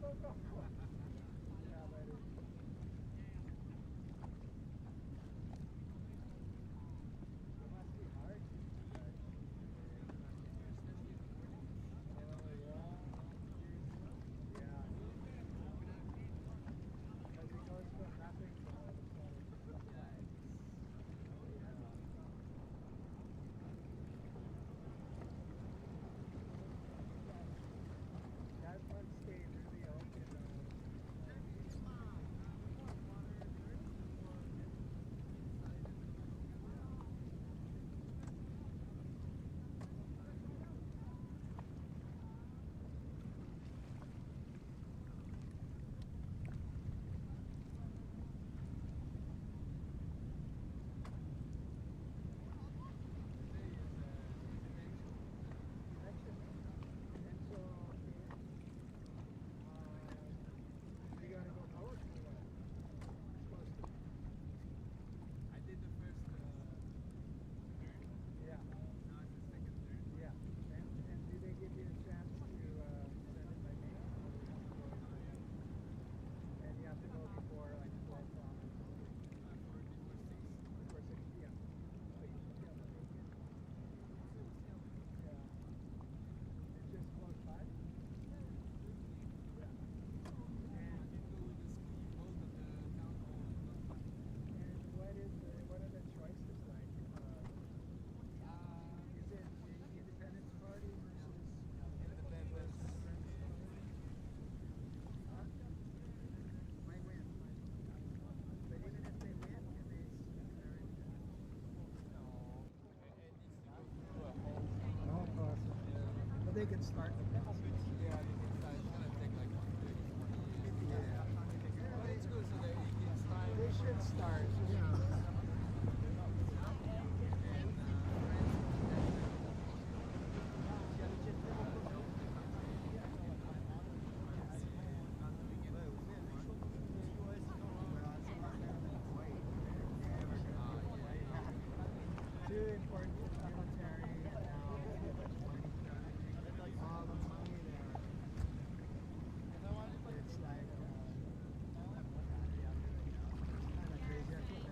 Yeah, buddy. It must be hard. Yeah. Because it goes from nothing to all of a sudden. That one stayed really open. They can start the process. Yeah, they can start. It's gonna take like 30, 40 years. Yeah. But it's good so that you can start. They should start. Yeah. Too important for the military. All the money there. It's like kind of crazy.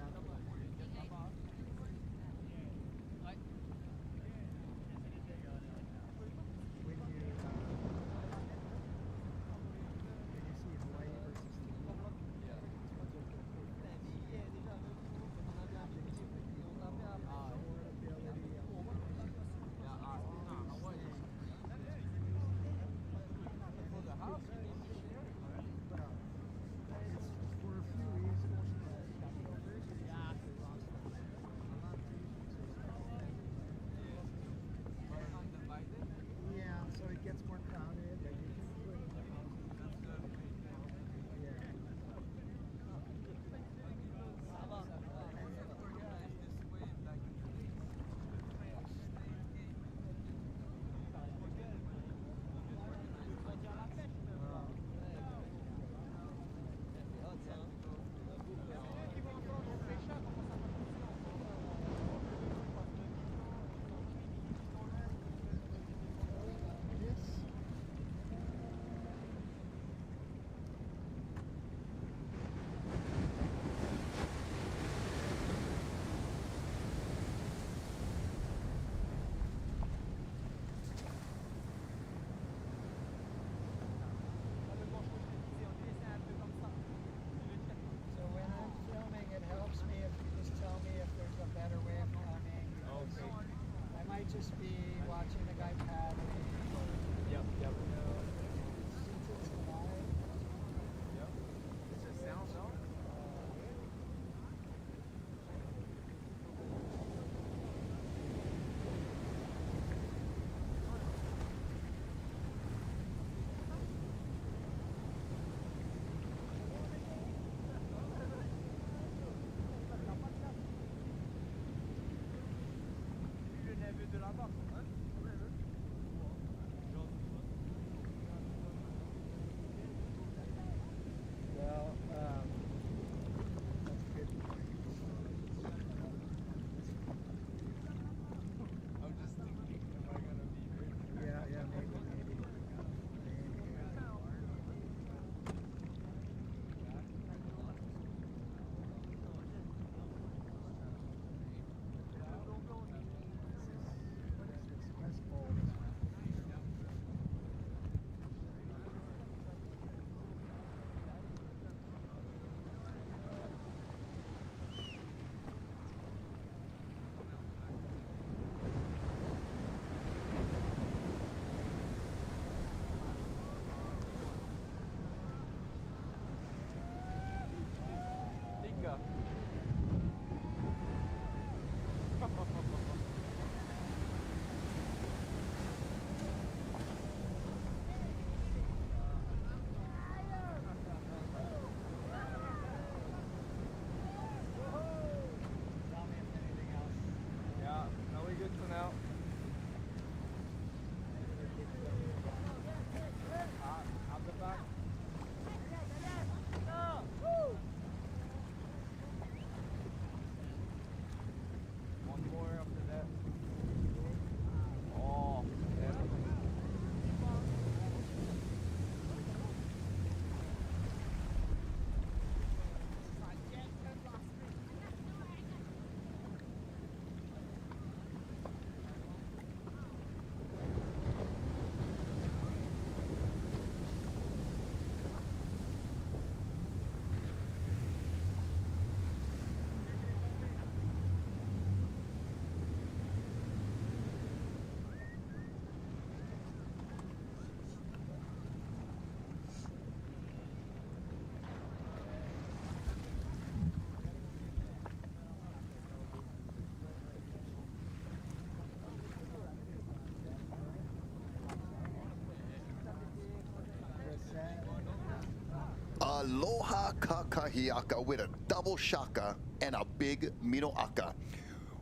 Kakakahiaka with a double shaka and a big minoaka.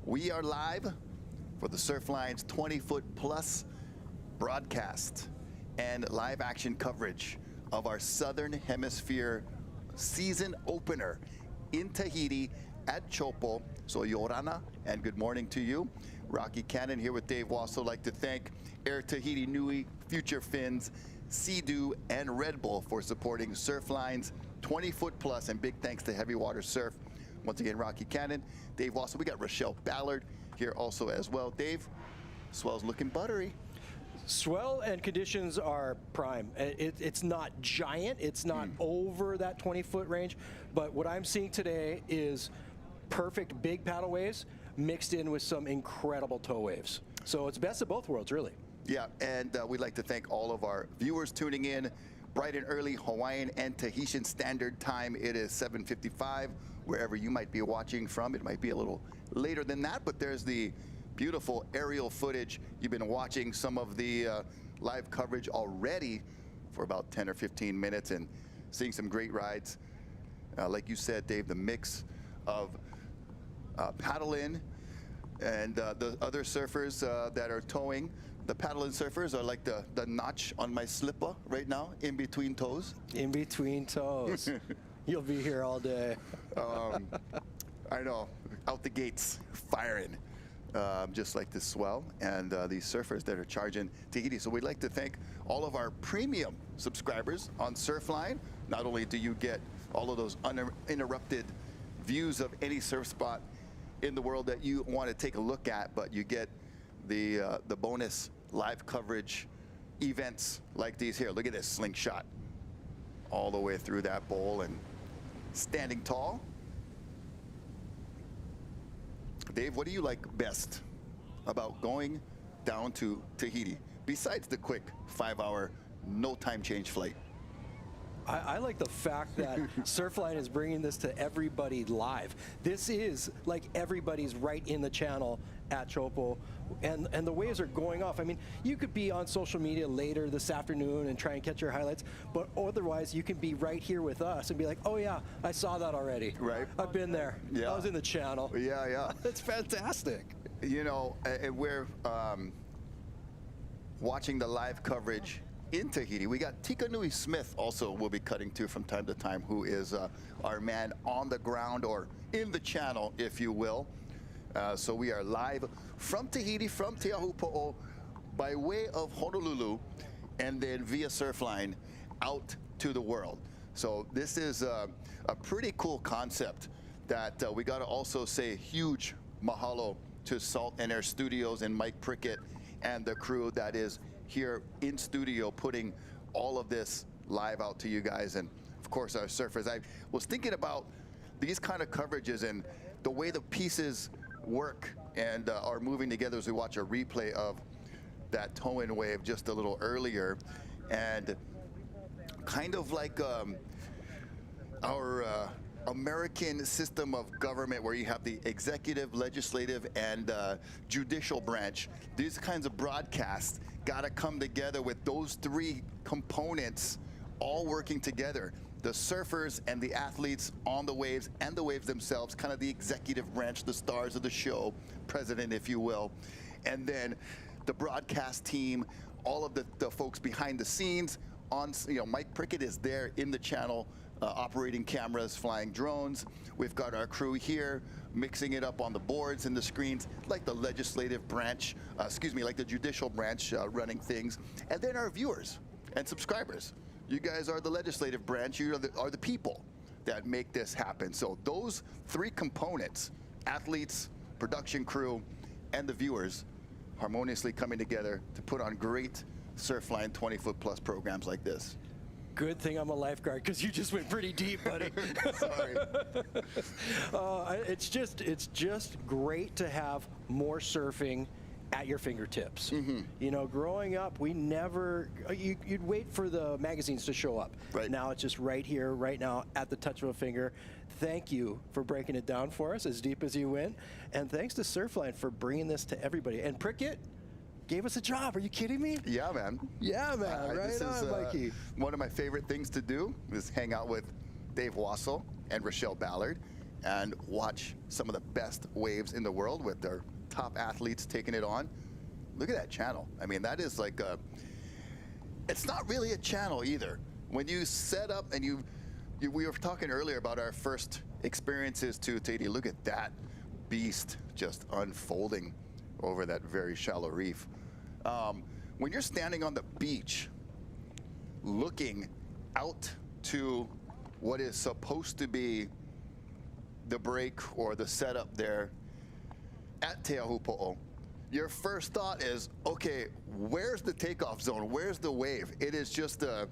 We are live for the Surfline's 20-foot plus broadcast and live action coverage of our Southern Hemisphere season opener in Tahiti at Teahupo'o. So Yorana, and good morning to you. Rocky Cannon here with Dave Wassel. Like to thank Air Tahiti Nui, Future Fins, Sea-Doo, and Red Bull for supporting Surfline's 20-foot plus, and big thanks to Heavy Water Surf. Once again, Rocky Cannon, Dave Wassel. We got Rachelle Ballard here also as well. Dave, Swell's looking buttery. Swell and conditions are prime. It's not giant, it's not over that 20-foot range, but what I'm seeing today is perfect big paddle waves mixed in with some incredible tow waves. So it's best of both worlds, really. Yeah, and we'd like to thank all of our viewers tuning in bright and early Hawaiian and Tahitian Standard Time. It is 7:55, wherever you might be watching from. It might be a little later than that, but there's the beautiful aerial footage. You've been watching some of the live coverage already for about 10 or 15 minutes and seeing some great rides. Like you said, Dave, the mix of paddle in and the other surfers that are towing. The paddle in surfers are like the notch on my slipper right now, in between toes. In between toes. You'll be here all day. I know, out the gates, firing. Just like this Swell and these surfers that are charging Tahiti. So we'd like to thank all of our premium subscribers on Surfline. Not only do you get all of those uninterrupted views of any surf spot in the world that you want to take a look at, but you get the bonus live coverage events like these here. Look at this slingshot all the way through that bowl and standing tall. Dave, what do you like best about going down to Tahiti, besides the quick 5-hour, no time change flight? I like the fact that Surfline is bringing this to everybody live. This is like everybody's right in the channel at Teahupo'o, and the waves are going off. I mean, you could be on social media later this afternoon and try and catch your highlights, but otherwise you can be right here with us and be like, oh yeah, I saw that already. Right. I've been there. Yeah. I was in the channel. Yeah, yeah. It's fantastic. You know, we're watching the live coverage in Tahiti. We got Tika Nui Smith also will be cutting to from time to time, who is our man on the ground, or in the channel, if you will. So we are live from Tahiti, from Teahupo'o, by way of Honolulu, and then via Surfline out to the world. So this is a pretty cool concept that we got to also say huge mahalo to Salt and Air Studios and Mike Prickett and the crew that is here in studio putting all of this live out to you guys, and of course our surfers. I was thinking about these kind of coverages and the way the pieces work and are moving together as we watch a replay of that tow-in wave just a little earlier, and kind of like our American system of government, where you have the executive, legislative, and judicial branch. These kinds of broadcasts got to come together with those three components all working together. The surfers and the athletes on the waves, and the waves themselves, kind of the executive branch, the stars of the show, president, if you will. And then the broadcast team, all of the folks behind the scenes. Mike Prickett is there in the channel, operating cameras, flying drones. We've got our crew here mixing it up on the boards and the screens, like the legislative branch, like the judicial branch running things. And then our viewers and subscribers. You guys are the legislative branch. You are the people that make this happen. So those three components, athletes, production crew, and the viewers, harmoniously coming together to put on great Surfline 20-foot plus programs like this. Good thing I'm a lifeguard, because you just went pretty deep, buddy. Sorry. It's just great to have more surfing at your fingertips. You know, growing up, we never, you'd wait for the magazines to show up. Right. Now it's just right here, right now, at the touch of a finger. Thank you for breaking it down for us as deep as you went. And thanks to Surfline for bringing this to everybody. And Prickett gave us a job. Are you kidding me? Yeah, man. Yeah, man. Right this on, is, Mikey. one of my favorite things to do is hang out with Dave Wassel and Rachelle Ballard and watch some of the best waves in the world with their top athletes taking it on. Look at that channel. I mean, that is like a, it's not really a channel either. When you set up and we were talking earlier about our first experiences to Tahiti. Look at that beast just unfolding over that very shallow reef. When you're standing on the beach, looking out to what is supposed to be the break or the setup there at Teahupo'o, your first thought is, okay, where's the takeoff zone? Where's the wave? It is just a,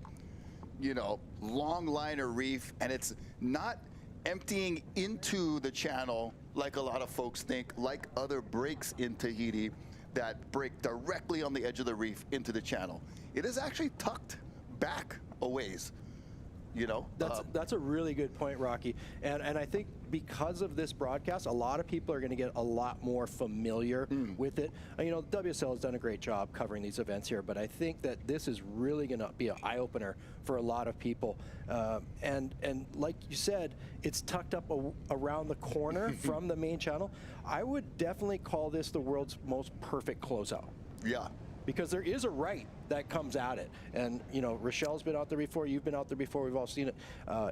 you know, long line of reef, and it's not emptying into the channel like a lot of folks think, like other breaks in Tahiti that break directly on the edge of the reef into the channel. It is actually tucked back a ways. You know, that's a really good point, Rocky. And I think because of this broadcast, a lot of people are going to get a lot more familiar with it. And, you know, WSL has done a great job covering these events here, but I think that this is really going to be an eye-opener for a lot of people. And like you said, it's tucked up around the corner from the main channel. I would definitely call this the world's most perfect closeout. Yeah. Because there is a right that comes at it. And, you know, Rachelle's been out there before, you've been out there before, we've all seen it.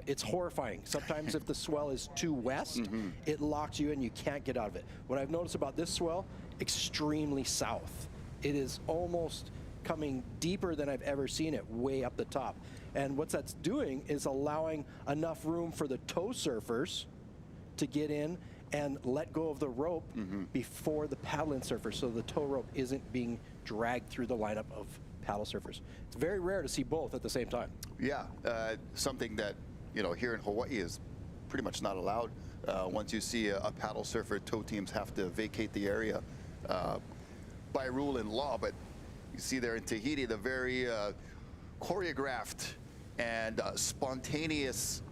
It's horrifying. Sometimes if the swell is too west, it locks you in, you can't get out of it. What I've noticed about this swell, extremely south. It is almost coming deeper than I've ever seen it, way up the top. And what that's doing is allowing enough room for the tow surfers to get in and let go of the rope before the paddling surfers, so the tow rope isn't being dragged through the lineup of paddle surfers. It's very rare to see both at the same time. Yeah, something that, you know, here in Hawaii is pretty much not allowed. Once you see a paddle surfer, tow teams have to vacate the area by rule and law. But you see there in Tahiti, the very choreographed and spontaneous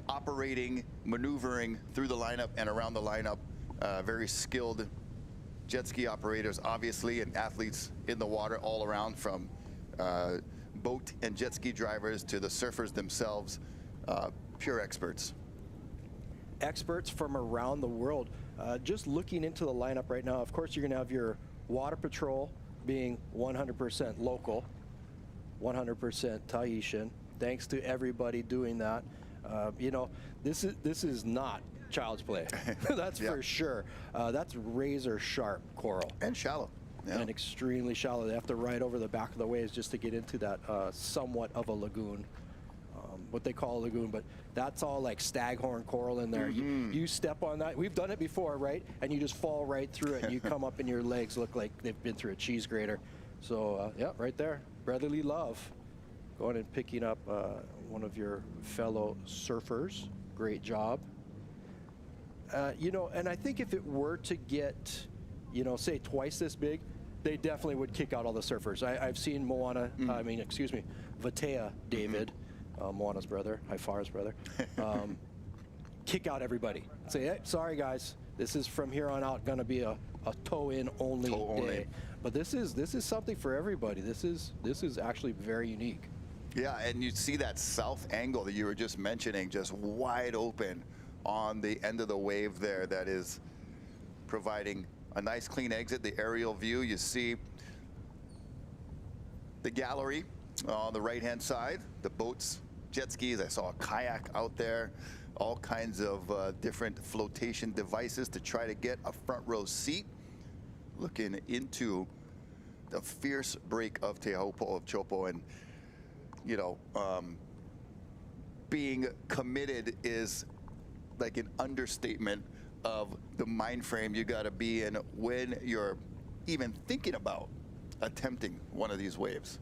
operating, maneuvering through the lineup and around the lineup. Very skilled jet ski operators, obviously, and athletes in the water all around, from boat and jet ski drivers to the surfers themselves. Pure experts. Experts from around the world. Just looking into the lineup right now, of course, you're going to have your water patrol being 100% local, 100% Tahitian. Thanks to everybody doing that. You know, this is not child's play. That's for sure. That's razor sharp coral. And shallow. Yeah. And extremely shallow. They have to ride over the back of the waves just to get into that somewhat of a lagoon. What they call a lagoon, but that's all like staghorn coral in there. You step on that. We've done it before, right? And you just fall right through it, and you come up and your legs look like they've been through a cheese grater. So, yeah, right there. Brotherly love. Going and picking up one of your fellow surfers. Great job. You know, and I think if it were to get, you know, say twice this big, they definitely would kick out all the surfers. I've seen Vatea David, Moana's brother, Haifa's brother, kick out everybody. Say, hey, sorry guys, this is from here on out going to be a tow-in only day. But this is something for everybody. This is actually very unique. Yeah, and you see that south angle that you were just mentioning, just wide open on the end of the wave there, that is providing a nice clean exit. The aerial view, you see the gallery on the right-hand side, the boats, jet skis. I saw a kayak out there, all kinds of different flotation devices to try to get a front row seat, looking into the fierce break of Teahupo'o, of Chopo. And you know, being committed is like an understatement of the mind frame you got to be in when you're even thinking about attempting one of these waves.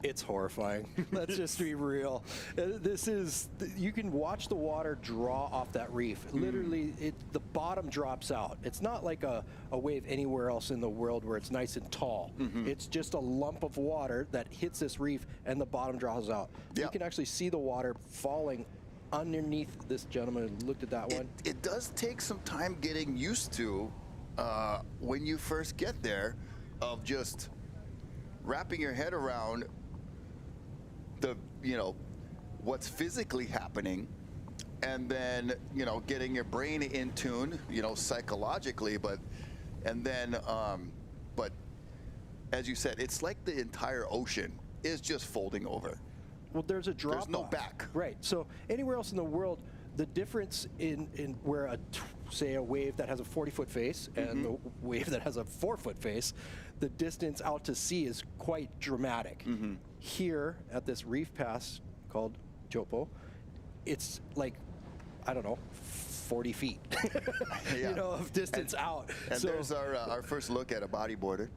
It's horrifying. Let's just be real. This is, you can watch the water draw off that reef. Literally, the bottom drops out. It's not like a wave anywhere else in the world where it's nice and tall. It's just a lump of water that hits this reef and the bottom draws out. You can actually see the water falling underneath this gentleman who looked at that one. It does take some time getting used to when you first get there, of just wrapping your head around the, you know, what's physically happening, and then, getting your brain in tune, psychologically, but as you said, it's like the entire ocean is just folding over. Well, there's a drop There's no off. back. Right. So anywhere else in the world, the difference in where say a wave that has a 40-foot face and the wave that has a 4-foot face, the distance out to sea is quite dramatic. Here at this reef pass called Teahupo'o, it's like, I don't know, 40 feet, of distance out. And so, there's our first look at a bodyboarder.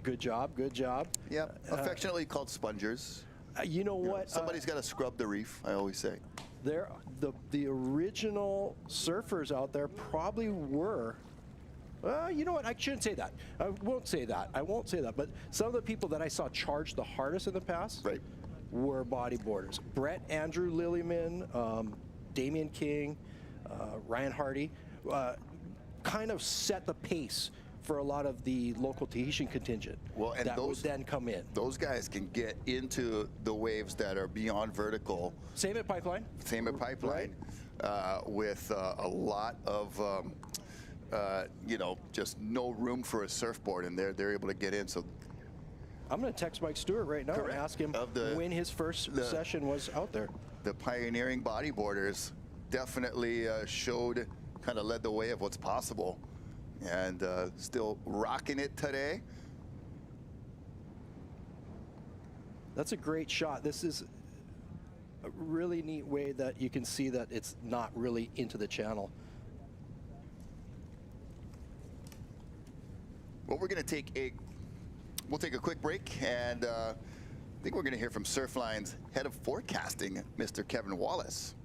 Good job, good job. Yep, affectionately called spongers. You know what? Somebody's got to scrub the reef, I always say. The original surfers out there probably were. You know what? I shouldn't say that. I won't say that. But some of the people that I saw charge the hardest in the past were bodyboarders. Brett, Andrew Lillyman, Damian King, Ryan Hardy, kind of set the pace for a lot of the local Tahitian contingent that would then come in. Those guys can get into the waves that are beyond vertical. Same at Pipeline. With a lot of, just no room for a surfboard, and they're able to get in. So I'm going to text Mike Stewart right now and ask him when his first session was out there. The pioneering bodyboarders definitely kind of led the way of what's possible. And still rocking it today. That's a great shot. This is a really neat way that you can see that it's not really into the channel. Well, we're going to we'll take a quick break, and I think we're going to hear from Surfline's head of forecasting, Mr. Kevin Wallace.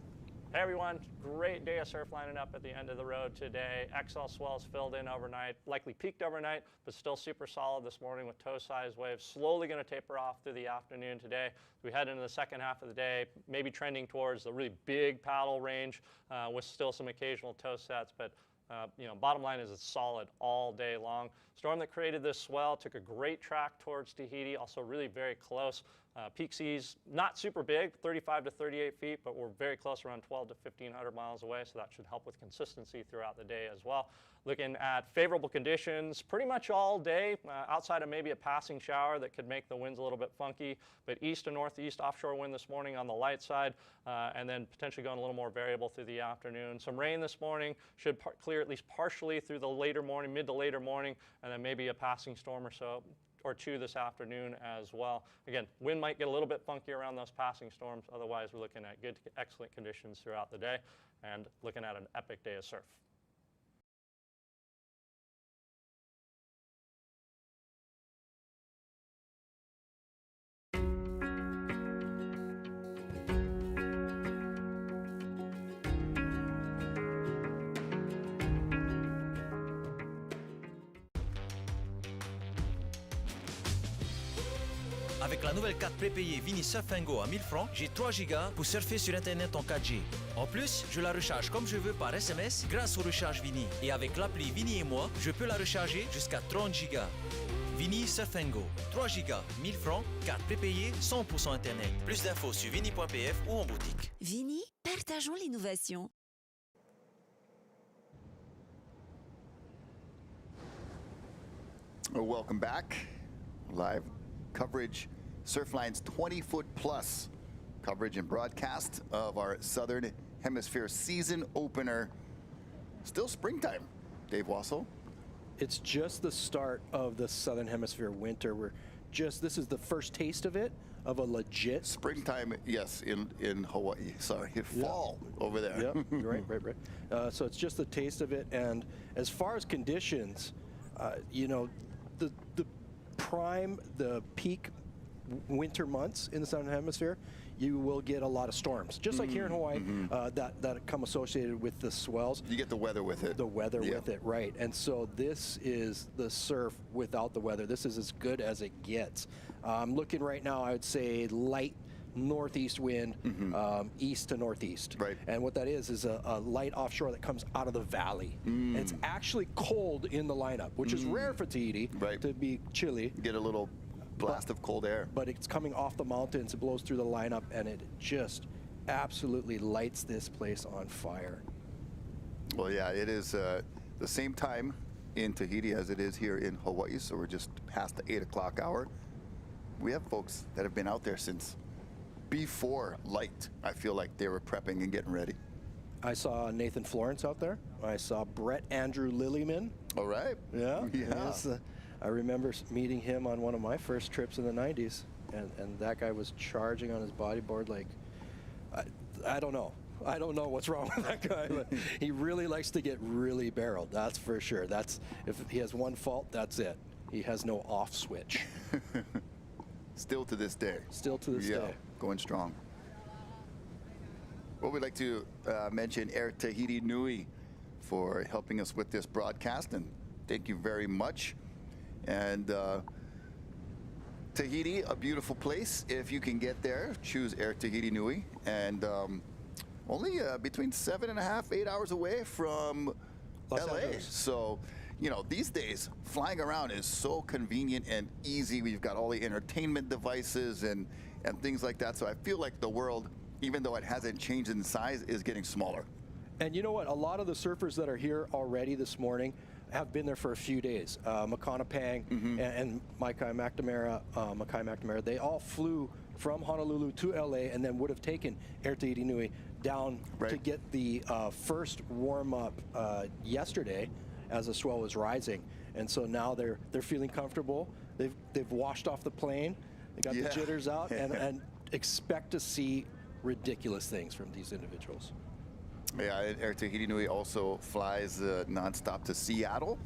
Hey everyone, great day of surf lining up at the end of the road today. XL swells filled in overnight, likely peaked overnight, but still super solid this morning with toe-sized waves. Slowly going to taper off through the afternoon today. We head into the second half of the day, maybe trending towards the really big paddle range with still some occasional toe sets, but bottom line is it's solid all day long. Storm that created this swell took a great track towards Tahiti, also really very close. Peak seas, not super big, 35 to 38 feet, but we're very close, around 12 to 1,500 miles away, so that should help with consistency throughout the day as well. Looking at favorable conditions pretty much all day, outside of maybe a passing shower that could make the winds a little bit funky, but east to northeast offshore wind this morning on the light side, and then potentially going a little more variable through the afternoon. Some rain this morning, should clear at least partially through the later morning, mid to later morning, and then maybe a passing storm or two this afternoon as well. Again, wind might get a little bit funky around those passing storms. Otherwise, we're looking at good, excellent conditions throughout the day and looking at an epic day of surf. Avec la nouvelle carte prépayée Vini Surfingo à 1000 francs, j'ai 3 gigas pour surfer sur Internet en 4G. En plus, je la recharge comme je veux par SMS grâce au recharge Vini. Et avec l'appli Vini et moi, je peux la recharger jusqu'à 30 gigas. Vini Surfingo, 3 gigas, 1000 francs, carte prépayée, 100% Internet. Plus d'infos sur vini.pf ou en boutique. Vini, partageons l'innovation. Welcome back. Live coverage, Surfline's 20-foot plus coverage and broadcast of our Southern Hemisphere season opener. Still springtime, Dave Wassel. It's just the start of the Southern Hemisphere winter. This is the first taste of it, of a legit springtime. Yes, in Hawaii. Sorry, fall over there. Yep, right. So it's just the taste of it. And as far as conditions, the prime, the peak winter months in the Southern Hemisphere, you will get a lot of storms. Just like here in Hawaii, that come associated with the swells. You get the weather with it. The weather with it, right. And so this is the surf without the weather. This is as good as it gets. I'm looking right now, I would say light northeast wind, east to northeast. Right. And what that is a light offshore that comes out of the valley. And it's actually cold in the lineup, which is rare for Tahiti to be chilly. Get a little blast of cold air. But it's coming off the mountains, it blows through the lineup, and it just absolutely lights this place on fire. Well, yeah, it is the same time in Tahiti as it is here in Hawaii, so we're just past the 8 o'clock hour. We have folks that have been out there since before light. I feel like they were prepping and getting ready. I saw Nathan Florence out there. I saw Brett Andrew Lillyman. All right. Yeah. Yeah. I remember meeting him on one of my first trips in the 90s, and that guy was charging on his bodyboard like, I don't know. I don't know what's wrong with that guy, but he really likes to get really barreled, that's for sure. If he has one fault, that's it. He has no off switch. Still to this day. Still to this day. Going strong. Well, we'd like to mention Air Tahiti Nui for helping us with this broadcast, and thank you very much. And Tahiti, a beautiful place. If you can get there, choose Air Tahiti Nui. And only between 7.5, 8 hours away from Los LA. Angeles. So, you know, these days, flying around is so convenient and easy. We've got all the entertainment devices and things like that. So I feel like the world, even though it hasn't changed in size, is getting smaller. And you know what? A lot of the surfers that are here already this morning have been there for a few days. Maconapang and Maikai McNamara, they all flew from Honolulu to LA and then would have taken Air Tahiti Nui down to get the first warm-up yesterday as the swell was rising. And so now they're feeling comfortable. They've washed off the plane. They got the jitters out and expect to see ridiculous things from these individuals. Yeah, Air Tahiti Nui also flies nonstop to Seattle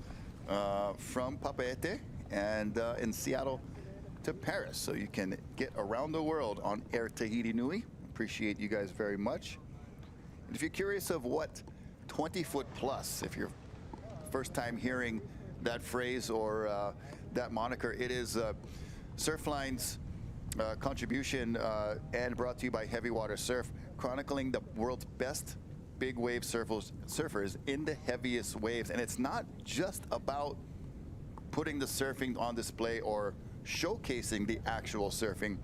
from Papeete and in Seattle to Paris. So you can get around the world on Air Tahiti Nui. Appreciate you guys very much. And if you're curious of what 20-foot plus, if you're first time hearing that phrase or that moniker, it is Surfline's contribution and brought to you by Heavy Water Surf, chronicling the world's best big wave surfers in the heaviest waves. And it's not just about putting the surfing on display or showcasing the actual surfing,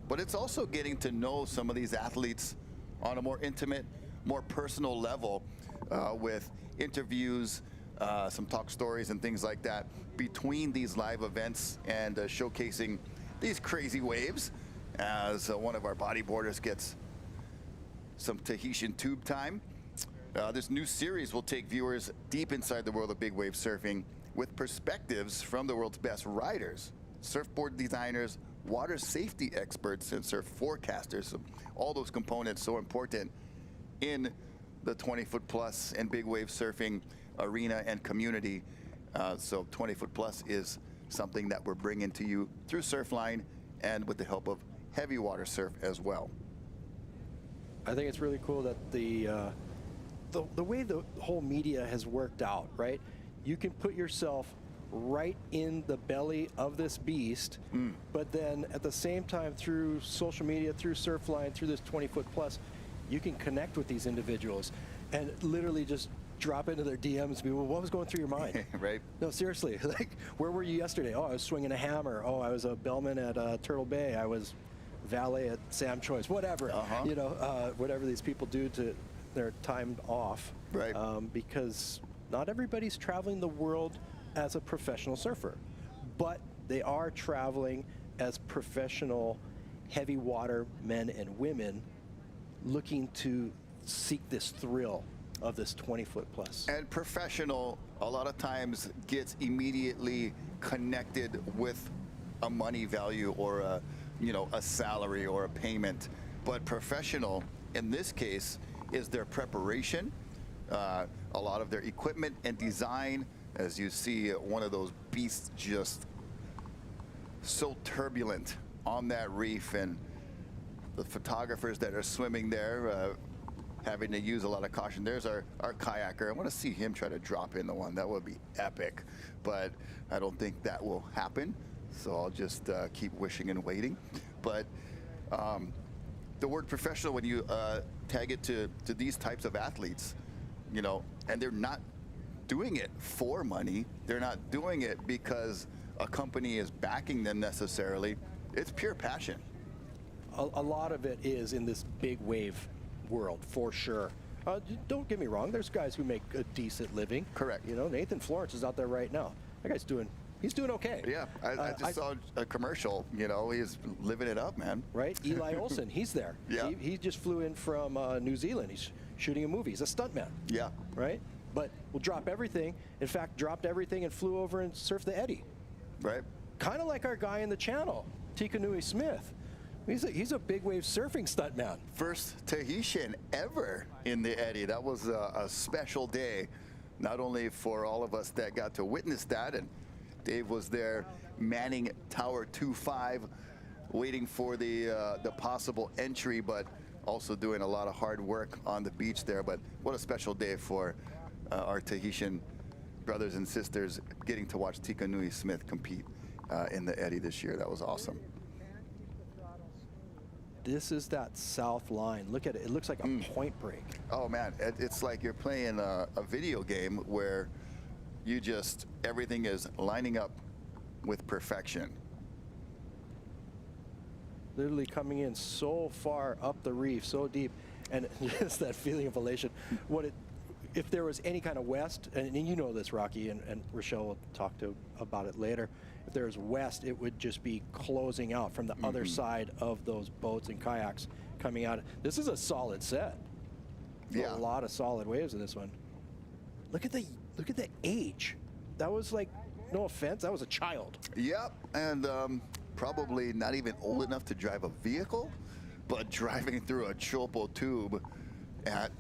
but it's also getting to know some of these athletes on a more intimate, more personal level with interviews, some talk stories and things like that between these live events and showcasing these crazy waves as one of our bodyboarders gets some Tahitian tube time. This new series will take viewers deep inside the world of big wave surfing with perspectives from the world's best riders, surfboard designers, water safety experts, and surf forecasters. So all those components so important in the 20-foot plus and big wave surfing arena and community. So 20-foot plus is something that we're bringing to you through Surfline and with the help of Heavy Water Surf as well. I think it's really cool that the way the whole media has worked out, right? You can put yourself right in the belly of this beast, but then at the same time through social media, through Surfline, through this 20-foot plus, you can connect with these individuals and literally just drop into their DMs and be, well, what was going through your mind? Right. No, seriously, like, where were you yesterday? Oh, I was swinging a hammer. Oh, I was a bellman at Turtle Bay. I was valet at Sam Choice, whatever, you know, whatever these people do to their time off. Right. Because not everybody's traveling the world as a professional surfer, but they are traveling as professional heavy water men and women looking to seek this thrill of this 20-foot plus. And professional a lot of times gets immediately connected with a money value or a, you know, a salary or a payment. But professional in this case is their preparation, a lot of their equipment and design. As you see one of those beasts just so turbulent on that reef, and the photographers that are swimming there having to use a lot of caution. There's our kayaker. I want to see him try to drop in the one. That would be epic, but I don't think that will happen. So I'll just keep wishing and waiting. But the word professional, when you tag it to these types of athletes, you know, and they're not doing it for money. They're not doing it because a company is backing them necessarily. It's pure passion. A lot of it is in this big wave world, for sure. Don't get me wrong, there's guys who make a decent living. Correct. You know, Nathan Florence is out there right now. That guy's he's doing okay. Yeah, I just saw a commercial, you know, he's living it up, man. Right? Eli Olsen, he's there. Yeah. He just flew in from New Zealand. He's shooting a movie. He's a stuntman. Yeah. Right? But will drop everything. In fact, dropped everything and flew over and surfed the eddy. Right. Kind of like our guy in the channel, Tikanui Smith. He's a big wave surfing stuntman. First Tahitian ever in the eddy. That was a special day, not only for all of us that got to witness that, and Dave was there manning Tower 2-5, waiting for the possible entry, but also doing a lot of hard work on the beach there. But what a special day for our Tahitian brothers and sisters getting to watch Tikanui Smith compete in the eddy this year. That was awesome. This is that south line. Look at it. It looks like a point break. Oh man, it's like you're playing a video game where you just, everything is lining up with perfection. Literally coming in so far up the reef, so deep, and just that feeling of elation. If there was any kind of west, and you know this, Rocky, and Rachelle will talk about it later. If there was west, it would just be closing out from the other side of those boats and kayaks coming out. This is a solid set. Yeah. A lot of solid waves in this one. Look at the age. That was like, no offense, that was a child. Yep, and probably not even old enough to drive a vehicle, but driving through a Teahupo'o tube at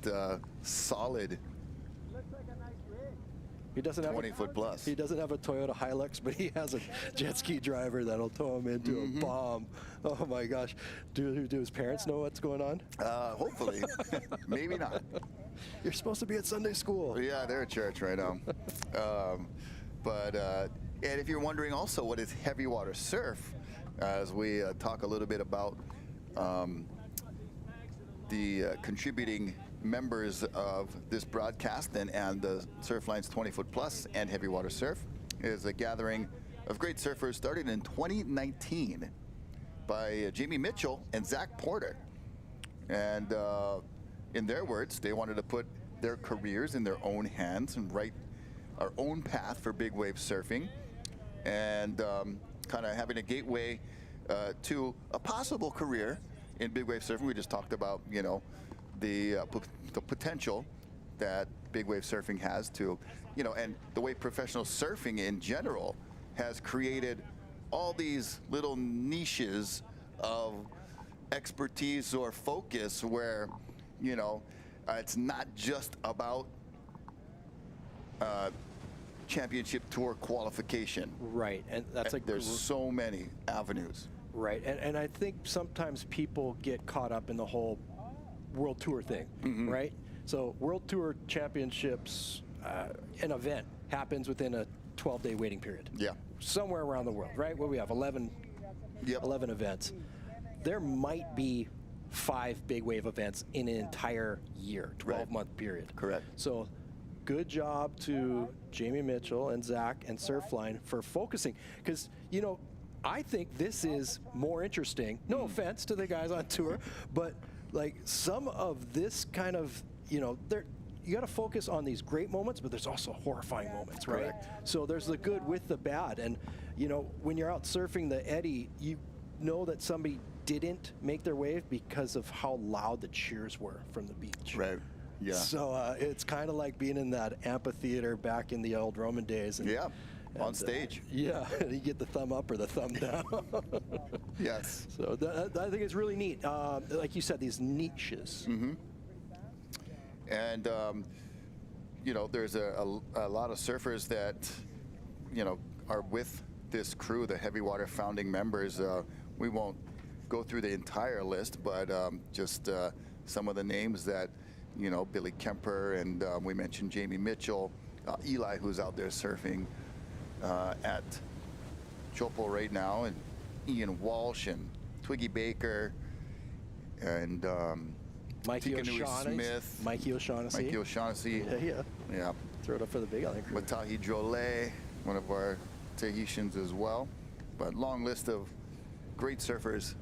solid He doesn't have 20-foot plus. He doesn't have a Toyota Hilux, but he has a jet ski driver that'll tow him into a bomb. Oh my gosh. Do his parents know what's going on? Hopefully. Maybe not. You're supposed to be at Sunday school. Yeah, they're at church right now. And if you're wondering also what is heavy water surf, as we talk a little bit about the contributing members of this broadcast and the Surfline's 20-foot plus and heavy water surf is a gathering of great surfers started in 2019 by Jamie Mitchell and Zach Porter. And in their words, they wanted to put their careers in their own hands and write our own path for big wave surfing, and kind of having a gateway to a possible career in big wave surfing. We just talked about, you know, the potential that big wave surfing has to, you know, and the way professional surfing in general has created all these little niches of expertise or focus where, you know, it's not just about championship tour qualification. Right, and that's like there's so many avenues. Right, and I think sometimes people get caught up in the whole World Tour thing, right? So World Tour Championships, an event happens within a 12-day waiting period. Yeah. Somewhere around the world, right? Where we have 11 events. There might be 5 big wave events in an entire year, 12-month period. Correct. So good job to Jamie Mitchell and Zach and Surfline for focusing, because, you know, I think this is more interesting. No offense to the guys on tour, but like some of this kind of, you know, you got to focus on these great moments, but there's also horrifying moments, right? Correct. So there's the good with the bad, and you know, when you're out surfing the eddy, you know that somebody didn't make their wave because of how loud the cheers were from the beach. Right. Yeah. So it's kind of like being in that amphitheater back in the old Roman days. And, Yeah. On stage. Yeah, you get the thumb up or the thumb down. Yes. So I think it's really neat. Like you said, these niches. And, you know, there's a lot of surfers that, you know, are with this crew, the heavy water founding members. We won't go through the entire list, but just some of the names that, you know, Billy Kemper, and we mentioned Jamie Mitchell, Eli, who's out there surfing at Teahupo'o right now, and Ian Walsh and Twiggy Baker and Mikey Tikanui O'Shaughnessy. Smith. Mikey O'Shaughnessy. Mikey O'Shaughnessy. Yeah. Yeah. Throw it up for the big island crew. Matahi Drolet, one of our Tahitians as well, but long list of great surfers.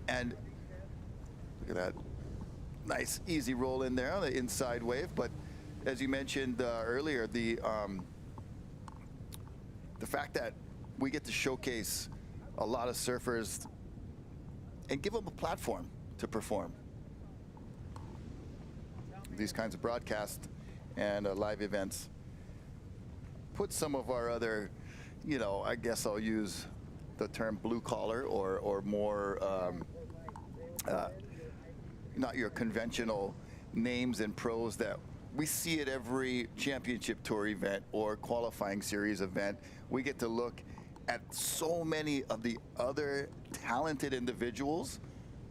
And look at that nice easy roll in there on the inside wave. But as you mentioned earlier, the fact that we get to showcase a lot of surfers and give them a platform to perform. These kinds of broadcasts and live events put some of our other, you know, I guess I'll use the term blue collar or more not your conventional names and pros that we see at every championship tour event or qualifying series event. We get to look at so many of the other talented individuals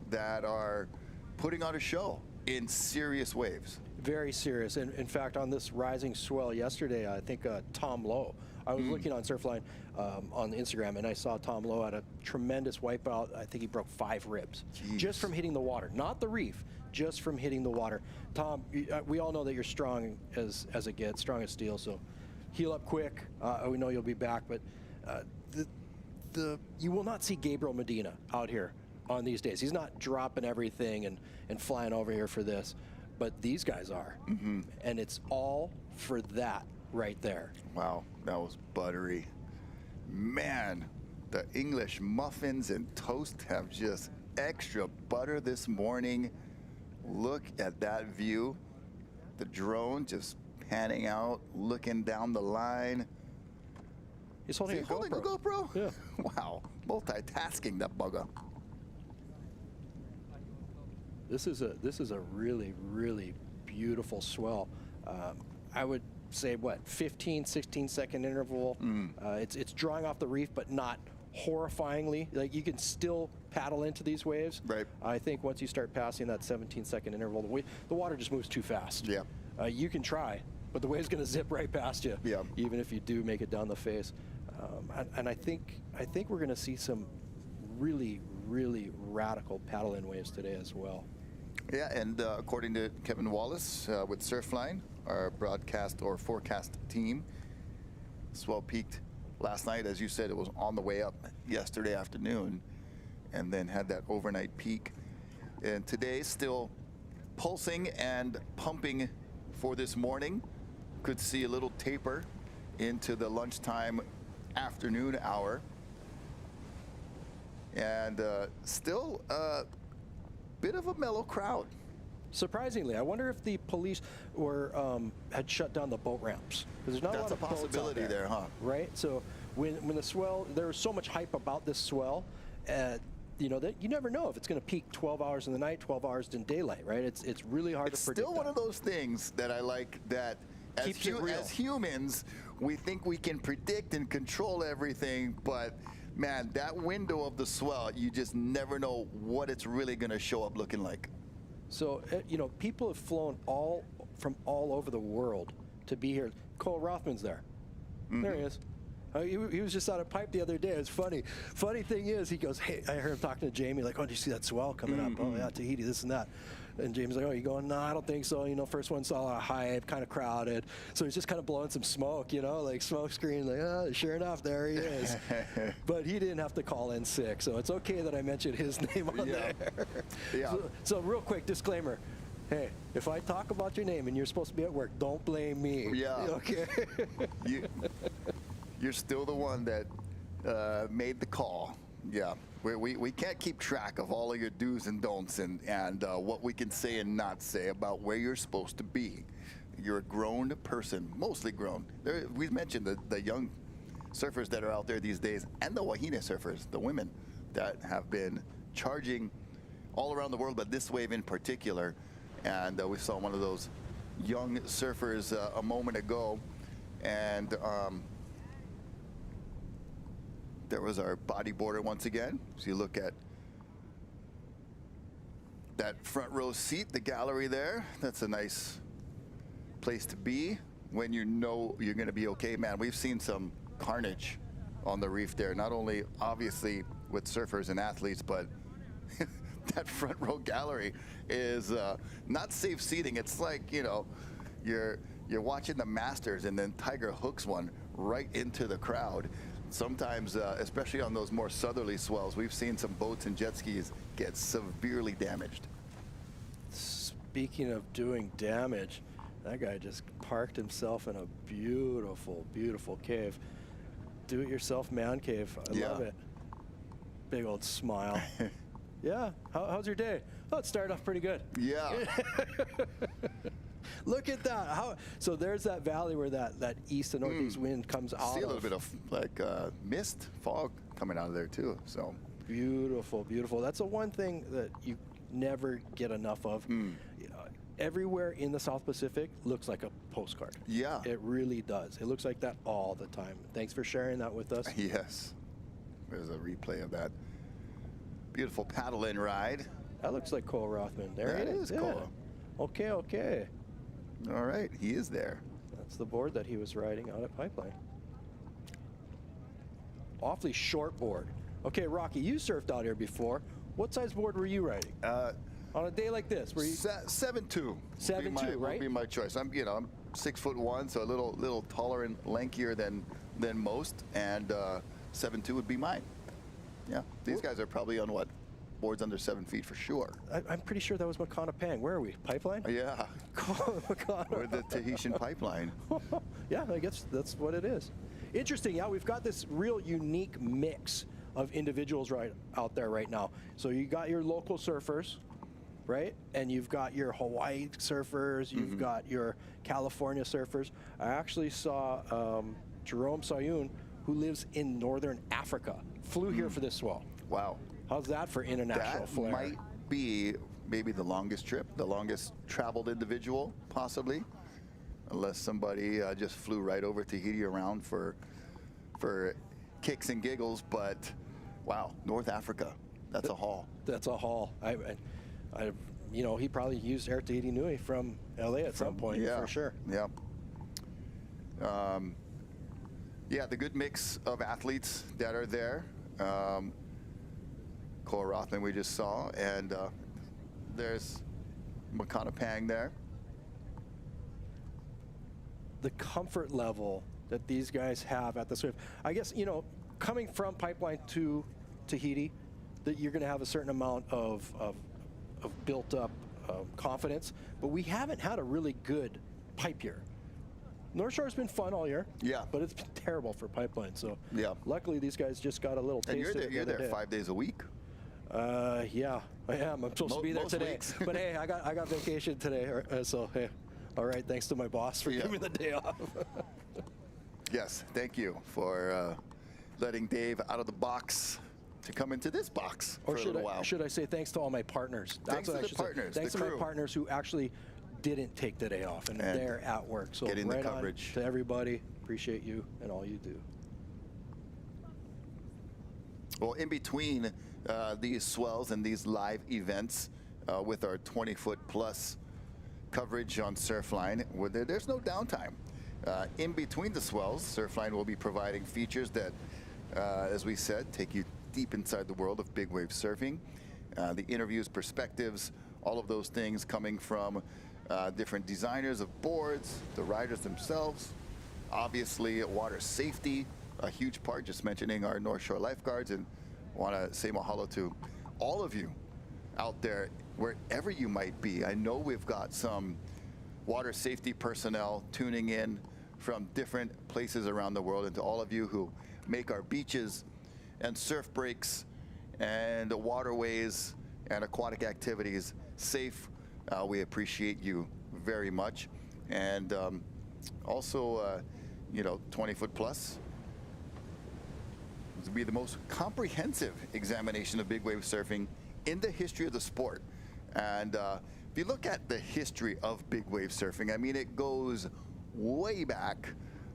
that are putting on a show in serious waves. Very serious. And in fact, on this rising swell yesterday, I think Tom Lowe, I was looking on Surfline on Instagram, and I saw Tom Lowe had a tremendous wipeout. I think he broke 5 ribs just from hitting the water, not the reef, just from hitting the water. Tom, we all know that you're strong as it gets, strong as steel, so heal up quick. We know you'll be back, but you will not see Gabriel Medina out here on these days. He's not dropping everything and flying over here for this, but these guys are. And it's all for that right there. Wow, that was buttery. Man, the English muffins and toast have just extra butter this morning. Look at that view. The drone just panning out, looking down the line. He's holding a holding a GoPro? Yeah. Wow, multitasking, that bugger. This is a really, really beautiful swell. I would say, what, 15, 16-second interval. It's drawing off the reef, but not horrifyingly. Like, you can still paddle into these waves. Right. I think once you start passing that 17-second interval, the water just moves too fast. Yeah. You can try, but the wave's going to zip right past you. Yeah. Even if you do make it down the face. And I think we're going to see some really, really radical paddle-in waves today as well. Yeah, and according to Kevin Wallace with Surfline, our broadcast or forecast team, swell peaked last night. As you said, it was on the way up yesterday afternoon and then had that overnight peak. And today, still pulsing and pumping for this morning. Could see a little taper into the lunchtime afternoon hour. And still a bit of a mellow crowd. Surprisingly, I wonder if the police had shut down the boat ramps, because there's not That's a lot of possibility boats out there, huh? Right. So when the swell, there was so much hype about this swell, you know, that you never know if it's going to peak 12 hours in the night, 12 hours in daylight. Right. It's really hard to predict. It's still one of those things that I like, that Keeps it real. as humans, we think we can predict and control everything, but man, that window of the swell, you just never know what it's really going to show up looking like. So, you know, people have flown from all over the world to be here. Cole Rothman's there. There he is. He was just on a pipe the other day. It's funny. Funny thing is, he goes, hey, I heard him talking to Jamie, like, oh, did you see that swell coming up? Oh, yeah, Tahiti, this and that. And Jamie's like, oh, you going? No, I don't think so. You know, first one saw a lot of hype, kind of crowded. So he's just kind of blowing some smoke, you know, like smoke screen, like, oh, sure enough, there he is. But he didn't have to call in sick, so it's okay that I mentioned his name on there. Yeah. So real quick disclaimer. Hey, if I talk about your name and you're supposed to be at work, don't blame me. Yeah. Okay. You're still the one that made the call. Yeah. We can't keep track of all of your do's and don'ts and what we can say and not say about where you're supposed to be. You're a grown person, mostly grown. We mentioned the young surfers that are out there these days, and the Wahine surfers, the women that have been charging all around the world, but this wave in particular. And we saw one of those young surfers a moment ago, and there was our bodyboarder once again. So you look at that front row seat, the gallery there. That's a nice place to be when you know you're going to be okay. Man, we've seen some carnage on the reef there, not only obviously with surfers and athletes, but that front row gallery is not safe seating. It's like, you know, you're watching the Masters and then Tiger hooks one right into the crowd. sometimes, especially on those more southerly swells, we've seen some boats and jet skis get severely damaged. Speaking of doing damage, that guy just parked himself in a beautiful, beautiful cave. Do-it-yourself man cave. I love it. Big old smile. Yeah. How's your day? Oh, it started off pretty good. Yeah. Look at that. So there's that valley where that east and northeast wind comes out. See a little bit of like mist, fog coming out of there too. So beautiful, beautiful. That's the one thing that you never get enough of. Everywhere in the South Pacific looks like a postcard. Yeah. It really does. It looks like that all the time. Thanks for sharing that with us. Yes. There's a replay of that beautiful paddle-in ride. That looks like Cole Rothman. There That he is Yeah. Cole. Okay. All right, he is there. That's the board that he was riding out at Pipeline. Awfully short board. Okay, Rocky, you surfed out here before. What size board were you riding? On a day like this, were you 7'2". 7'2", right? Would be my choice. I'm 6'1", so a little taller and lankier than most, and 7'2" would be mine. Yeah, these guys are probably on what? Boards under 7 feet for sure. I'm pretty sure that was Makana Pang. Where are we? Pipeline? Yeah. Or the Tahitian pipeline. Yeah, I guess that's what it is. Interesting. Yeah, we've got this real unique mix of individuals right out there right now. So you got your local surfers, right? And you've got your Hawaii surfers. You've got your California surfers. I actually saw Jerome Sayun, who lives in northern Africa, flew here for this swell. Wow. How's that for international That flair? might be maybe the longest trip, the longest traveled individual, possibly, unless somebody just flew right over Tahiti around for kicks and giggles. But wow, North Africa, that's a haul. That's a haul. He probably used Air Tahiti Nui from LA at some point, for sure. Yeah. Yeah, the good mix of athletes that are there. Cole Rothman we just saw, and there's Makana Pang there. The comfort level that these guys have at the Swift, I guess, coming from Pipeline to Tahiti, that you're going to have a certain amount of built up confidence, but we haven't had a really good pipe year. North Shore's been fun all year, but it's been terrible for Pipeline. So luckily these guys just got a little taste of it. You're there 5 days a week. Yeah, I am. I'm supposed to be there today. But hey, I got vacation today, so hey, all right. Thanks to my boss for giving me the day off. Yes, thank you for letting Dave out of the box to come into this box for a little while. Should I say thanks to all my partners? Thanks to the partners, Thanks the to crew. my partners who actually didn't take the day off and they're at work. So getting right the coverage. on to everybody. Appreciate you and all you do. Well, in between these swells and these live events with our 20-foot plus coverage on Surfline, there's no downtime. In between the swells, Surfline will be providing features that, as we said, take you deep inside the world of big wave surfing. The interviews, perspectives, all of those things coming from different designers of boards, the riders themselves, obviously water safety, a huge part, just mentioning our North Shore lifeguards, and want to say mahalo to all of you out there, wherever you might be. I know we've got some water safety personnel tuning in from different places around the world, and to all of you who make our beaches and surf breaks and the waterways and aquatic activities safe. We appreciate you very much. And also, 20-foot plus will be the most comprehensive examination of big wave surfing in the history of the sport. And if you look at the history of big wave surfing, I mean, it goes way back.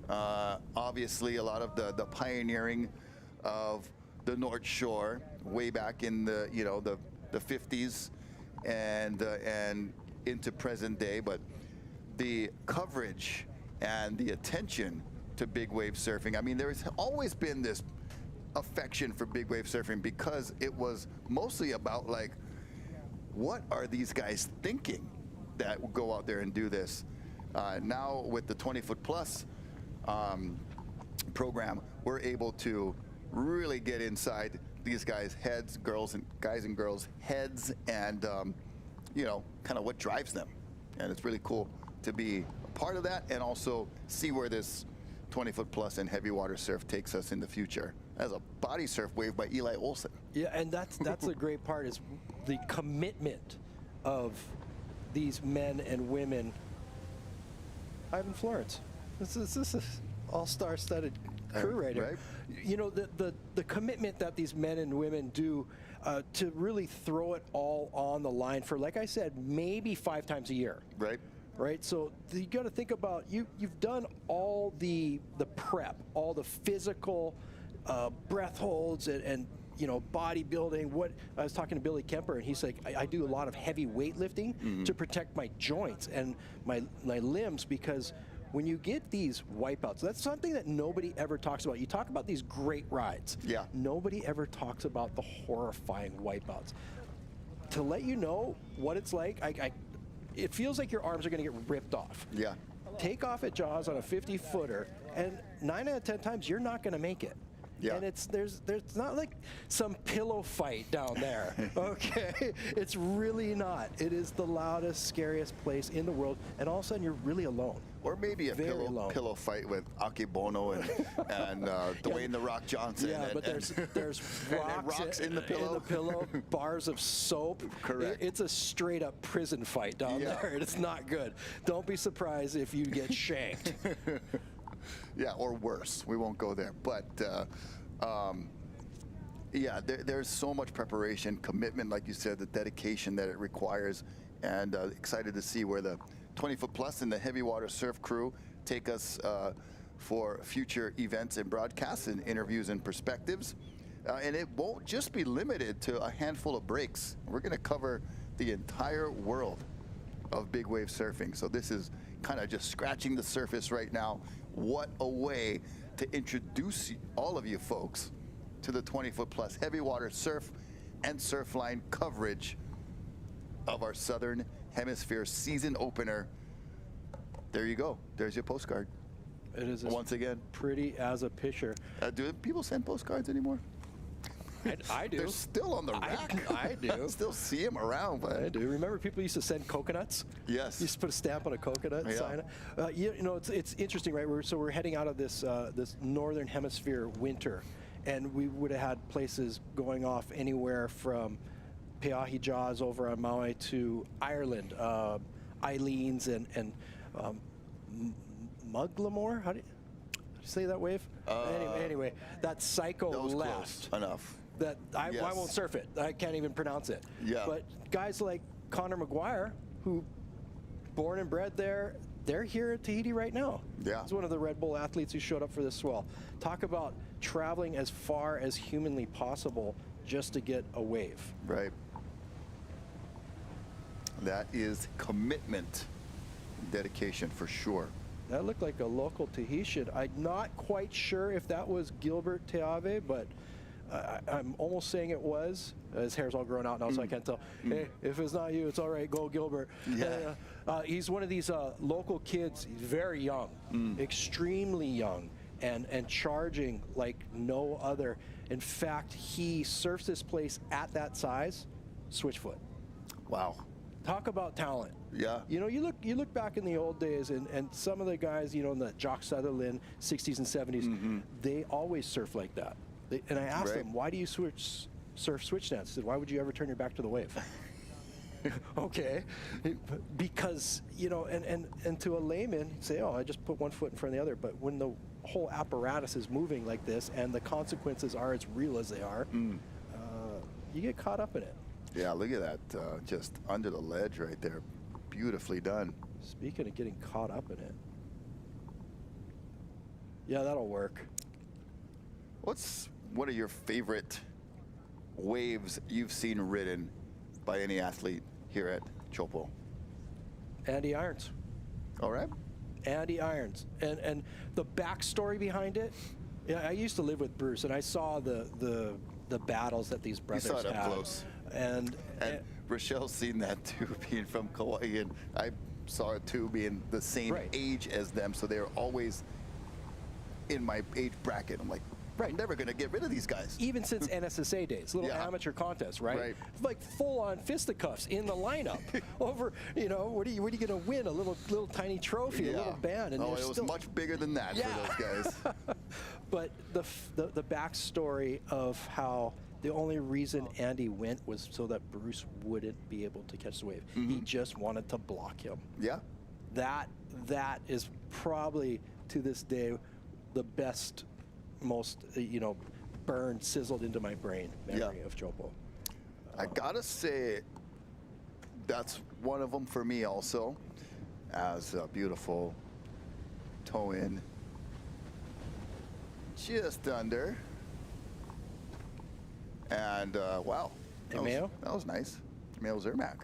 Obviously, a lot of the pioneering of the North Shore way back in the the 50s and into present day, but the coverage and the attention to big wave surfing. I mean, there's always been this affection for big wave surfing because it was mostly about, like, what are these guys thinking that go out there and do this? Now with the 20-foot plus program, we're able to really get inside these guys' heads, guys and girls' heads, and you know, kind of what drives them. And it's really cool to be a part of that, and also see where this 20-foot plus and heavy water surf takes us in the future. As a body surf wave by Eli Olsen. Yeah, and that's the great part, is the commitment of these men and women. Ivan Florence, this is all-star studded crew right here. Right. You know, the commitment that these men and women do to really throw it all on the line for, like I said, maybe 5 times a year. Right. Right, so you got to think about, you've done all the prep, all the physical breath holds and you know, bodybuilding. What I was talking to Billy Kemper, and he's like, I do a lot of heavy weightlifting to protect my joints and my limbs, because when you get these wipeouts, that's something that nobody ever talks about. You talk about these great rides. Yeah. Nobody ever talks about the horrifying wipeouts. To let you know what it's like, it feels like your arms are going to get ripped off. Yeah. Take off at Jaws on a 50-footer, and 9 out of 10 times you're not going to make it. Yeah. And there's not like some pillow fight down there. Okay, it's really not. It is the loudest, scariest place in the world, and all of a sudden you're really alone. Or maybe a Very alone. pillow fight with Akebono and Dwayne the Rock Johnson. Yeah, but there's rocks in the pillow. Bars of soap. Correct. It's a straight up prison fight down there, and it's not good. Don't be surprised if you get shanked. Yeah, or worse. We won't go there. But yeah, there's so much preparation, commitment, like you said, the dedication that it requires, and excited to see where the 20-foot plus and the heavy water surf crew take us for future events and broadcasts and interviews and perspectives. And it won't just be limited to a handful of breaks. We're going to cover the entire world of big wave surfing. So this is kind of just scratching the surface right now. What a way to introduce all of you folks to the 20-foot plus heavy water surf and Surfline coverage of our Southern Hemisphere season opener. There you go. There's your postcard. It is Once again. pretty as a picture. Do people send postcards anymore? I do. They're still on the rack. I do. I still see them around, but I do. Remember, people used to send coconuts? Yes. You used to put a stamp on a coconut and Yeah. sign it. You know, it's interesting, right? We're heading out of this this northern hemisphere winter, and we would have had places going off anywhere from Peahi Jaws over on Maui to Ireland, Eileen's and Muglamore. How do you say that, Wave? Anyway, that psycho that was left. close enough. That I Yes. won't surf it. I can't even pronounce it. Yeah. But guys like Connor McGuire, who born and bred there, they're here at Tahiti right now. Yeah. He's one of the Red Bull athletes who showed up for this swell. Talk about traveling as far as humanly possible just to get a wave. Right. That is commitment, dedication for sure. That looked like a local Tahitian. I'm not quite sure if that was Gilbert Teave, but I'm almost saying it was. His hair's all grown out now, so I can't tell. Hey, if it's not you, it's all right. Go, Gilbert. Yeah. He's one of these local kids. He's very young, extremely young, and charging like no other. In fact, he surfs this place at that size, switchfoot. Wow. Talk about talent. Yeah. You know, you look back in the old days, and some of the guys, you know, in the Jock Sutherland 60s and 70s, they always surf like that. And I asked Right. them, why do you surf switch stance? I said, why would you ever turn your back to the wave? Okay, because, you know, and to a layman, he'd say, oh, I just put one foot in front of the other. But when the whole apparatus is moving like this and the consequences are as real as they are, you get caught up in it. Yeah, look at that. Just under the ledge right there. Beautifully done. Speaking of getting caught up in it. Yeah, that'll work. What's one of your favorite waves you've seen ridden by any athlete here at Teahupo'o? Andy Irons. All right. Andy Irons. And the backstory behind it, yeah, I used to live with Bruce, and I saw the battles that these brothers You saw it up had. close. And Rachelle's seen that too, being from Kauai, and I saw it too, being the same Right. age as them, so they're always in my age bracket. I'm like, Right. I'm never going to get rid of these guys. Even since NSSA days, little Yeah. amateur contests, right? Right. Like full-on fisticuffs in the lineup over, you know, what are you going to win? A little tiny trophy, a little band, and oh, they're it was still much bigger than that Yeah. for those guys. But the backstory of how the only reason Andy went was so that Bruce wouldn't be able to catch the wave. He just wanted to block him. Yeah. That is probably to this day the best, most burned, sizzled into my brain memory of Teahupo'o. I gotta say, that's one of them for me also, as a beautiful toe in, just under, and wow, Emeo? that was nice. Emeo Zermatt.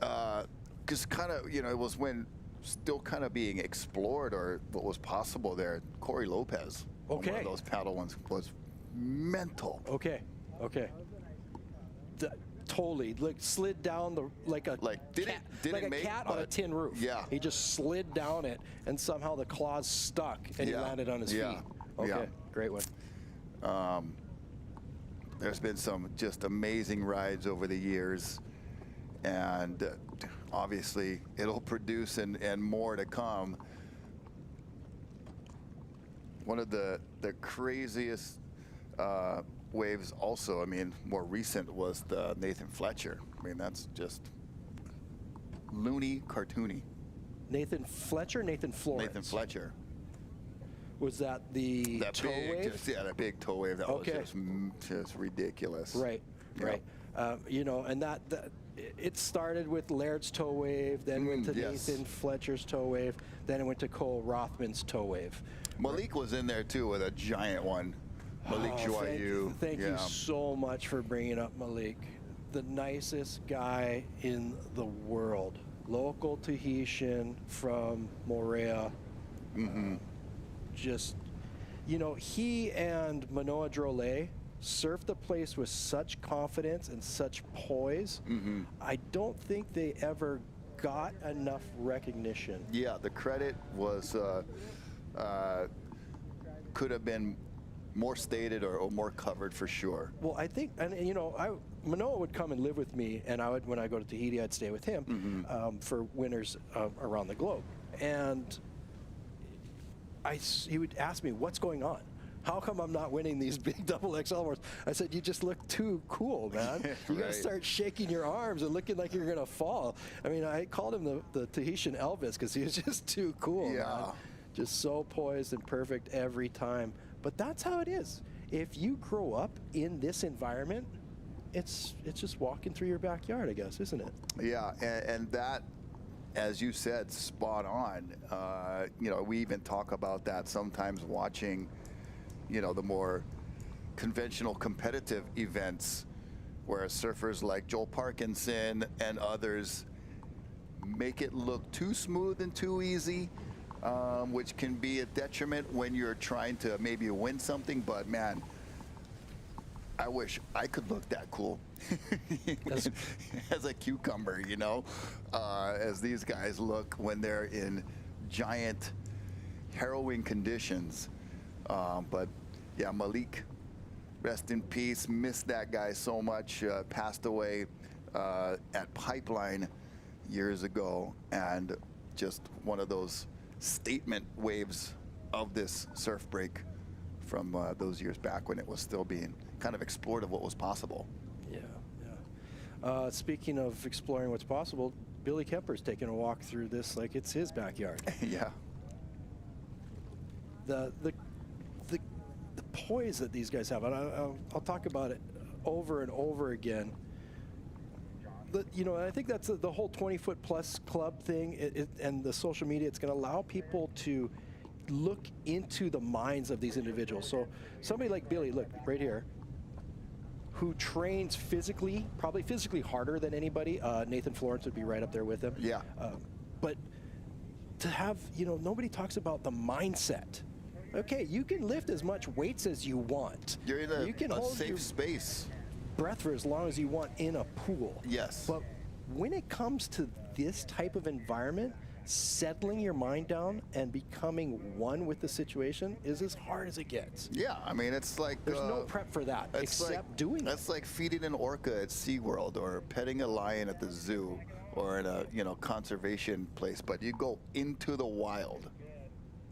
Because kind of, it was when still kind of being explored or what was possible there. Corey Lopez, on one Okay. of those paddle ones, was mental. Okay. Totally, like slid down like a didn't cat on a but- tin roof. Yeah. He just slid down it, and somehow the claws stuck, and he Yeah. landed on his Yeah. feet. Okay, Yeah. great one. There's been some just amazing rides over the years, and obviously it'll produce and more to come. One of the craziest waves also, I mean, more recent, was the Nathan Fletcher. I mean, that's just loony, cartoony. Nathan Fletcher, Nathan Florence. Nathan Fletcher. Was that the That toe big, wave? that big toe wave. That Okay. was just ridiculous. Right, Yeah. right. And that it started with Laird's toe wave, then went to yes. Nathan Fletcher's toe wave, then it went to Cole Rothman's toe wave. Malik was in there too with a giant one. Malik Oh, Joyeux. Thank you yeah. so much for bringing up Malik. The nicest guy in the world. Local Tahitian from Moorea. Just, he and Manoa Drolet surfed the place with such confidence and such poise. I don't think they ever got enough recognition. Yeah, the credit was could have been more stated or more covered for sure. Well, I think, and Manoa would come and live with me, and when I go to Tahiti, I'd stay with him for winters around the globe. And he would ask me, "What's going on? How come I'm not winning these big double XL awards?" I said, "You just look too cool, man. You got to Right. start shaking your arms and looking like you're gonna fall." I mean, I called him the Tahitian Elvis because he was just too cool, Yeah. man. Just so poised and perfect every time. But that's how it is. If you grow up in this environment, it's just walking through your backyard, I guess, isn't it? Yeah, and that, as you said, spot on. We even talk about that sometimes watching, the more conventional competitive events where surfers like Joel Parkinson and others make it look too smooth and too easy, which can be a detriment when you're trying to maybe win something. But man, I wish I could look that cool as a cucumber, as these guys look when they're in giant, harrowing conditions. But yeah, Malik, rest in peace. Missed that guy so much. Passed away at Pipeline years ago, and just one of those statement waves of this surf break from those years back when it was still being kind of explored of what was possible. Yeah. Speaking of exploring what's possible, Billy Kemper's taking a walk through this like it's his backyard. Yeah. The poise that these guys have, and I'll talk about it over and over again. I think that's the whole 20-foot plus club thing, and the social media. It's going to allow people to look into the minds of these individuals. So somebody like Billy, look right here, who trains physically, probably physically harder than anybody. Nathan Florence would be right up there with him. Yeah. But to have, nobody talks about the mindset. Okay, you can lift as much weights as you want. You're in You can a hold safe your space. breath for as long as you want in a pool. Yes. But when it comes to this type of environment, settling your mind down and becoming one with the situation is as hard as it gets. Yeah, I mean, it's like There's no prep for that except doing it. That's like feeding an orca at SeaWorld or petting a lion at the zoo or in a conservation place, but you go into the wild.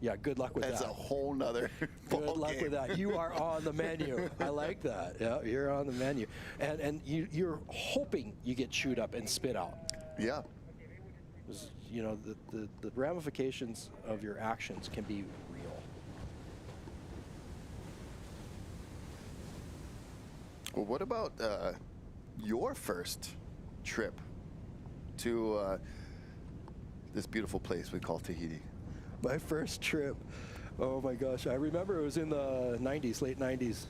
Yeah, good luck with that. That's a whole nother Good luck with that. You are on the menu. I like that. Yeah, you're on the menu. And you're hoping you get chewed up and spit out. Yeah. You know, the ramifications of your actions can be real. Well, what about your first trip to this beautiful place we call Tahiti? My first trip, oh my gosh, I remember it was in the 90s, late 90s,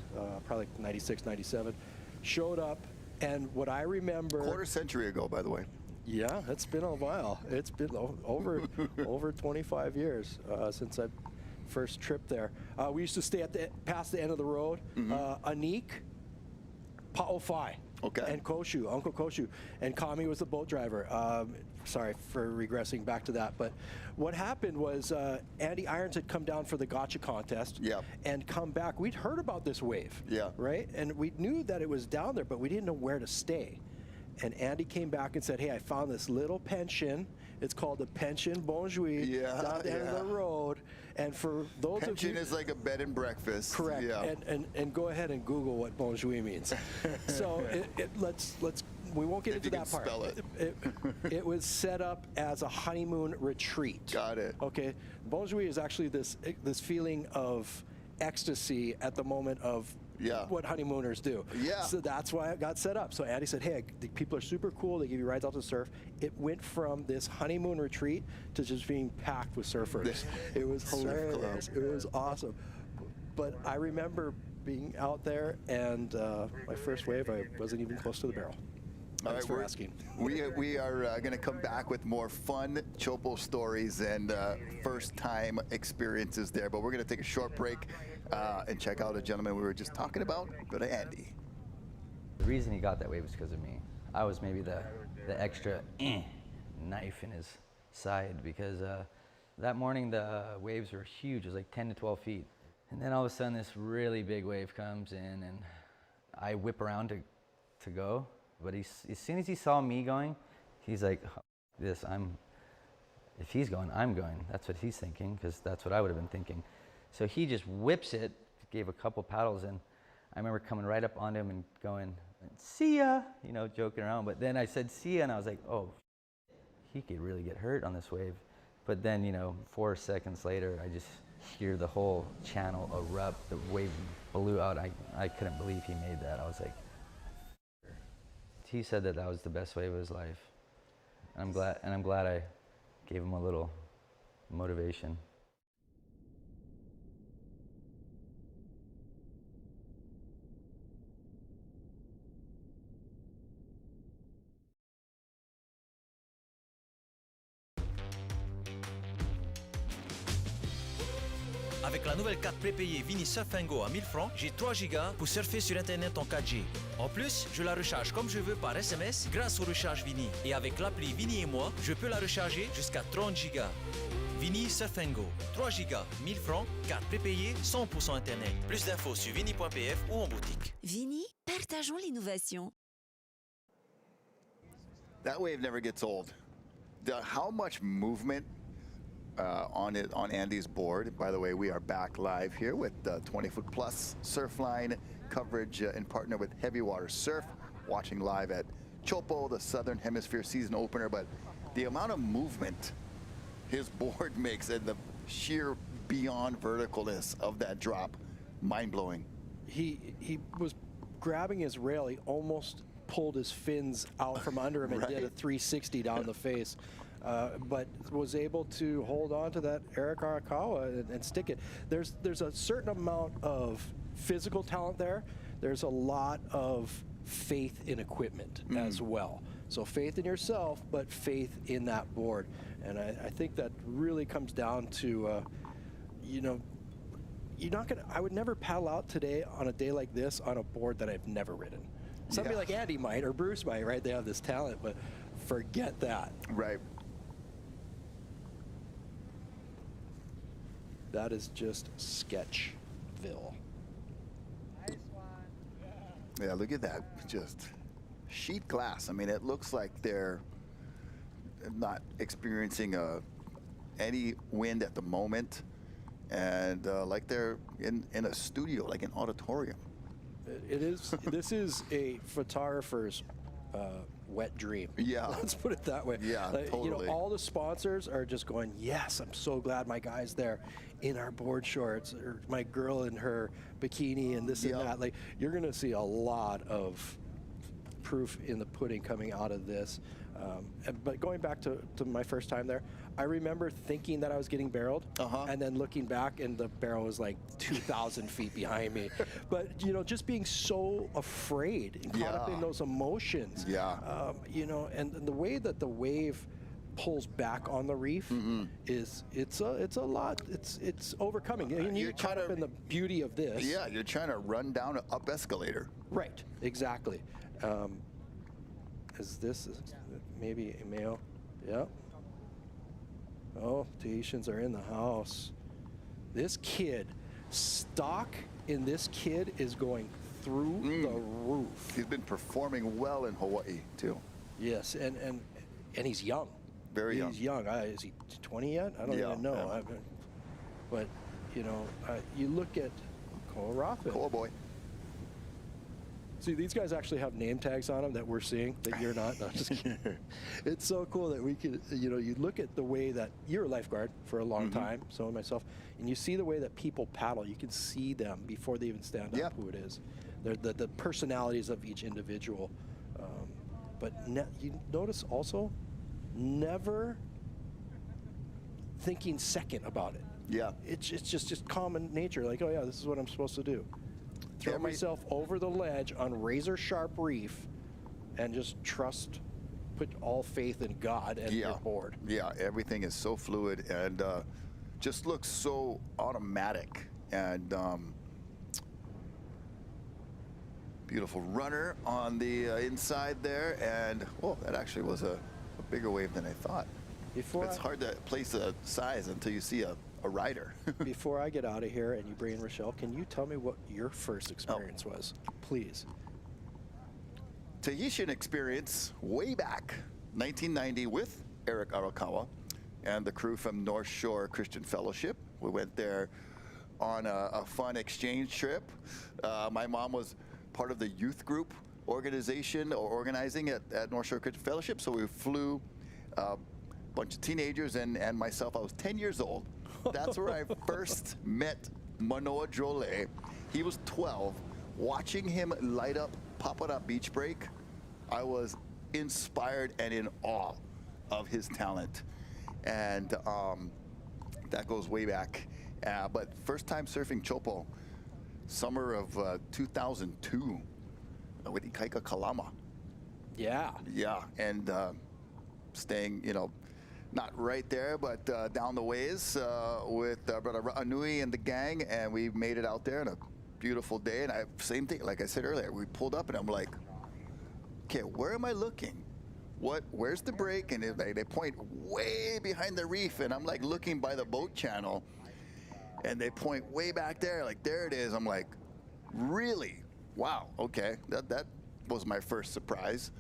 probably 96, 97. Showed up, and what I remember... Quarter century ago, by the way. Yeah, it's been a while. It's been over 25 years since I first trip there. We used to stay at past the end of the road. Anik, Pa'ofai, and Koshu, Uncle Koshu, and Kami was the boat driver. Sorry for regressing back to that, but what happened was Andy Irons had come down for the gotcha contest and come back. We'd heard about this wave, right? And we knew that it was down there, but we didn't know where to stay. And Andy came back and said, hey, I found this little pension. It's called the Pension Bonjoui down the end of the road. And for those of you... Pension is like a bed and breakfast. Correct. Yeah. And go ahead and Google what Bonjoui means. So let's we won't get into that part. Spell it. It was set up as a honeymoon retreat. Got it. Okay. Bonjoui is actually this feeling of ecstasy at the moment of what honeymooners do. Yeah. So that's why it got set up. So Andy said, hey, the people are super cool. They give you rides out to surf. It went from this honeymoon retreat to just being packed with surfers. It was hilarious. It was awesome. But I remember being out there, and my first wave, I wasn't even close to the barrel. Thanks for asking. We are going to come back with more fun Teahupo'o stories and first-time experiences there. But we're going to take a short break and check out a gentleman we were just talking about. Go to Andy. The reason he got that wave was because of me. I was maybe the extra knife in his side, because that morning the waves were huge. It was like 10 to 12 feet. And then all of a sudden this really big wave comes in, and I whip around to go. But as soon as he saw me going, he's like, if he's going, I'm going. That's what he's thinking, because that's what I would have been thinking. So he just whips it, gave a couple paddles, and I remember coming right up onto him and going, see ya, joking around. But then I said, see ya, and I was like, oh, he could really get hurt on this wave. But then, 4 seconds later, I just hear the whole channel erupt. The wave blew out. I couldn't believe he made that. I was like, he said that was the best wave of his life. And I'm glad I gave him a little motivation. Avec la nouvelle carte prépayée Vini Surfingo à 1000 francs, j'ai 3 gigas pour surfer sur Internet en 4G. En plus, je la recharge comme je veux par SMS grâce au recharge Vini. Et avec l'appli Vini et moi, je peux la recharger jusqu'à 30 gigas. Vini Surfingo, 3 gigas, 1000 francs, carte prépayée, 100% Internet. Plus d'infos sur vini.pf ou en boutique. Vini, partageons l'innovation. That wave never gets old. How much movement on Andy's board. By the way, we are back live here with 20-foot plus Surfline coverage in partner with Heavy Water Surf, watching live at Teahupo'o, the Southern Hemisphere season opener. But the amount of movement his board makes and the sheer beyond verticalness of that drop, mind-blowing. He was grabbing his rail. He almost pulled his fins out from under him and did a 360 down the face. But was able to hold on to that Eric Arakawa and stick it. There's a certain amount of physical talent there. There's a lot of faith in equipment as well. So faith in yourself, but faith in that board. And I think that really comes down to, I would never paddle out today on a day like this on a board that I've never ridden. Somebody like Andy might, or Bruce might, right? They have this talent, but forget that. Right. That is just Sketchville. Yeah, look at that. Just sheet glass. I mean, it looks like they're not experiencing any wind at the moment, and like they're in a studio, like an auditorium. It is. This is a photographer's wet dream. Yeah. Let's put it that way. Yeah, You totally. know, all the sponsors are just going, yes, I'm so glad my guy's there in our board shorts, or my girl in her bikini and this and Yeah. that. Like, you're going to see a lot of proof in the pudding coming out of this. But going back to my first time there, I remember thinking that I was getting barreled, and then looking back, and the barrel was like 2,000 feet behind me. But, you know, just being so afraid and caught up in those emotions. Yeah. You know, and the way that the wave pulls back on the reef is it's a lot. It's overcoming. And you're caught up in the beauty of this. Yeah, you're trying to run down an up escalator. Right. Exactly. Is this maybe a male? Yep. Oh, Tahitians are in the house. This kid, stock in this kid is going through the roof. He's been performing well in Hawaii too. Yes, and he's young. Very young. He's young. Is he 20 yet? I don't Yeah, even know. yeah. But you know, you look at Ko'Rafa. Cool boy. See, these guys actually have name tags on them that we're seeing that you're not. No, just kidding. It's so cool that we could, you know, you look at the way that you're a lifeguard for a long time, so myself, and you see the way that people paddle. You can see them before they even stand up who it is. They're the personalities of each individual. But you notice also, never thinking second about it. Yeah. It's just common nature. Like, oh yeah, this is what I'm supposed to do. Throw Yeah, myself over the ledge on razor sharp reef, and just put all faith in God, and you're bored. Yeah, everything is so fluid and just looks so automatic. And beautiful runner on the inside there. And, oh, that actually was a bigger wave than I thought. It's hard to place a size until you see a rider. Before I get out of here and you bring in Rachelle, can you tell me what your first experience was, please? Tahitian experience way back, 1990, with Eric Arakawa and the crew from North Shore Christian Fellowship. We went there on a fun exchange trip. My mom was part of the youth group organization or organizing at North Shore Christian Fellowship, so we flew a bunch of teenagers and myself. I was 10 years old. That's where I first met Manoa Drole. He was 12. Watching him light up Papara Beach Break, I was inspired and in awe of his talent. And that goes way back. But first time surfing Teahupo'o, summer of 2002 with Ikaika Kalama. Yeah. Yeah, and staying, you know, not right there, but down the ways with Brother Ra'anui and the gang, and we made it out there on a beautiful day. And same thing, like I said earlier, we pulled up, and I'm like, okay, where am I looking? Where's the break? And they point way behind the reef, and I'm like looking by the boat channel, and they point way back there, like there it is. I'm like, really? Wow. Okay, that was my first surprise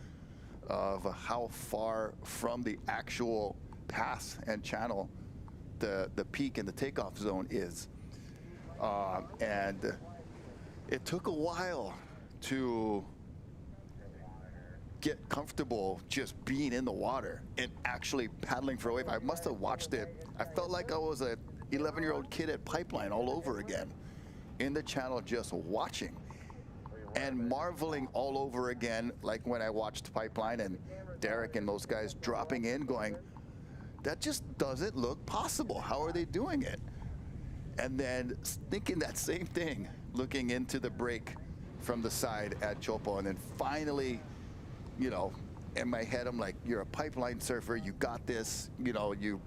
of how far from the actual pass and channel the peak and the takeoff zone is. And it took a while to get comfortable just being in the water and actually paddling for a wave. I must have watched it. I felt like I was a 11-year-old kid at Pipeline all over again in the channel, just watching and marveling all over again, like when I watched Pipeline and Derek and those guys dropping in, going, that just doesn't look possible. How are they doing it? And then thinking that same thing, looking into the break from the side at Teahupo'o, and then finally, you know, in my head, I'm like, you're a Pipeline surfer, you got this, you know, you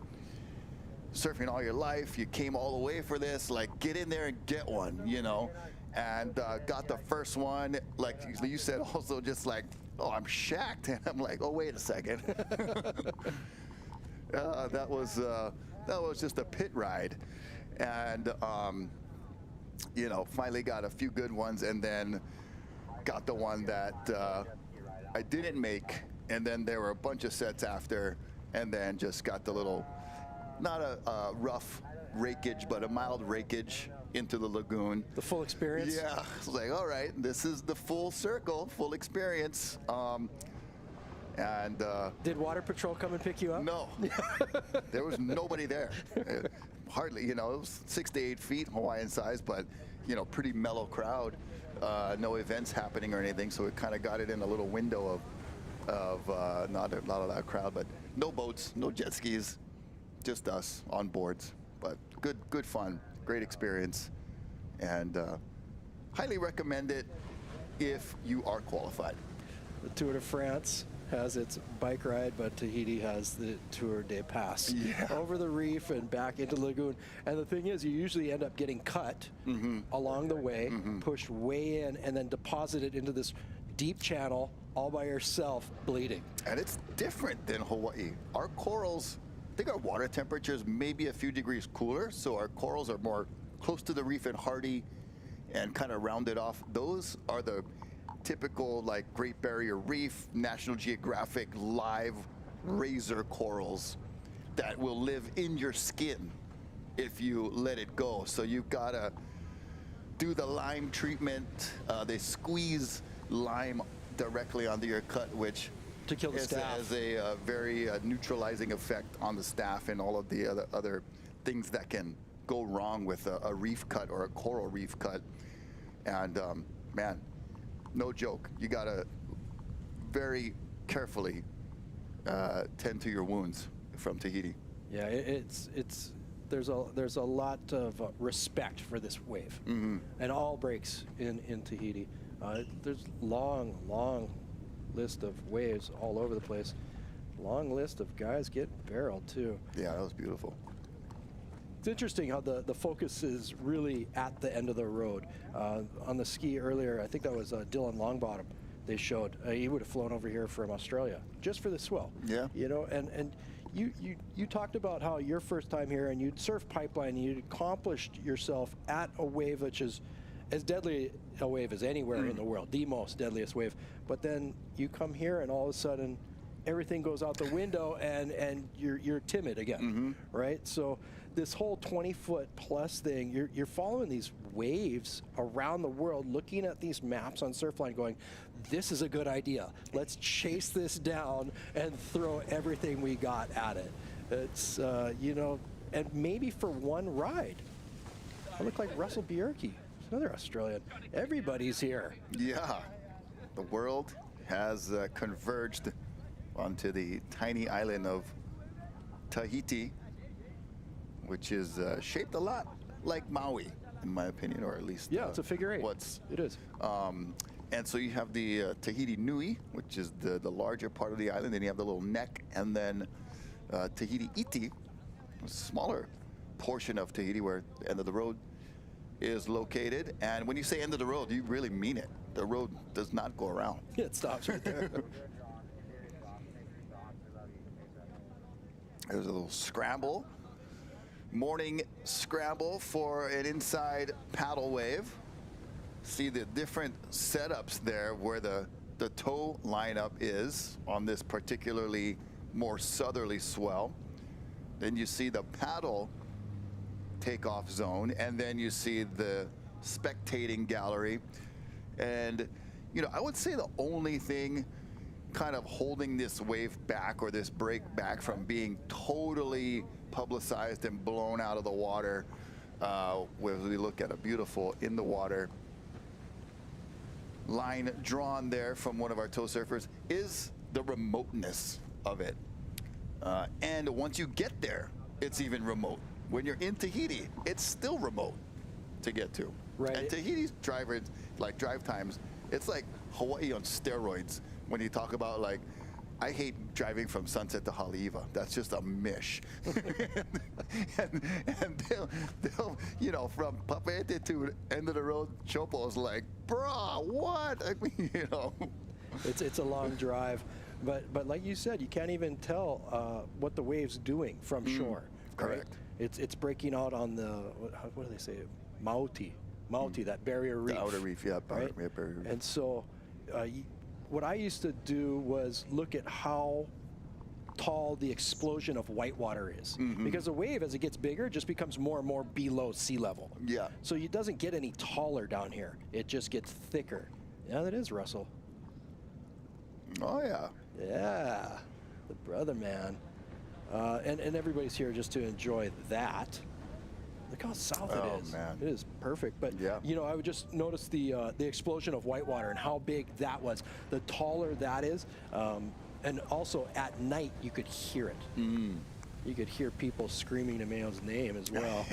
surfing all your life, you came all the way for this, like get in there and get one, you know. And got the first one, like you said, also just like, oh, I'm shacked. And I'm like, oh, wait a second. that was just a pit ride. And, you know, finally got a few good ones, and then got the one that I didn't make, and then there were a bunch of sets after, and then just got the little, not a rough rakeage, but a mild rakeage into the lagoon. The full experience? Yeah, it's like, all right, this is the full circle, full experience. Did Water Patrol come and pick you up? No, there was nobody there. Hardly, you know, it was 6 to 8 feet Hawaiian size, but, you know, pretty mellow crowd. No events happening or anything, so we kind of got it in a little window of not a lot of that crowd, but no boats, no jet skis, just us on boards. But good fun, great experience, and highly recommend it if you are qualified. The Tour de France has its bike ride, but Tahiti has the Tour de Pass. Yeah. Over the reef and back into the lagoon. And the thing is, you usually end up getting cut along the way, pushed way in, and then deposited into this deep channel all by yourself, bleeding. And it's different than Hawaii. Our corals, I think our water temperature is maybe a few degrees cooler, so our corals are more close to the reef and hardy and kind of rounded off. Those are the typical, like, Great Barrier Reef, National Geographic live razor corals that will live in your skin if you let it go. So you've got to do the lime treatment. They squeeze lime directly onto your cut, which To kill the staph. has a very neutralizing effect on the staph and all of the other things that can go wrong with a reef cut or a coral reef cut. And man, no joke. You gotta very carefully tend to your wounds from Tahiti. Yeah, there's a lot of respect for this wave, and all breaks in Tahiti. There's long list of waves all over the place. Long list of guys getting barreled too. Yeah, that was beautiful. It's interesting how the focus is really at the end of the road. On the ski earlier, I think that was Dylan Longbottom, they showed. He would have flown over here from Australia just for the swell. Yeah. You know, and you talked about how your first time here and you'd surf pipeline and you'd accomplished yourself at a wave which is as deadly a wave as anywhere in the world, the most deadliest wave. But then you come here and all of a sudden everything goes out the window and you're timid again, right? So this whole 20-foot plus thing, you're following these waves around the world, looking at these maps on Surfline going, this is a good idea. Let's chase this down and throw everything we got at it. It's, you know, and maybe for one ride. I look like Russell Bjerke, another Australian. Everybody's here. Yeah, the world has converged onto the tiny island of Tahiti, which is shaped a lot like Maui, in my opinion, or at least Yeah, it's a figure eight. It is. And so you have the Tahiti Nui, which is the larger part of the island. Then you have the little neck, and then Tahiti Iti, a smaller portion of Tahiti where the end of the road is located. And when you say end of the road, you really mean it. The road does not go around. It stops right there. There's a little scramble. Morning scramble for an inside paddle wave. See the different setups there where the tow lineup is on this particularly more southerly swell. Then you see the paddle takeoff zone, and then you see the spectating gallery. And, you know, I would say the only thing kind of holding this wave back or this break back from being totally publicized and blown out of the water, where we look at a beautiful in the water line drawn there from one of our tow surfers, is the remoteness of it. And once you get there, it's even remote. When you're in Tahiti, it's still remote to get to. Right. And Tahiti's drive times, it's like Hawaii on steroids. When you talk about, like, I hate driving from Sunset to Haleiwa. That's just a mish. and they'll, you know, from Papeete to end of the road, Chopo's like, bruh, what? I mean, you know. It's a long drive, but like you said, you can't even tell what the wave's doing from shore. Correct. Right? It's breaking out on the, what do they say, Mauti, that barrier reef. The outer reef, yeah, right? barrier reef. And so what I used to do was look at how tall the explosion of whitewater is. Because the wave, as it gets bigger, just becomes more and more below sea level. Yeah. So it doesn't get any taller down here. It just gets thicker. Yeah, that is Russell. Oh, yeah. Yeah, the brother man. And everybody's here just to enjoy that. Look how south it is. Man. It is perfect. But Yeah. you know, I would just notice the explosion of whitewater and how big that was. The taller that is, and also at night you could hear it. You could hear people screaming Emeo's name as well.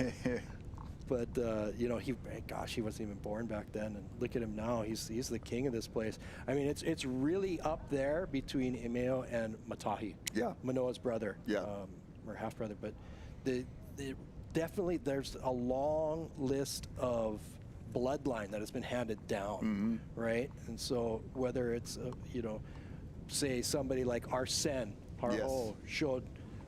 But you know, he wasn't even born back then. And look at him now; he's the king of this place. I mean, it's really up there between Emeo and Matahi. Yeah. Manoa's brother. Yeah. Or half brother. But definitely there's a long list of bloodline that has been handed down, right? And so whether it's you know, say somebody like Arsene Parho showed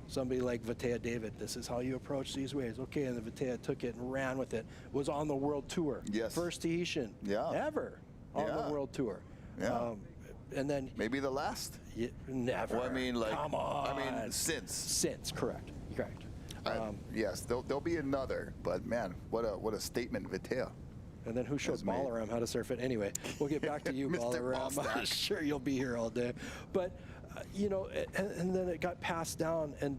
somebody like Vatea David, this is how you approach these waves. Okay, and the Vatea took it and ran with it. Was on the world tour. Yes. First Tahitian ever on the world tour. Yeah. And then Maybe the last. never. Well, I mean, like, come on. I mean, since. Correct. Yes, there'll be another, but man, what a statement, Vatea. And then who showed That's made. Balaram how to surf it? Anyway, we'll get back to you, Mr. Balaram. I'm Ballstack. sure you'll be here all day. But, you know, and then it got passed down, and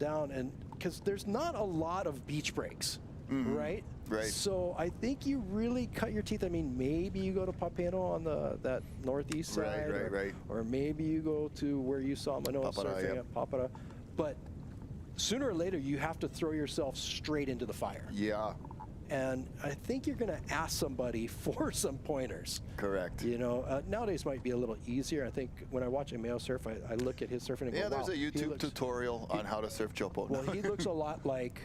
because there's not a lot of beach breaks, right? Right. So I think you really cut your teeth. I mean, maybe you go to Papeno on that northeast side. Right. Or maybe you go to where you saw Manoa Papara, surfing yeah. at Papara. But sooner or later, you have to throw yourself straight into the fire. Yeah, And I think you're going to ask somebody for some pointers. correct. You know, nowadays might be a little easier. I think when I watch Emeo surf, I look at his surfing and go, Yeah, there's wow, a he YouTube looks- tutorial on how to surf Teahupo'o. Well, he looks a lot like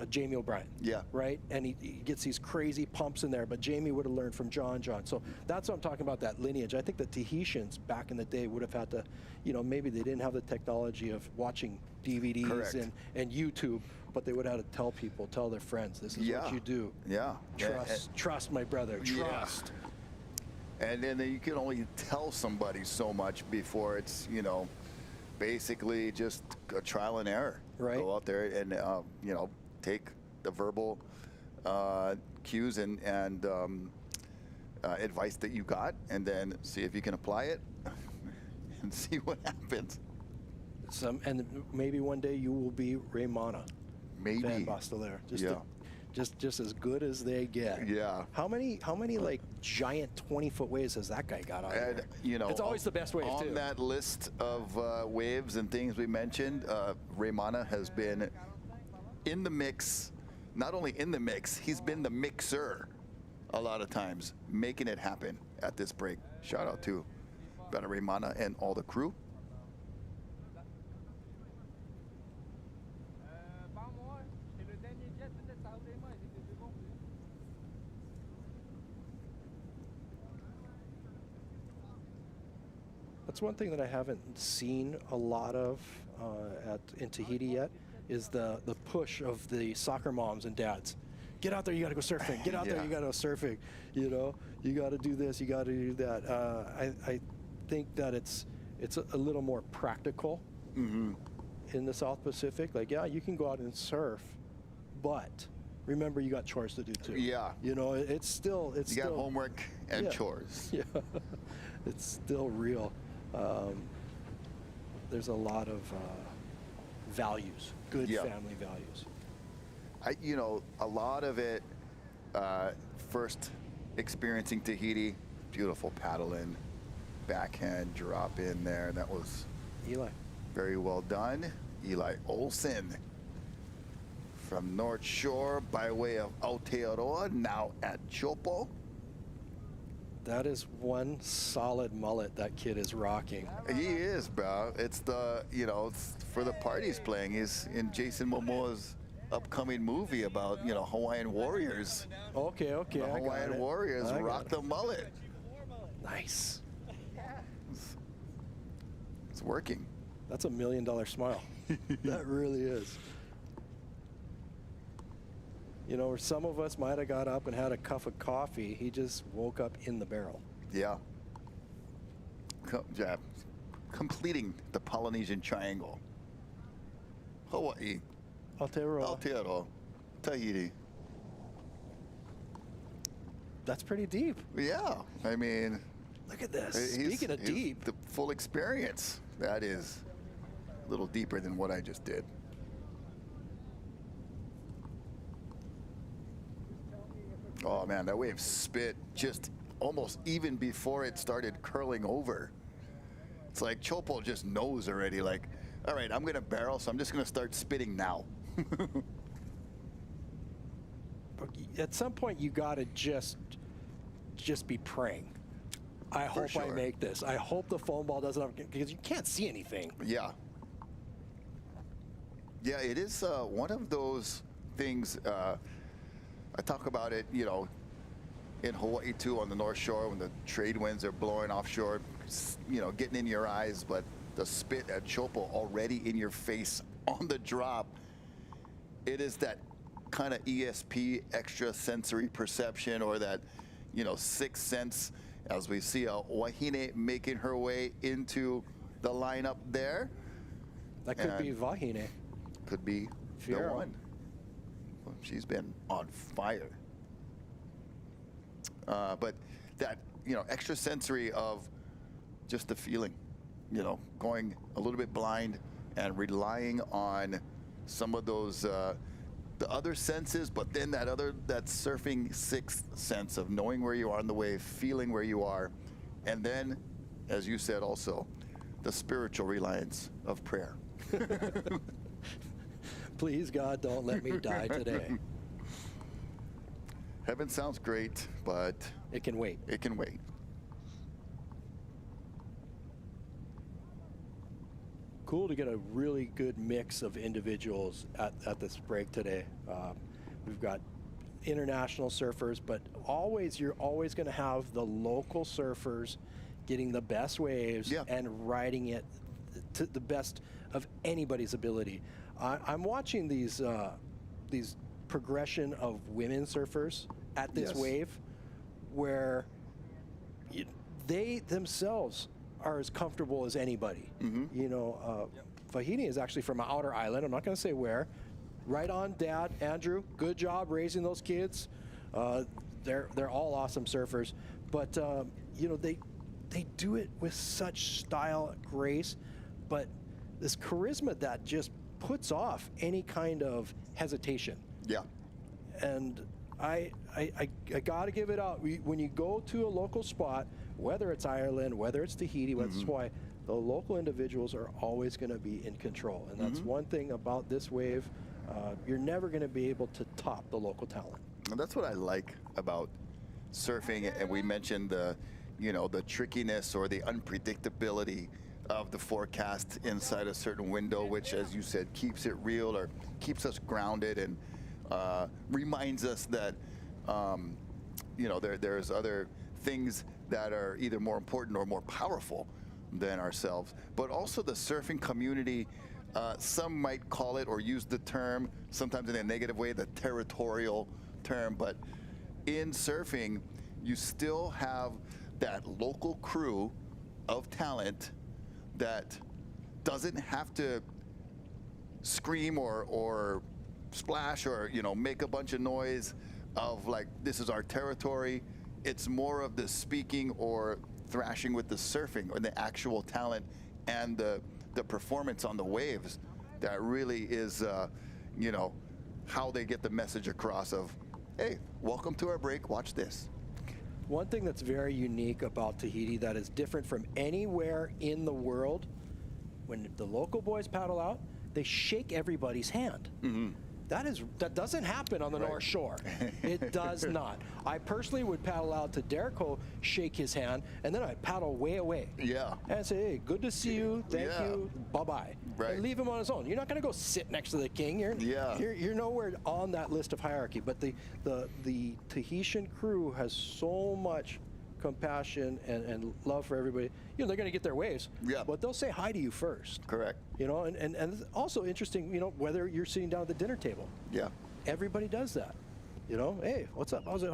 Jamie O'Brien. Yeah. Right? And he gets these crazy pumps in there, but Jamie would have learned from John. So that's what I'm talking about, that lineage. I think the Tahitians back in the day would have had to, you know, maybe they didn't have the technology of watching DVDs Correct. and YouTube, but they would have to tell their friends, this is what you do. Yeah. Trust my brother, Yeah. trust. And then you can only tell somebody so much before it's, you know, basically just a trial and error. Right. Go out there and, you know, take the verbal cues and advice that you got, and then see if you can apply it and see what happens. And maybe one day you will be Raymana. Maybe. Van Bastelaire. Yeah. Just as good as they get. Yeah. How many like giant 20-foot waves has that guy got on And, there? you know, it's always the best wave on too. that list of waves and things we mentioned, Raymana has been in the mix. Not only in the mix, he's been the mixer a lot of times, making it happen at this break. Shout out to Better Raymana and all the crew. C'est le dernier jet, peut-être ça ouvre les mains, c'était deux bons. That's one thing that I haven't seen a lot of in Tahiti yet, is the push of the soccer moms and dads. Get out there, you got to go surfing. Get out there, Yeah. you got to go surfing. You know, you got to do this, you got to do that. I think that it's a little more practical in the South Pacific. Like, yeah, you can go out and surf, but remember you got chores to do too. Yeah. You know, it's still You got homework and chores. Yeah, it's still real. There's a lot of values, good Yeah. family values. You know, a lot of it, first experiencing Tahiti, beautiful paddle in, backhand drop in there. That was Eli. very well done. Eli Olsen from North Shore by way of Aotearoa, now at Teahupo'o. That is one solid mullet that kid is rocking. He is, bro. It's the, you know, it's for the parties playing. He's in Jason Momoa's upcoming movie about, you know, Hawaiian Warriors. Okay, The I got Hawaiian it. Warriors I got rock it. the mullet. Nice. It's working. That's $1 million smile. That really is. You know, or some of us might have got up and had a cup of coffee. He just woke up in the barrel. Yeah. Yeah. Completing the Polynesian Triangle. Hawaii, Aotearoa, Tahiti. That's pretty deep. Yeah, I mean, Look at this. Speaking of deep. the full experience, that is a little deeper than what I just did. Oh man, that wave spit just almost even before it started curling over. It's like Teahupo'o just knows already, like, all right, I'm gonna barrel, so I'm just gonna start spitting now. At some point, you gotta just be praying. I hope I sure. make this. I hope the foam ball doesn't, because you can't see anything. Yeah. Yeah, it is one of those things. I talk about it, you know, in Hawaii too, on the North Shore, when the trade winds are blowing offshore, you know, getting in your eyes, but the spit at Teahupo'o already in your face on the drop. It is that kind of ESP, extra sensory perception, or that, you know, sixth sense, as we see a Wahine making her way into the lineup there. That could be Wahine. Could be Fiero. the one. She's been on fire. But that, you know, extra sensory of just the feeling, you know, going a little bit blind and relying on some of those the other senses, but then that surfing sixth sense of knowing where you are on the wave, feeling where you are, and then, as you said also, the spiritual reliance of prayer. Please, God, don't let me die today. Heaven sounds great, but It can wait. it can wait. Cool to get a really good mix of individuals at this break today. We've got international surfers, but you're always going to have the local surfers getting the best waves Yeah. and riding it to the best of anybody's ability. I'm watching these progression of women surfers at this Yes. wave, where they themselves are as comfortable as anybody. You know, Wahine is actually from an outer island. I'm not going to say where. Right on, Dad, Andrew. Good job raising those kids. They're all awesome surfers, but you know, they do it with such style, grace, but this charisma that just puts off any kind of hesitation. Yeah. And I got to give it out. When you go to a local spot, whether it's Ireland, whether it's Tahiti, whether it's Hawaii, the local individuals are always going to be in control. And that's one thing about this wave. You're never going to be able to top the local talent. And that's what I like about surfing. And we mentioned the, you know, the trickiness or the unpredictability of the forecast inside a certain window, which, as you said, keeps it real or keeps us grounded and reminds us that, you know, there's other things that are either more important or more powerful than ourselves. But also the surfing community, some might call it or use the term, sometimes in a negative way, the territorial term. But in surfing, you still have that local crew of talent that doesn't have to scream or splash or, you know, make a bunch of noise of like, this is our territory. It's more of the speaking or thrashing with the surfing or the actual talent and the performance on the waves that really is, you know, how they get the message across of, hey, welcome to our break, watch this. One thing that's very unique about Tahiti that is different from anywhere in the world, when the local boys paddle out, they shake everybody's hand. That doesn't happen on the North Shore. It does not. I personally would paddle out to Derrico, shake his hand, and then I paddle way away. Yeah. And say, hey, good to see you, thank you, bye-bye. Right. And leave him on his own. You're not going to go sit next to the king. You're nowhere on that list of hierarchy. But the Tahitian crew has so much compassion and love for everybody. You know, they're going to get their waves, but they'll say hi to you first. Correct. You know, and it's also interesting, you know, whether you're sitting down at the dinner table. Yeah. Everybody does that. You know, hey, what's up? How's it?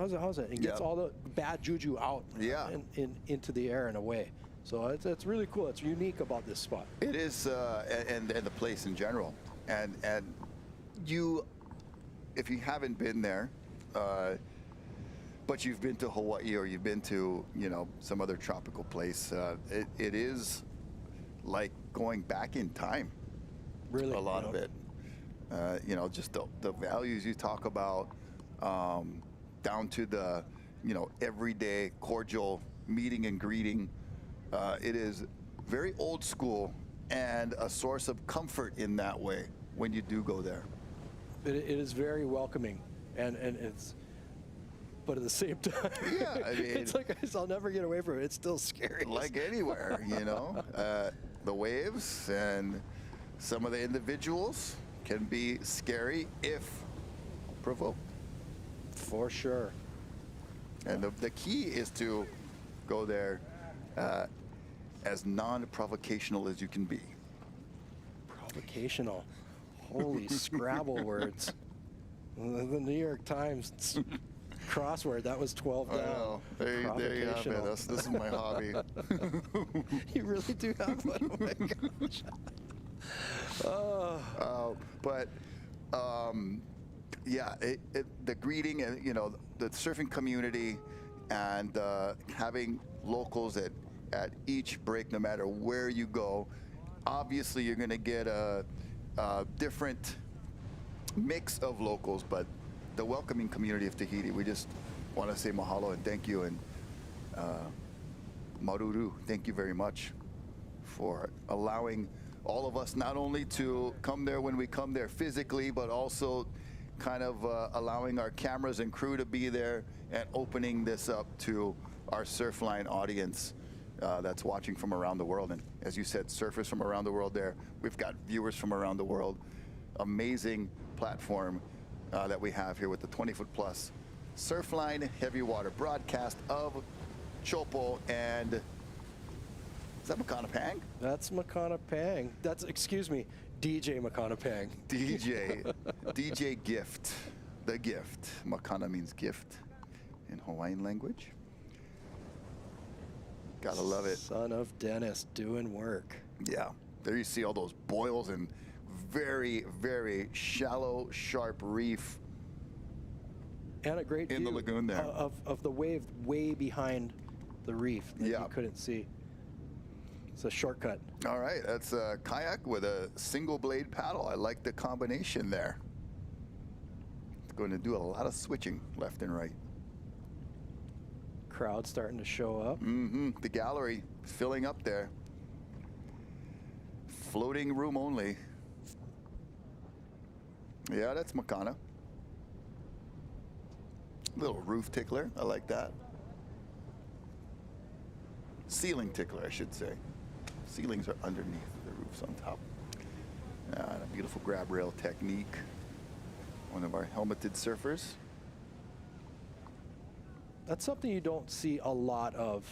And gets Yeah. all the bad juju out Yeah. into the air and away. So it's really cool. It's unique about this spot. It is, and the place in general. And you, if you haven't been there, but you've been to Hawaii or you've been to, you know, some other tropical place, it is like going back in time. Really, A lot of it. You know, just the values you talk about, down to the, you know, everyday cordial meeting and greeting. It is very old school and a source of comfort in that way when you do go there. It is very welcoming, and it's. But at the same time, Yeah, I mean, it's like I'll never get away from it. It's still scary. like anywhere, you know. The waves and some of the individuals can be scary if provoked. For sure. And the key is to go there as non-provocational as you can be. Provocational. Holy Scrabble words. The New York Times crossword, that was 12 down. Well, there you have it. This is my hobby. You really do have one. Oh my gosh. But yeah, the greeting and, you know, the surfing community and having locals at each break, no matter where you go. Obviously, you're going to get a different mix of locals, but the welcoming community of Tahiti, we just want to say mahalo and thank you, and maruru, thank you very much for allowing all of us not only to come there when we come there physically, but also kind of allowing our cameras and crew to be there and opening this up to our Surfline audience that's watching from around the world. And as you said, surfers from around the world there. We've got viewers from around the world. Amazing platform that we have here with the 20-foot plus Surfline heavy water broadcast of Teahupo'o. And is that Makana Pang? That's Makana Pang. That's, excuse me, DJ Makana Pang. DJ Gift. The gift. Makana means gift in Hawaiian language. Gotta love it. Son of Dennis doing work. Yeah. There you see all those boils and very, very shallow, sharp reef. And a great In the view lagoon there. Of the wave way behind the reef that Yeah. you couldn't see. It's a shortcut. All right, that's a kayak with a single blade paddle. I like the combination there. It's going to do a lot of switching left and right. Crowd starting to show up. The gallery filling up there. Floating room only. Yeah, that's Makana. Little roof tickler, I like that. Ceiling tickler, I should say. Ceilings are underneath, the roof's on top. And a beautiful grab rail technique. One of our helmeted surfers. That's something you don't see a lot of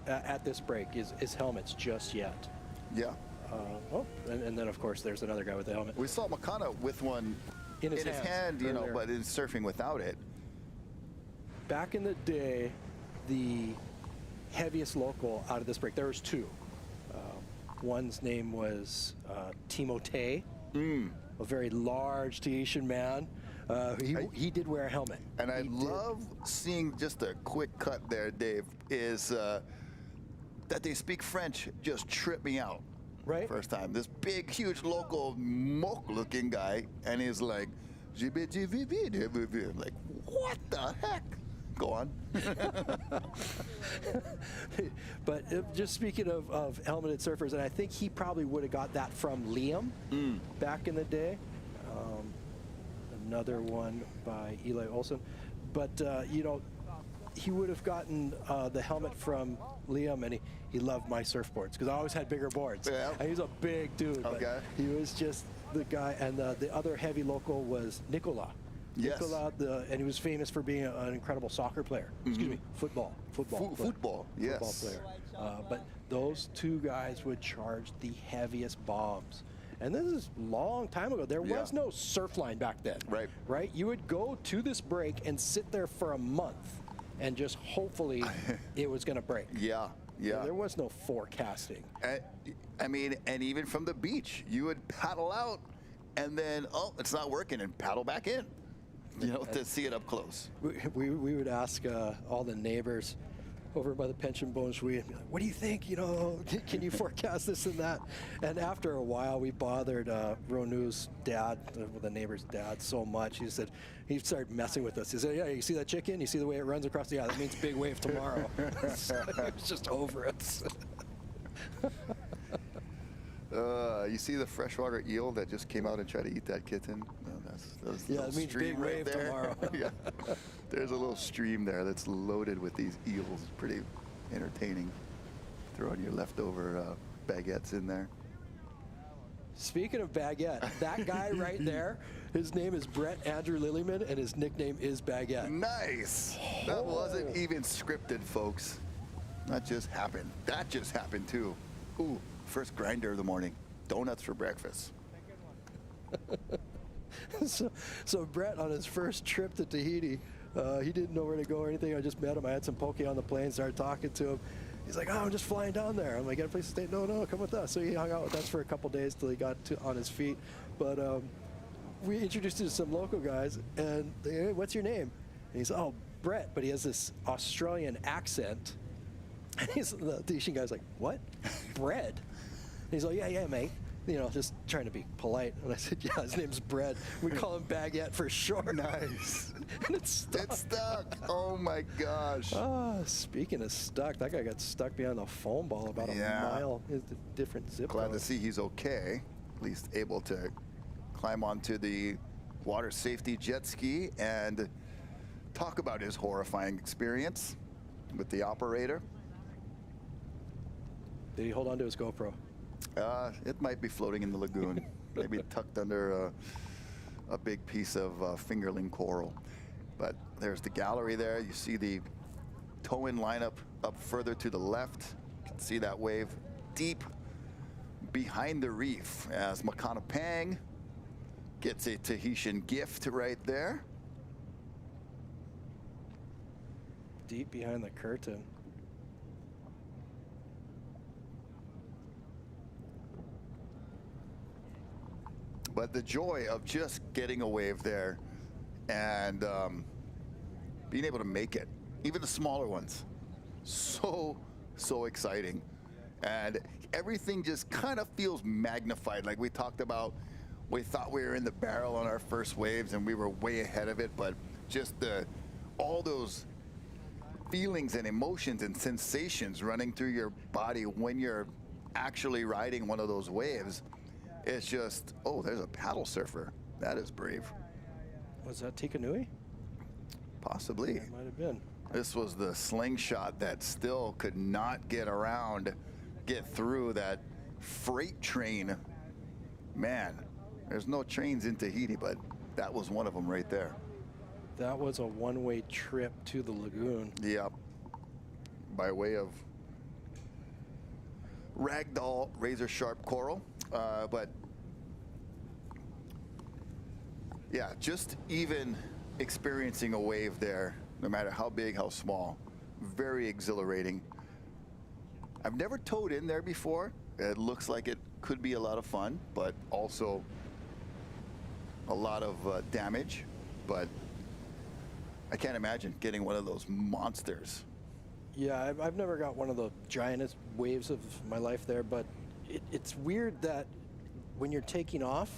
at this break is helmets just yet. Yeah. And then of course there's another guy with a helmet. We saw Makana with one In his hand, you know, earlier. but in surfing without it. Back in the day, the heaviest local out of this break, there was two. One's name was Timotei, a very large Tahitian man. He did wear a helmet. And I He did. love seeing just a quick cut there, Dave, is that they speak French just tripped me out. Right. First time. This big, huge local moke-looking guy, and he's like, like, what the heck? Go on. But just speaking of helmeted surfers, and I think he probably would have got that from Liam back in the day. Another one by Eli Olsen. But, you know, he would have gotten the helmet from Liam, and he loved my surfboards because I always had bigger boards. Yeah. And he's a big dude. But Okay. he was just the guy. And the other heavy local was Nicola. Yes. Nicola, and he was famous for being an incredible soccer player. Excuse me, football player. Football, yes. Football player. But those two guys would charge the heaviest bombs. And this is a long time ago. There was Yeah. no Surfline back then. Right. Right? You would go to this break and sit there for a month and just hopefully it was going to break. Yeah, yeah. There was no forecasting. I mean, and even from the beach, you would paddle out and then, oh, it's not working, and paddle back in, you know, to see it up close. We would ask all the neighbors over by the pension bones, we'd be like, what do you think? You know, can you forecast this and that? And after a while, we bothered Ronu's dad, the neighbor's dad, so much. He said, he started messing with us. He said, yeah, you see that chicken? You see the way it runs across? Yeah, that means big wave tomorrow. So he was just over it. You see the freshwater eel that just came out and tried to eat that kitten? No, that's Yeah, it means big wave tomorrow. Yeah. There's a little stream there that's loaded with these eels. It's pretty entertaining. Throwing your leftover baguettes in there. Speaking of baguette, that guy right there, his name is Brett Andrew Lillyman, and his nickname is Baguette. Nice. That wasn't even scripted, folks. That just happened. That just happened too. Ooh, first grinder of the morning. Donuts for breakfast. So Brett, on his first trip to Tahiti, he didn't know where to go or anything. I just met him. I had some poke on the plane, started talking to him. He's like, oh, I'm just flying down there. I'm like, got a place to stay? No, come with us. So he hung out with us for a couple days till he got on his feet. But we introduced him to some local guys, and they, hey, what's your name? And he's, oh, Brett, but he has this Australian accent. And the Tahitian guy's like, what? Bread? And he's like, yeah, mate. You know, just trying to be polite. And I said, yeah, his name's Bread. We call him Baguette for short. Nice. And it's stuck. It's stuck. Oh my gosh. Oh, speaking of stuck, that guy got stuck behind the foam ball about a mile. It's a different zip Glad code. to see he's okay. At least able to climb onto the water safety jet ski and talk about his horrifying experience with the operator. Did he hold on to his GoPro? It might be floating in the lagoon, maybe tucked under a big piece of fingerling coral. But there's the gallery there. You see the tow-in lineup up further to the left. You can see that wave deep behind the reef as Makanapang gets a Tahitian gift right there. Deep behind the curtain. But the joy of just getting a wave there and being able to make it, even the smaller ones, so exciting. And everything just kind of feels magnified. Like we talked about, we thought we were in the barrel on our first waves and we were way ahead of it, but just all those feelings and emotions and sensations running through your body when you're actually riding one of those waves. It's just, oh, there's a paddle surfer. That is brave. Was that Tikanui? Possibly. It might have been. This was the slingshot that still could not get through that freight train. Man, there's no trains in Tahiti, but that was one of them right there. That was a one-way trip to the lagoon. Yep. By way of ragdoll razor sharp coral. But yeah, just even experiencing a wave there, no matter how big, how small, very exhilarating. I've never towed in there before. It looks like it could be a lot of fun, but also a lot of damage. But I can't imagine getting one of those monsters. Yeah, I've never got one of the giantest waves of my life there, but it's weird that when you're taking off,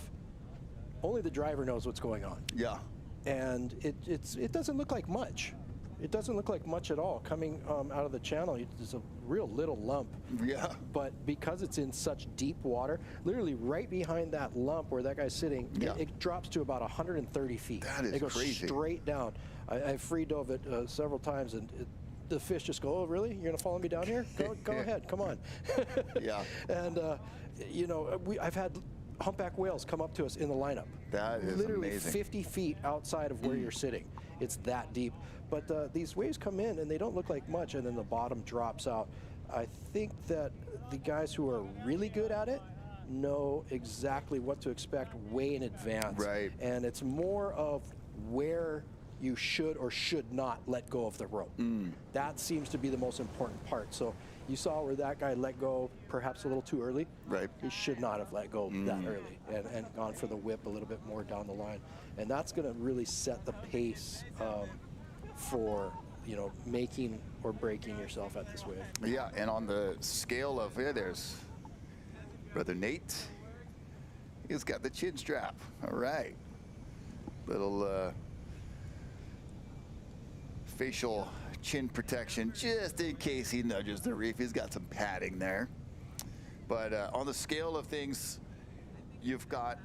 only the driver knows what's going on. Yeah. And it doesn't look like much. It doesn't look like much at all. Coming out of the channel, it's a real little lump. Yeah. But because it's in such deep water, literally right behind that lump where that guy's sitting, Yeah. it drops to about 130 feet. That is it goes crazy. straight down. I free dove it several times, and the fish just go, oh, really? You're going to follow me down here? Go ahead. Come on. Yeah. And, you know, I've had humpback whales come up to us in the lineup. That is literally amazing. 50 feet outside of where you're sitting. It's that deep. But these waves come in, and they don't look like much, and then the bottom drops out. I think that the guys who are really good at it know exactly what to expect way in advance. Right. And it's more of where you should or should not let go of the rope. That seems to be the most important part. So you saw where that guy let go perhaps a little too early. Right. He should not have let go that early and gone for the whip a little bit more down the line. And that's going to really set the pace for, you know, making or breaking yourself at this wave. Yeah, and on the scale of, there's Brother Nate. He's got the chin strap. All right. Little facial chin protection just in case he nudges the reef. He's got some padding there. But on the scale of things, you've got,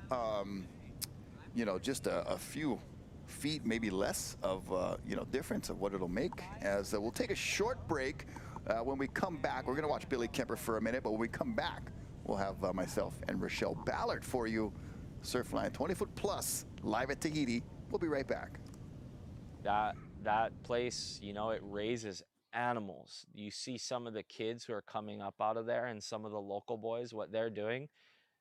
you know, just a few feet, maybe less of, you know, difference of what it'll make. As we'll take a short break. When we come back, we're going to watch Billy Kemper for a minute, but when we come back, we'll have myself and Rachelle Ballard for you. Surfline 20-foot plus, live at Tahiti. We'll be right back. That place, you know, it raises animals. You see some of the kids who are coming up out of there and some of the local boys, what they're doing,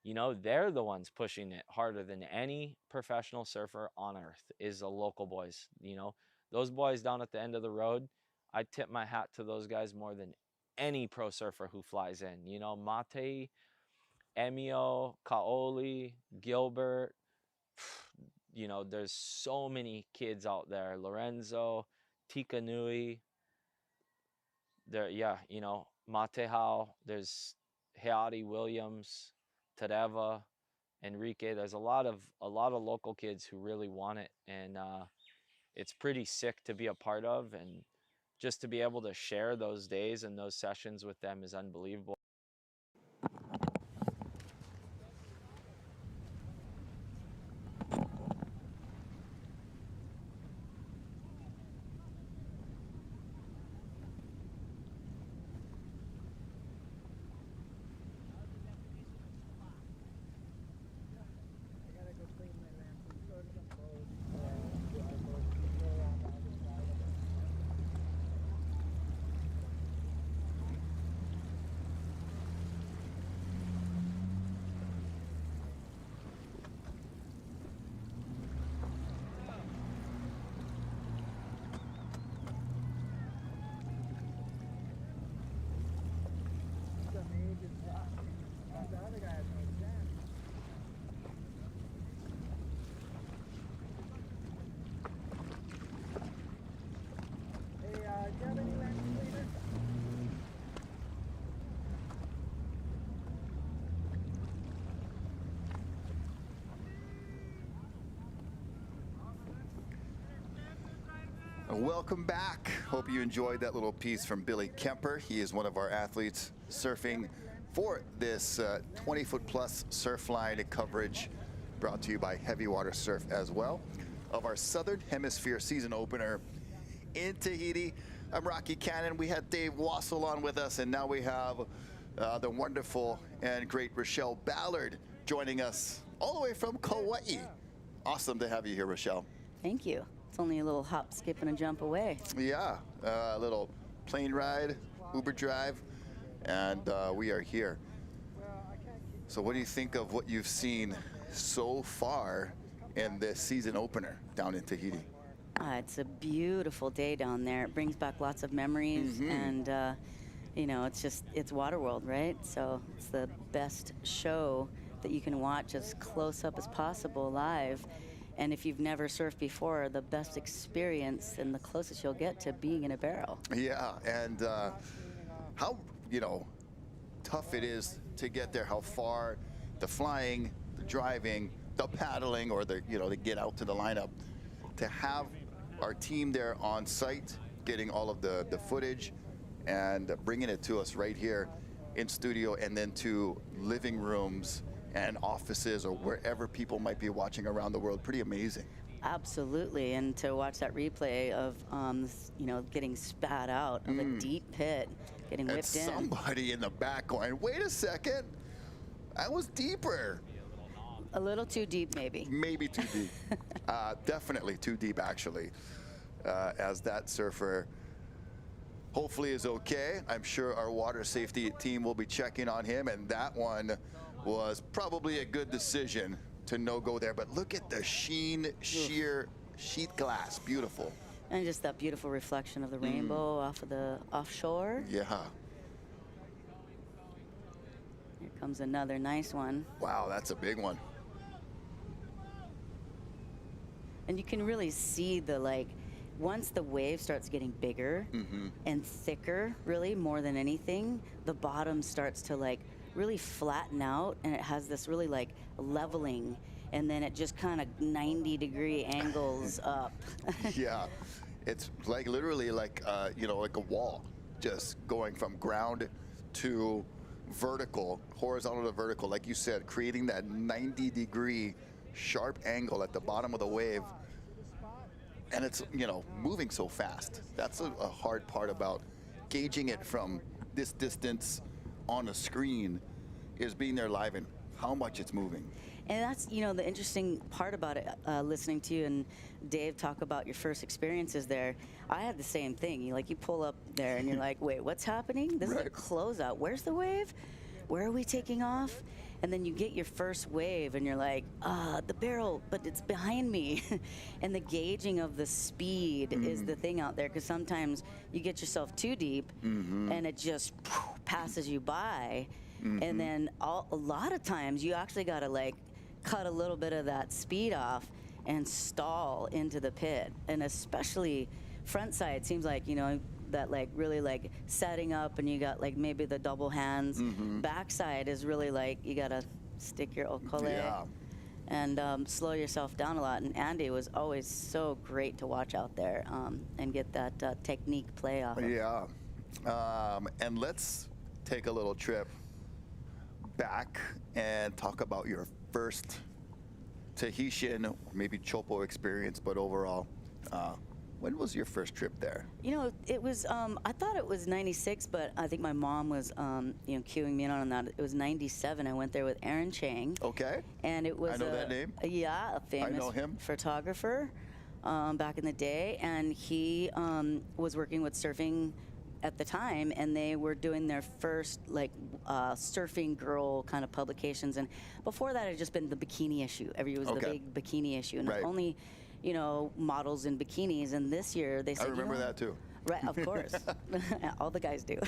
you know, they're the ones pushing it harder than any professional surfer on earth is the local boys. You know, those boys down at the end of the road, I tip my hat to those guys more than any pro surfer who flies in. You know, Mate, Emio, Kaoli, Gilbert, you know, there's so many kids out there. Lorenzo, Tika Nui, there, yeah, you know, Matehao, there's Headi Williams, Tereva, Enrique. There's a lot of local kids who really want it, and it's pretty sick to be a part of, and just to be able to share those days and those sessions with them is unbelievable. Welcome back. Hope you enjoyed that little piece from Billy Kemper. He is one of our athletes surfing for this 20-foot plus Surfline coverage brought to you by Heavy Water Surf as well of our Southern Hemisphere season opener in Tahiti. I'm Rocky Cannon. We had Dave Wassel on with us, and now we have the wonderful and great Rachelle Ballard joining us all the way from Kauai. Awesome to have you here, Rachelle. Thank you. It's only a little hop, skip, and a jump away. Yeah, a little plane ride, Uber drive, and we are here. So what do you think of what you've seen so far in this season opener down in Tahiti? It's a beautiful day down there. It brings back lots of memories, and you know, it's Waterworld, right? So it's the best show that you can watch as close up as possible live. And if you've never surfed before, the best experience and the closest you'll get to being in a barrel. Yeah, and how, you know, tough it is to get there, how far, the flying, the driving, the paddling, or the, you know, to get out to the lineup, to have our team there on site, getting all of the footage and bringing it to us right here in studio, and then to living rooms and offices or wherever people might be watching around the world. Pretty amazing. Absolutely, and to watch that replay of, you know, getting spat out of a deep pit, getting and whipped in. Somebody in the back going, wait a second, that was deeper. A little too deep, maybe. Maybe too deep. Definitely too deep, actually, as that surfer hopefully is okay. I'm sure our water safety team will be checking on him, and that one was probably a good decision to no go there. But look at the sheer sheet glass, beautiful. And just that beautiful reflection of the rainbow off of the offshore. Yeah. Here comes another nice one. Wow, that's a big one. And you can really see the, like, once the wave starts getting bigger and thicker, really more than anything, the bottom starts to like really flatten out, and it has this really like leveling, and then it just kind of 90-degree angles up. Yeah, it's like literally like you know, like a wall, just going from ground to vertical, horizontal to vertical, like you said, creating that 90-degree sharp angle at the bottom of the wave. And it's, you know, moving so fast. That's a hard part about gauging it from this distance on a screen, is being there live and how much it's moving. And that's, you know, the interesting part about it, listening to you and Dave talk about your first experiences there. I had the same thing. You pull up there and you're like, wait, what's happening? This is a closeout. Where's the wave? Where are we taking off? And then you get your first wave and you're like, the barrel, but it's behind me. And the gauging of the speed is the thing out there, because sometimes you get yourself too deep and it just passes you by. And then a lot of times you actually got to like cut a little bit of that speed off and stall into the pit. And especially front side, seems like, you know, that like really like setting up and you got like maybe the double hands. Backside is really like you gotta stick your okole and slow yourself down a lot. And Andy was always so great to watch out there and get that technique play off of. Yeah, and let's take a little trip back and talk about your first Tahitian, or maybe Teahupo'o experience, but overall. When was your first trip there? You know, it was, I thought it was 96, but I think my mom was, you know, cueing me in on that. It was 97. I went there with Aaron Chang. Okay. And it was I know that name. Yeah, a famous photographer back in the day. And he was working with surfing at the time, and they were doing their first, like, surfing girl kind of publications. And before that, it had just been the bikini issue. Every year was the big bikini issue. And only, you know, models in bikinis, and this year they said, I remember you know, that too. Right, of course. All the guys do.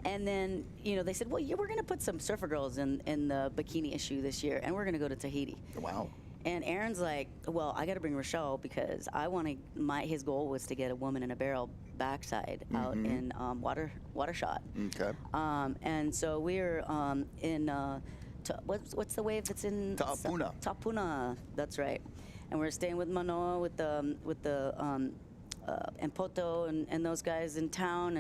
And then, you know, they said, well, yeah, we're going to put some surfer girls in the bikini issue this year, and we're going to go to Tahiti. Wow. And Aaron's like, well, I got to bring Rachelle, because I want to, his goal was to get a woman in a barrel backside out in water shot. Okay. And so we're in, what's the wave that's in? Teahupoo. Teahupoo, that's right. And we're staying with Manoa, with the and Poto and those guys in town,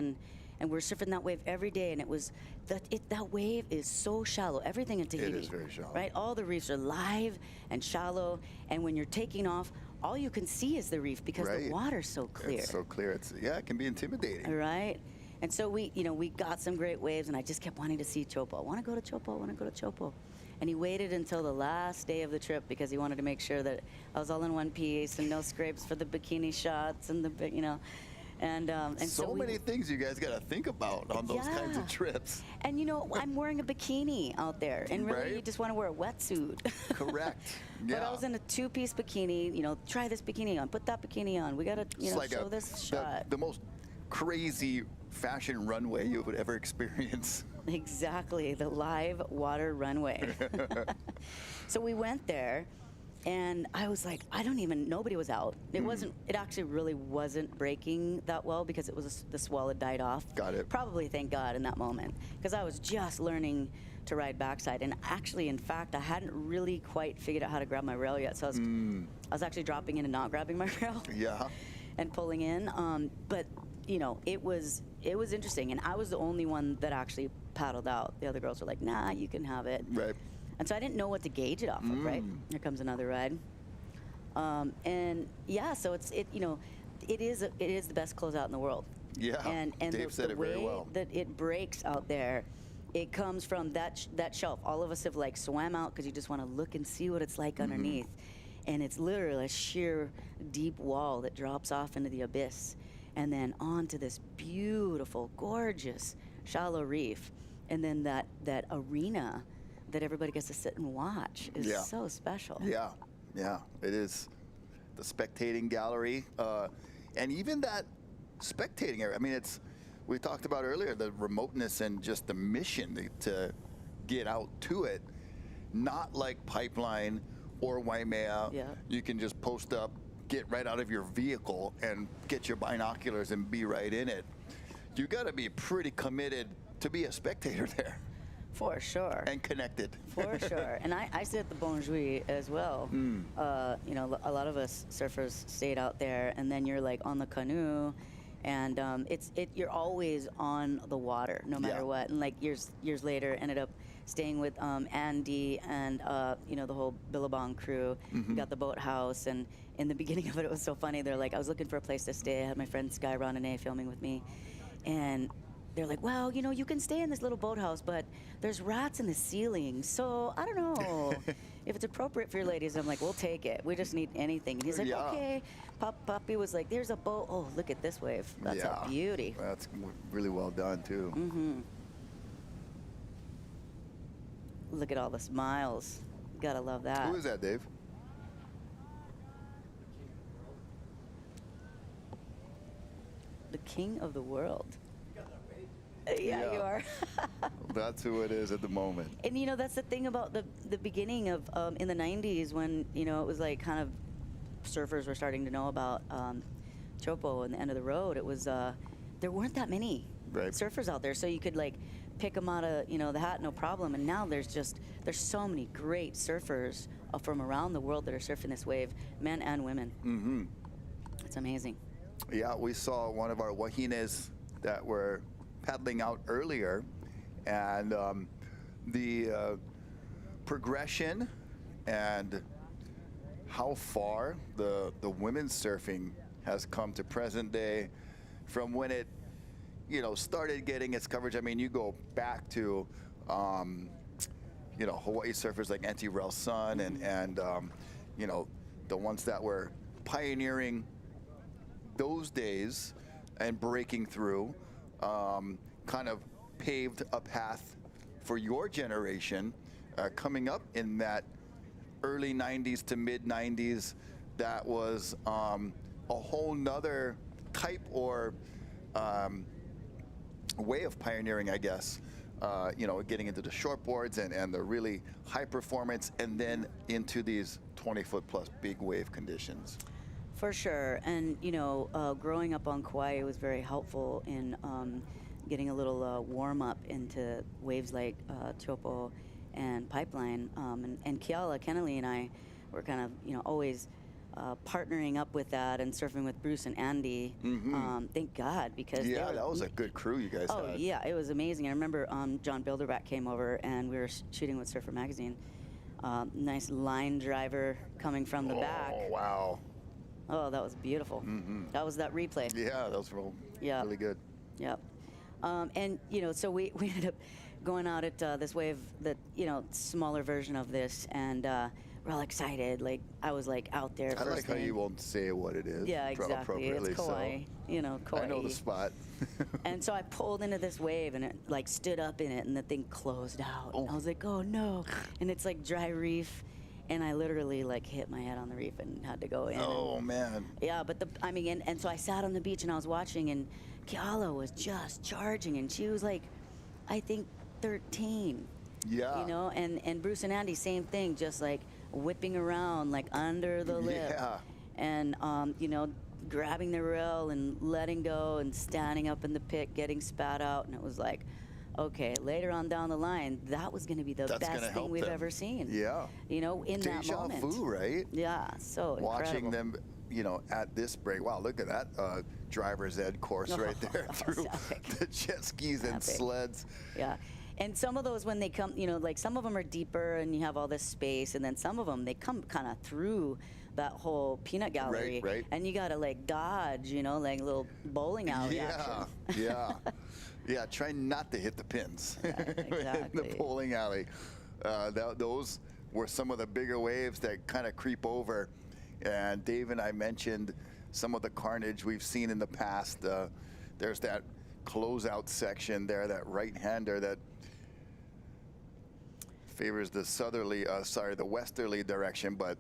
and we're surfing that wave every day. And it was that wave is so shallow. Everything in Tahiti, it is very shallow, right? All the reefs are live and shallow, and when you're taking off, all you can see is the reef, because the water's so clear. It's so clear. It's it can be intimidating. Right. And so we got some great waves, and I just kept wanting to see Teahupo'o. I want to go to Teahupo'o. I want to go to Teahupo'o. And he waited until the last day of the trip, because he wanted to make sure that I was all in one piece and no scrapes for the bikini shots and the, you know, and so many things you guys got to think about on those kinds of trips. And you know, I'm wearing a bikini out there, and really you just want to wear a wetsuit. Correct. Yeah. But I was in a two-piece bikini. You know, try this bikini on, put that bikini on. We got to, you know, show this shot. The most crazy fashion runway you would ever experience. Exactly, the live water runway. So we went there, and I was like, nobody was out. It it actually really wasn't breaking that well, because it was, the swell had died off. Got it. Probably, thank God, in that moment, because I was just learning to ride backside. And actually, in fact, I hadn't really quite figured out how to grab my rail yet. So I was actually dropping in and not grabbing my rail. Yeah. And pulling in. But, you know, it was interesting. And I was the only one that actually paddled out. The other girls were like, nah, you can have it. Right. And so I didn't know what to gauge it off of, right? Here comes another ride. And yeah, so it is the best closeout in the world. Yeah, and Dave said the it very way well. that it breaks out there, it comes from that shelf. All of us have like swam out because you just want to look and see what it's like underneath. And it's literally a sheer deep wall that drops off into the abyss, and then onto this beautiful, gorgeous, shallow reef. And then that arena that everybody gets to sit and watch is so special. Yeah, yeah, it is. The spectating gallery, and even that spectating area. I mean, we talked about earlier, the remoteness and just the mission to get out to it. Not like Pipeline or Waimea. Yeah. You can just post up, get right out of your vehicle and get your binoculars and be right in it. You got to be pretty committed to be a spectator there. For sure. And connected. For sure. And I sit at the Bon Jouet as well. You know, a lot of us surfers stayed out there, and then you're like on the canoe, and you're always on the water no matter what. And like years later, ended up staying with Andy and you know, the whole Billabong crew. We got the boathouse, and in the beginning of it, it was so funny. They're like, I was looking for a place to stay. I had my friend Sky Rondenet filming with me, and they're like, well, you know, you can stay in this little boathouse, but there's rats in the ceiling, so I don't know if it's appropriate for your ladies. I'm like, we'll take it. We just need anything. And he's like, okay. Puppy was like, there's a boat. Oh, look at this wave. That's a beauty. That's really well done, too. Look at all the smiles. Gotta love that. Who is that, Dave? The king of the world. Yeah, you are. That's who it is at the moment. And you know, that's the thing about the beginning of in the 90s, when, you know, it was like kind of surfers were starting to know about Teahupo'o and the end of the road. It was there weren't that many surfers out there, so you could like pick them out of, you know, the hat, no problem. And now there's so many great surfers from around the world that are surfing this wave, men and women. It's amazing. Yeah, we saw one of our wahines that were paddling out earlier, and the progression and how far the women's surfing has come to present day from when it, you know, started getting its coverage. I mean, you go back to you know, Hawaii surfers like Auntie Rel Sun and you know, the ones that were pioneering those days and breaking through, kind of paved a path for your generation coming up in that early 90s to mid 90s. That was a whole nother type or way of pioneering, I guess. You know, getting into the shortboards and the really high performance, and then into these 20-foot plus big wave conditions. For sure. And, you know, growing up on Kauai was very helpful in getting a little warm up into waves like Teahupo'o and Pipeline. And Keala Kennelly and I were kind of, you know, always partnering up with that and surfing with Bruce and Andy. Thank God, because that was a good crew you guys had. Oh yeah, it was amazing. I remember John Bilderback came over and we were shooting with Surfer Magazine. Nice line driver coming from the back. Oh wow. Oh, that was beautiful. That was that replay. Yeah, that was really good. Yep. And, you know, so we ended up going out at this wave, that, you know, smaller version of this, and we're all excited. Like, I was like out there I first like how thing. you won't say what it is. Yeah, exactly. It's Kauai, you know, Kauai. I know the spot. And so I pulled into this wave, and it like stood up in it, and the thing closed out. And I was like, oh no. And it's like dry reef. And I literally like hit my head on the reef and had to go in. Oh man. Yeah, but I mean, and so I sat on the beach and I was watching, and Keala was just charging, and she was like, I think 13. Yeah. You know, and Bruce and Andy, same thing, just like whipping around like under the lip. Yeah. And you know, grabbing the rail and letting go and standing up in the pit, getting spat out, and it was like, okay, later on down the line, that was going to be the best thing we've ever seen. Yeah. You know, in that moment. Deja vu, right? Yeah, so Watching incredible. them, you know, at this break. Wow, look at that driver's ed course right there through the jet skis and sleds. Yeah. And some of those, when they come, you know, like some of them are deeper and you have all this space, and then some of them, they come kind of through that whole peanut gallery. Right. And you got to like dodge, you know, like little bowling alley action. Yeah. Yeah, try not to hit the pins exactly. in the bowling alley. Those were some of the bigger waves that kind of creep over. And Dave and I mentioned some of the carnage we've seen in the past. There's that closeout section there, that right-hander that favors the the westerly direction, but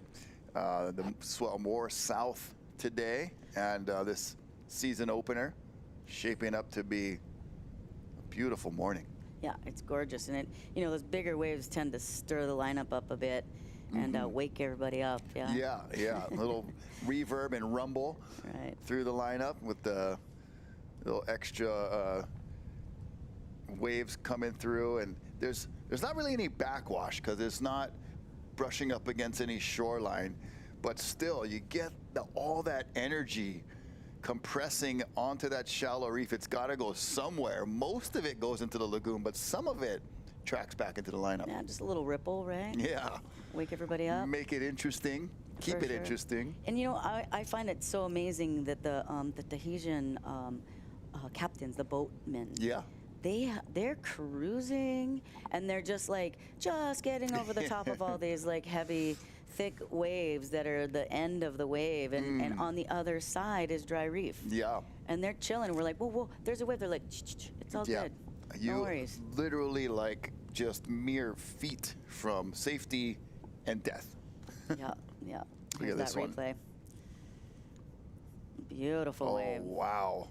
the swell more south today, and this season opener shaping up to be a beautiful morning. Yeah, it's gorgeous, and those bigger waves tend to stir the lineup up a bit and wake everybody up. Yeah. Yeah. A little reverb and rumble through the lineup with the little extra waves coming through, and there's not really any backwash because it's not brushing up against any shoreline, but still you get all that energy compressing onto that shallow reef. It's got to go somewhere. Most of it goes into the lagoon, but some of it tracks back into the lineup. Yeah, just a little ripple, right? Yeah. Wake everybody up. Make it interesting. Keep it interesting. And I find it so amazing that the Tahitian captains, the boatmen. Yeah. They're cruising, and they're just getting over the top of all these heavy, thick waves that are the end of the wave, and on the other side is dry reef. Yeah. And they're chilling. We're like, whoa, there's a wave. They're like, it's all good. No worries. Literally just mere feet from safety and death. Yeah. Look Here's at this that one. replay. Beautiful wave. Oh, wow.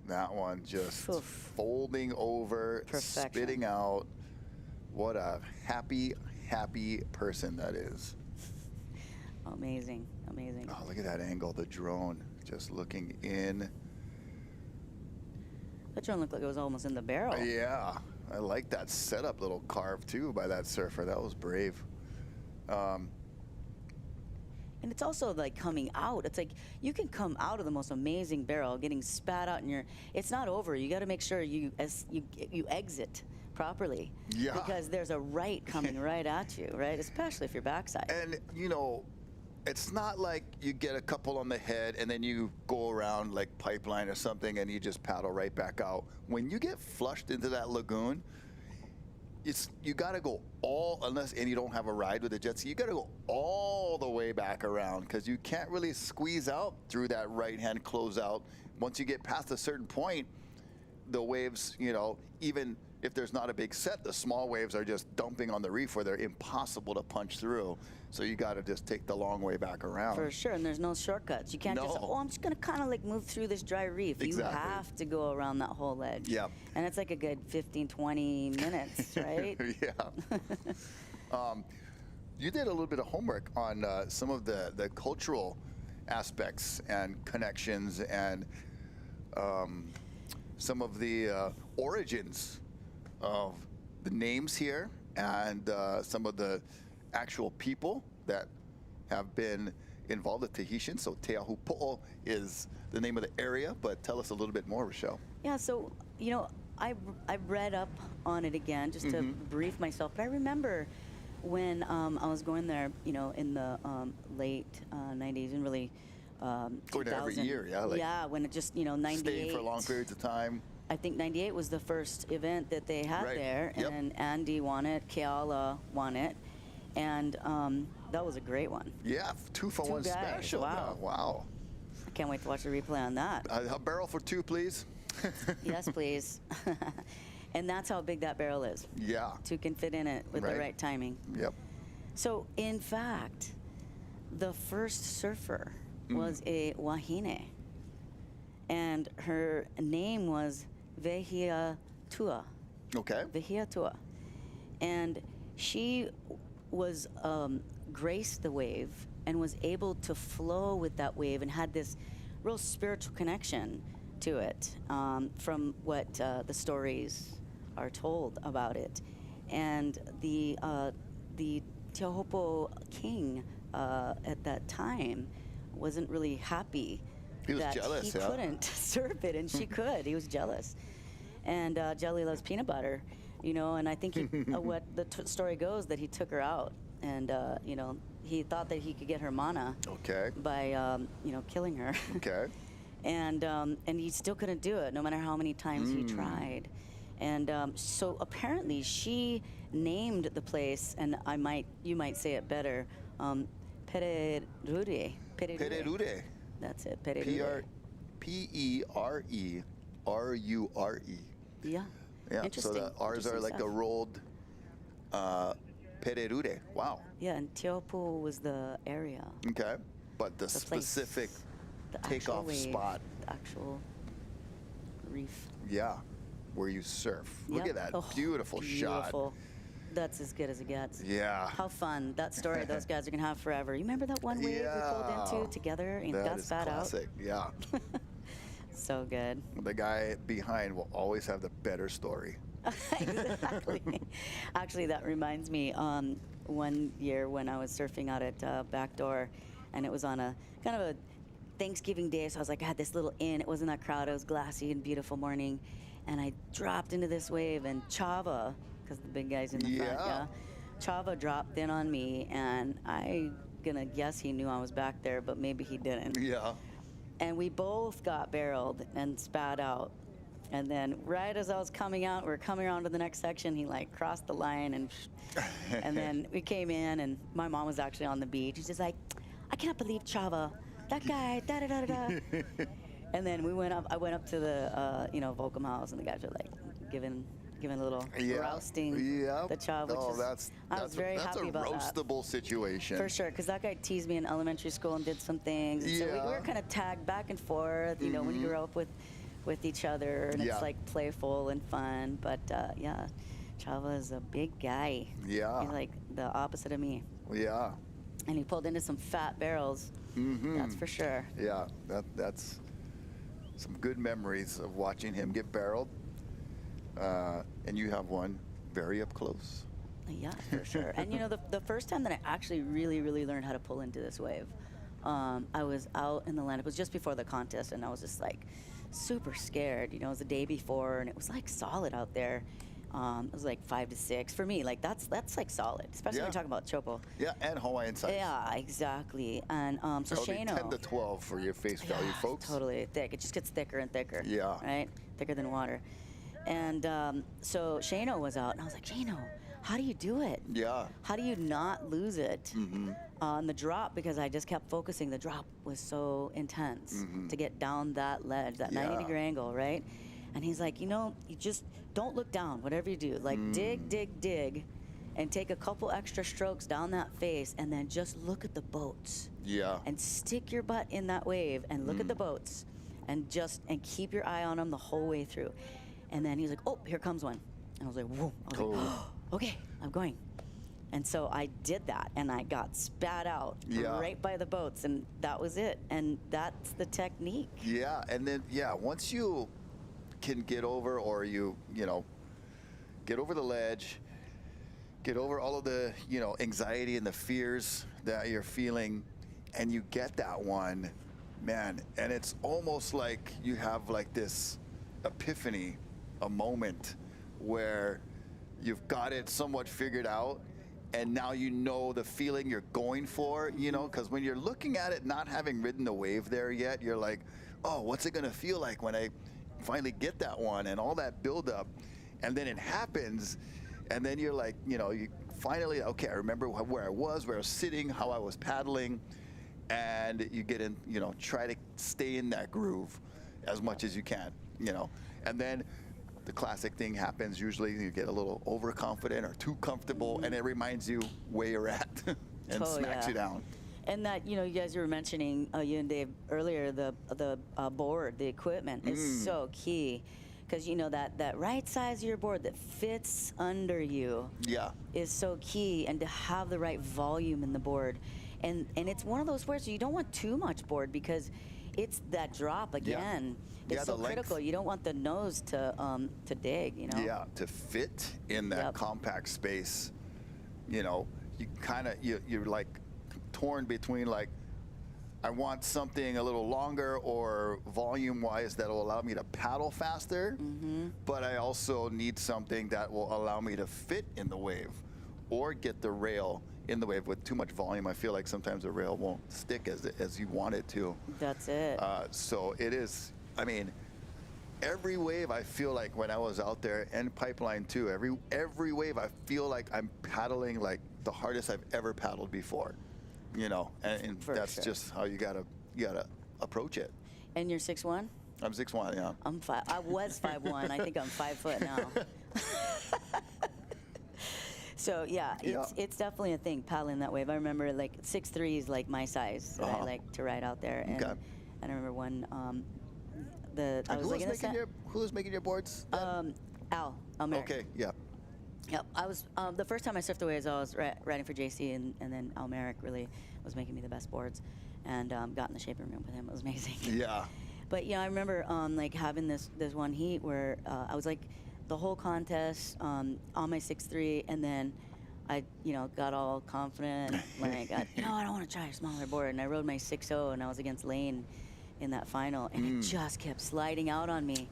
That one just folding over, Perfection. spitting out. What a happy person that is. Amazing. Oh, look at that angle, the drone just looking in. That drone looked like it was almost in the barrel. Yeah, I like that setup, little carve too by that surfer. That was brave. And it's also coming out. It's you can come out of the most amazing barrel, getting spat out, and it's not over. You got to make sure you exit properly. Yeah. Because there's a right coming right at you, right? Especially if you're backside. And it's not like you get a couple on the head and then you go around like pipeline or something and you just paddle right back out. When you get flushed into that lagoon, you got to go and you don't have a ride with a jet ski, you got to go all the way back around because you can't really squeeze out through that right-hand closeout. Once you get past a certain point, the waves, even if there's not a big set, the small waves are just dumping on the reef where they're impossible to punch through. So you got to just take the long way back around. For sure, and there's no shortcuts. You can't just, I'm just going to kind of move through this dry reef. Exactly. You have to go around that whole ledge. Yeah. And it's a good 15, 20 minutes, right? Yeah. You did a little bit of homework on some of the cultural aspects and connections and some of the origins of the names here and some of the actual people that have been involved with Tahitian. So Teahupo'o is the name of the area, but tell us a little bit more, Rachelle. Yeah, so, I read up on it again just to brief myself. But I remember when I was going there, in the late 90s and really Going there every year, yeah, when it just, 98. Staying for long periods of time. I think 98 was the first event that they had there, and Andy won it, Keala won it, and that was a great one. Yeah, 2-for-1 special. Wow. Wow. I can't wait to watch the replay on that. A barrel for 2, please. Yes, please. And that's how big that barrel is. Yeah. 2 can fit in it with the right timing. Yep. So, in fact, the first surfer was a wahine, and her name was Vehiatua. Okay. Vehiatua. And she was graced the wave and was able to flow with that wave and had this real spiritual connection to it from what the stories are told about it. And the Teahupo'o king at that time wasn't really happy He was that jealous, he couldn't surf it, and she could. He was jealous. And Jelly loves peanut butter, and I think what the story goes, that he took her out, and, he thought that he could get her mana by, killing her. Okay. And he still couldn't do it, no matter how many times he tried. And so apparently she named the place, and you might say it better, Pererure. Pererure. That's it, Pererure. Pererure. Yeah. Yeah. Interesting. So the R's are like a rolled Pererure. Wow. Yeah, and Teahupo'o was the area. Okay. But the place, specific the actual takeoff wave, spot. the actual reef. Yeah. Where you surf. Look Yep. at that Oh, beautiful shot. beautiful. That's as good as it gets. Yeah. How fun. That story those guys are going to have forever. You remember that one wave we pulled into together and That got is spat classic. Yeah. out? So good. The guy behind will always have the better story. Exactly. Actually, that reminds me, one year when I was surfing out at Backdoor, and it was on a kind of a Thanksgiving day, so I was like, I had this little inn. It wasn't that crowded. It was glassy and beautiful morning, and I dropped into this wave, and Chava, because the big guy's in the front, Yeah. Chava dropped in on me, and I gonna guess he knew I was back there, but maybe he didn't. Yeah. And we both got barreled and spat out. And then right as I was coming out, we were coming around to the next section, he like crossed the line and then we came in and my mom was actually on the beach. She's just like, I cannot believe Chava, that guy, da da da da da. And then I went up to the, Volcom House and the guys were like giving a little roasting the Chava, which Oh, is, I was very happy about that. That's a roastable situation. For sure, because that guy teased me in elementary school and did some things. And so we were kind of tagged back and forth, when you grow up with each other, and it's like playful and fun. But yeah, Chava is a big guy. Yeah. He's like the opposite of me. Yeah. And he pulled into some fat barrels. That's for sure. Yeah, that's some good memories of watching him get barreled. And you have one very up close. Yeah, for sure. And the first time that I actually really, really learned how to pull into this wave, I was out in the land. It was just before the contest, and I was just like super scared. It was the day before, and it was like solid out there. It was like 5 to 6 for me. Like that's like solid, especially when you're talking about Teahupo'o. Yeah, and Hawaiian size. Yeah, exactly. And so That'll be Shano, 10 to 12 for your face value, folks. totally thick. It just gets thicker and thicker. Yeah. Right, thicker than water. And so Shano was out, and I was like, Shano, how do you do it? Yeah. How do you not lose it on the drop? Because I just kept focusing. The drop was so intense to get down that ledge, that 90-degree angle, right? And he's like, you just don't look down, whatever you do. Like dig, dig, dig, and take a couple extra strokes down that face, and then just look at the boats. Yeah. And stick your butt in that wave and look at the boats, and keep your eye on them the whole way through. And then he's like, oh, here comes one. And I was like, whoa. I was like, oh, okay, I'm going. And so I did that, and I got spat out right by the boats, and that was it. And that's the technique. Yeah, and then, once you can get over, or get over the ledge, get over all of the, anxiety and the fears that you're feeling, and you get that one, man, and it's almost like you have like this epiphany, a moment where you've got it somewhat figured out, and now you know the feeling you're going for, because when you're looking at it not having ridden the wave there yet, you're like, oh, what's it going to feel like when I finally get that one, and all that buildup, and then it happens, and then you're like, you finally, okay, I remember where I was sitting, how I was paddling, and you get in, try to stay in that groove as much as you can, and then the classic thing happens. Usually you get a little overconfident or too comfortable, and it reminds you where you're at and smacks you down. And that, you guys were mentioning, you and Dave earlier, the board, the equipment is so key. Because, that right size of your board that fits under you is so key, and to have the right volume in the board. And it's one of those where you don't want too much board, because it's that drop again. It's so critical. You don't want the nose to dig, Yeah, to fit in that compact space. You kind of, you're like torn between like, I want something a little longer or volume-wise that will allow me to paddle faster, but I also need something that will allow me to fit in the wave or get the rail in the wave. With too much volume, I feel like sometimes the rail won't stick as you want it to. That's it. So it is, every wave I feel like when I was out there, and Pipeline too, every wave I feel like I'm paddling like the hardest I've ever paddled before. And that's just how you gotta approach it. And you're 6'1"? I'm 6'1", yeah. I'm 5. I was 5'1". I think I'm 5 foot now. So yeah, it's definitely a thing, paddling that wave. I remember like 6'3" is like my size that I like to ride out there. And I remember when I was like who was making your boards? Al Merrick. Okay, yeah. Yep, I was the first time I surfed the waves. I was riding for JC, and then Al Merrick really was making me the best boards, and got in the shaping room with him. It was amazing. Yeah. But I remember like having this one heat where I was like the whole contest on my 6'3", and then I got all confident, like I don't want to try a smaller board, and I rode my 6'0", and I was against Lane in that final, and it just kept sliding out on me.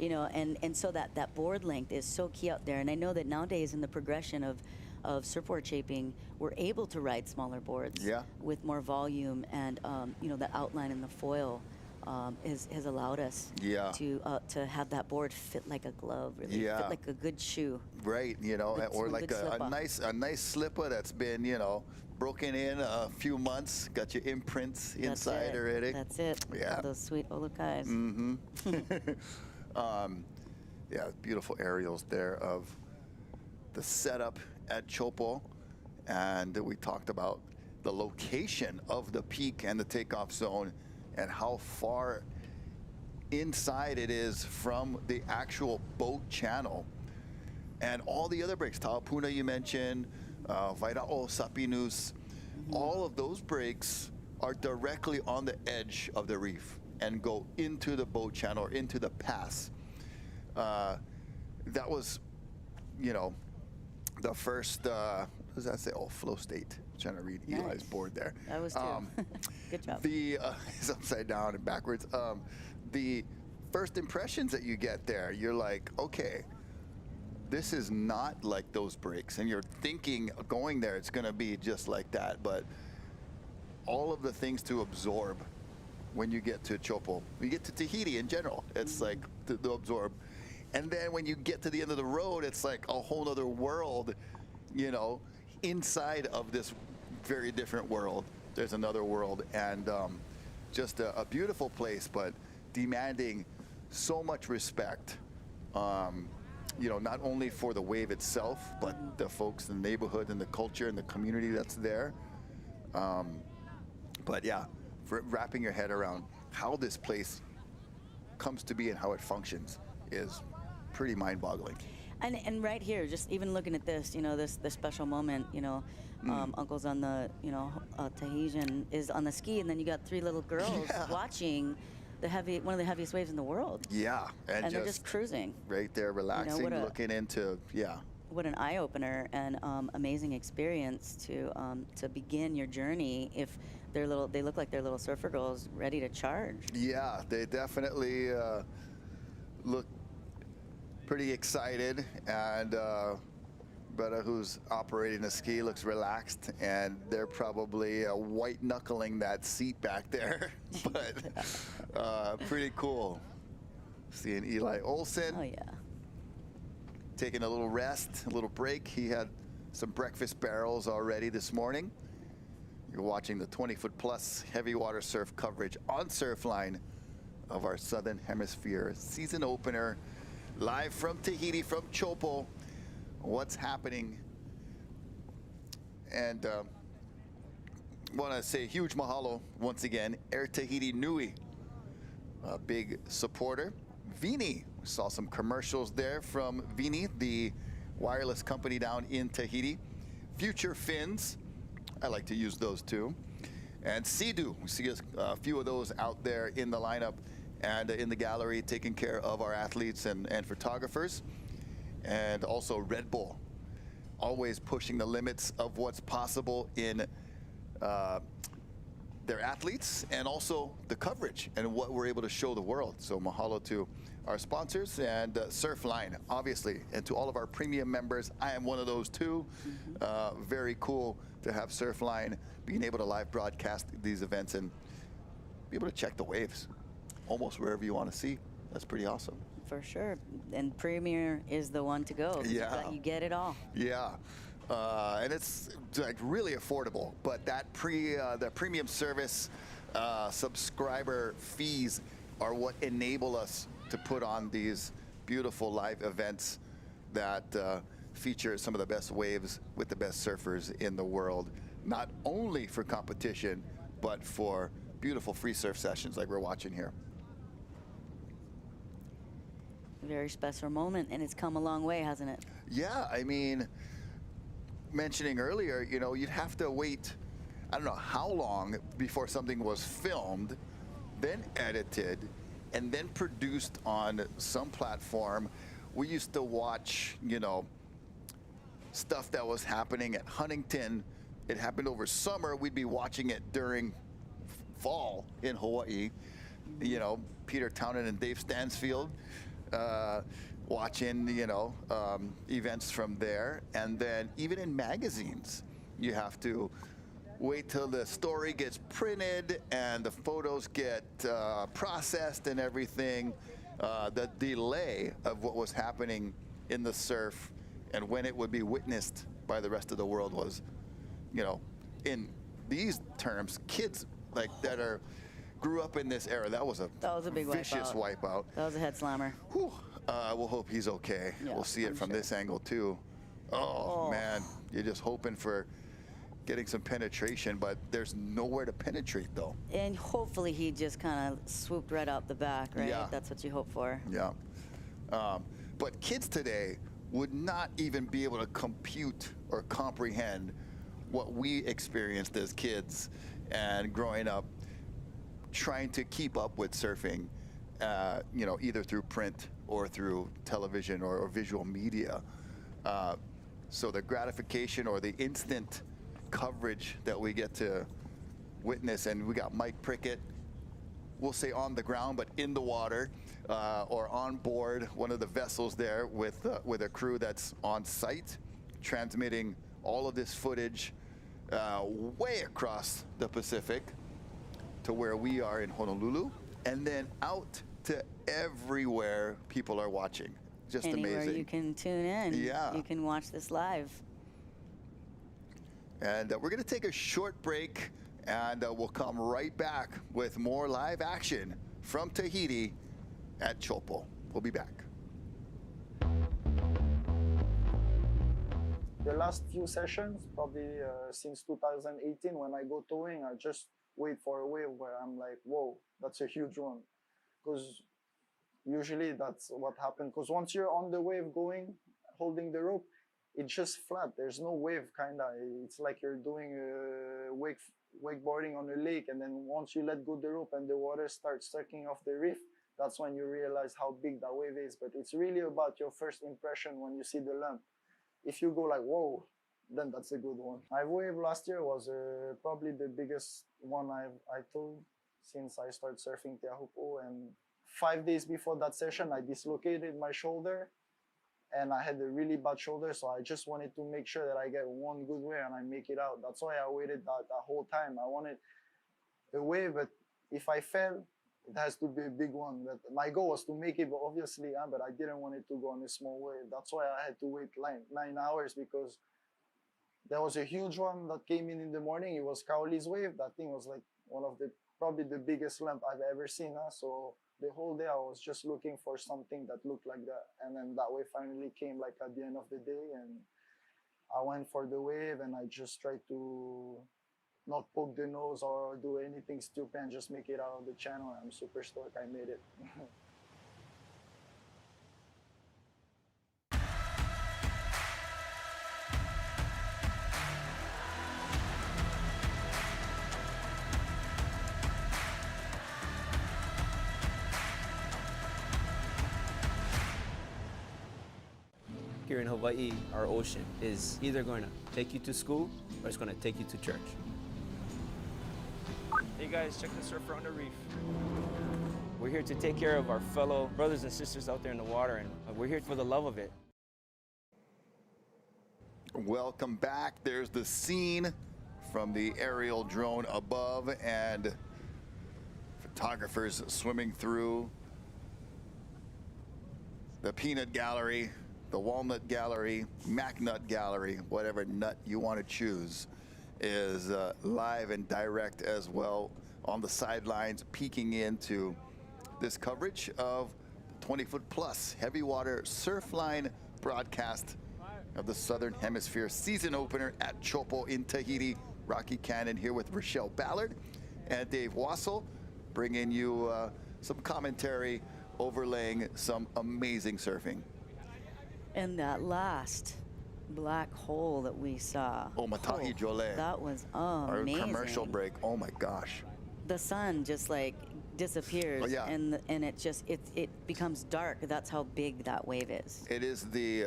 And so that board length is so key out there. And I know that nowadays in the progression of surfboard shaping, we're able to ride smaller boards with more volume, and the outline and the foil has allowed us to have that board fit like a glove, really fit like a good shoe. Right, or like a nice slipper that's been broken in a few months, got your imprints inside already. That's it. Yeah. All those sweet Olukais. Yeah, beautiful aerials there of the setup at Teahupo'o, and we talked about the location of the peak and the takeoff zone and how far inside it is from the actual boat channel. And all the other breaks, Teahupoo you mentioned, Vaira'o, Sapinus, all of those breaks are directly on the edge of the reef and go into the boat channel or into the pass. That was, the first, what does that say? Oh, flow state. I'm trying to read Eli's board there. That was too. Good job. It's upside down and backwards. The first impressions that you get there, you're like, okay, this is not like those breaks. And you're thinking going there, it's going to be just like that. But all of the things to absorb when you get to Teahupo'o, you get to Tahiti in general, it's like to absorb. And then when you get to the end of the road, it's like a whole other world, inside of this very different world. There's another world, and just a beautiful place, but demanding so much respect. Not only for the wave itself, but the folks in the neighborhood and the culture and the community that's there. But yeah, wrapping your head around how this place comes to be and how it functions is pretty mind-boggling. And right here, just even looking at this, this special moment, Uncle's on the, Tahitian is on the ski, and then you got 3 little girls watching one of the heaviest waves in the world. Yeah, and they're just cruising. Right there, relaxing, looking into, What an eye-opener and amazing experience to begin your journey. If they look like they're little surfer girls ready to charge. Yeah, they definitely look pretty excited, and Betta, who's operating the ski, looks relaxed, and they're probably white knuckling that seat back there. But pretty cool. Seeing Eli Olsen. Oh yeah. Taking a little rest, a little break. He had some breakfast barrels already this morning. You're watching the 20-foot plus heavy water surf coverage on Surfline of our Southern Hemisphere season opener, live from Tahiti, from Teahupo'o. What's happening? And want to say a huge mahalo once again, Air Tahiti Nui, a big supporter. Vini, we saw some commercials there from Vini, the wireless company down in Tahiti. Future Fins, I like to use those too. And Sea-Doo, we see a few of those out there in the lineup and in the gallery, taking care of our athletes and photographers. And also Red Bull, always pushing the limits of what's possible in their athletes and also the coverage and what we're able to show the world. So mahalo to our sponsors and Surfline, obviously, and to all of our premium members. I am one of those too. Very cool to have Surfline being able to live broadcast these events and be able to check the waves almost wherever you want to see. That's pretty awesome. For sure. And Premier is the one to go. Yeah. You get it all. Yeah. And it's like really affordable, but that the premium service subscriber fees are what enable us to put on these beautiful live events that feature some of the best waves with the best surfers in the world, not only for competition, but for beautiful free surf sessions like we're watching here. Very special moment, and it's come a long way, hasn't it? Yeah, I mean, mentioning earlier, you know, you'd have to wait, I don't know how long before something was filmed, then edited, and then produced on some platform. We used to watch, you know, stuff that was happening at Huntington. It happened over summer. We'd be watching it during fall in Hawaii. You know, Peter Townend and Dave Stansfield watching, you know, events from there. And then even in magazines, you have to wait till the story gets printed and the photos get processed and everything. The delay of what was happening in the surf and when it would be witnessed by the rest of the world was, you know, in these terms, kids like that grew up in this era. That was a big vicious wipeout. That was a head slammer. Whew. We'll hope he's okay. Yeah, we'll see it I'm from sure. this angle too. Oh man, you're just hoping for getting some penetration, but there's nowhere to penetrate though. And hopefully he just kind of swooped right out the back, right? Yeah. That's what you hope for. Yeah. But kids today would not even be able to compute or comprehend what we experienced as kids and growing up trying to keep up with surfing, you know, either through print or through television or visual media. So the gratification or the instant coverage that we get to witness, and we got Mike Prickett, we'll say on the ground, but in the water, or on board one of the vessels there with a crew that's on site, transmitting all of this footage way across the Pacific to where we are in Honolulu, and then out to everywhere people are watching. Just Anywhere amazing. you can tune in. Yeah. You can watch this live. And we're going to take a short break, and we'll come right back with more live action from Tahiti at Teahupo'o. We'll be back. The last few sessions, probably since 2018, when I go towing, I just wait for a wave where I'm like, whoa, that's a huge one. Because usually that's what happens. Because once you're on the wave going, holding the rope, it's just flat. There's no wave, kind of. It's like you're doing wakeboarding on a lake, and then once you let go the rope and the water starts sucking off the reef, that's when you realize how big that wave is. But it's really about your first impression when you see the lump. If you go like, whoa, then that's a good one. My wave last year was probably the biggest one I told since I started surfing Teahupo'o. And 5 days before that session, I dislocated my shoulder. And I had a really bad shoulder, so I just wanted to make sure that I get one good wave and I make it out. That's why I waited that whole time. I wanted a wave, but if I fell, it has to be a big one. But my goal was to make it, but obviously, but I didn't want it to go on a small wave. That's why I had to wait 9 hours, because there was a huge one that came in the morning. It was Kaoli's wave. That thing was like one of probably the biggest lump I've ever seen. So the whole day I was just looking for something that looked like that. And then that wave finally came like at the end of the day, and I went for the wave and I just tried to not poke the nose or do anything stupid and just make it out of the channel. I'm super stoked I made it. Here in Hawaii, our ocean is either going to take you to school or it's going to take you to church. Hey guys, check the surfer on the reef. We're here to take care of our fellow brothers and sisters out there in the water, and we're here for the love of it. Welcome back. There's the scene from the aerial drone above, and photographers swimming through the peanut gallery, the walnut gallery, mac nut gallery, whatever nut you want to choose, is live and direct as well on the sidelines, peeking into this coverage of 20-foot plus heavy water Surfline broadcast of the Southern Hemisphere season opener at Teahupo'o in Tahiti. Rocky Cannon here with Rachelle Ballard and Dave Wassel, bringing you some commentary, overlaying some amazing surfing. And that last black hole that we saw. Oh, Matahi Jole. That was Our amazing. commercial break. Oh my gosh. The sun just like disappears, Oh, yeah. and it becomes dark. That's how big that wave is. It is the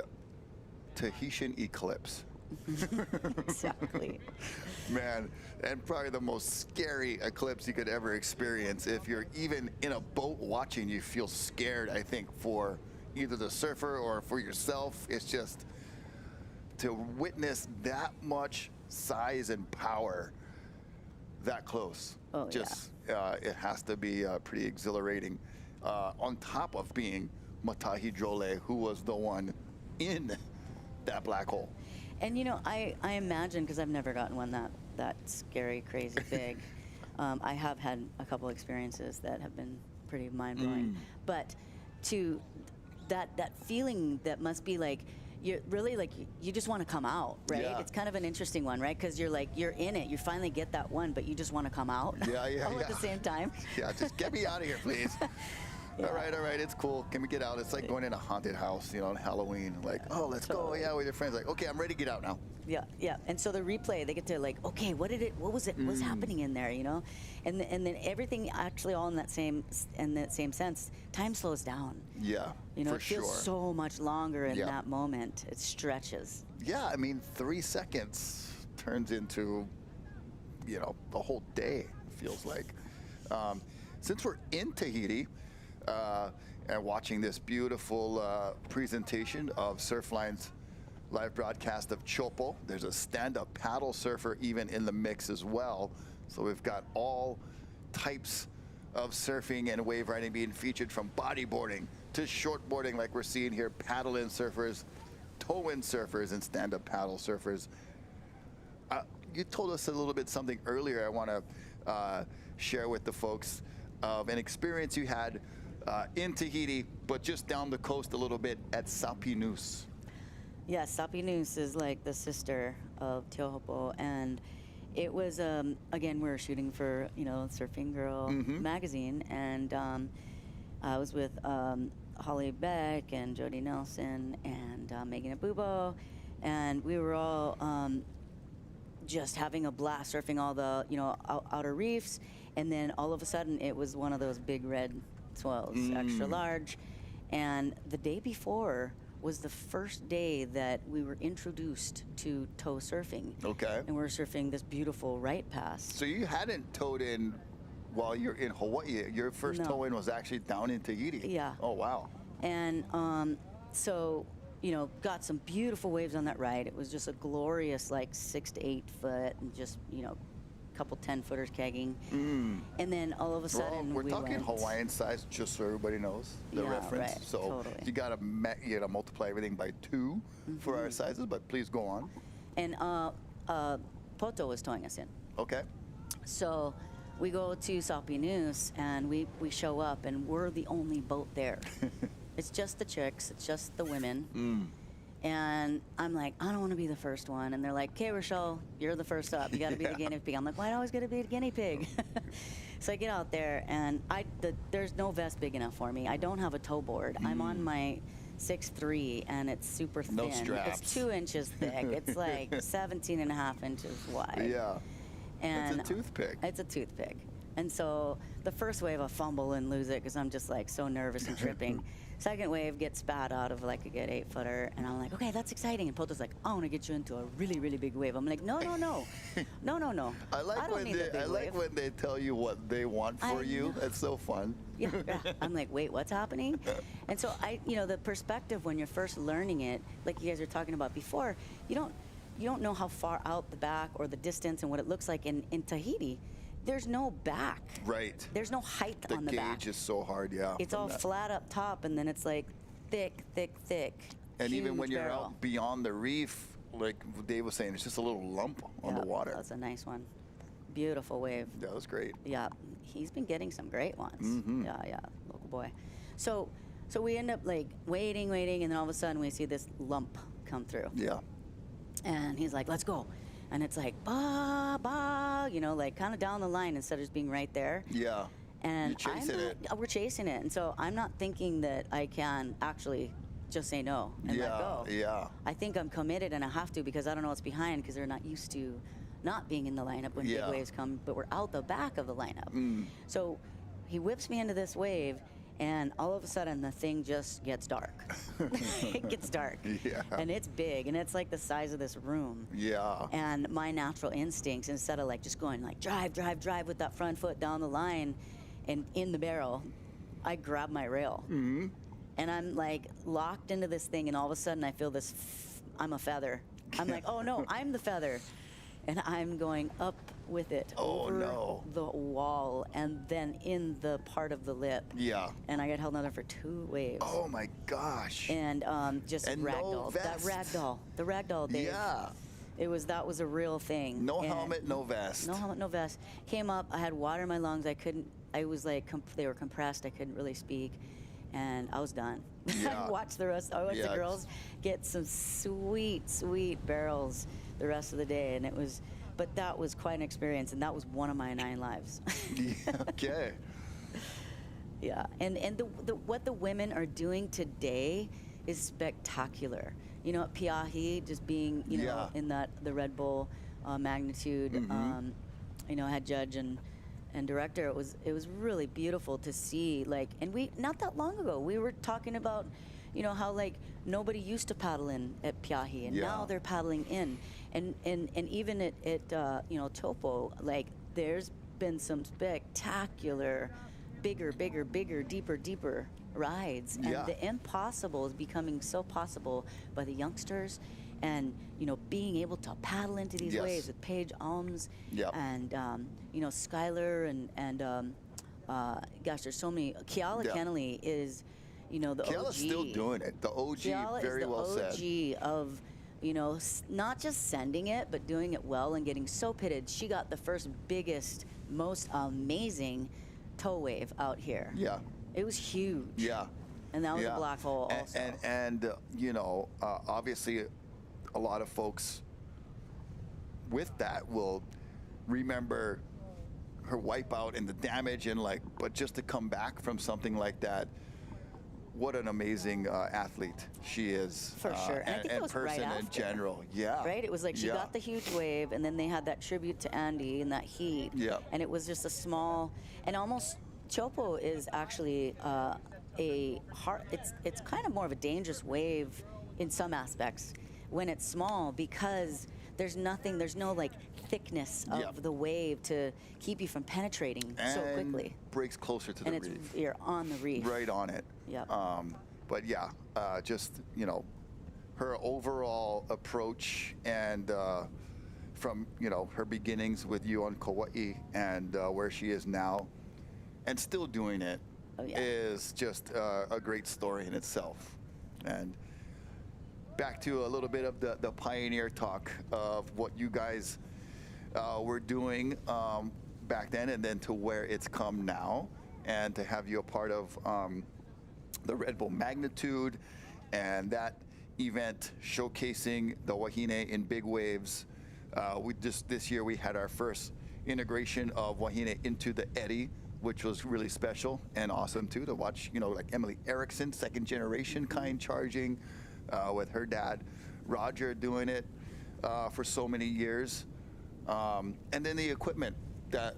Tahitian eclipse. Exactly. Man, and probably the most scary eclipse you could ever experience. If you're even in a boat watching, you feel scared, I think, for either the surfer or for yourself. It's just to witness that much size and power that close. Oh, just it has to be pretty exhilarating. On top of being Matahi Jole, who was the one in that black hole. And you know, I imagine, because I've never gotten one that scary, crazy big. I have had a couple experiences that have been pretty mind-blowing. But to that feeling that must be like, you're really like, you just want to come out, right? Yeah. It's kind of an interesting one, right? Because you're like, you're in it, you finally get that one, but you just want to come out all at the same time. Yeah, just get me out of here, please. Yeah. All right, it's cool. Can we get out? It's like going in a haunted house, you know, on Halloween. Like, oh, let's go, yeah, with your friends. Like, okay, I'm ready to get out now. Yeah. And so the replay, they get to like, okay, what was it? What's happening in there, you know? And then everything actually all in that same sense, time slows down. Yeah, You know, for it feels sure. so much longer in that moment. It stretches. Yeah, I mean, 3 seconds turns into, you know, a whole day, feels like. Since we're in Tahiti, and watching this beautiful presentation of Surfline's live broadcast of Teahupo'o. There's a stand-up paddle surfer even in the mix as well. So we've got all types of surfing and wave riding being featured, from bodyboarding to shortboarding like we're seeing here, paddle-in surfers, tow-in surfers, and stand-up paddle surfers. You told us a little bit something earlier I want to share with the folks of an experience you had in Tahiti, but just down the coast a little bit at Sapinus. Yeah, Sapinus is like the sister of Teahupo'o, and it was again, we were shooting for, you know, Surfing Girl magazine, and I was with Holly Beck and Jody Nelson and Megan Abubo, and we were all just having a blast surfing all the, you know, outer reefs, and then all of a sudden it was one of those big red swells, extra large, and the day before was the first day that we were introduced to tow surfing. Okay. And we're surfing this beautiful right pass. So you hadn't towed in while you're in Hawaii. Your first tow-in was actually down in Tahiti. Yeah. Oh, wow. And so, you know, got some beautiful waves on that ride. It was just a glorious, like 6 to 8 foot, and just, you know, couple 10-footers kegging. And then all of a sudden we're talking went, Hawaiian size, just so everybody knows the reference. Right, so totally. you gotta multiply everything by 2 for our sizes, but please go on. And Poto was towing us in. Okay. So we go to Sapinus, and we show up, and we're the only boat there. It's just the chicks, it's just the women. And I'm like, I don't want to be the first one. And they're like, okay, Rachelle, you're the first up. You got to be the guinea pig. I'm like, why do I always got to be the guinea pig? So I get out there, and there's no vest big enough for me. I don't have a tow board. I'm on my 6'3", and it's super thin. No straps. It's 2 inches thick. It's like 17.5 inches wide. Yeah. And it's a toothpick. It's a toothpick. And so the first wave, I fumble and lose it because I'm just like so nervous and tripping. Second wave gets spat out of like a good 8-footer, and I'm like, okay, that's exciting. And Poto's like, I want to get you into a really, really big wave. I'm like, no. I like when they tell you what they want for you. That's so fun. Yeah. I'm like, wait, what's happening? And so the perspective when you're first learning it, like you guys were talking about before, you don't know how far out the back or the distance and what it looks like in Tahiti. There's no back. Right. There's no height on the back. The gauge is so hard, yeah. It's all flat up top, and then it's like thick. And even when you're barrel. out beyond the reef, like Dave was saying, it's just a little lump on the water. That's a nice one. Beautiful wave. That was great. Yeah, he's been getting some great ones. Yeah, local boy. So we end up like waiting, and then all of a sudden we see this lump come through. Yeah. And he's like, let's go. And it's like, ba, ba, you know, like kind of down the line instead of just being right there. Yeah. And You're chasing it. We're chasing it. And so I'm not thinking that I can actually just say no and let go. Yeah. I think I'm committed and I have to because I don't know what's behind because they're not used to not being in the lineup when big waves come, but we're out the back of the lineup. So he whips me into this wave and all of a sudden the thing just gets dark. It gets dark. Yeah. And it's big and it's like the size of this room. Yeah. And my natural instincts, instead of like just going like drive, drive, drive with that front foot down the line and in the barrel, I grab my rail. And I'm like locked into this thing and all of a sudden I feel this, I'm a feather. I'm like, oh no, I'm the feather. And I'm going up with it over the wall and then in the part of the lip. Yeah. And I got held under for 2 waves. Oh my gosh. And just And ragdoll. no vest. The ragdoll, Dave. Yeah. That was a real thing. No And helmet, no vest. no helmet, no vest. Came up, I had water in my lungs. I was like, they were compressed. I couldn't really speak. And I was done. Yeah. I watched the girls get some sweet, sweet barrels the rest of the day. And but that was quite an experience. And that was one of my 9 lives. Okay. Yeah. And what the women are doing today is spectacular. You know, at Piahi, just being, you know, in the Red Bull magnitude, you know, head judge and director, it was really beautiful to see. Like, and we not that long ago we were talking about, you know, how like nobody used to paddle in at Piahi, and now they're paddling in, and even at you know, Teahupo'o, like there's been some spectacular, bigger, deeper rides, and the impossible is becoming so possible by the youngsters. And, you know, being able to paddle into these waves with Paige Alms and, you know, Skylar and gosh, there's so many. Kiala Kennelly is, you know, the Kiala's OG. still doing it. The OG, Kiala very is the well OG said. of, you know, not just sending it, but doing it well and getting so pitted. She got the first biggest, most amazing tow wave out here. Yeah. It was huge. Yeah. And that was a black hole also. And you know, obviously, a lot of folks with that will remember her wipeout and the damage and like, but just to come back from something like that, what an amazing athlete she is. For sure. And I think it was person right in after, general. Yeah. Right? It was like she got the huge wave, and then they had that tribute to Andy in that heat. Yeah. And it was just a small, and almost, Teahupo'o is actually a hard, it's kind of more of a dangerous wave in some aspects when it's small, because there's no like thickness of the wave to keep you from penetrating so quickly. Breaks closer to the and reef. You're on the reef. Right on it. Yeah. But yeah, just, you know, her overall approach and from, you know, her beginnings with you on Kauai and where she is now and still doing it is just a great story in itself. And back to a little bit of the pioneer talk of what you guys were doing back then, and then to where it's come now, and to have you a part of the Red Bull Magnitude and that event showcasing the Wahine in big waves. This year we had our first integration of Wahine into the eddy, which was really special and awesome too, to watch, you know, like Emily Erickson, second generation kind charging with her dad, Roger, doing it for so many years. And then the equipment that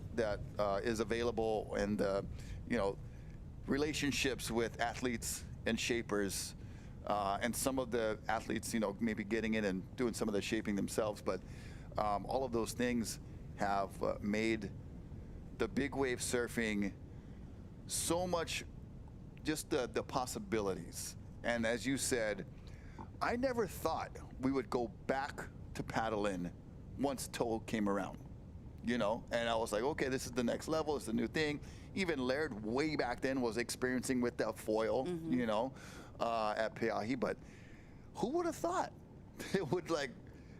is available, and you know, relationships with athletes and shapers, and some of the athletes, you know, maybe getting in and doing some of the shaping themselves, but all of those things have made the big wave surfing so much, just the possibilities. And as you said, I never thought we would go back to paddling once tow came around, you know? And I was like, okay, this is the next level, it's the new thing. Even Laird way back then was experiencing with that foil, you know, at Piahi, but who would have thought it would, like,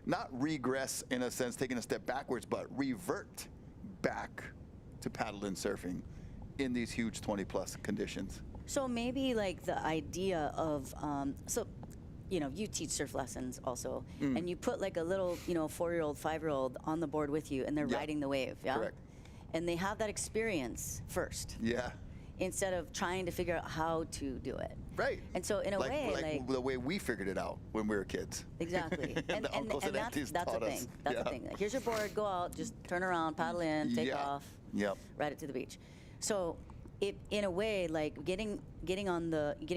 not regress in a sense, taking a step backwards, but revert back to paddling surfing in these huge 20+ conditions? So maybe like the idea of, so you know, you teach surf lessons also, and you put like a little, you know, 4-year-old, 5-year-old on the board with you, and they're riding the wave, Correct. and they have that experience first, instead of trying to figure out how to do it. Right. And so in a way, like the way we figured it out when we were kids. exactly, and the uncles and aunties that's taught the us. thing. That's the thing. Like, here's your board. Go out. Just turn around, paddle in, take off, ride it to the beach. So, it in a way, like getting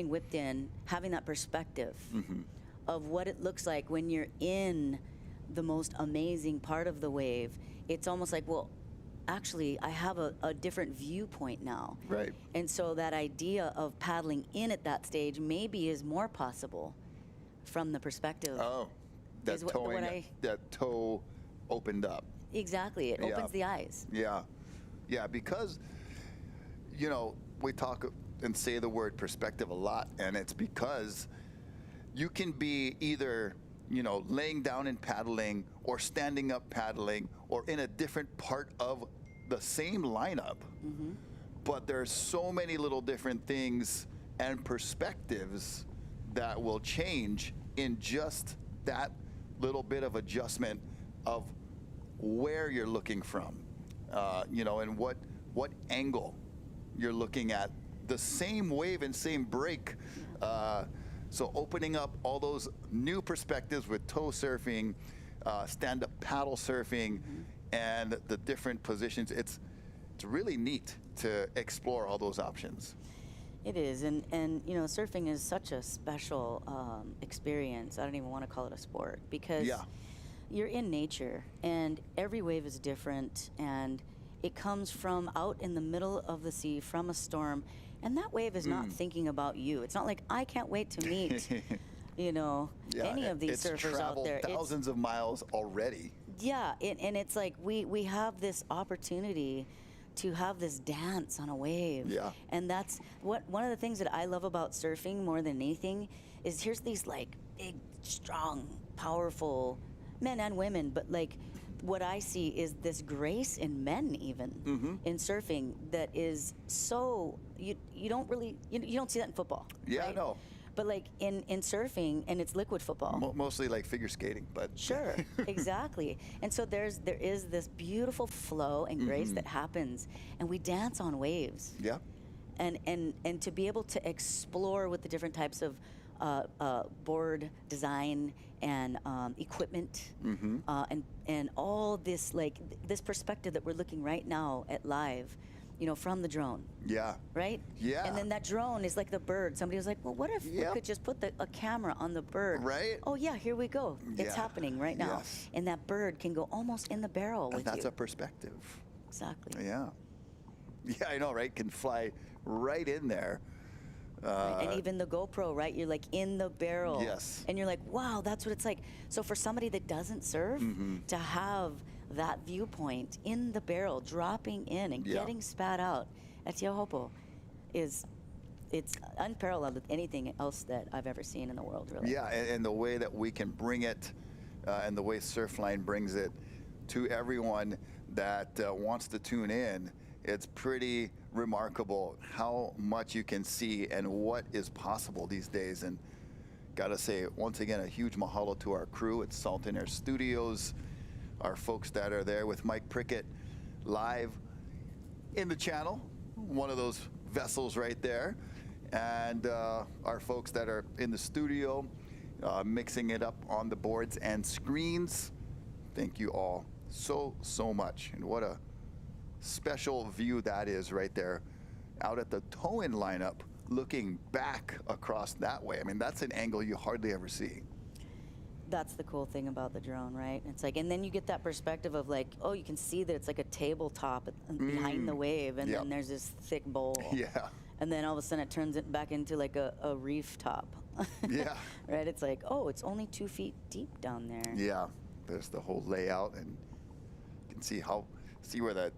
whipped in, having that perspective of what it looks like when you're in the most amazing part of the wave. It's almost like, well, actually, I have a different viewpoint now. Right. And so that idea of paddling in at that stage maybe is more possible from the perspective. Oh, that that toe opened up. Exactly. It opens the eyes. Yeah. Yeah, because, you know, we talk and say the word perspective a lot, and it's because you can be either, you know, laying down and paddling or standing up paddling or in a different part of the same lineup. But there's so many little different things and perspectives that will change in just that little bit of adjustment of where you're looking from, you know, and what angle you're looking at. The same wave and same break. So opening up all those new perspectives with toe surfing, stand-up paddle surfing, and the different positions. It's really neat to explore all those options. It is, and you know, surfing is such a special experience. I don't even want to call it a sport because you're in nature, and every wave is different, and it comes from out in the middle of the sea from a storm, and that wave is not thinking about you. It's not like, I can't wait to meet, you know, any of these surfers out there. It's traveled thousands of miles already. Yeah, and it's like we have this opportunity to have this dance on a wave. Yeah. And that's one of the things that I love about surfing more than anything is here's these like big, strong, powerful men and women, but like what I see is this grace in men even in surfing that is so you don't really you don't see that in football. Yeah, right? no. But like in surfing, and it's liquid football. Mostly like figure skating, but sure, exactly. And so there is this beautiful flow and grace that happens, and we dance on waves. Yeah. And to be able to explore with the different types of board design and equipment and all this like this perspective that we're looking right now at live, you know, from the drone. Yeah. Right? Yeah. And then that drone is like the bird. Somebody was like, well, what if we could just put a camera on the bird? Right. Oh, yeah, here we go. It's happening right now. Yes. And that bird can go almost in the barrel with you. That's a perspective. Exactly. Yeah. Yeah, I know, right? Can fly right in there. Right. And even the GoPro, right? You're like in the barrel. Yes. And you're like, wow, that's what it's like. So for somebody that doesn't surf, to have that viewpoint in the barrel, dropping in and getting spat out at Teahupo'o it's unparalleled with anything else that I've ever seen in the world, really. Yeah, and the way that we can bring it and the way Surfline brings it to everyone that wants to tune in, it's pretty remarkable how much you can see and what is possible these days. And gotta say, once again, a huge mahalo to our crew at Salt and Air Studios, our folks that are there with Mike Prickett live in the channel, one of those vessels right there, and our folks that are in the studio mixing it up on the boards and screens. Thank you all so much, and what a special view that is right there out at the tow-in lineup looking back across that way. I mean, that's an angle you hardly ever see. That's the cool thing about the drone, right? It's like, and then you get that perspective of like, oh, you can see that it's like a tabletop behind the wave, and then there's this thick bowl. Yeah. And then all of a sudden it turns it back into like a reef top. Yeah. Right? It's like, oh, it's only 2 feet deep down there. Yeah. There's the whole layout, and you can see where that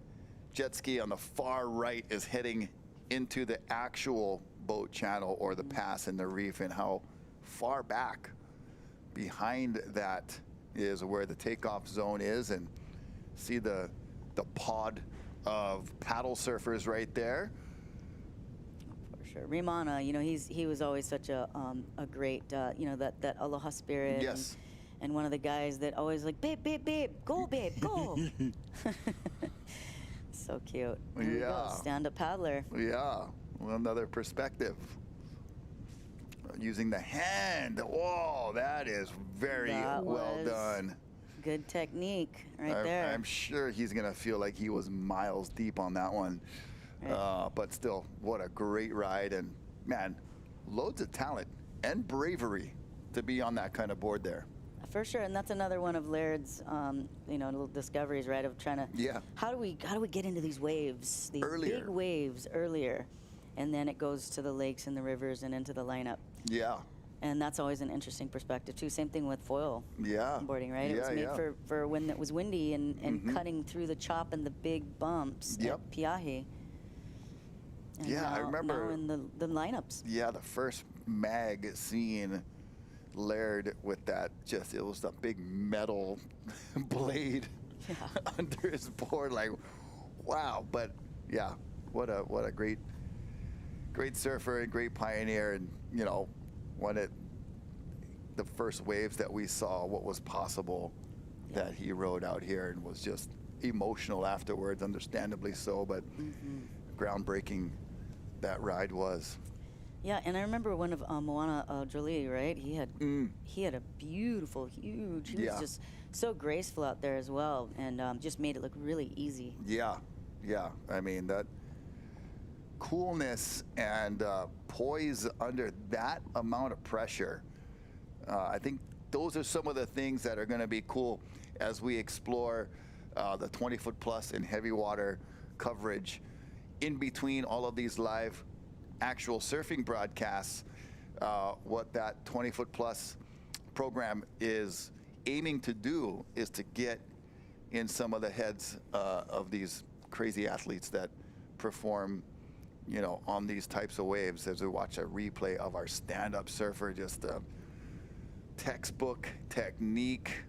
jet ski on the far right is heading into the actual boat channel or the pass in the reef, and how far back behind that is where the takeoff zone is, and see the pod of paddle surfers right there. For sure. Rimana, you know, he was always such a great, you know, that aloha spirit. Yes. And one of the guys that always like, babe, go, go. So cute. There we go, stand-up paddler. Yeah, well, another perspective. Using the hand. Whoa, that is very well done. Good technique right there. I'm sure he's going to feel like he was miles deep on that one. Right. But still, what a great ride. And, man, loads of talent and bravery to be on that kind of board there. For sure, and that's another one of Laird's, you know, little discoveries, right? Of trying to, how do we get into these waves, these big waves earlier, and then it goes to the lakes and the rivers and into the lineup. Yeah. And that's always an interesting perspective too. Same thing with foil boarding, right? It was made for when it was windy and cutting through the chop and the big bumps at Piahi. And I remember now in the lineups. Yeah, the first mag scene. Laird with that, it was a big metal blade under his board, like, wow. But yeah, what a great surfer and great pioneer. And you know, the first waves that we saw, what was possible that he rode out here, and was just emotional afterwards, understandably so, but groundbreaking that ride was. Yeah, and I remember one of Moana Jolie, right? He had a beautiful, huge. He was just so graceful out there as well, and just made it look really easy. Yeah. I mean, that coolness and poise under that amount of pressure. I think those are some of the things that are going to be cool as we explore the 20-foot plus in heavy water coverage in between all of these live actual surfing broadcasts. What that 20-foot plus program is aiming to do is to get in some of the heads of these crazy athletes that perform, you know, on these types of waves. As we watch a replay of our stand-up surfer, just a textbook technique.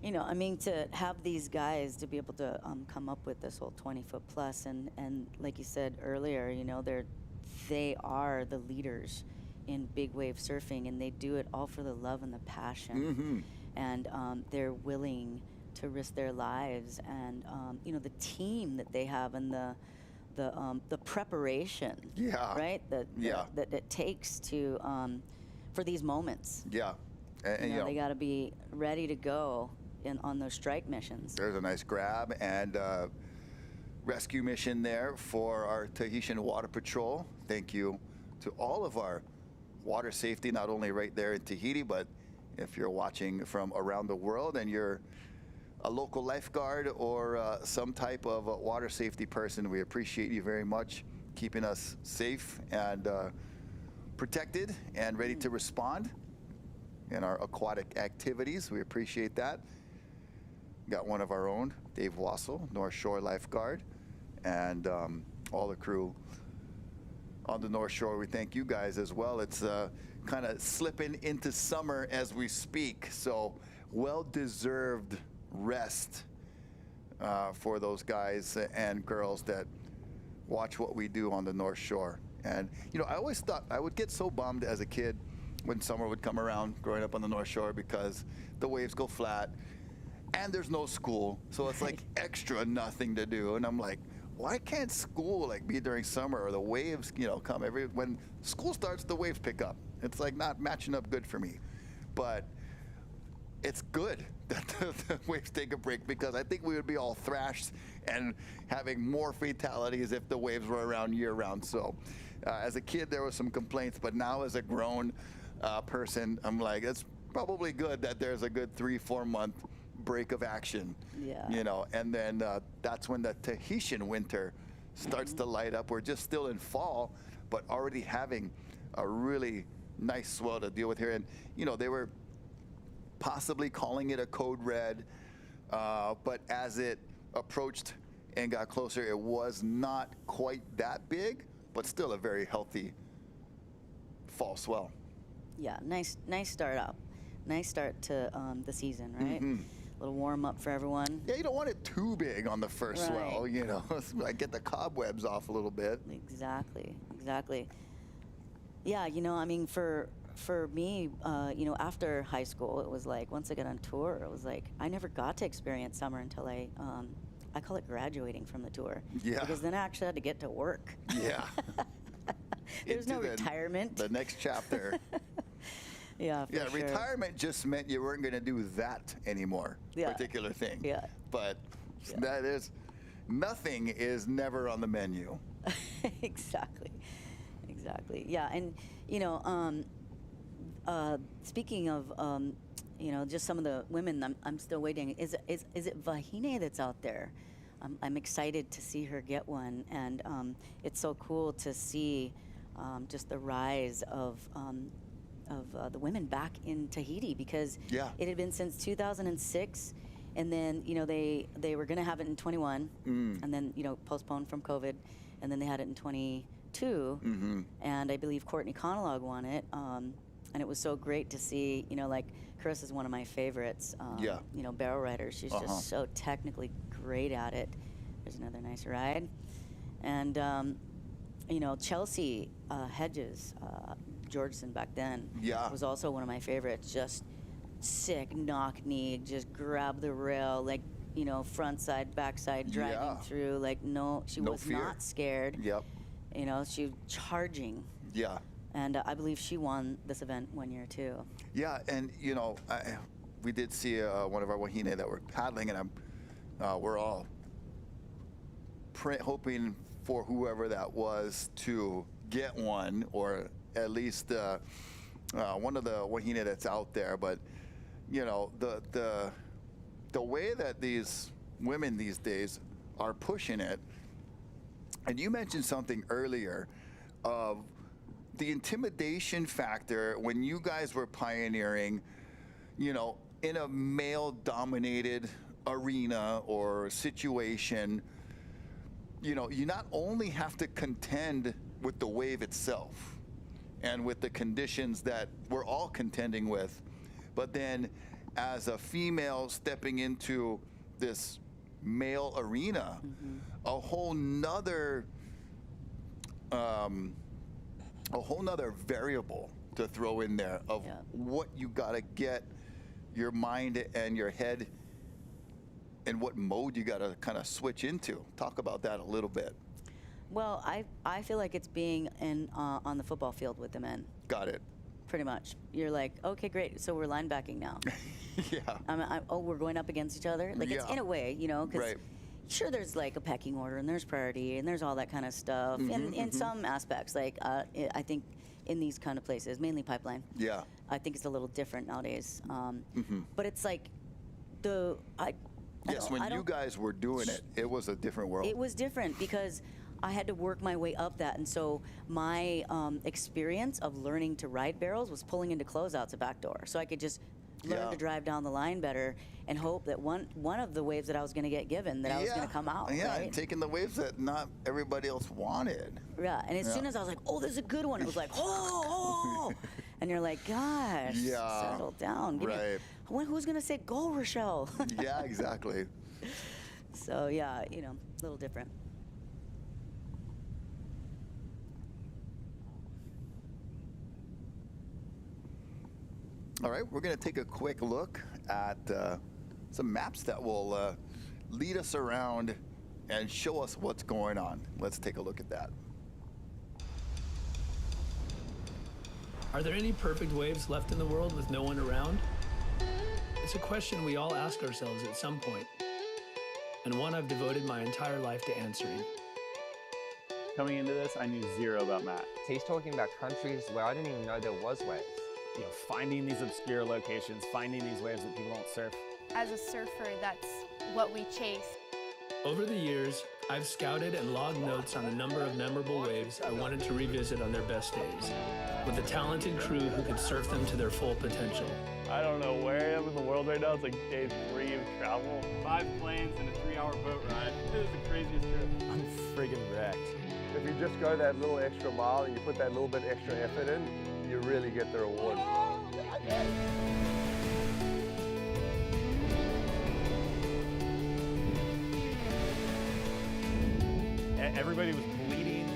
You know, I mean, to have these guys to be able to come up with this whole 20-foot plus, and like you said earlier, you know, they are the leaders in big wave surfing, and they do it all for the love and the passion, and they're willing to risk their lives, and you know, the team that they have, and the preparation, right, that it takes to for these moments. And you know, they got to be ready to go on those strike missions. There's a nice grab and rescue mission there for our Tahitian Water Patrol. Thank you to all of our water safety, not only right there in Tahiti, but if you're watching from around the world and you're a local lifeguard or some type of water safety person, we appreciate you very much, keeping us safe and protected and ready to respond in our aquatic activities. We appreciate that. Got one of our own, Dave Wassel, North Shore lifeguard, and all the crew on the North Shore. We thank you guys as well. It's kind of slipping into summer as we speak, so well-deserved rest for those guys and girls that watch what we do on the North Shore. And you know, I always thought I would get so bummed as a kid when summer would come around growing up on the North Shore, because the waves go flat and there's no school, so it's like extra nothing to do. And I'm like, why can't school like be during summer, or the waves, you know, come when school starts, the waves pick up. It's like not matching up good for me. But it's good that the waves take a break, because I think we would be all thrashed and having more fatalities if the waves were around year round. So as a kid, there was some complaints, but now as a grown person, I'm like, it's probably good that there's a good 3-4 month break of action. You know, and then that's when the Tahitian winter starts to light up. We're just still in fall, but already having a really nice swell to deal with here. And you know, they were possibly calling it a code red, but as it approached and got closer, it was not quite that big, but still a very healthy fall swell. Yeah, nice start up. Nice start to the season, right? little warm up for everyone. Yeah, you don't want it too big on the first Right. swell, you know. Like get the cobwebs off a little bit. Exactly, exactly. Yeah, you know, I mean, for me, you know, after high school, it was like once I got on tour, it was like I never got to experience summer until I call it graduating from the tour. Yeah. Because then I actually had to get to work. Yeah. There's no Into retirement. The next chapter. Yeah, for Yeah, sure. retirement just meant you weren't going to do that anymore, Yeah. particular thing. Yeah. But that is, nothing is never on the menu. Exactly. Yeah, and you know, speaking of, you know, just some of the women, I'm still waiting. Is it Vahine that's out there? I'm excited to see her get one, and it's so cool to see just the rise of the women back in Tahiti, because Yeah. it had been since 2006, and then you know they were going to have it in 21, and then you know postponed from COVID, and then they had it in 22, and I believe Courtney Conalog won it, and it was so great to see. You know, like Chris is one of my favorites. Yeah. You know, barrel rider. She's just so technically great at it. There's another nice ride, and you know Chelsea Hedges. Georgeson back then was also one of my favorites. Just sick knock knee, just grab the rail, like, you know, front side, back side, driving through. Like, no, she was fear. not scared. Yep. You know, she was charging. Yeah. And I believe she won this event one year too. Yeah, and you know, we did see one of our wahine that were paddling, and we're all hoping for whoever that was to get one, or at least one of the wahine that's out there. But you know, the way that these women these days are pushing it, and you mentioned something earlier of the intimidation factor when you guys were pioneering, you know, in a male-dominated arena or situation. You know, you not only have to contend with the wave itself and with the conditions that we're all contending with, but then as a female stepping into this male arena, a whole nother variable to throw in there of what you gotta get your mind and your head and what mode you gotta kind of switch into. Talk about that a little bit. Well, I feel like it's being on the football field with the men. Got it. Pretty much. You're like, okay, great. So we're linebacking now. Yeah. We're going up against each other. Like, it's in a way, you know, because sure, there's like a pecking order and there's priority and there's all that kind of stuff. In some aspects, like I think in these kind of places, mainly pipeline. Yeah. I think it's a little different nowadays. But it's like when you guys were doing it, it was a different world. It was different because I had to work my way up that, and so my experience of learning to ride barrels was pulling into closeouts a back door, so I could just learn to drive down the line better and hope that one of the waves that I was going to get given, that I was going to come out. Yeah, right? and taking the waves that not everybody else wanted. Yeah, and as soon as I was like, oh, this is a good one, it was like, oh. And you're like, gosh, settle down. Who's going to say, go, Rachelle? Yeah, exactly. So, yeah, you know, a little different. All right, we're going to take a quick look at some maps that will lead us around and show us what's going on. Let's take a look at that. Are there any perfect waves left in the world with no one around? It's a question we all ask ourselves at some point, and one I've devoted my entire life to answering. Coming into this, I knew zero about Matt. He's talking about countries where I didn't even know there was waves. You know, finding these obscure locations, finding these waves that people don't surf. As a surfer, that's what we chase. Over the years, I've scouted and logged notes on a number of memorable waves I wanted to revisit on their best days, with a talented crew who could surf them to their full potential. I don't know where I am in the world right now. It's like day 3 of travel. 5 planes and a 3-hour boat ride. This is the craziest trip. I'm friggin' wrecked. If you just go that little extra mile and you put that little bit extra effort in, you really get the reward. Everybody was bleeding.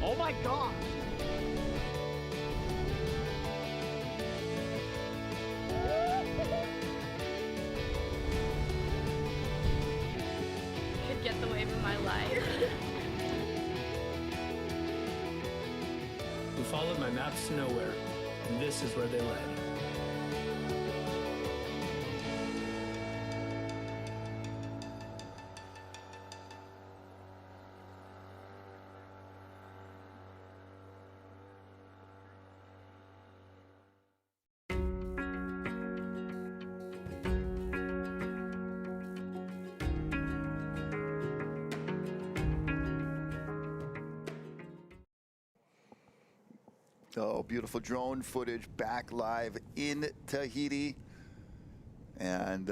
Oh my God! Could get the wave of my life. We followed my maps to nowhere, and this is where they led. Oh, beautiful drone footage back live in Tahiti. And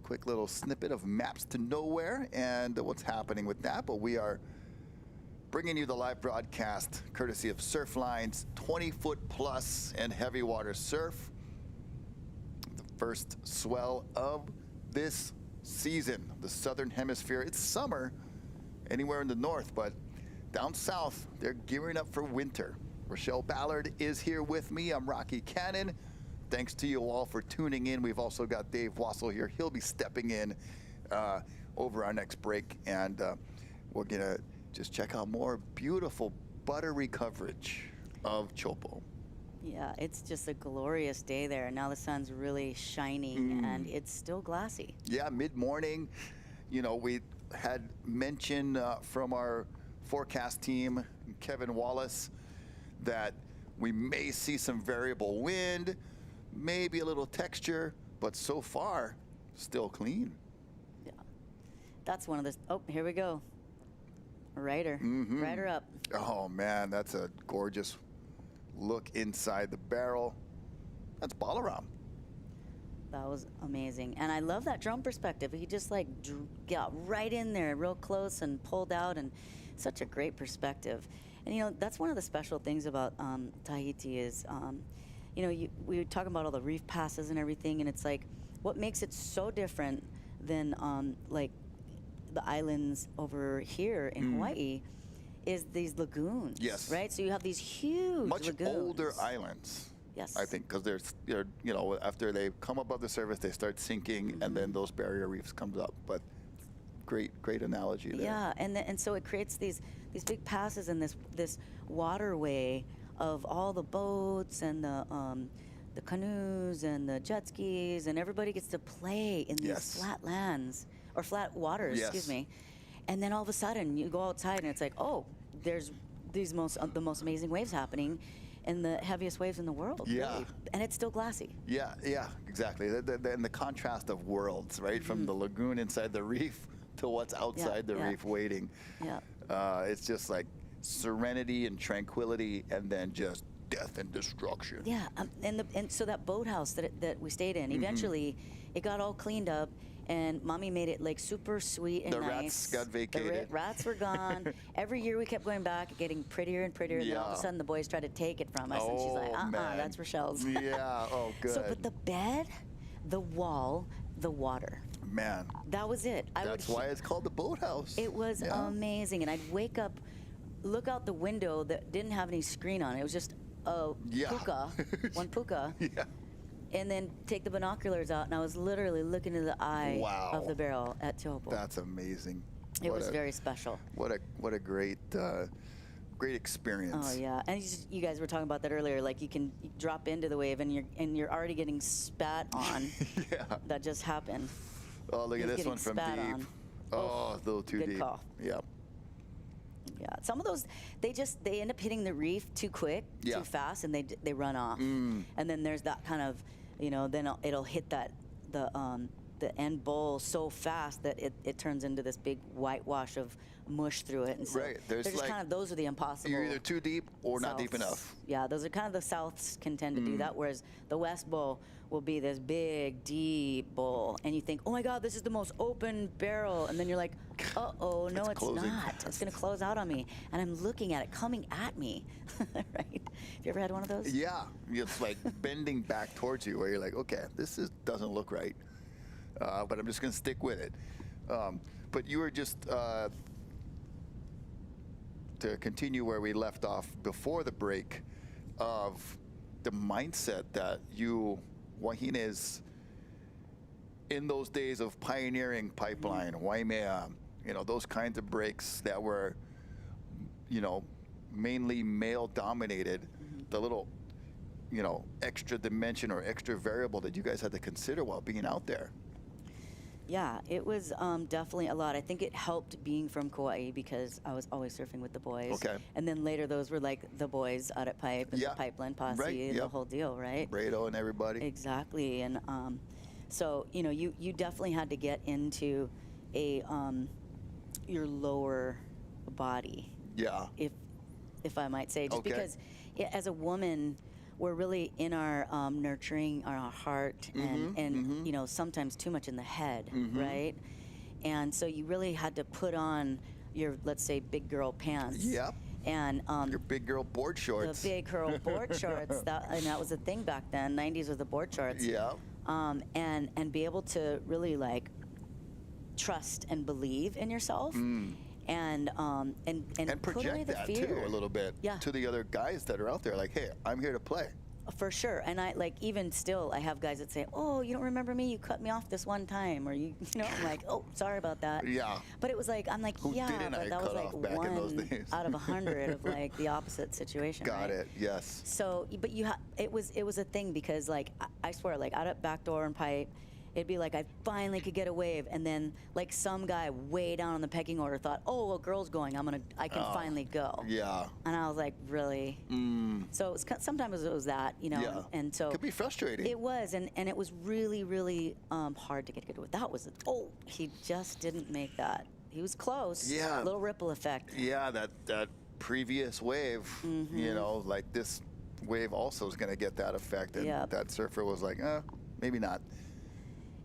quick little snippet of maps to nowhere and what's happening with that. But we are bringing you the live broadcast courtesy of Surfline's 20-foot plus and heavy water surf. The first swell of this season, the Southern Hemisphere. It's summer anywhere in the north, but down south, they're gearing up for winter. Rachelle Ballard is here with me. I'm Rocky Cannon. Thanks to you all for tuning in. We've also got Dave Wassel here. He'll be stepping in over our next break, and we're gonna just check out more beautiful, buttery coverage of Teahupo'o. Yeah, it's just a glorious day there. Now the sun's really shining, and it's still glassy. Yeah, mid-morning. You know, we had mention from our forecast team, Kevin Wallace, that we may see some variable wind, maybe a little texture, but so far, still clean. Yeah, that's one of the, oh, here we go. Rider, rider up. Oh man, that's a gorgeous look inside the barrel. That's Balaram. That was amazing. And I love that drone perspective. He just like got right in there real close and pulled out, and such a great perspective. And you know, that's one of the special things about Tahiti is, you know, we were talking about all the reef passes and everything, and it's like, what makes it so different than like the islands over here in Hawaii is these lagoons. Yes. Right? So you have these huge Much lagoons. older islands. Yes. I think because they're, you know, after they come above the surface, they start sinking, and then those barrier reefs comes up. But great analogy there. Yeah, and so it creates these big passes and this waterway of all the boats and the canoes and the jet skis, and everybody gets to play in these flat lands or flat waters. Excuse me. And then all of a sudden you go outside and it's like, oh, there's these the most amazing waves happening, and the heaviest waves in the world. Yeah. Really. And it's still glassy. Yeah, exactly. And the contrast of worlds, right? From the lagoon inside the reef to what's outside the reef waiting. Yeah. It's just like serenity and tranquility, and then just death and destruction. Yeah, and so that boathouse that we stayed in, eventually it got all cleaned up, and Mommy made it like super sweet and the nice. Rats got vacated. The rats were gone. Every year we kept going back, getting prettier and prettier, and then all of a sudden the boys tried to take it from us, and she's like, man. that's Rachelle's. Yeah, oh good. So, but the bed, the wall, the water. Man. That was it. That's why it's called the boathouse. It was amazing, and I'd wake up, look out the window that didn't have any screen on it. It was just a puka, one puka. Yeah. And then take the binoculars out, and I was literally looking into the eye of the barrel at Teahupo'o. That's amazing. It was very special. What a great experience. Oh yeah, and you guys were talking about that earlier. Like you can drop into the wave, and you're already getting spat on. Yeah. That just happened. Oh, look at this one from deep. On. Oh, a little too good deep. Call. Yeah. Yeah, some of those they end up hitting the reef too quick, too fast, and they run off. And then there's that kind of, you know, then it'll hit the end bowl so fast that it turns into this big whitewash of mush through it. And so There's they're just like, kind of, those are the impossible. You're either too deep or not deep souths. enough. Yeah, those are kind of the souths can tend to do that, whereas the west bowl will be this big, deep bowl, and you think, oh my God, this is the most open barrel, and then you're like, uh-oh, no, it's not. It's gonna close out on me, and I'm looking at it coming at me, right? Have you ever had one of those? Yeah, it's like bending back towards you, where you're like, okay, doesn't look right. but I'm just going to stick with it. But you were just, to continue where we left off before the break, of the mindset that you, Wahines, in those days of pioneering pipeline, Waimea, you know, those kinds of breaks that were, you know, mainly male dominated, the little, you know, extra dimension or extra variable that you guys had to consider while being out there. Yeah, it was definitely a lot. I think it helped being from Kauai because I was always surfing with the boys. Okay. And then later those were like the boys out at Pipe and Yeah. the Pipeline Posse, Right, the yep. whole deal, right? Brado and everybody. Exactly. And so, you know, you definitely had to get into a your lower body. Yeah. If I might say, just Okay. because as a woman, we're really in our nurturing, our heart, and you know, sometimes too much in the head, right? And so you really had to put on your, let's say, big girl pants. Yep. And your big girl board shorts. The big girl board shorts. And that was a thing back then. 90s was the board shorts. Yeah. And be able to really like trust and believe in yourself. And put project away the that fear. too a little bit to the other guys that are out there. Like, hey, I'm here to play. For sure. And I like, even still, I have guys that say, oh, you don't remember me? You cut me off this one time. Or you know, I'm like, oh, sorry about that. Yeah. But it was like, I'm like, Who yeah, didn't but I that was cut like off back in those one days? out of 100 of like the opposite situation. Got right? it. Yes. So, but it was a thing because like, I swear, like out at Backdoor and Pipe, it'd be like I finally could get a wave, and then like some guy way down on the pecking order thought, oh, well, girl's going, I can finally go. Yeah. And I was like, really? So it was, sometimes it was that, you know, Yeah. and so Could be frustrating. It was, and it was really, really hard to get good with. That was he just didn't make that. He was close. Yeah. Little ripple effect. Yeah, that previous wave, you know, like this wave also is going to get that effect, and Yep. that surfer was like, maybe not.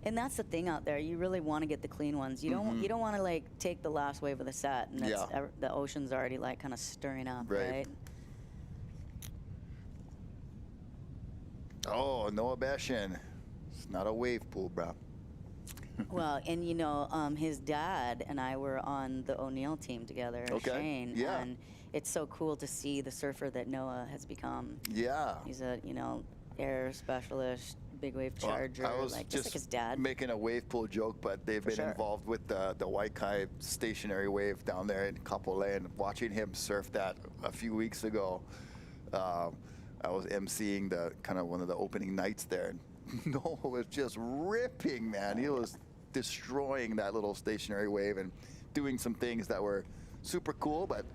And that's the thing out there. You really want to get the clean ones. You don't want to like take the last wave of the set, and the ocean's already like kind of stirring up, right? Oh, Noah Bashin. It's not a wave pool, bro. Well, and you know, his dad and I were on the O'Neill team together, Shane. Yeah. And it's so cool to see the surfer that Noah has become. Yeah. He's a, you know, air specialist, big wave charger, I was like just like his dad. making a wave pool joke, but they've been involved with the Waikai stationary wave down there in Kapolei, and watching him surf that a few weeks ago. I was emceeing one of the opening nights there, and Noah was just ripping, man. He was destroying that little stationary wave and doing some things that were super cool, but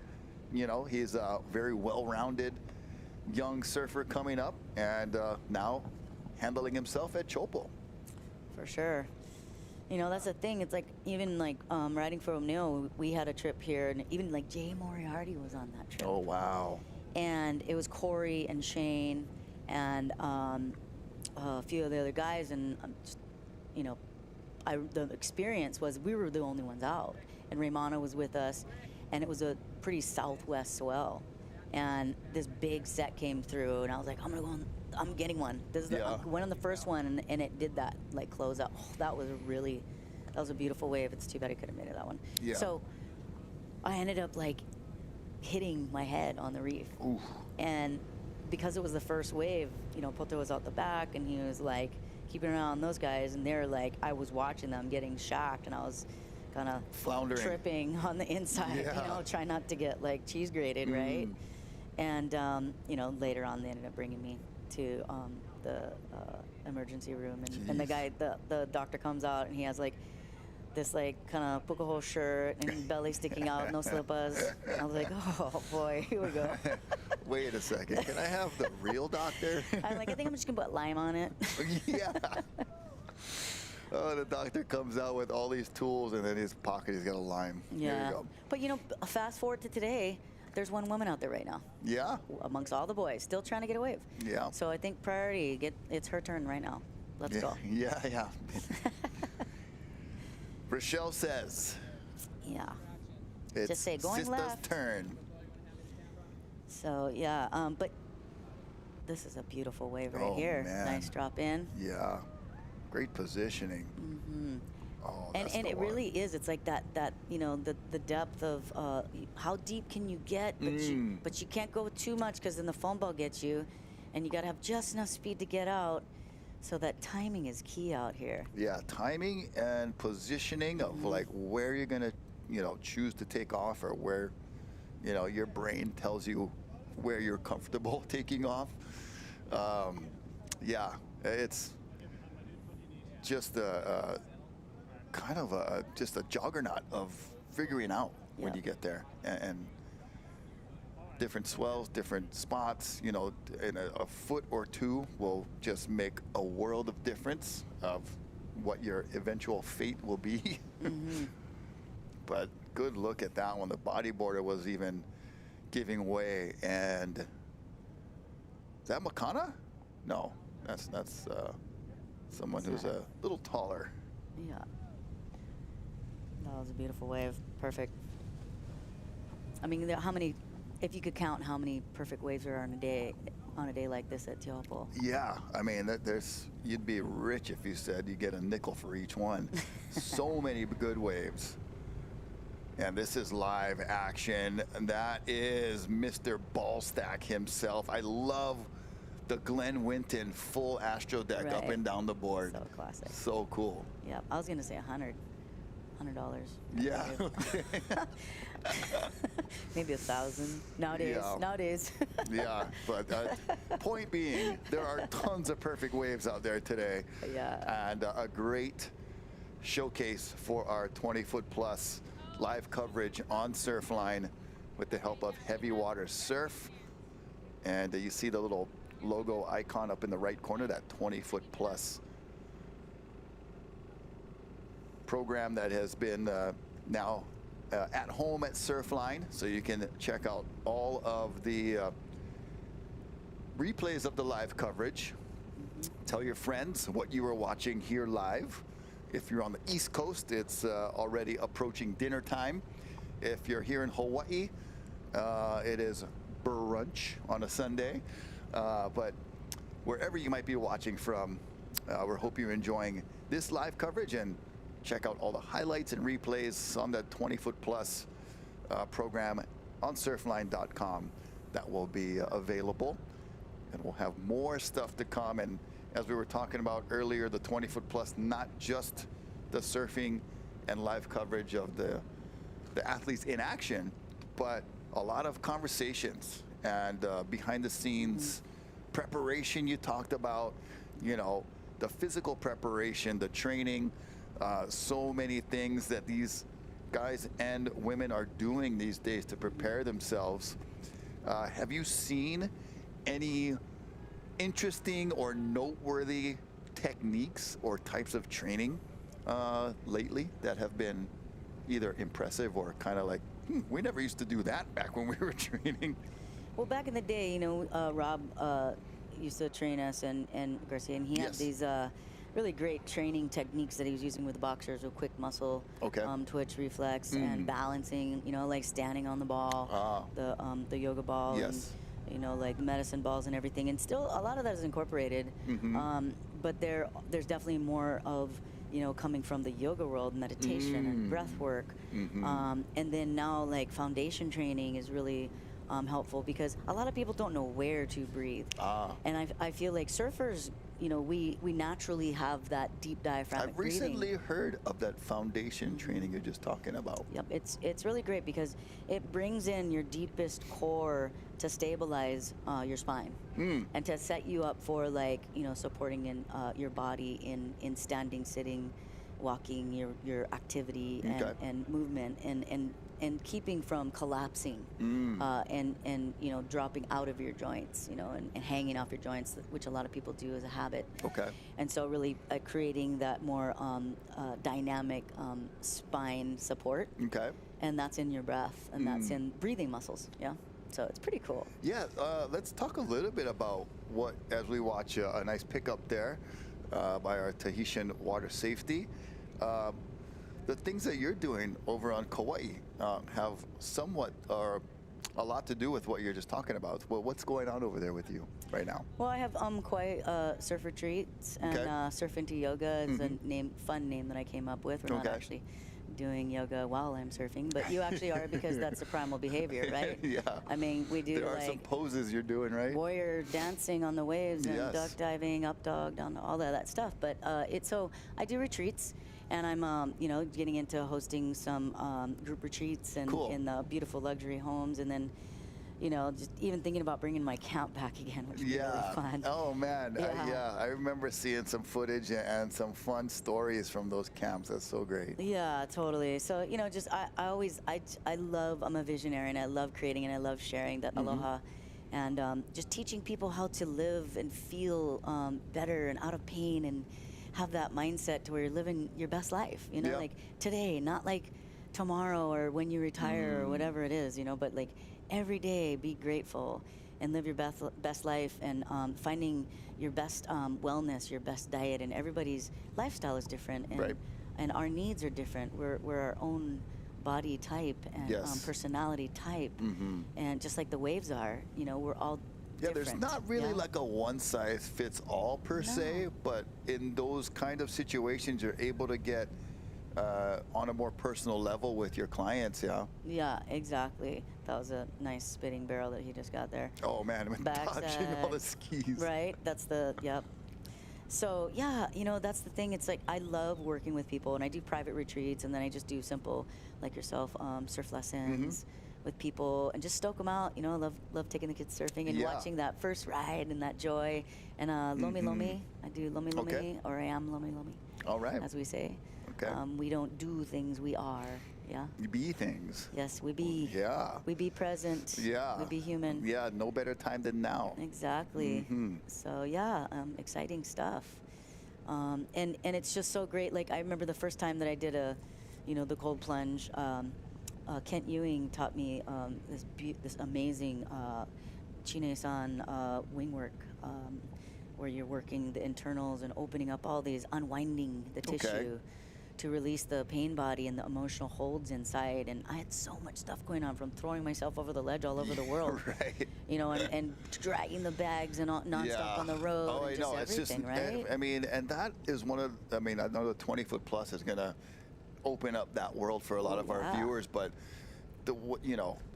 you know, he's a very well-rounded young surfer coming up, and now handling himself at Teahupo'o. For sure. You know, that's the thing. It's like, even like riding for O'Neill, we had a trip here, and even like Jay Moriarty was on that trip. Oh, wow. And it was Corey and Shane and a few of the other guys, and just, you know, the experience was we were the only ones out, and Raymana was with us, and it was a pretty southwest swell, and this big set came through, and I was like, I'm gonna go on, I'm getting one. This is I went on the first one, and it did that like close out. Oh, that was a beautiful wave. It's too bad I couldn't have made it that one. Yeah. So I ended up like hitting my head on the reef. Oof. And because it was the first wave, you know, Poto was out the back, and he was like keeping an eye on those guys, and they're like, I was watching them getting shocked, and I was kind of floundering, tripping on the inside, you know, trying not to get like cheese grated, right? And you know, later on they ended up bringing me to the emergency room, and the guy, the doctor comes out, and he has like this like kind of puka shirt and belly sticking out, no slippas. I was like, oh boy, here we go. Wait a second, can I have the real doctor? I'm like, I think I'm just gonna put lime on it. Yeah. Oh, the doctor comes out with all these tools, and in his pocket he's got a lime. Yeah. There you go. But you know, fast forward to today, there's one woman out there right now. Yeah. Amongst all the boys, still trying to get a wave. Yeah. So I think priority, it's her turn right now. Let's go. Yeah. Rachelle says. Yeah. It's just say going sister's left. turn. So but this is a beautiful wave right Oh, here. man. Nice drop in. Yeah. Great positioning. Oh, And that's and the it one. really is. It's like that the depth of how deep can you get, but you can't go too much because then the foam ball gets you, and you got to have just enough speed to get out. So that timing is key out here. Yeah, timing and positioning of like where you're gonna, choose to take off, or where, your brain tells you where you're comfortable taking off. Yeah, it's just a kind of just a juggernaut of figuring out when you get there, and different swells, different spots, in a foot or two will just make a world of difference of what your eventual fate will be. But good look at that one. The bodyboarder was even giving way. And is that Makana? No, that's someone who's a little taller. Yeah. That was a beautiful wave. Perfect. I mean, how many, if you could count how many perfect waves there are on a day like this at Teahupo'o? Yeah, I mean, you'd be rich if you said you get a nickel for each one. So many good waves. And this is live action. And that is Mr. Ballstack himself. I love the Glenn Winton full Astro deck up and down the board. So classic. So cool. Yeah, I was gonna say $100. Yeah. Maybe 1,000 nowadays. Yeah. Nowadays. Yeah, but point being, there are tons of perfect waves out there today. Yeah. And a great showcase for our 20-foot plus live coverage on Surfline with the help of Heavy Water Surf. And you see the little logo icon up in the right corner, that 20-foot plus program that has been now at home at Surfline, so you can check out all of the replays of the live coverage. Tell your friends what you were watching here live. If you're on the East Coast, it's already approaching dinner time. If you're here in Hawaii, it is brunch on a Sunday. But wherever you might be watching from, we hope you're enjoying this live coverage, and check out all the highlights and replays on the 20-foot plus program on surfline.com. That will be available, and we'll have more stuff to come. And as we were talking about earlier, the 20-foot plus, not just the surfing and live coverage of the athletes in action, but a lot of conversations and behind the scenes preparation you talked about, the physical preparation, the training, so many things that these guys and women are doing these days to prepare themselves. Have you seen any interesting or noteworthy techniques or types of training lately that have been either impressive or kind of like, we never used to do that back when we were training? Well, back in the day, Rob used to train us, and Garcia, and he had these really great training techniques that he was using with boxers, with quick muscle, twitch reflex, and balancing, like standing on the ball, the yoga ball, and, like medicine balls and everything. And still, a lot of that is incorporated, but there's definitely more of, coming from the yoga world, meditation and breath work. And then now, like, foundation training is really helpful, because a lot of people don't know where to breathe. And I feel like surfers, we naturally have that deep diaphragmatic breathing. I've recently heard of that foundation training you're just talking about. Yep, it's really great because it brings in your deepest core to stabilize your spine and to set you up for, like, supporting in your body in standing, sitting, walking, your activity and movement, and keeping from collapsing and dropping out of your joints, and hanging off your joints, which a lot of people do as a habit. And so really creating that more dynamic spine support. And that's in your breath, and that's in breathing muscles. So it's pretty cool. Let's talk a little bit about what, as we watch a nice pickup there by our Tahitian water safety. The things that you're doing over on Kauai have somewhat a lot to do with what you're just talking about. Well, what's going on over there with you right now? Well, I have quite surf retreats, and surf into yoga is a fun name that I came up with. We're not actually doing yoga while I'm surfing, but you actually are, because that's the primal behavior, right? Yeah. I mean, we do There are some poses you're doing, right? warrior dancing on the waves and Yes. duck diving, up dog, down, all of that stuff. But so I do retreats, and I'm getting into hosting some group retreats and in the beautiful luxury homes, and then just even thinking about bringing my camp back again, which would be really fun. Oh man, Yeah. I remember seeing some footage and some fun stories from those camps. That's so great. Yeah, totally. So I'm a visionary, and I love creating, and I love sharing that aloha, and just teaching people how to live and feel better and out of pain, and have that mindset to where you're living your best life. Like today, not like tomorrow or when you retire or whatever it is. But like every day, be grateful and live your best life, and finding your best wellness, your best diet. And everybody's lifestyle is different, and our needs are different. We're our own body type and personality type, and just like the waves are, we're all different. There's not really like a one size fits all per se, but in those kind of situations, you're able to get on a more personal level with your clients. Yeah, exactly. That was a nice spitting barrel that he just got there. Oh man, I'm dodging all the skis. Right, that's yep. So yeah, that's the thing. It's like I love working with people, and I do private retreats, and then I just do simple, like yourself, surf lessons with people, and just stoke them out. I love taking the kids surfing and watching that first ride and that joy. And lomi lomi, I do lomi lomi, or I am lomi lomi. All right. As we say. Okay. We don't do things, we are. Yeah. You be things. Yes, we be. Yeah. We be present. Yeah. We be human. Yeah, no better time than now. Exactly. So yeah, exciting stuff. And it's just so great. Like I remember the first time that I did the cold plunge. Kent Ewing taught me this amazing Chine-san wing work, where you're working the internals and opening up all these, unwinding the tissue to release the pain body and the emotional holds inside. And I had so much stuff going on, from throwing myself over the ledge all over the world, and dragging the bags and nonstop on the road. Oh, and I know. It's everything, just, right? I mean, and that is one of, I know the 20-foot plus is going to open up that world for a lot of our viewers, but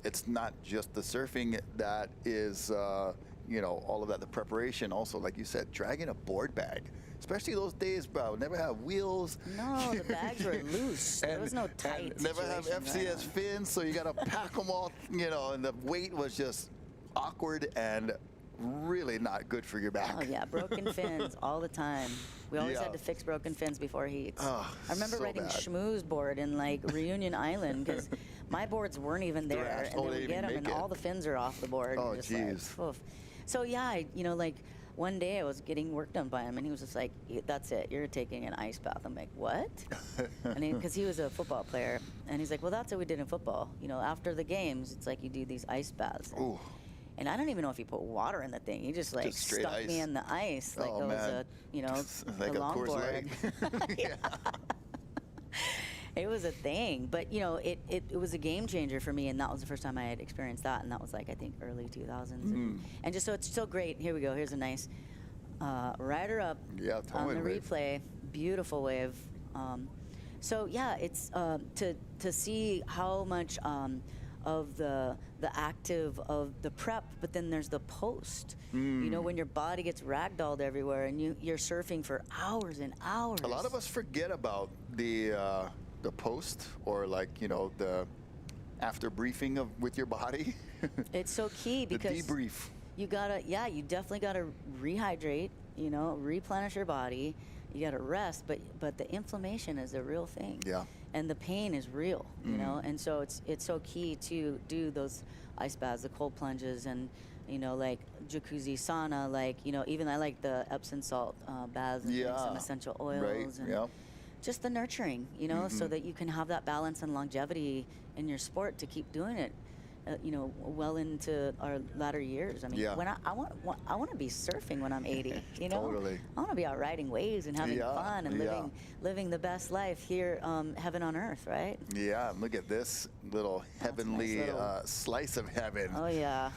it's not just the surfing that is, all of that, the preparation also, like you said, dragging a board bag. Especially those days, bro. Never have wheels. No, the bags were loose. There was no tight never have FCS fins, so you got to pack them all, and the weight was just awkward and really not good for your back. Oh, yeah, broken fins all the time. We always had to fix broken fins before heats. Oh, I remember so riding bad. Schmooze board in Reunion Island, because my boards weren't even there, and then we get them and all the fins are off the board. Oh, jeez. So yeah, one day I was getting work done by him, and he was just like, "That's it, you're taking an ice bath." I'm like, "What?" And because he was a football player, and he's like, "Well, that's what we did in football. After the games, it's like you do these ice baths." Ooh. And I don't even know if he put water in the thing. He just straight stuck ice. me in the ice like it was like a a Coors longboard. Light. It was a thing, but it was a game changer for me, and that was the first time I had experienced that, and that was I think early 2000s. And just so it's so great. Here we go. Here's a nice rider up on the wave. replay. Beautiful wave. So yeah, it's to see how much of the active of the prep, but then there's the post. When your body gets ragdolled everywhere, and you're surfing for hours and hours. A lot of us forget about the post, or the after briefing with your body. It's so key, because the debrief. You definitely gotta rehydrate, replenish your body. You gotta rest, but the inflammation is a real thing. Yeah. And the pain is real, and so it's so key to do those ice baths, the cold plunges, and like jacuzzi, sauna, even I like the Epsom salt baths and like some essential oils, and just the nurturing, so that you can have that balance and longevity in your sport to keep doing it. you know, well into our latter years. I mean, Yeah. when I want to be surfing when I'm 80. You know, Totally. I want to be out riding waves and having Yeah, fun and yeah. living the best life here, heaven on earth, right? Yeah, and look at this little heavenly little- slice of heaven. Oh yeah.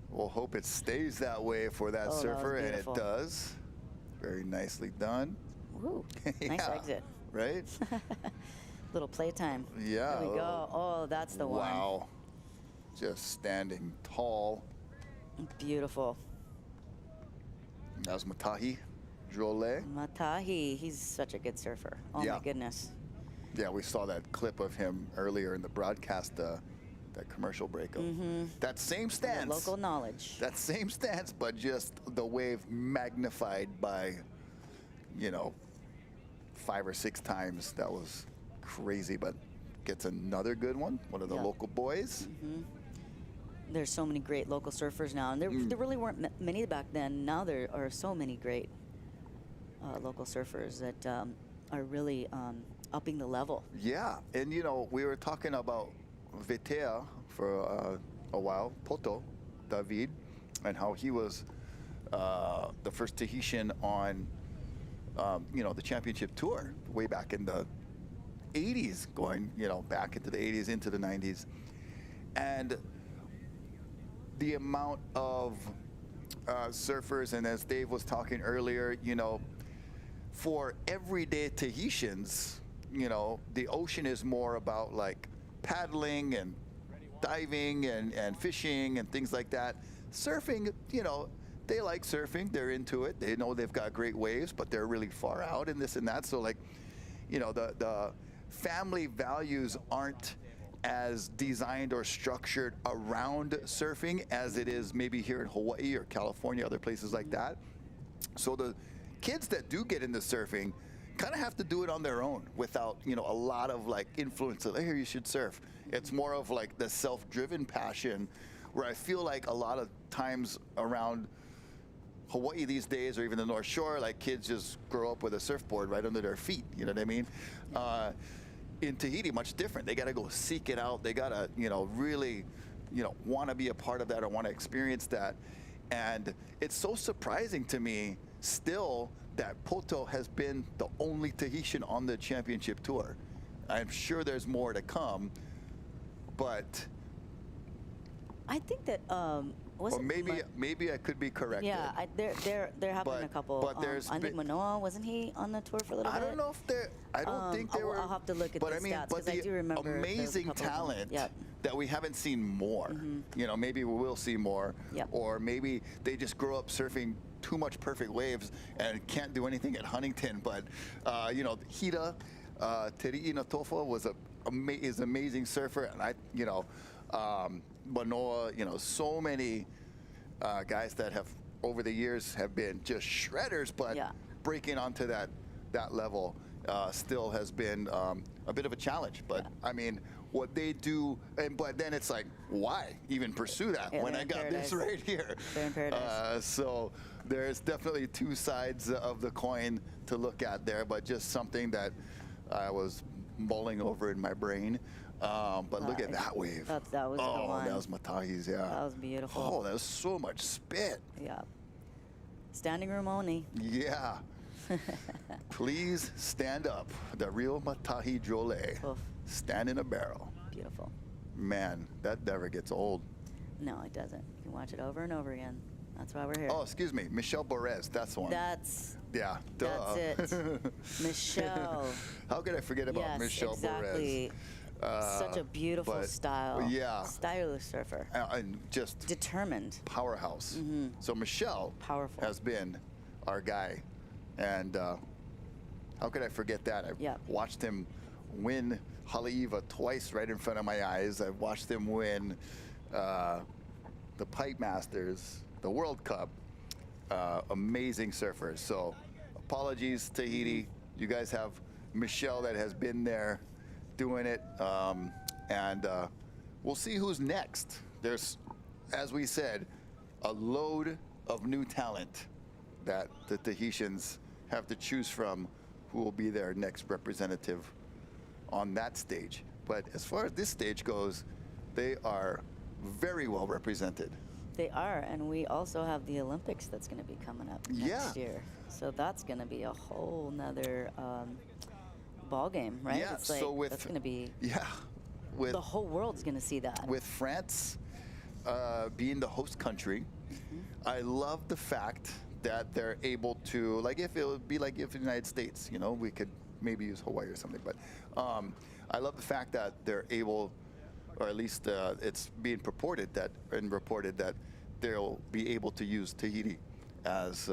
We'll hope it stays that way for that Oh, that was surfer, and it beautiful. does. Very nicely done. Woo. Nice Yeah, exit. Right? Little playtime. Yeah. There we go. Oh, that's the one. Wow. Just standing tall. Beautiful. That was Matahi Drole. Matahi, he's such a good surfer. Oh Yeah. my goodness. Yeah, we saw that clip of him earlier in the broadcast, that commercial break of that same stance. Local knowledge. That same stance, but just the wave magnified by, you know, 5 or 6 times. That was crazy, but gets another good one of the Yeah. local boys. There's so many great local surfers now, and there really weren't many back then. Now there are so many great local surfers that are really upping the level. Yeah, and you know, we were talking about Vetea for a while, Poto, David, and how he was the first Tahitian on, you know, the championship tour way back in the 80s, going, you know, back into the 80s, into the 90s. And the amount of surfers, and as Dave was talking earlier, you know, for everyday Tahitians, you know, the ocean is more about like paddling and diving and fishing and things like that. Surfing, you know, they like surfing, they're into it, they know they've got great waves, but they're really far out and this and that. So like, you know, the family values aren't as designed or structured around surfing as it is maybe here in Hawaii or California, other places like that. So the kids that do get into surfing kind of have to do it on their own without, you know, a lot of like influence of, here, you should surf. It's more of like the self-driven passion where I feel like a lot of times around Hawaii these days, or even the North Shore, like kids just grow up with a surfboard right under their feet, you know what I mean? In Tahiti, much different. They got to go seek it out. They got to, you know, really, you know, want to be a part of that or want to experience that. And it's so surprising to me still that Poto has been the only Tahitian on the championship tour. I'm sure there's more to come, but I think that or maybe I could be corrected. Yeah, there have been a couple. But there's I think Manoa, wasn't he on the tour for a little bit? I don't know if they're. I don't think they were. I'll have to look at but the I mean, stats but because I do remember there's a amazing couple of them. talent Yep. that we haven't seen more. You know, maybe we will see more. Yep. Or maybe they just grow up surfing too much perfect waves and can't do anything at Huntington. But you know, Hita Teri'i Tofa was is an amazing surfer, and I, you know, Manoa, you know, so many guys that have over the years have been just shredders, but breaking onto that level still has been a bit of a challenge. But I mean, what they do, but then it's like, why even pursue that when I got this right here? They're in paradise. So there's definitely two sides of the coin to look at there, but just something that I was mulling over in my brain. But look at that wave. That was the one. That was Matahi's, yeah. That was beautiful. Oh, that was so much spit. Yeah. Standing room only. Yeah. Please stand up. The real Matahi Drole. Stand in a barrel. Beautiful. Man, that never gets old. No, it doesn't. You can watch it over and over again. That's why we're here. Oh, excuse me. Michelle Borez, that's one. Yeah, duh. that's it. Michelle. How could I forget about Yes, Michelle exactly. Borez? Such a beautiful style. Yeah. Stylish surfer. And just determined. Powerhouse. So Michelle has been our guy. And how could I forget that? I watched him win Haleiwa twice right in front of my eyes. I've watched him win the Pipe Masters, the World Cup. Amazing surfer. So apologies, Tahiti. You guys have Michelle that has been there doing it. And we'll see who's next. There's, as we said, a load of new talent that the Tahitians have to choose from who will be their next representative on that stage. But as far as this stage goes, they are very well represented. They are, and we also have the Olympics that's going to be coming up next year. So that's going to be a whole nother ball game, right? Yeah, it's like, so with that's going to be with the whole world's going to see that. With France being the host country, I love the fact that they're able to, like, if it would be like if the United States, you know, we could maybe use Hawaii or something, but I love the fact that they're able, or at least it's being reported that they'll be able to use Tahiti as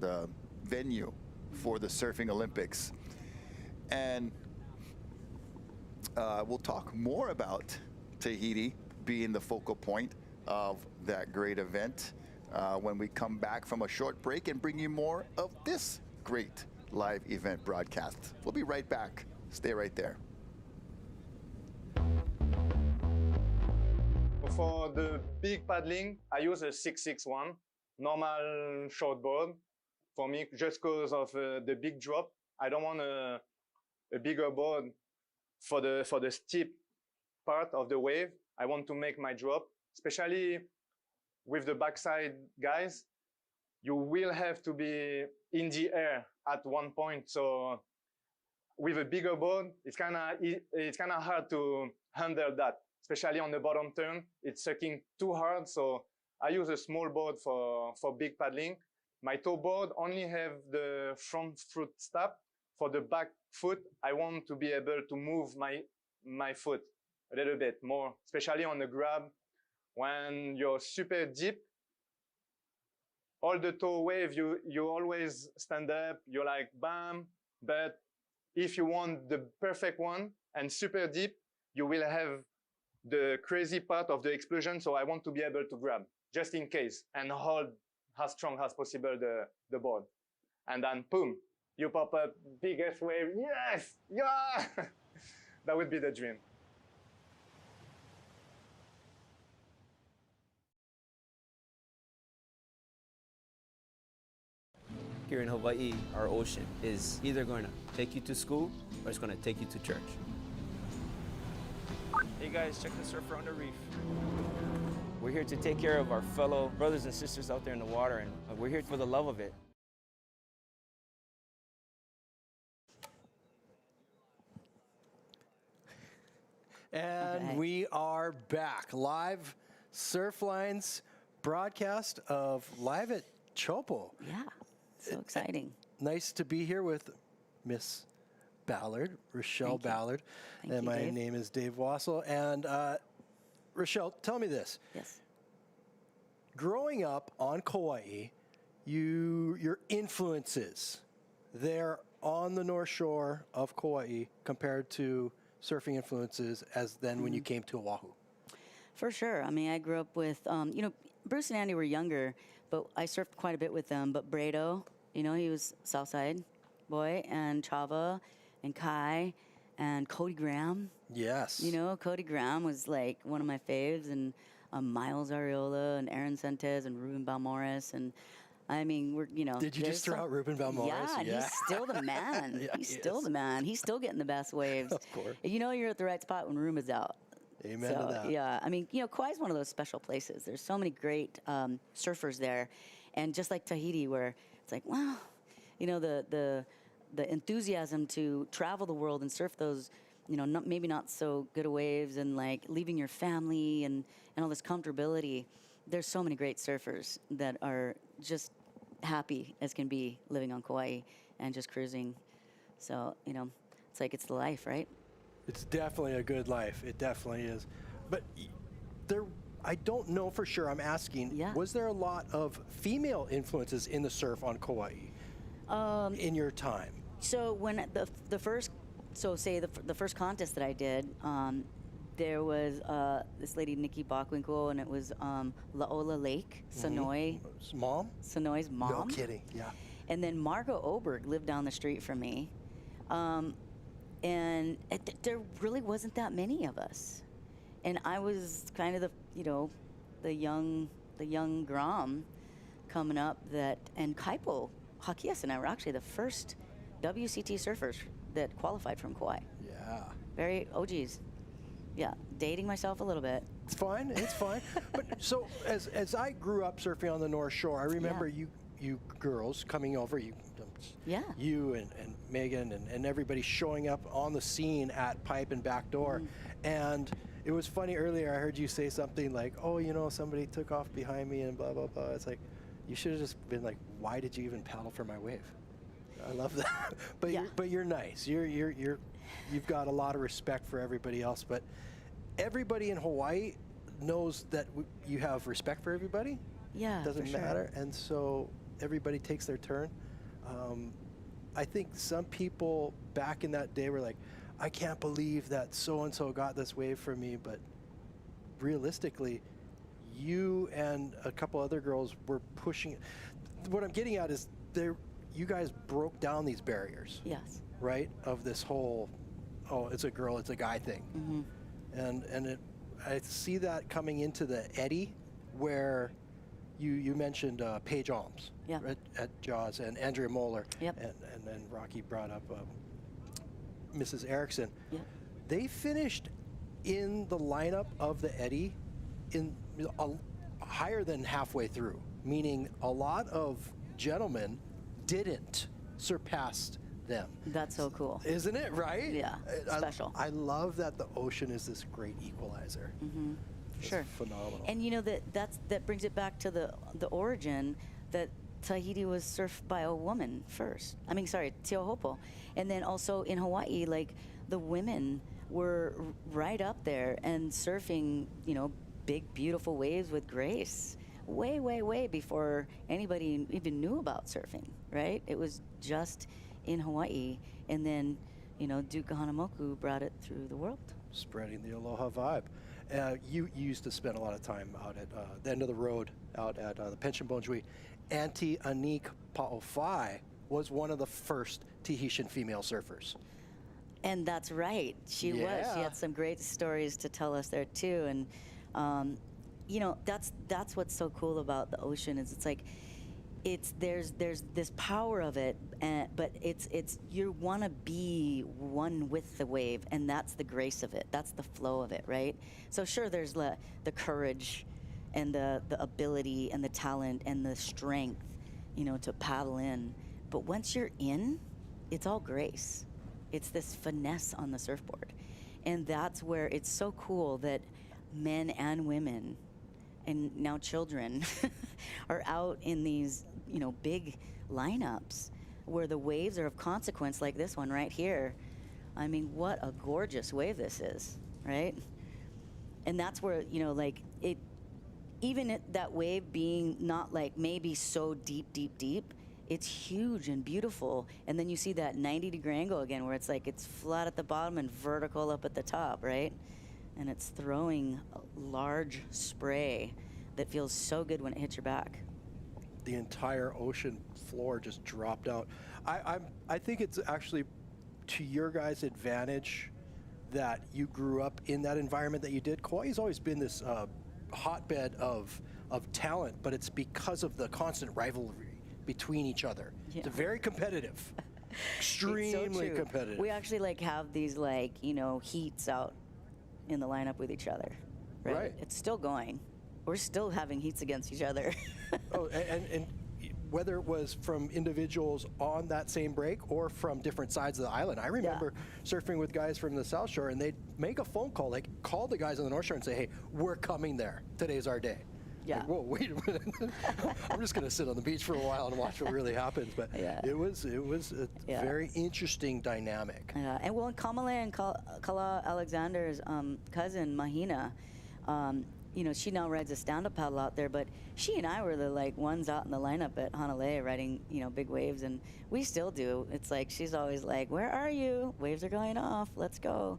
the venue for the Surfing Olympics. And we'll talk more about Tahiti being the focal point of that great event when we come back from a short break and bring you more of this great live event broadcast. We'll be right back. Stay right there. For the big paddling, I use a 661, normal short board. For me, just because of the big drop, I don't want a bigger board for the steep part of the wave. I want to make my drop, especially with the backside guys. You will have to be in the air at one point. So with a bigger board, it's kind of hard to handle that, especially on the bottom turn. It's sucking too hard. So I use a small board for big paddling. My toe board only have the front foot stop. For the back foot, I want to be able to move my foot a little bit more, especially on the grab. When you're super deep, all the toe wave, you always stand up, you're like, bam. But if you want the perfect one and super deep, you will have the crazy part of the explosion. So I want to be able to grab just in case and hold as strong as possible the board. And then boom, you pop up, biggest wave. Yes, yeah. That would be the dream. Here in Hawaii, our ocean is either going to take you to school or it's going to take you to church. Hey guys, check the surfer on the reef. We're here to take care of our fellow brothers and sisters out there in the water, and we're here for the love of it. And we are back. Live Surfline's broadcast of Live at Teahupo'o. Yeah, so exciting. Nice to be here with Miss Ballard, Rachelle Ballard. Thank and you, my Dave. name is Dave Wassel. And Rachelle, tell me this. Yes. Growing up on Kauai, your influences there on the North Shore of Kauai compared to surfing influences as then when you came to Oahu? For sure. I mean, I grew up with, you know, Bruce and Andy were younger, but I surfed quite a bit with them. But Brado, you know, he was Southside boy, and Chava and Kai and Cody Graham. Yes. You know, Cody Graham was like one of my faves, and Miles Arreola and Aaron Sentes and Ruben Balmores. And I mean, we're, you know. Did you just throw out Ruben Balmores? Yeah, and he's still the man. Yeah, he's he still is. the man. He's still getting the best waves. Of course. You know you're at the right spot when Ruben's out. Amen to that. Yeah, I mean, you know, Kauai's one of those special places. There's so many great surfers there. And just like Tahiti, where it's like, wow, you know, the enthusiasm to travel the world and surf those, you know, maybe not so good waves, and like leaving your family and all this comfortability. There's so many great surfers that are just happy as can be living on Kauai and just cruising. So, you know, it's like it's the life, right? It's definitely a good life. It definitely is. But there, I don't know for sure. I'm asking, was there a lot of female influences in the surf on Kauai in your time? So when the first, so say the first contest that I did, there was this lady, Nikki Bockwinkel, and it was Laola Lake, Sonoy. Mom? Sonoy's mom. No kidding, yeah. And then Margot Oberg lived down the street from me. And there really wasn't that many of us. And I was kind of the, you know, the young Grom coming up that, and Kaipo Hakias and I were actually the first WCT surfers that qualified from Kauai. Yeah. Very OGs. Yeah, dating myself a little bit. It's fine. It's fine. But so as I grew up surfing on the North Shore, I remember you girls coming over. You and Megan and everybody showing up on the scene at Pipe and Backdoor, and it was funny earlier. I heard you say something like, "Oh, you know, somebody took off behind me and blah blah blah." It's like, you should have just been like, "Why did you even paddle for my wave?" I love that. But you're nice. You've got a lot of respect for everybody else. But everybody in Hawaii knows that you have respect for everybody. Yeah, doesn't for sure. matter, and so everybody takes their turn. I think some people back in that day were like, I can't believe that so-and-so got this wave from me, but realistically, you and a couple other girls were pushing. What I'm getting at is you guys broke down these barriers. Yes. Right? Of this whole, oh, it's a girl, it's a guy thing. And I see that coming into the eddy where you mentioned Paige Alms at Jaws and Andrea Moeller. And then Rocky brought up Mrs. Erickson. They finished in the lineup of the eddy in higher than halfway through, meaning a lot of gentlemen didn't surpass them. That's so cool. Isn't it, right? Yeah, special. I love that the ocean is this great equalizer. Sure. Phenomenal. And you know that brings it back to the origin that Tahiti was surfed by a woman first. I mean, sorry, Teahupo'o. And then also in Hawaii, like the women were right up there and surfing, you know, big, beautiful waves with grace. Way, way, way before anybody even knew about surfing, right? It was just in Hawaii. And then, you know, Duke Kahanamoku brought it through the world. Spreading the aloha vibe. You used to spend a lot of time out at the end of the road, out at the Pension Bonjui. Auntie Anik Pa'ofai was one of the first Tahitian female surfers. And that's right. She was. She had some great stories to tell us there too. And you know, that's what's so cool about the ocean is it's like there's this power of it, but it's you want to be one with the wave, and that's the grace of it. That's the flow of it, right? So sure, there's the courage and the ability and the talent and the strength, you know, to paddle in. But once you're in, it's all grace. It's this finesse on the surfboard. And that's where it's so cool that men and women and now children are out in these, you know, big lineups where the waves are of consequence, like this one right here. I mean, what a gorgeous wave this is, right? And that's where, you know, like even that wave being not like maybe so deep, it's huge and beautiful. And then you see that 90-degree angle again where it's like it's flat at the bottom and vertical up at the top, right? And it's throwing a large spray that feels so good when it hits your back. The entire ocean floor just dropped out. I think it's actually to your guys' advantage that you grew up in that environment that you did. Kauai's always been this hotbed of talent, but it's because of the constant rivalry between each other. It's very competitive. Extremely so competitive. We actually like have these like, you know, heats out in the lineup with each other. Right. It's still going. We're still having heats against each other. Oh, and whether it was from individuals on that same break or from different sides of the island. I remember surfing with guys from the South Shore, and they'd make a phone call, like call the guys on the North Shore and say, hey, we're coming there. Today's our day. Yeah. Like, whoa, wait a minute. I'm just going to sit on the beach for a while and watch what really happens. But it was a very interesting dynamic. Yeah, and well, Kamale and Kala Alexander's cousin, Mahina, you know, she now rides a stand-up paddle out there, but she and I were the like ones out in the lineup at Hanalei riding, you know, big waves, and we still do. It's like she's always like, where are you? Waves are going off, let's go.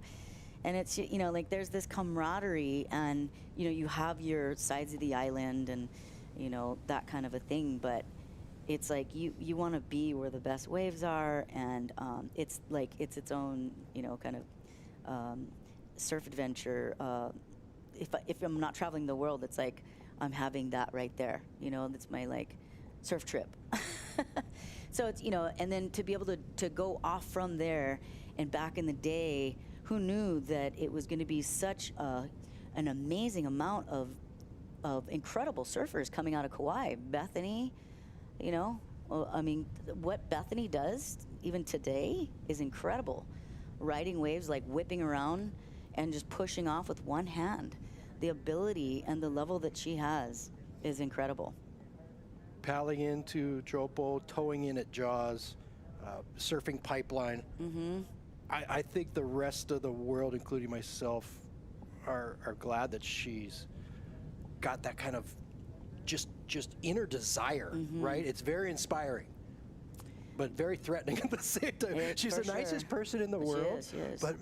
And it's, you know, like there's this camaraderie, and, you know, you have your sides of the island and, you know, that kind of a thing, but it's like you want to be where the best waves are, and it's like it's its own, you know, kind of surf adventure. If I'm not traveling the world, it's like I'm having that right there. You know, that's my like surf trip. So it's, you know, and then to be able to go off from there, and back in the day who knew that it was going to be such an amazing amount of incredible surfers coming out of Kauai? Bethany, you know, I mean, what Bethany does even today is incredible. Riding waves, like whipping around and just pushing off with one hand. The ability and the level that she has is incredible. Paddling into Teahupo'o, towing in at Jaws, surfing pipeline. I think the rest of the world, including myself, are glad that she's got that kind of just inner desire, right? It's very inspiring, but very threatening at the same time. She's the nicest person in the world, she is. but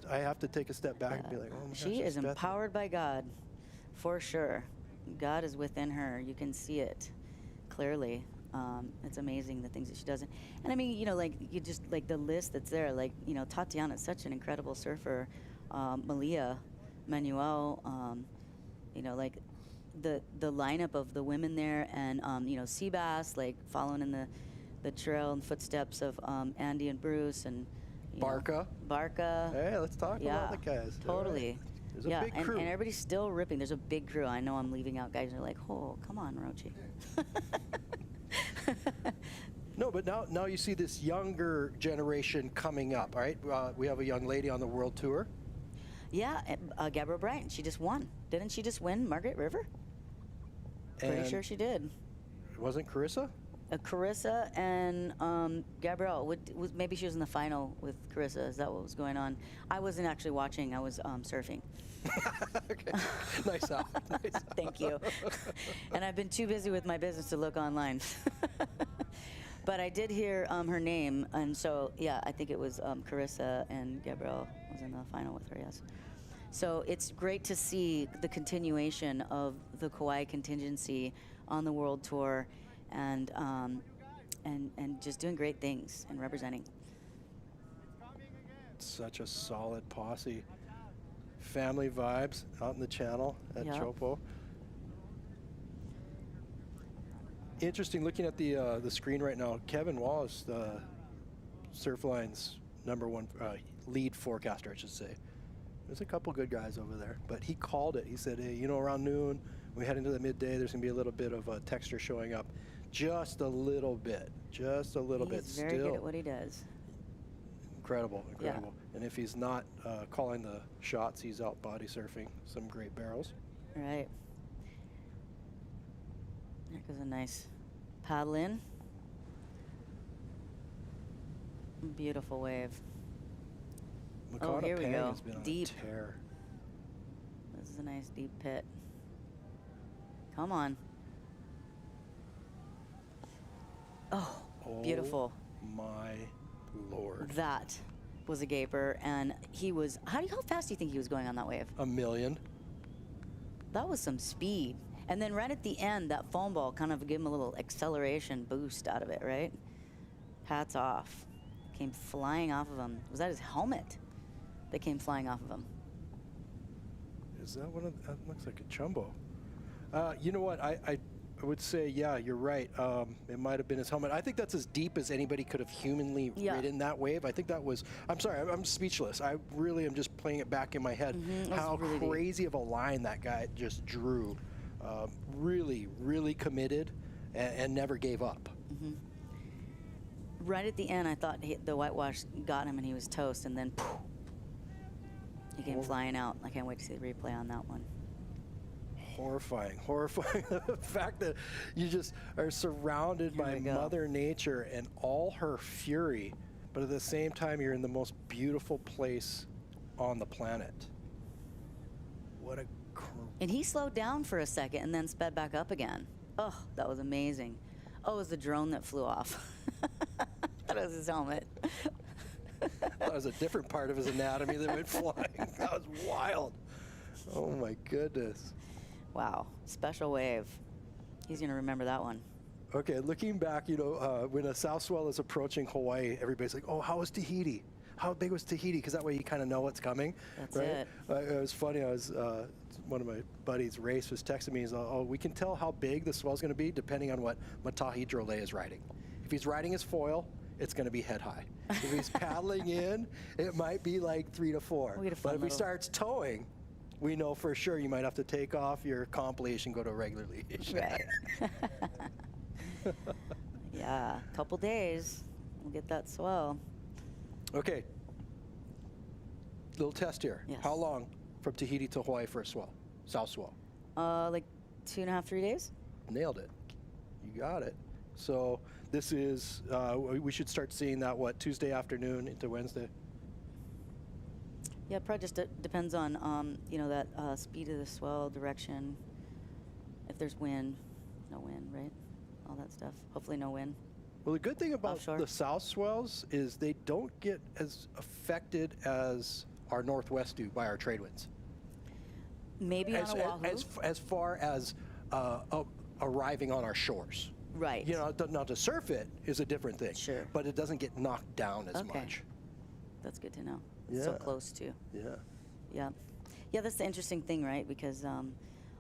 I have to take a step back and be like, oh my gosh, she is it's Bethany. empowered by God, for sure. God is within her. You can see it clearly. It's amazing the things that she does. And I mean, you know, like you just like the list that's there. Like, you know, Tatiana is such an incredible surfer. Malia, Manuel, you know, like the lineup of the women there, and you know, Seabass, like following in the trail and footsteps of Andy and Bruce, and Barca. Hey, let's talk about the guys. Totally. There's a big crew. And everybody's still ripping. There's a big crew. I know I'm leaving out guys who are like, oh, come on, Rochi. No, but now you see this younger generation coming up, right? We have a young lady on the world tour. Yeah, Gabrielle Bryant. She just won. Didn't she just win Margaret River? Pretty sure she did. Wasn't Carissa? Carissa and Gabrielle. Maybe she was in the final with Carissa. Is that what was going on? I wasn't actually watching. I was surfing. Okay. Nice out. Nice out. Thank you. And I've been too busy with my business to look online. But I did hear her name, and so yeah, I think it was Carissa, and Gabrielle was in the final with her. Yes. So it's great to see the continuation of the Kauai contingency on the world tour, and just doing great things and representing. Such a solid posse. Family vibes out in the channel at Teahupo'o. Interesting, looking at the screen right now, Kevin Wallace, Surfline's #1 lead forecaster, I should say. There's a couple good guys over there, but he called it. He said, hey, you know, around noon, we head into the midday, there's going to be a little bit of texture showing up. Just a little bit. Just a little bit. He's very good at what he does. Incredible, incredible. Yeah. And if he's not calling the shots, he's out body surfing some great barrels. Right. There goes a nice paddle in. Beautiful wave. Makata here we Pang go. has been on Deep. a tear. This is a nice deep pit. Come on. Oh, beautiful. My Lord. That was a gaper, and he was, how fast do you think he was going on that wave? A million. That was some speed. And then right at the end, that foam ball kind of gave him a little acceleration boost out of it, right? Hats off. Came flying off of him. Was that his helmet that came flying off of him? Is that one of the, that looks like a chumbo. You know what, I would say, yeah, you're right. It might have been his helmet. I think that's as deep as anybody could have humanly ridden that wave. I think that was, I'm sorry, I'm speechless. I really am just playing it back in my head. How really crazy of a line that guy just drew. Really, really committed and never gave up. Right at the end, I thought the whitewash got him and he was toast, and then poof, he came flying out. I can't wait to see the replay on that one. Horrifying, horrifying. The fact that you just are surrounded by Mother Nature and all her fury, but at the same time, you're in the most beautiful place on the planet. What a... And he slowed down for a second and then sped back up again. Oh, that was amazing. Oh, it was the drone that flew off. That was his helmet. That was a different part of his anatomy that went flying. That was wild. Oh my goodness. Wow, special wave. He's gonna remember that one. Okay, looking back, you know, when a south swell is approaching Hawaii, everybody's like, oh, how was Tahiti? How big was Tahiti? Because that way you kind of know what's coming. That's right? it. It was funny. I was one of my buddies, Race, was texting me. He's like, oh, we can tell how big the swell's going to be depending on what Matahi Drole is riding. If he's riding his foil, it's going to be head high. If he's paddling in, it might be like 3 to 4. But if he starts towing, we know for sure you might have to take off your comp leash and go to a regular leash. Right. Yeah, a couple days, we'll get that swell. Okay. Little test here. Yes. How long from Tahiti to Hawaii for a swell? South swell? Like 2.5, 3 days. Nailed it. You got it. So this is, we should start seeing that, what, Tuesday afternoon into Wednesday? Yeah, probably just depends on, you know, that speed of the swell, direction, if there's wind, no wind, right? All that stuff. Hopefully no wind. Well, the good thing about Offshore. the south swells is they don't get as affected as our northwest do by our trade winds. Maybe on Oahu. As far as arriving on our shores. Right. You know, now to surf it is a different thing. Sure. But it doesn't get knocked down as much. That's good to know. Yeah. So close to. Yeah. Yeah. Yeah, that's the interesting thing, right? Because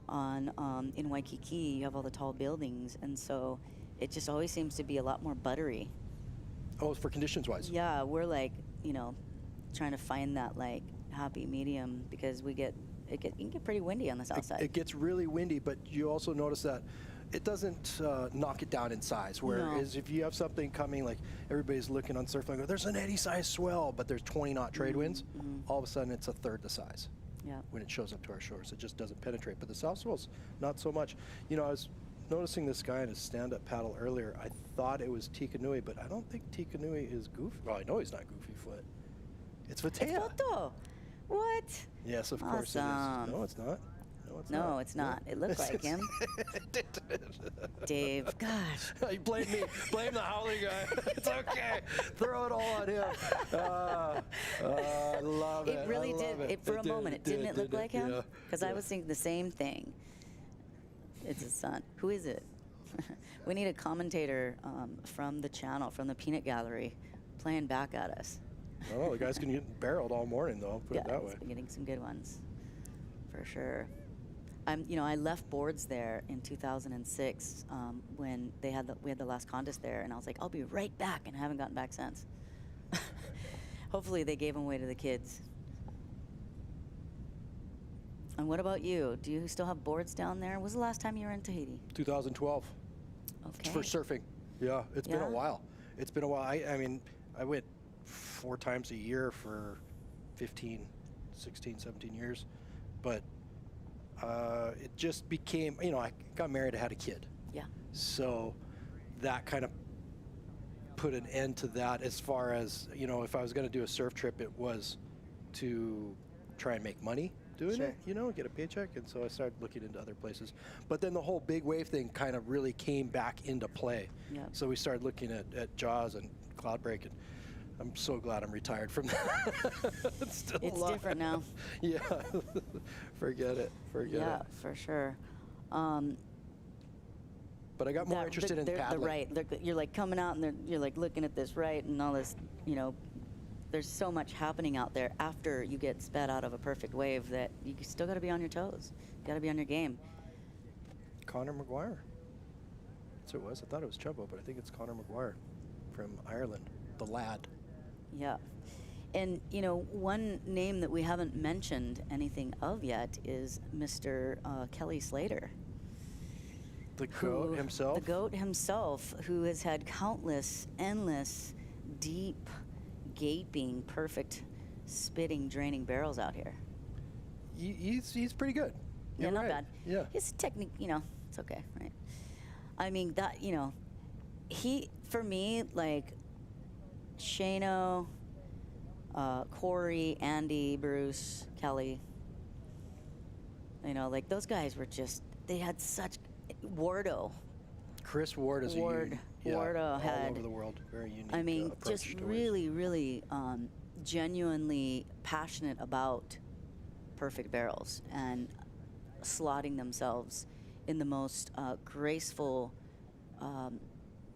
in Waikiki, you have all the tall buildings, and so it just always seems to be a lot more buttery. Oh, for conditions-wise? Yeah, we're like, you know, trying to find that like happy medium because it can get pretty windy on the south side. It gets really windy, but you also notice that it doesn't knock it down in size. Whereas if you have something coming, like everybody's looking on Surfline, there's an eddy-sized swell, but there's 20 knot trade winds. All of a sudden, it's a third the size. Yeah. When it shows up to our shores, it just doesn't penetrate. But the south swells, not so much. You know, I was noticing this guy in his stand-up paddle earlier. I thought it was Tikanui, but I don't think Tikanui is goofy. Well, I know he's not goofy foot. It's Vatea. What? Yes, of course it is. No, it's not. No, it's not. It looked like him. Dave, gosh. You blame me. Blame the howling guy. It's okay. Throw it all on him. I love it. It really did. did. For a moment, didn't it look like him? Yeah. Because I was thinking the same thing. It's his son. Who is it? We need a commentator from the channel, from the Peanut Gallery, playing back at us. Oh, the guy's going to get barreled all morning, though. Put it that way. He's been getting some good ones, for sure. I left boards there in 2006 when we had the last contest there, and I was like, I'll be right back, and I haven't gotten back since. Hopefully, they gave them away to the kids. And what about you? Do you still have boards down there? When was the last time you were in Tahiti? 2012. Okay. For surfing. Yeah, it's been a while. It's been a while. I mean, I went 4 times a year for 15, 16, 17 years. But it just became, I got married, I had a kid. Yeah. So that kind of put an end to that as far as, if I was going to do a surf trip, it was to try and make money doing it, get a paycheck. And so I started looking into other places. But then the whole big wave thing kind of really came back into play. Yeah. So we started looking at Jaws and Cloudbreak, and I'm so glad I'm retired from that. It's different now. Yeah. Forget it. Yeah, for sure. But I got more interested in paddling. You're like coming out and you're like looking at this right and all this, there's so much happening out there after you get sped out of a perfect wave that you still got to be on your toes. Got to be on your game. Conor McGuire. That's who it was. I thought it was Chubbo, but I think it's Conor McGuire from Ireland, the lad. Yeah. And, one name that we haven't mentioned anything of yet is Mr. Kelly Slater. The goat himself? The goat himself, who has had countless, endless, deep, gaping, perfect, spitting, draining barrels out here. He's pretty good. You're not right. bad. Yeah. His technique, it's okay, right? I mean, that, he, for me, like, Shano, Corey, Andy, Bruce, Kelly, like those guys were just, they had such, Wardo. Chris Ward is Wardo had all over the world, very unique. I mean, just really, really genuinely passionate about perfect barrels and slotting themselves in the most graceful,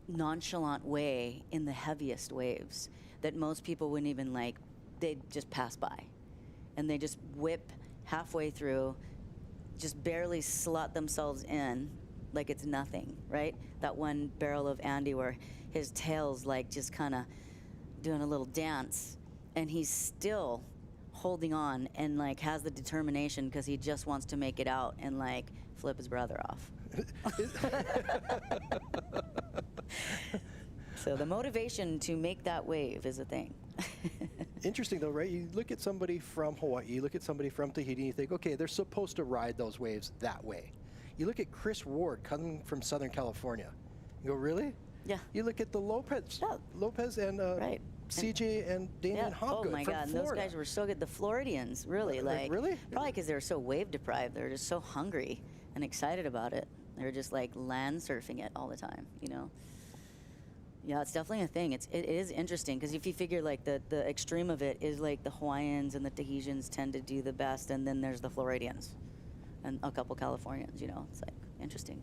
nonchalant way in the heaviest waves that most people wouldn't even they'd just pass by. And they just whip halfway through, just barely slot themselves in, like it's nothing, right? That one barrel of Andy where his tail's like just kind of doing a little dance, and he's still holding on and like has the determination because he just wants to make it out and like flip his brother off. So the motivation to make that wave is a thing. Interesting though, right? You look at somebody from Hawaii, you look at somebody from Tahiti, and you think, okay, they're supposed to ride those waves that way. You look at Chris Ward coming from Southern California. You go, really? Yeah. You look at the Lopez and right. CJ and Damien Hopgood Oh my from God, and Florida. those guys were so good. The Floridians, really, really? Probably because they were so wave deprived. They were just so hungry and excited about it. They were just like land surfing it all the time, you know. Yeah, it's definitely a thing. It is interesting because if you figure like the extreme of it is like the Hawaiians and the Tahitians tend to do the best, and then there's the Floridians and a couple Californians. You know, it's like interesting.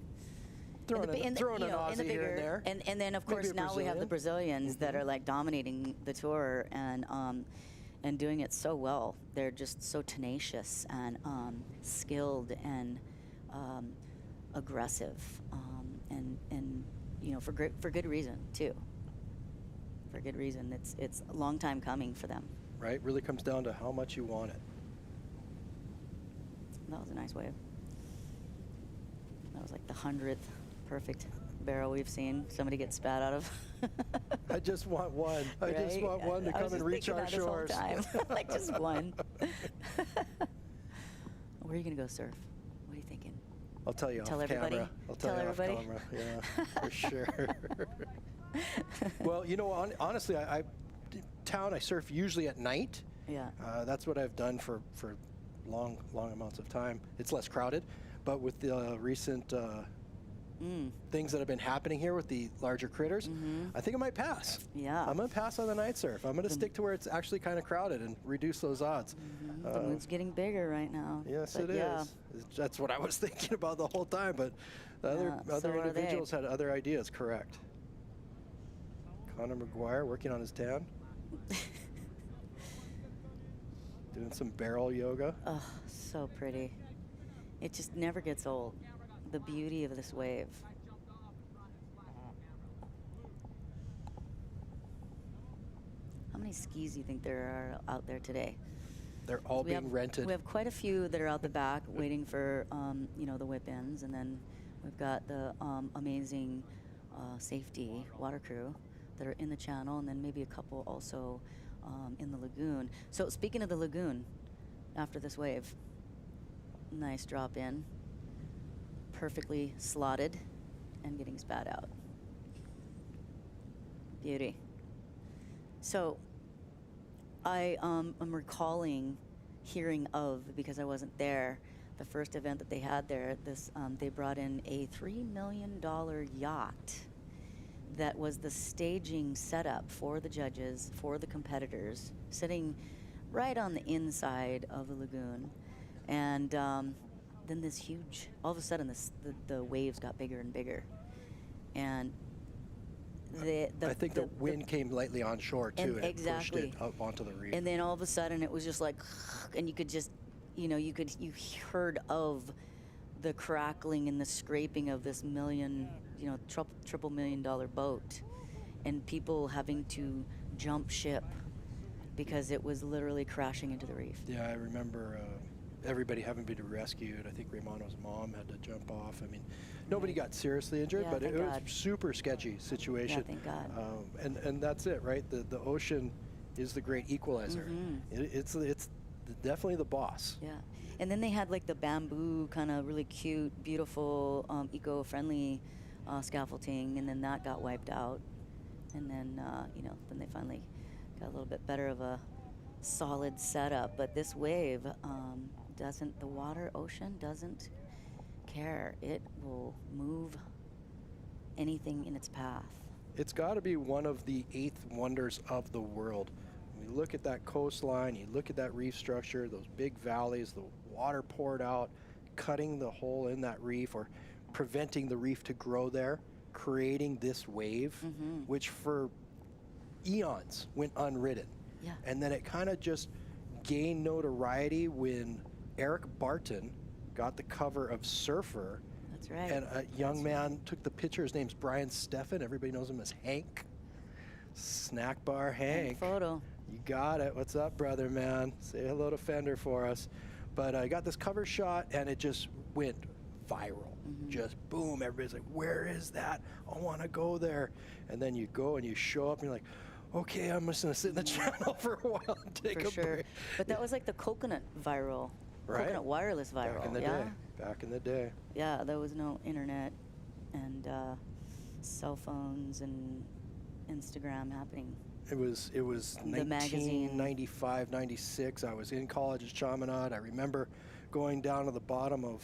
Throwing an Aussie here and there. And then of course now we have the Brazilians that are like dominating the tour and doing it so well. They're just so tenacious and skilled and aggressive and you know, for good reason too. For good reason. It's a long time coming for them. Right, really comes down to how much you want it. That was a nice wave. That was like the 100th perfect barrel we've seen somebody get spat out of. I just want one. Right? I just want one to come and reach our shores. Like just one. Where are you gonna go surf? What are you thinking? I'll tell you Tell off everybody? camera. I'll tell you everybody? off camera. Yeah, for sure. Well, you know, honestly, I surf usually at night. Yeah. That's what I've done for long amounts of time. It's less crowded, but with the recent things that have been happening here with the larger critters, I think I might pass. Yeah. I'm going to pass on the night surf. I'm going to stick to where it's actually kind of crowded and reduce those odds. The moon's getting bigger right now. Yes, but it is. That's what I was thinking about the whole time, but other individuals had other ideas, correct. Connor McGuire working on his tan. Doing some barrel yoga. Oh, so pretty. It just never gets old. The beauty of this wave. How many skis do you think there are out there today? They're all being rented. We have quite a few that are out the back waiting for, you know, the whip ends, and then we've got the amazing safety water crew that are in the channel, and then maybe a couple also in the lagoon. So speaking of the lagoon, after this wave, nice drop in, perfectly slotted, and getting spat out. Beauty. So I am recalling hearing of, because I wasn't there, the first event that they had there. They brought in a $3 million yacht that was the staging setup for the judges, for the competitors, sitting right on the inside of the lagoon. And then this huge, all of a sudden the waves got bigger and bigger. And I think the wind came lightly onshore too, and exactly. it pushed it up onto the reef. And then all of a sudden it was just like, and you could just, you know, you heard of the crackling and the scraping of this triple $1 million boat, and people having to jump ship because it was literally crashing into the reef. Yeah, I remember everybody having been rescued. I think Raymano's mom had to jump off. I mean, nobody got seriously injured, but it was a super sketchy situation. Yeah, thank God. And that's it, right? The ocean is the great equalizer. It's definitely the boss. Yeah. And then they had like the bamboo kind of really cute, beautiful, eco-friendly scaffolding, and then that got wiped out. And then, then they finally got a little bit better of a solid setup. But this wave the ocean doesn't care. It will move anything in its path. It's got to be one of the 8th wonders of the world. When you look at that coastline, you look at that reef structure, those big valleys, the water poured out, cutting the hole in that reef or preventing the reef to grow there, creating this wave, which for eons went unridden. Yeah. And then it kind of just gained notoriety when Eric Barton got the cover of Surfer That's right. And a young man took the picture. His name's Brian Steffen. Everybody knows him as Hank. Snack Bar Hank. Photo. You got it. What's up, brother, man? Say hello to Fender for us. But I got this cover shot, and it just went viral. Just boom. Everybody's like, where is that? I want to go there. And then you go and you show up, and you're like, okay, I'm just going to sit in the channel for a while and take For a sure. break. But that was like the coconut viral. Right? Coconut wireless viral. Back in the yeah? day. Back in the day. Yeah, there was no internet and cell phones and Instagram happening. It was The magazine. 1995, 96. I was in college at Chaminade. I remember going down to the bottom of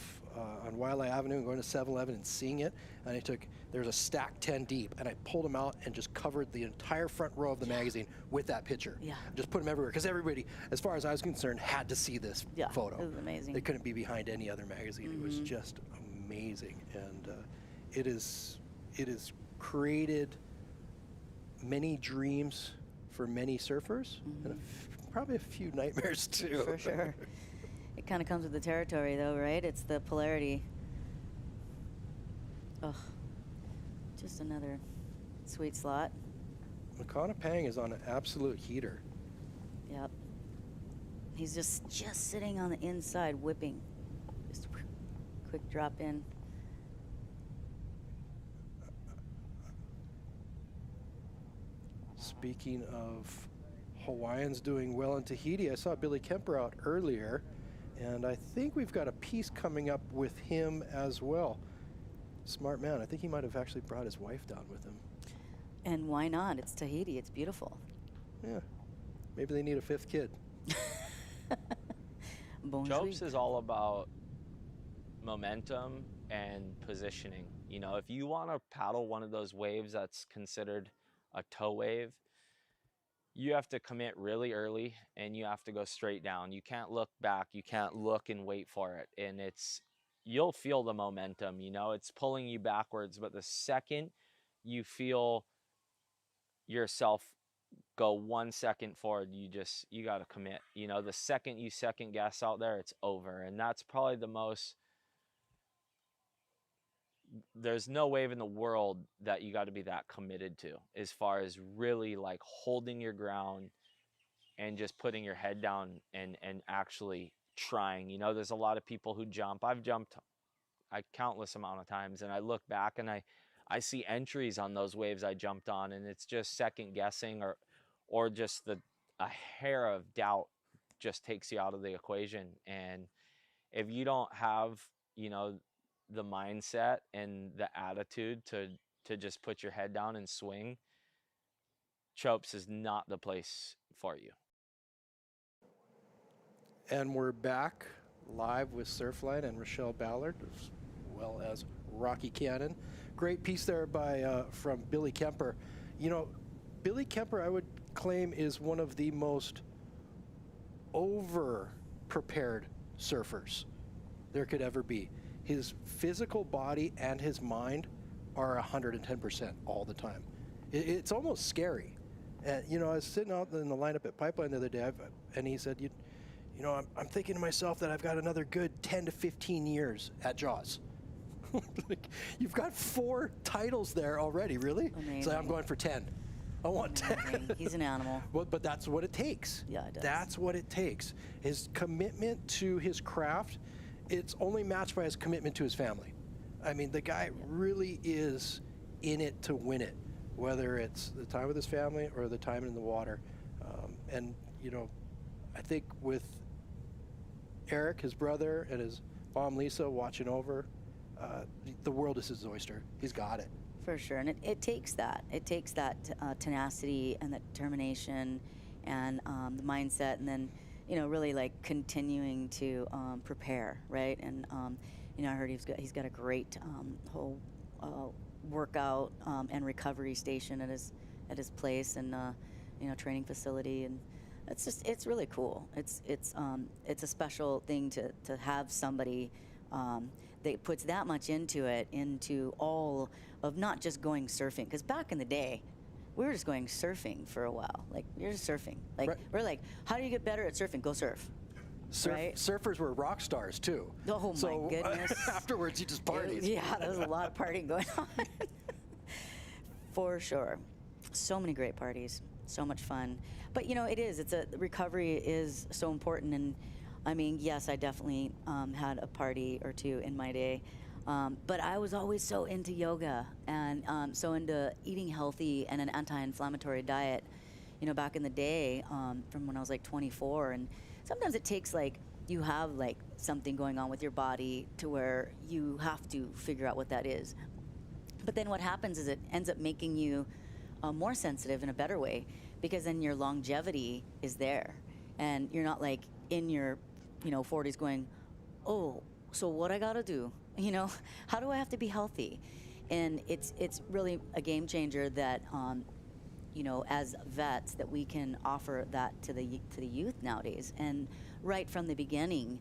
on Wiley Avenue and going to 7-Eleven and seeing it. And there's a stack 10 deep, and I pulled them out and just covered the entire front row of the magazine with that picture. Yeah. Just put them everywhere because everybody, as far as I was concerned, had to see this photo. It was amazing. It couldn't be behind any other magazine. It was just amazing, and it is created many dreams for many surfers, and probably a few nightmares too. For sure. It kind of comes with the territory, though, right? It's the polarity. Oh, just another sweet slot. Makana Pang is on an absolute heater. Yep. He's just sitting on the inside, whipping. Just quick drop in. Speaking of Hawaiians doing well in Tahiti, I saw Billy Kemper out earlier, and I think we've got a piece coming up with him as well. Smart man. I think he might have actually brought his wife down with him. And why not? It's Tahiti. It's beautiful. Yeah. Maybe they need a fifth kid. Chopes is all about momentum and positioning. You know, if you want to paddle one of those waves that's considered a tow wave, you have to commit really early and you have to go straight down. You can't look back. You can't look and wait for it. And you'll feel the momentum, you know, it's pulling you backwards. But the second you feel yourself go 1 second forward, you got to commit. You know, the second you second guess out there, it's over. And that's probably the most, there's no wave in the world that you got to be that committed to, as far as really like holding your ground and just putting your head down and actually trying. You know, there's a lot of people who jump. I've jumped a countless amount of times, and I look back and I see entries on those waves I jumped on, and it's just second guessing or just a hair of doubt just takes you out of the equation. And if you don't have, you know, the mindset and the attitude to just put your head down and swing, Chopes is not the place for you. And we're back live with Surfline and Rachelle Ballard, as well as Rocky Cannon. Great piece there from Billy Kemper. You know, Billy Kemper, I would claim, is one of the most over-prepared surfers there could ever be. His physical body and his mind are 110% all the time. It's almost scary. You know, I was sitting out in the lineup at Pipeline the other day, and he said, you know, I'm thinking to myself that I've got another good 10 to 15 years at Jaws. Like, you've got 4 titles there already, really? Amazing. So I'm going for 10. I want 10. He's an animal. Well, but that's what it takes. Yeah, it does. That's what it takes. His commitment to his craft, it's only matched by his commitment to his family. I mean, the guy really is in it to win it, whether it's the time with his family or the time in the water. And, you know, I think with Eric, his brother, and his mom, Lisa, watching over, the world is his oyster. He's got it. For sure. And it takes that. It takes that tenacity and that determination and the mindset, and then, you know, really like continuing to prepare, right? And you know, I heard he's got a great whole workout and recovery station at his place, and you know, training facility, and it's really cool. It's a special thing to have somebody that puts that much into it, into all of not just going surfing, because back in the day, we were just going surfing for a while. Like, you're just surfing. Like, We're like, how do you get better at surfing? Go surf. right? Surfers were rock stars too. Oh so, my goodness. Afterwards, you just partied. Yeah, there was a lot of partying going on. For sure. So many great parties. So much fun. But you know, recovery is so important. And I mean, yes, I definitely had a party or two in my day. But I was always so into yoga and so into eating healthy and an anti-inflammatory diet, you know, back in the day, from when I was like 24. And sometimes it takes like, you have like something going on with your body to where you have to figure out what that is. But then what happens is it ends up making you more sensitive in a better way, because then your longevity is there. And you're not like in your, 40s going, oh, so what I gotta do? How do I have to be healthy? And it's really a game changer that, as vets, that we can offer that to the youth nowadays. And right from the beginning,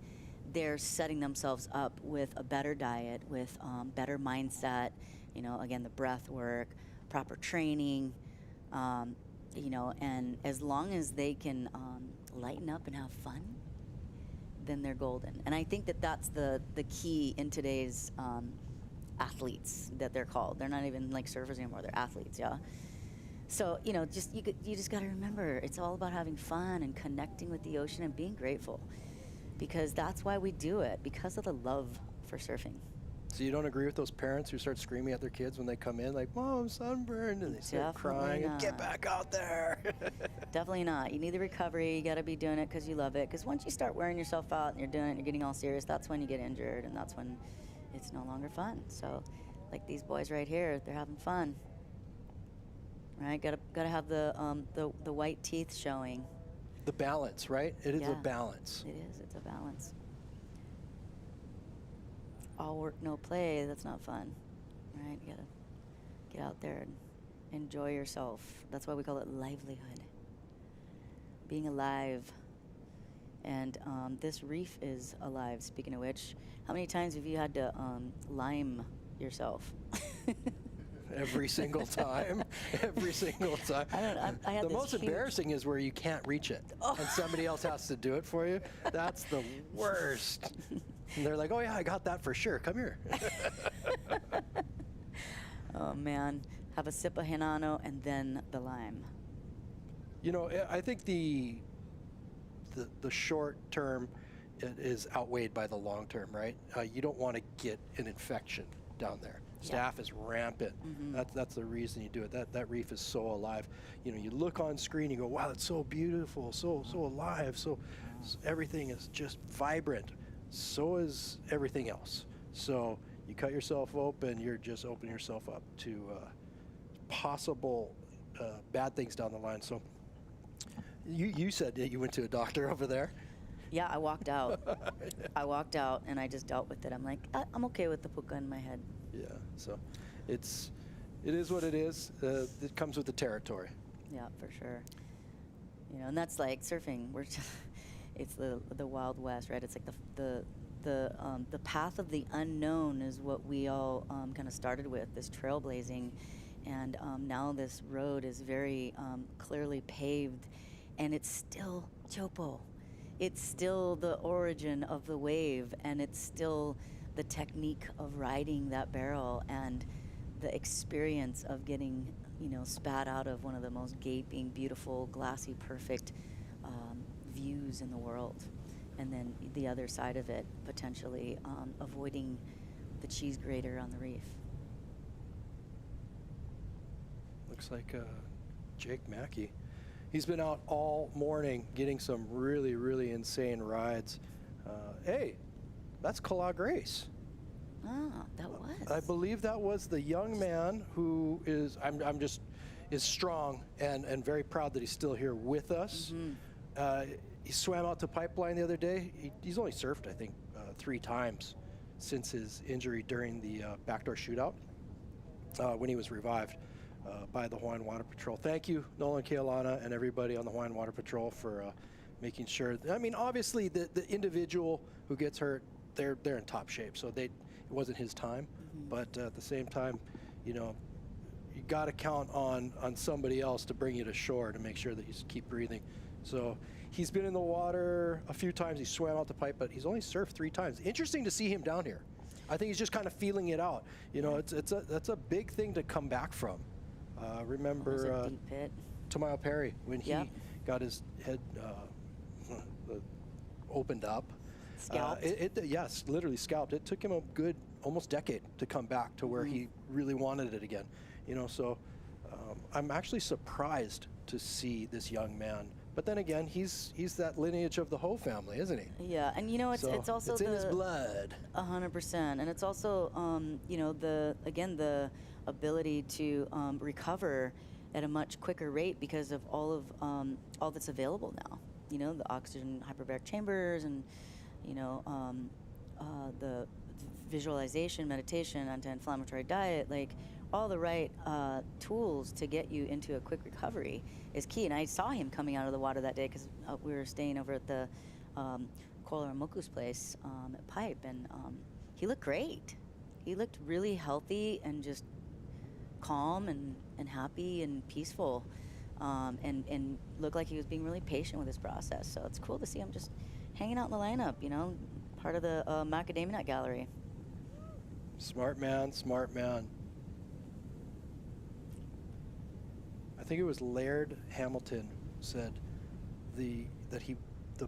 they're setting themselves up with a better diet, with better mindset, again, the breath work, proper training, and as long as they can lighten up and have fun, then they're golden. And I think that that's the key in today's athletes, that they're called. They're not even like surfers anymore, they're athletes, yeah? So, you just gotta remember, it's all about having fun and connecting with the ocean and being grateful, because that's why we do it, because of the love for surfing. So you don't agree with those parents who start screaming at their kids when they come in, like, Mom, I'm sunburned, and they start crying and get back out there? Definitely not. You need the recovery. You got to be doing it because you love it. Because once you start wearing yourself out and you're doing it and you're getting all serious, that's when you get injured, and that's when it's no longer fun. So, like these boys right here, they're having fun. Right? Got to have the white teeth showing. The balance, right? It is a balance. It is. It's a balance. All work, no play, that's not fun, right? You gotta get out there and enjoy yourself. That's why we call it livelihood. Being alive. And this reef is alive, speaking of which. How many times have you had to lime yourself? Every single time. Every single time. I had the this most embarrassing is where you can't reach it, and somebody else has to do it for you. That's the worst. And they're like, oh yeah, I got that for sure. Come here. Oh man, have a sip of Hinano and then the lime. I think the short term is outweighed by the long term, right? You don't want to get an infection down there. Staph is rampant. Mm-hmm. That's the reason you do it. That reef is so alive. You look on screen, you go, wow, it's so beautiful, so alive, so everything is just vibrant. So is everything else. So you cut yourself open, you're just opening yourself up to possible bad things down the line. So you said that you went to a doctor over there. Yeah, I walked out. I walked out and I just dealt with it. I'm like, I'm okay with the puka in my head. Yeah, so it is what it is. It comes with the territory. Yeah, for sure. And that's like surfing. We're just it's the Wild West, right? It's like the path of the unknown is what we all kind of started with, this trailblazing, and now this road is very clearly paved, and it's still Teahupo'o. It's still the origin of the wave, and it's still the technique of riding that barrel and the experience of getting, spat out of one of the most gaping, beautiful, glassy, perfect views in the world. And then the other side of it, potentially avoiding the cheese grater on the reef. Looks like Jake Mackey. He's been out all morning getting some really, really insane rides. Hey, that's Kala Grace. Ah, that was. I believe that was the young man who is, is strong and very proud that he's still here with us. Mm-hmm. He swam out to Pipeline the other day. He's only surfed, I think, 3 times since his injury during the backdoor shootout when he was revived by the Hawaiian Water Patrol. Thank you, Nolan Kealana and everybody on the Hawaiian Water Patrol for making sure. Obviously, the individual who gets hurt, they're in top shape, so it wasn't his time. Mm-hmm. But at the same time, you got to count on somebody else to bring you to shore to make sure that you keep breathing. So he's been in the water a few times. He swam out the pipe, but he's only surfed 3 times. Interesting to see him down here. I think he's just kind of feeling it out. You know, that's a big thing to come back from. Remember deep pit. Tamayo Perry when he got his head opened up. Scalped. Yes, literally scalped. It took him a good almost decade to come back to where he really wanted it again. You know, so I'm actually surprised to see this young man. But then again, he's that lineage of the Ho family, isn't he? Yeah, and you know, it's also it's in his blood. 100%, and it's also you know, the ability to recover at a much quicker rate because of all that's available now. You know, the oxygen hyperbaric chambers, and you know, the visualization, meditation, anti-inflammatory diet, like all the right tools to get you into a quick recovery is key. And I saw him coming out of the water that day because we were staying over at the Ko'olaramoku's place at Pipe, and he looked great. He looked really healthy and just calm and happy and peaceful, and looked like he was being really patient with his process. So it's cool to see him just hanging out in the lineup, you know, part of the Macadamia Nut Gallery. Smart man, smart man. I think it was Laird Hamilton said the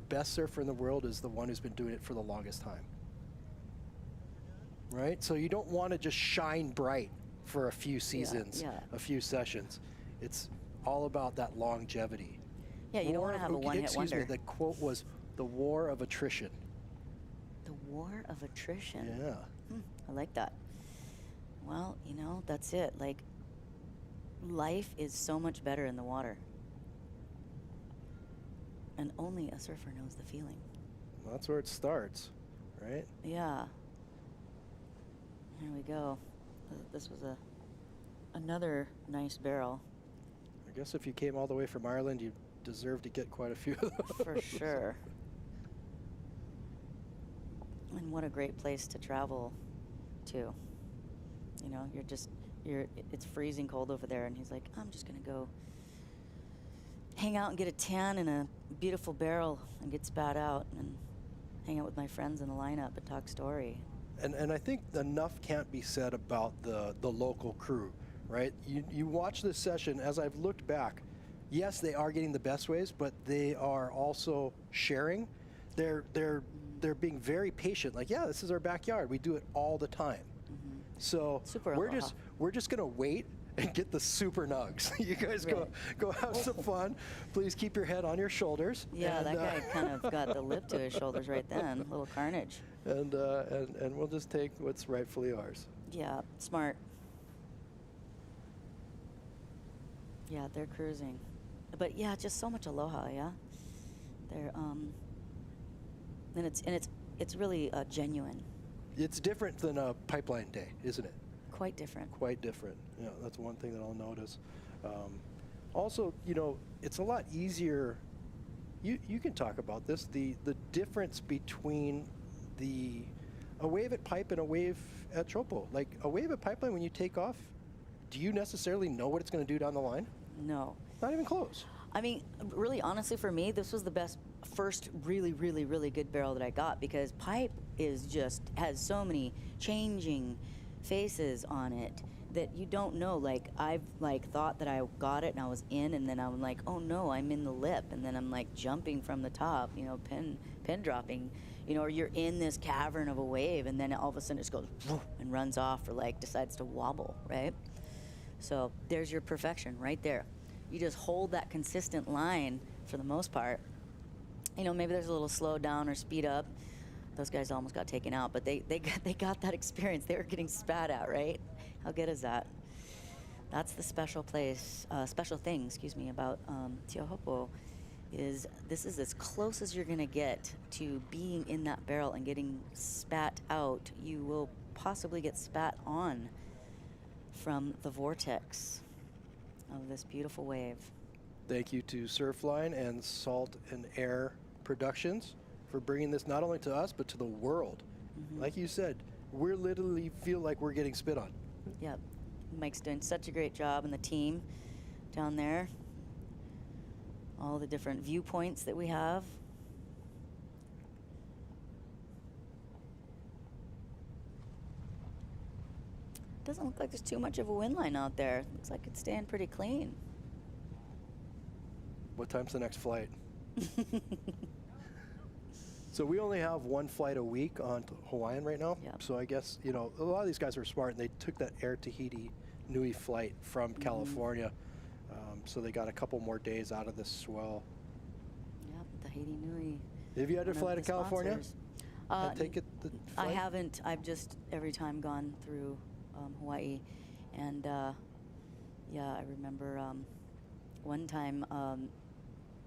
best surfer in the world is the one who's been doing it for the longest time. Right? So you don't want to just shine bright for a few seasons, a few sessions. It's all about that longevity. Yeah, you don't want to have a one-hit wonder. Excuse me, the quote was the war of attrition. The war of attrition. Yeah. I like that. Well, you know, that's it. Like, life is so much better in the water. And only a surfer knows the feeling. Well, that's where it starts, right? Yeah. Here we go. This was another nice barrel. I guess if you came all the way from Ireland, you deserve to get quite a few of those. For sure. And what a great place to travel to. You know, it's freezing cold over there, and he's like, I'm just gonna go hang out and get a tan in a beautiful barrel and get spat out and hang out with my friends in the lineup and talk story. And I think enough can't be said about the local crew, right? You watch this session, as I've looked back, yes, they are getting the best waves, but they are also sharing. They're being very patient. Like, yeah, this is our backyard. We do it all the time. So we're just gonna wait and get the super nugs. You guys go have some fun. Please keep your head on your shoulders. Yeah, and, that guy kind of got the lip to his shoulders right then. A little carnage. And we'll just take what's rightfully ours. Yeah, smart. Yeah, they're cruising. But yeah, just so much aloha, yeah? They're and it's really genuine. It's different than a pipeline day, isn't it? Quite different. Quite different. Yeah, that's one thing that I'll notice. Also, you know, it's a lot easier. You can talk about this. The difference between a wave at Pipe and a wave at Teahupo'o. Like a wave at Pipeline, when you take off, do you necessarily know what it's going to do down the line? No. Not even close. I mean, really, honestly, for me, this was the best first really, really, really good barrel that I got, because Pipe has so many changing faces on it that you don't know. Like, I've thought that I got it and I was in, and then I'm like, oh no, I'm in the lip, and then I'm like jumping from the top, you know, pin dropping, you know, or you're in this cavern of a wave, and then all of a sudden it just goes and runs off, or like decides to wobble, right? So there's your perfection right there. You just hold that consistent line for the most part. You know, maybe there's a little slow down or speed up. Those guys almost got taken out, but they got that experience. They were getting spat at, right? How good is that? That's the special thing, excuse me, about Teahupo'o, is this is as close as you're gonna get to being in that barrel and getting spat out. You will possibly get spat on from the vortex of this beautiful wave. Thank you to Surfline and Salt and Air Productions for bringing this not only to us, but to the world. Like you said, we literally feel like we're getting spit on. Yep. Mike's doing such a great job, and the team down there. all the different viewpoints that we have. Doesn't look like there's too much of a wind line out there. Looks like it's staying pretty clean. What time's the next flight? So we only have one flight a week on Hawaiian right now. Yep. So I guess, you know, a lot of these guys are smart, and they took that Air Tahiti Nui flight from California. So they got a couple more days out of this swell. Yep, Tahiti Nui. Have you had to One of fly to the California? sponsors. And take it the I flight? haven't. I've just every time gone through Hawaii, and yeah, I remember one time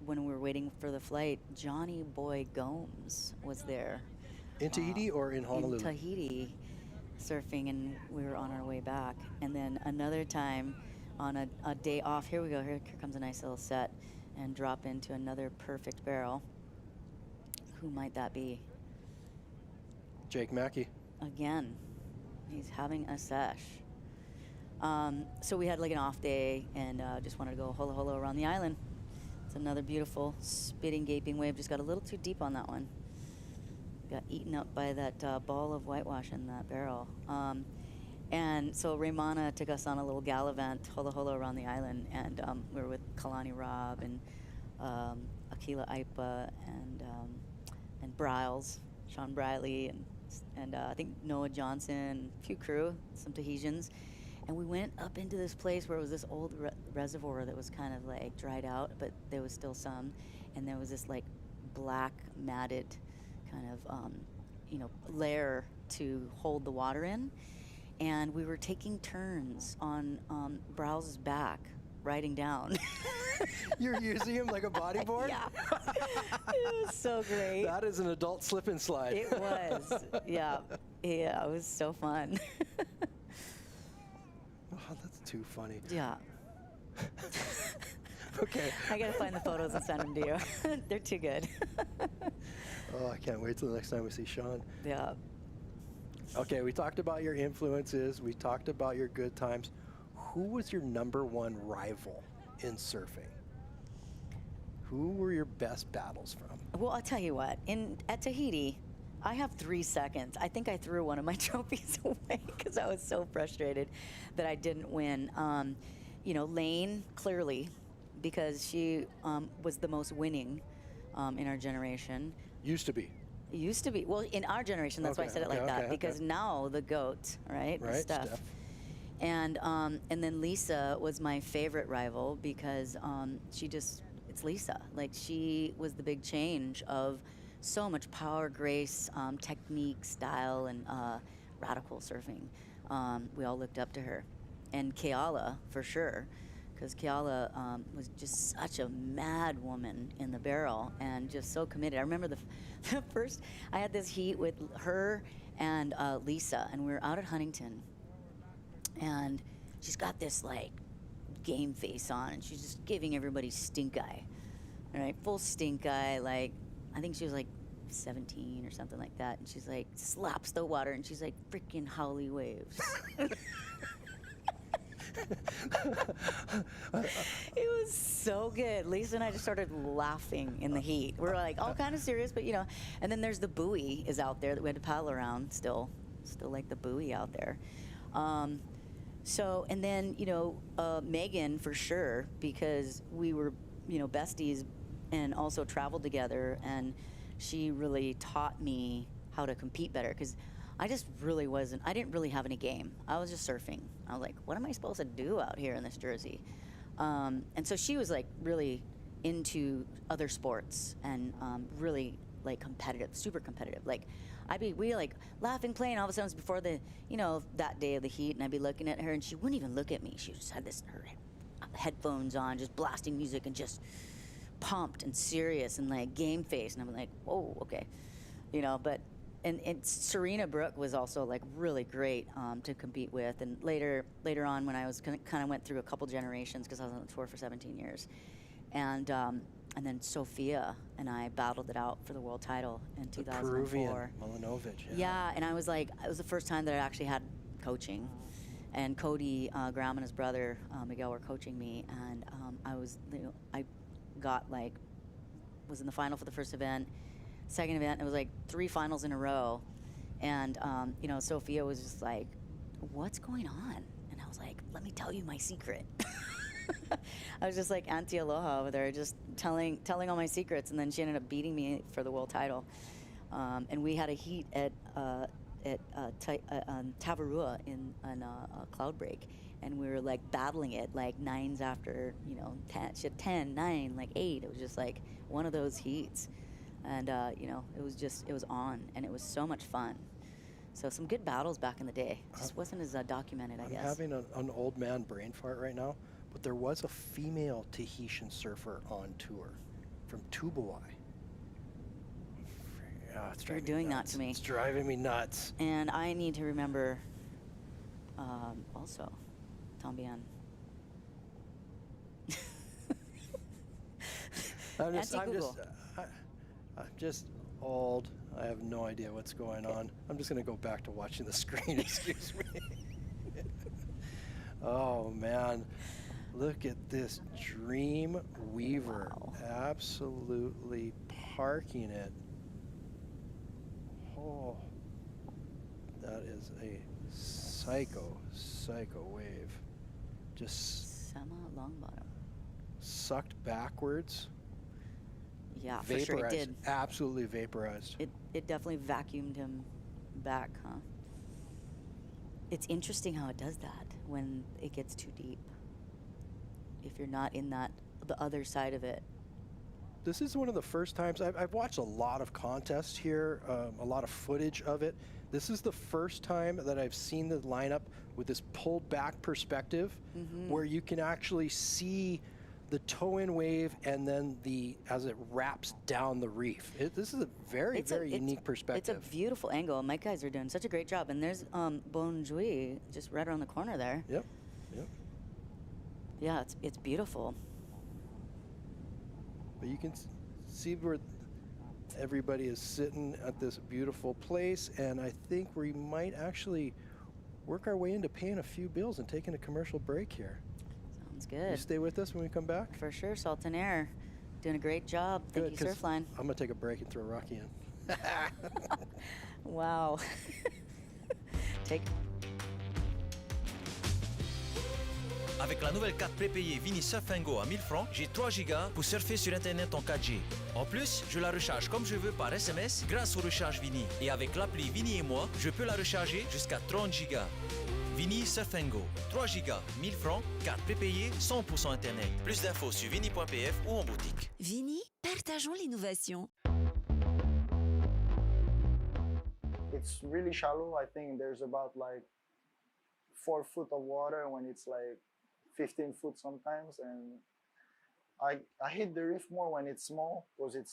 when we were waiting for the flight, Johnny Boy Gomes was there. In Tahiti or in Honolulu? In Tahiti, surfing, and we were on our way back. And then another time, on a day off, here we go. Here comes a nice little set, and drop into another perfect barrel. Who might that be? Jake Mackey. Again, he's having a sesh. So we had like an off day, and just wanted to go holo holo around the island. It's another beautiful spitting, gaping wave. Just got a little too deep on that one. Got eaten up by that ball of whitewash in that barrel. And so Raymana took us on a little gallivant, holo holo around the island, and we were with Kalani Robb and Akila Aipa and Bryles, Sean Briley, and I think Noah Johnson, a few crew, some Tahitians. And we went up into this place where it was this old reservoir that was kind of like dried out, but there was still some. And there was this like black matted kind of, you know, layer to hold the water in. And we were taking turns on Browse's back, riding down. You're using him like a bodyboard? Yeah. It was so great. That is an adult slip and slide. It was. Yeah. Yeah, it was so fun. Oh, that's too funny. Yeah. Okay. I gotta find the photos and send them to you. They're too good. Oh, I can't wait till the next time we see Sean. Yeah. Okay, we talked about your influences. We talked about your good times. Who was your #1 rival in surfing? Who were your best battles from? Well, I'll tell you what. At Tahiti, I have 3 seconds. I think I threw one of my trophies away because I was so frustrated that I didn't win. You know, Lane, clearly, because she was the most winning in our generation. Used to be. Used to be. Well, in our generation, that's why I said it like that. Because now the GOAT, right? Right, Steph. And then Lisa was my favorite rival because she just, it's Lisa. Like, she was the big change of so much power, grace, technique, style, and radical surfing. We all looked up to her. And Keala, for sure, because Keala was just such a mad woman in the barrel and just so committed. I remember the first, I had this heat with her and Lisa, and we were out at Huntington. And she's got this, like, game face on, and she's just giving everybody stink eye. All right, full stink eye, like, I think she was, like, 17 or something like that. And she's, like, slaps the water, and she's, like, freaking howly waves. It was so good. Lisa and I just started laughing in the heat. We're, like, all kind of serious, but, you know. And then there's the buoy is out there that we had to paddle around still like the buoy out there. So, and then, you know, Megan, for sure, because we were, you know, besties and also traveled together, and she really taught me how to compete better, because I just really wasn't, I didn't really have any game. I was just surfing. I was like, what am I supposed to do out here in this Jersey? And so she was, like, really into other sports and really, like, competitive, super competitive. Like, we like laughing, playing. All of a sudden, it was before the, you know, that day of the heat, and I'd be looking at her, and she wouldn't even look at me. She just had her headphones on, just blasting music, and just pumped and serious and like game face. And I'm like, whoa, okay, you know. But and Serena Brooke was also like really great to compete with. And later on, when I was kind of went through a couple generations because I was on the tour for 17 years, and then Sophia and I battled it out for the world title in 2004. Peruvian, Milanovic. Yeah, and I was like, it was the first time that I actually had coaching. And Cody Graham and his brother, Miguel, were coaching me. And I was, you know, I was in the final for the first event, second event, it was like 3 finals in a row. And, Sophia was just like, what's going on? And I was like, let me tell you my secret. I was just like Auntie Aloha over there, just telling all my secrets. And then she ended up beating me for the world title. And we had a heat at Tavarua in Cloud Break. And we were like battling it, like 9s after, 10, she had 10, 9, like 8. It was just like one of those heats. And, it was on, and it was so much fun. So some good battles back in the day. Just wasn't as documented, I guess. I'm having an old man brain fart right now, but there was a female Tahitian surfer on tour from Teahupo'o. You're doing that to me. It's driving me nuts. And I need to remember also Tambian. I'm just old. I have no idea what's going on. I'm just going to go back to watching the screen. Excuse me. Oh, man. Look at this Dream Weaver. Wow. Absolutely parking it. Oh, that is a psycho wave. Just Sama long bottom. Sucked backwards. Yeah, vaporized. For sure it did. Absolutely vaporized. It definitely vacuumed him back, huh? It's interesting how it does that when it gets too deep. If you're not in the other side of it. This is one of the first times I've watched a lot of contests here, a lot of footage of it. This is the first time that I've seen the lineup with this pulled back perspective, where you can actually see the toe-in wave and then as it wraps down the reef. This is a very unique perspective. It's a beautiful angle. My guys are doing such a great job. And there's Bonjui just right around the corner there. Yep. Yeah, it's beautiful. But you can see where everybody is sitting at this beautiful place, and I think we might actually work our way into paying a few bills and taking a commercial break here. Sounds good. You stay with us when we come back? For sure, Salt and Air. Doing a great job. Thank you, Surfline. I'm going to take a break and throw Rocky in. Wow. Avec la nouvelle carte prépayée Vini Surfingo à 1000 francs, j'ai 3 gigas pour surfer sur Internet en 4G. En plus, je la recharge comme je veux par SMS grâce au recharge Vini. Et avec l'appli Vini et moi, je peux la recharger jusqu'à 30 gigas. Vini Surfingo, 3 gigas, 1000 francs, carte prépayée, 100% Internet. Plus d'infos sur vini.pf ou en boutique. Vini, partageons l'innovation. It's really shallow. I think there's about like 4 foot of water when it's like 15 foot sometimes, and I hit the reef more when it's small because it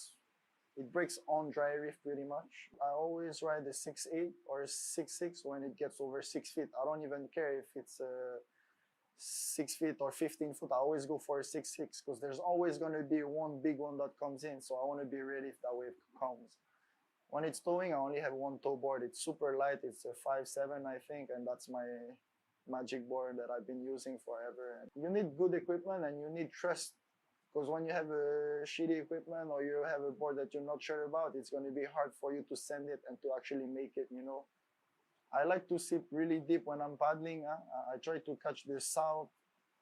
breaks on dry reef pretty much. I always ride the 6'8" or 6'6" when it gets over 6 feet. I don't even care if it's 6 feet or 15 foot. I always go for a 6'6" because there's always going to be one big one that comes in, so I want to be ready if that wave comes. When it's towing, I only have one tow board. It's super light. It's a 5'7", I think, and that's my magic board that I've been using forever. And you need good equipment and you need trust, because when you have a shitty equipment or you have a board that you're not sure about, it's going to be hard for you to send it and to actually make it, you know. I like to sip really deep when I'm paddling. I try to catch the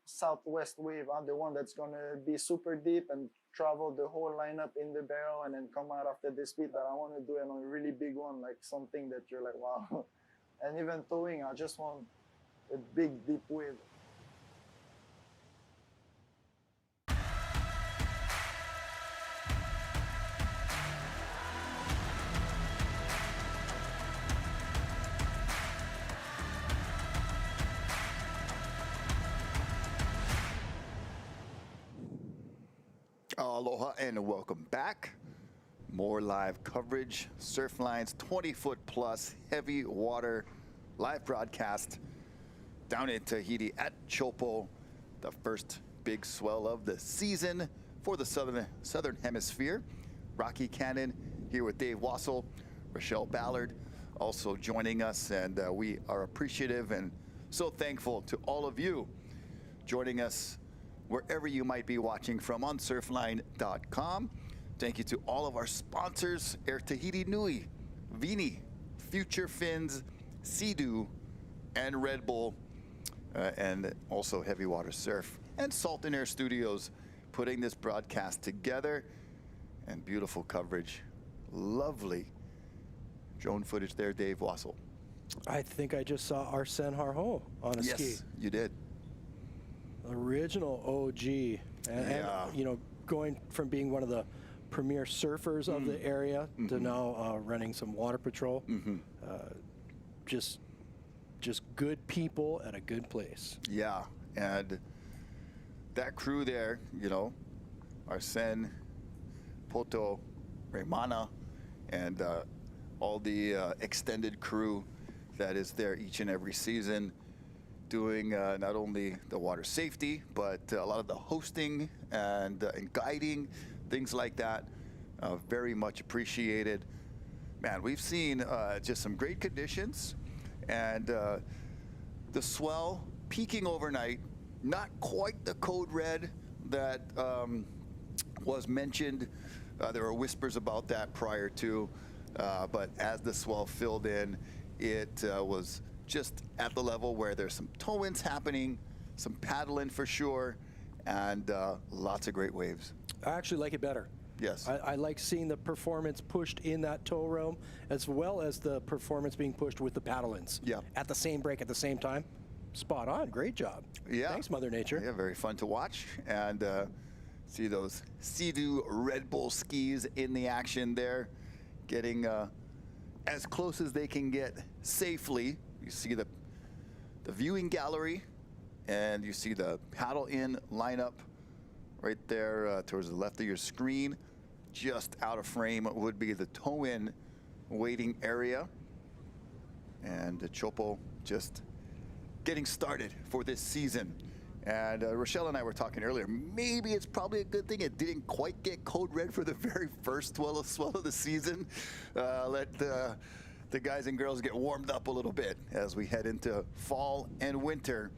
southwest wave, the one that's going to be super deep and travel the whole lineup in the barrel and then come out after the speed. That I want to do it on a really big one, like something that you're like, wow. And even towing, I just want a big, deep wave. Aloha and welcome back. More live coverage. Surfline's 20-foot plus heavy water live broadcast down in Tahiti at Teahupo'o, the first big swell of the season for the southern hemisphere. Rocky Cannon here with Dave Wassel, Rachelle Ballard also joining us, and we are appreciative and so thankful to all of you joining us wherever you might be watching from on surfline.com. Thank you to all of our sponsors, Air Tahiti Nui, Vini, Future Fins, Sea-Doo, and Red Bull, and also Heavy Water Surf, and Salt and Air Studios putting this broadcast together, and beautiful coverage. Lovely drone footage there, Dave Wassel. I think I just saw Arsène Harho on a ski. Yes, you did. Original OG. And, you know, going from being one of the premier surfers of the area to now running some water patrol. Just good people at a good place. Yeah, and that crew there, you know, Arsène, Poto, Raymana, and all the extended crew that is there each and every season, doing not only the water safety, but a lot of the hosting and guiding, things like that. Very much appreciated. Man, we've seen just some great conditions, and the swell peaking overnight, not quite the code red that was mentioned. There were whispers about that prior to, but as the swell filled in, it was just at the level where there's some tow-ins happening, some paddling for sure, and lots of great waves. I actually like it better. Yes. I like seeing the performance pushed in that tow realm, as well as the performance being pushed with the paddle-ins. Yeah. At the same break, at the same time. Spot on. Great job. Yeah. Thanks, Mother Nature. Yeah, very fun to watch. And see those Sea-Doo Red Bull skis in the action there, getting as close as they can get safely. You see the viewing gallery, and you see the paddle-in lineup right there towards the left of your screen. Just out of frame would be the tow-in waiting area. And Teahupo'o just getting started for this season. And Rachelle and I were talking earlier, maybe it's probably a good thing it didn't quite get code red for the very first swell of the season. Let the guys and girls get warmed up a little bit as we head into fall and winter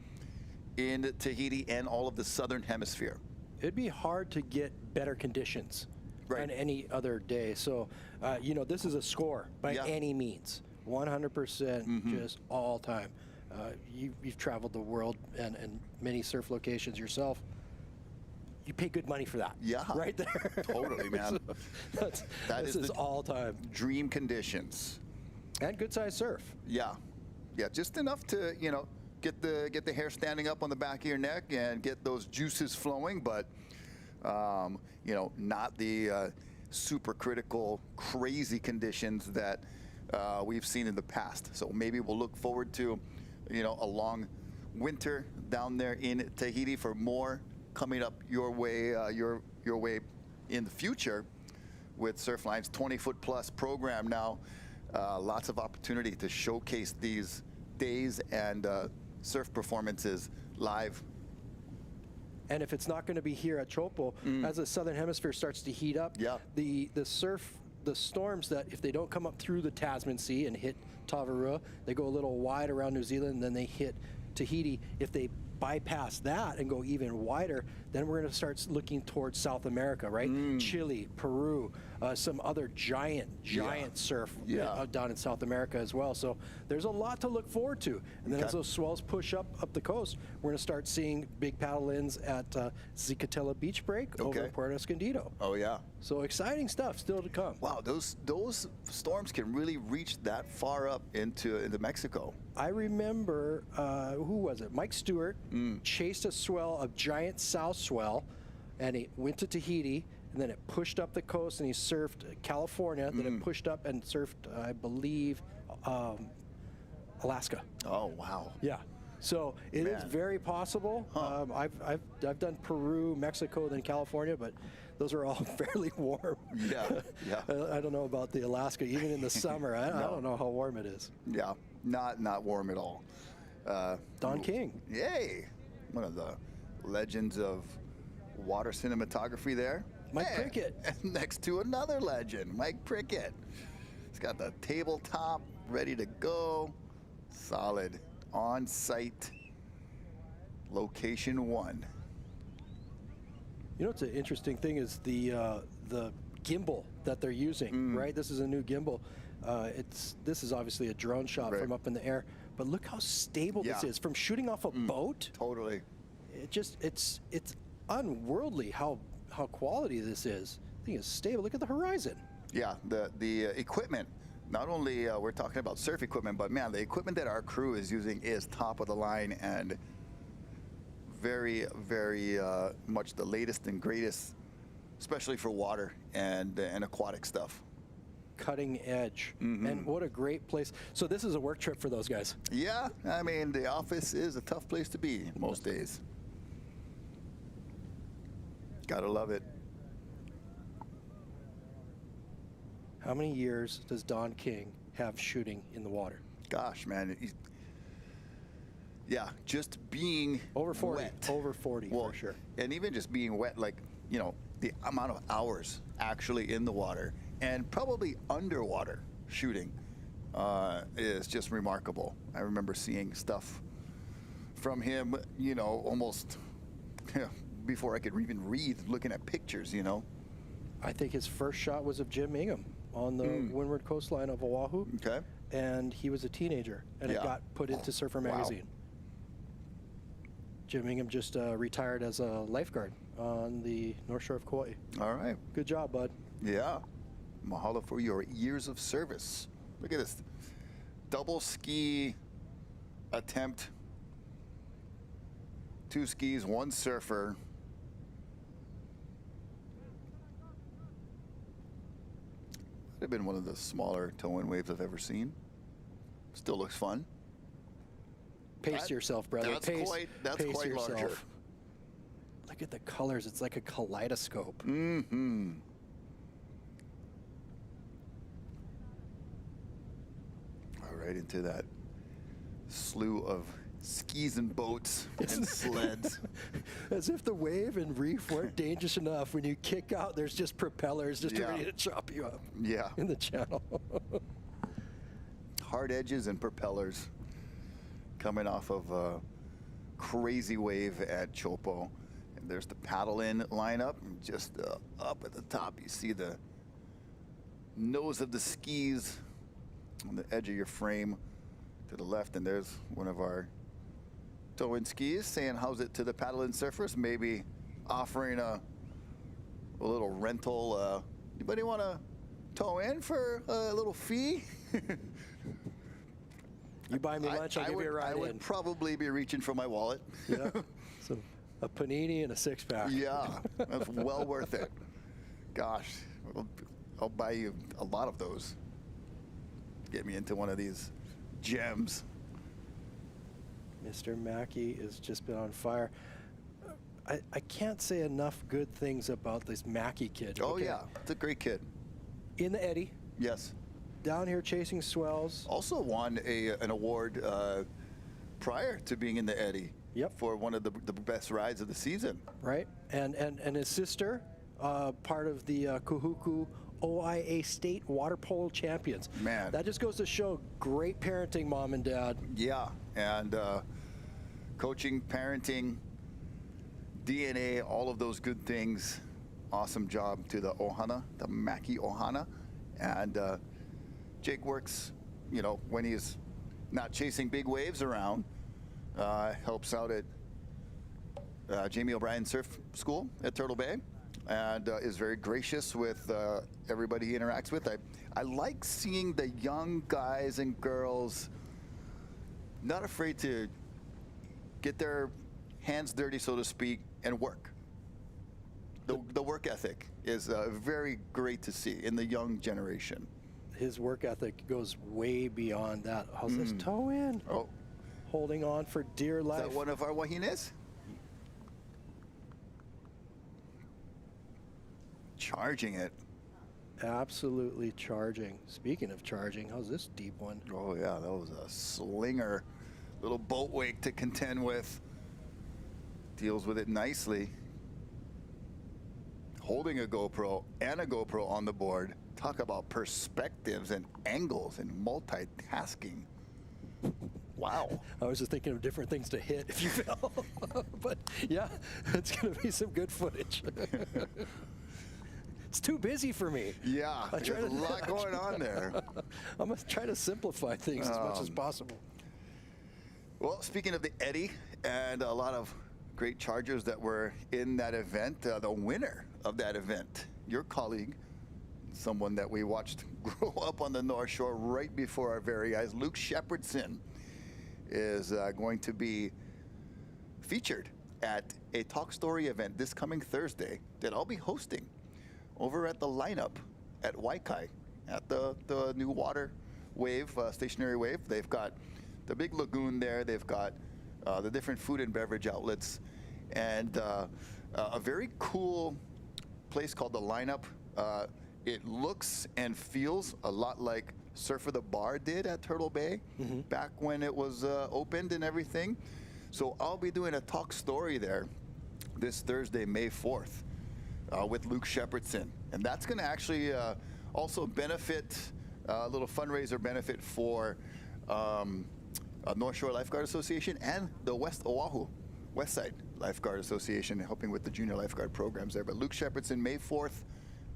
in Tahiti and all of the southern hemisphere. It'd be hard to get better conditions on any other day. So, you know, this is a score by any means. 100% just all time. You've traveled the world and many surf locations yourself. You pay good money for that. Yeah. Right there. Totally, man. So this is all time. Dream conditions. And good size surf. Yeah. Yeah, just enough to, you know, get the hair standing up on the back of your neck and get those juices flowing, but you know, not the super critical, crazy conditions that we've seen in the past. So maybe we'll look forward to, you know, a long winter down there in Tahiti for more coming up your way in the future with Surfline's 20-foot plus program now. Lots of opportunity to showcase these days and surf performances live. And if it's not going to be here at Teahupo'o, as the southern hemisphere starts to heat up, the storms that if they don't come up through the Tasman Sea and hit Tavarua, they go a little wide around New Zealand, and then they hit Tahiti. If they bypass that and go even wider, then we're going to start looking towards South America, right? Chile, Peru, some other giant surf down in South America as well. So there's a lot to look forward to. And then as those swells push up the coast, we're going to start seeing big paddle-ins at Zicatela Beach Break over at Puerto Escondido. Oh, yeah. So exciting stuff still to come. Wow, those storms can really reach that far up into Mexico. I remember, who was it? Mike Stewart chased a swell, a giant south swell, and he went to Tahiti, and then it pushed up the coast, and he surfed California, then it pushed up and surfed, I believe, Alaska. Oh, wow. Yeah. So it is very possible. I've done Peru, Mexico, then California, but those are all fairly warm. Yeah, yeah. I don't know about the Alaska, even in the summer. I don't know how warm it is. Yeah, not warm at all. Don King. Yay! One of the legends of water cinematography there. Mike Prickett. Next to another legend, Mike Prickett. He's got the tabletop ready to go. Solid on-site location one. You know what's an interesting thing is the gimbal that they're using, right? This is a new gimbal. This is obviously a drone shot from up in the air, but look how stable this is. From shooting off a boat, totally. It's unworldly how quality this is. I think it's stable. Look at the horizon. Yeah, the equipment. Not only we're talking about surf equipment, but man, the equipment that our crew is using is top of the line and very, very much the latest and greatest, especially for water and aquatic stuff. Cutting edge. And what a great place. So this is a work trip for those guys. Yeah, I mean, the office is a tough place to be most days. Gotta love it. How many years does Don King have shooting in the water? Gosh, man. Yeah, just being over 40. Wet. Over 40 for sure. And even just being wet, like, you know, the amount of hours actually in the water and probably underwater shooting is just remarkable. I remember seeing stuff from him, you know, almost before I could even read, looking at pictures, you know. I think his first shot was of Jim Ingham on the windward coastline of Oahu. Okay. And he was a teenager, and it got put into Surfer magazine. Jim Ingham just retired as a lifeguard on the North Shore of Kauai. All right. Good job, bud. Yeah. Mahalo for your years of service. Look at this. Double ski attempt. 2 skis, 1 surfer. Might have been one of the smaller toe-in waves I've ever seen. Still looks fun. Pace yourself, brother. That's pace quite yourself. larger. Look at the colors. It's like a kaleidoscope. Mm-hmm. All right, into that slew of skis and boats and sleds. As if the wave and reef weren't dangerous enough. When you kick out, there's just propellers just ready to chop you up. Yeah. In the channel. Hard edges and propellers coming off of a crazy wave at Teahupo'o. And there's the paddle in lineup. And just up at the top, you see the nose of the skis on the edge of your frame to the left. And there's one of our tow-in skis saying, how's it to the paddle-in surfers? Maybe offering a little rental. Anybody want to tow in for a little fee? You buy me lunch, I'll give you a ride I would probably be reaching for my wallet. Yeah. So a panini and a 6-pack. Yeah, that's well worth it. Gosh, I'll buy you a lot of those. Get me into one of these gems. Mr. Mackey has just been on fire. I can't say enough good things about this Mackey kid. Oh, yeah. It's a great kid. In the Eddy. Yes. Down here chasing swells. Also won an award prior to being in the Eddy. Yep. For one of the best rides of the season. Right. And his sister, part of the Kahuku OIA State Water Polo Champions. Man. That just goes to show great parenting, mom and dad. Yeah. And coaching, parenting, DNA, all of those good things. Awesome job to the Ohana, the Mackey Ohana. And Jake works, you know, when he's not chasing big waves around, helps out at Jamie O'Brien Surf School at Turtle Bay, and is very gracious with everybody he interacts with. I like seeing the young guys and girls not afraid to get their hands dirty, so to speak, and work. The work ethic is very great to see in the young generation. His work ethic goes way beyond that. How's this toe in? Oh. Holding on for dear life. Is that one of our wahines? Charging it. Absolutely charging. Speaking of charging, how's this deep one? Oh, yeah, that was a slinger. Little boat wake to contend with. Deals with it nicely. Holding a GoPro and a GoPro on the board. Talk about perspectives and angles and multitasking. Wow. I was just thinking of different things to hit if you fell. But yeah, it's going to be some good footage. It's too busy for me. Yeah, there's a lot going on there. I'm going to try to simplify things as much as possible. Well, speaking of the Eddie and a lot of great chargers that were in that event, the winner of that event, your colleague, someone that we watched grow up on the North Shore right before our very eyes, Luke Shepherdson, is going to be featured at a Talk Story event this coming Thursday that I'll be hosting over at the lineup at Waikai at the new water wave, stationary wave. They've got the big lagoon there. They've got the different food and beverage outlets, and a very cool place called the lineup. It looks and feels a lot like Surfer the Bar did at Turtle Bay back when it was opened and everything. So I'll be doing a Talk Story there this Thursday, May 4th, with Luke Shepherdson. And that's going to actually also benefit, a little fundraiser benefit for North Shore Lifeguard Association and the West Oahu, West Side Lifeguard Association, helping with the junior lifeguard programs there. But Luke Shepherdson, May 4th,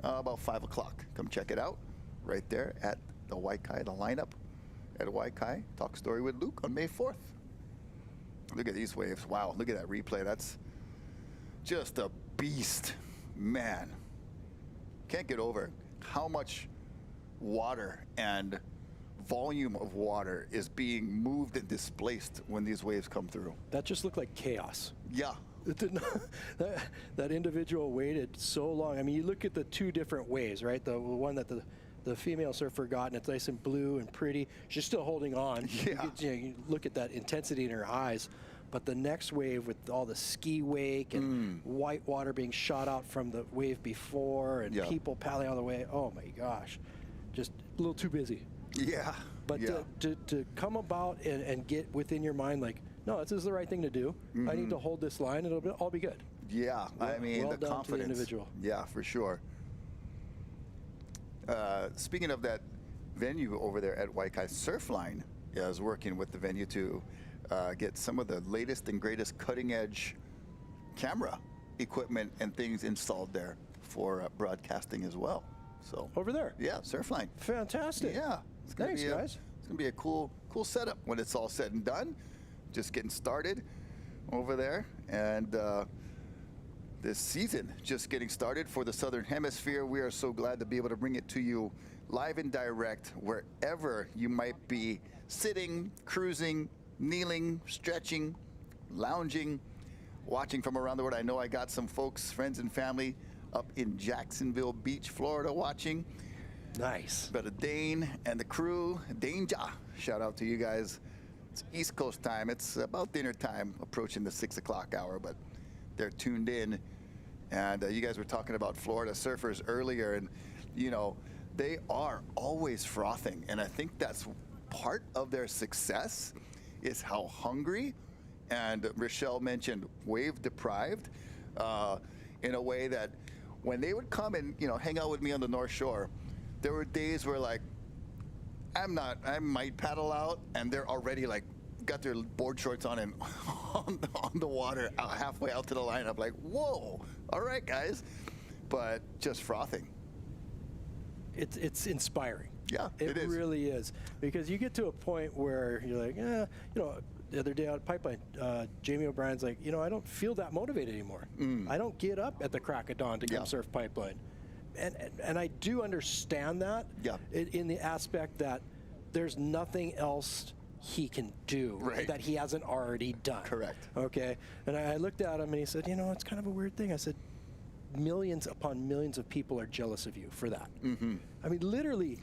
about 5 o'clock. Come check it out right there at the Waikai, the lineup at Waikai. Talk Story with Luke on May 4th. Look at these waves. Wow, look at that replay. That's just a beast. Man, can't get over how much water and volume of water is being moved and displaced when these waves come through. That just looked like chaos. Yeah. It did not, that individual waited so long. I mean, you look at the two different waves, right? The one that the female surfer got, and it's nice and blue and pretty. She's still holding on. Yeah. You look at that intensity in her eyes. But the next wave with all the ski wake and white water being shot out from the wave before and people paddling on the way, oh my gosh, just a little too busy. Yeah. But to come about and get within your mind like, no, this is the right thing to do. I need to hold this line, and it'll all be good. Yeah, I mean, well the done confidence. to the individual. Yeah, for sure. Speaking of that venue over there at Waikai, Surfline is working with the venue to get some of the latest and greatest cutting-edge camera equipment and things installed there for broadcasting as well. So over there, yeah, Surfline, fantastic. Yeah, it's gonna Thanks, be guys. It's gonna be a cool setup when it's all said and done. Just getting started over there, and this season just getting started for the Southern Hemisphere. We are so glad to be able to bring it to you live and direct wherever you might be sitting, cruising, kneeling, stretching, lounging, watching from around the world. I know I got some folks, friends and family up in Jacksonville Beach, Florida watching. Nice. But Dane and the crew, Danger, shout out to you guys. It's East Coast time. It's about dinner time, approaching the 6 o'clock hour, but they're tuned in. And you guys were talking about Florida surfers earlier, and you know, they are always frothing. And I think that's part of their success is how hungry, and Rachelle mentioned wave deprived, in a way that when they would come and, you know, hang out with me on the North Shore, there were days where like, I might paddle out, and they're already like, got their board shorts on and on the water halfway out to the lineup. Like, whoa, all right, guys. But just frothing. It's inspiring. Yeah, it is. really is. Because you get to a point where you're like, you know, the other day out at Pipeline, Jamie O'Brien's like, you know, I don't feel that motivated anymore. I don't get up at the crack of dawn to come surf Pipeline. And I do understand that in the aspect that there's nothing else he can do that he hasn't already done. Correct. Okay. And I looked at him and he said, you know, it's kind of a weird thing. I said, millions upon millions of people are jealous of you for that. I mean, literally,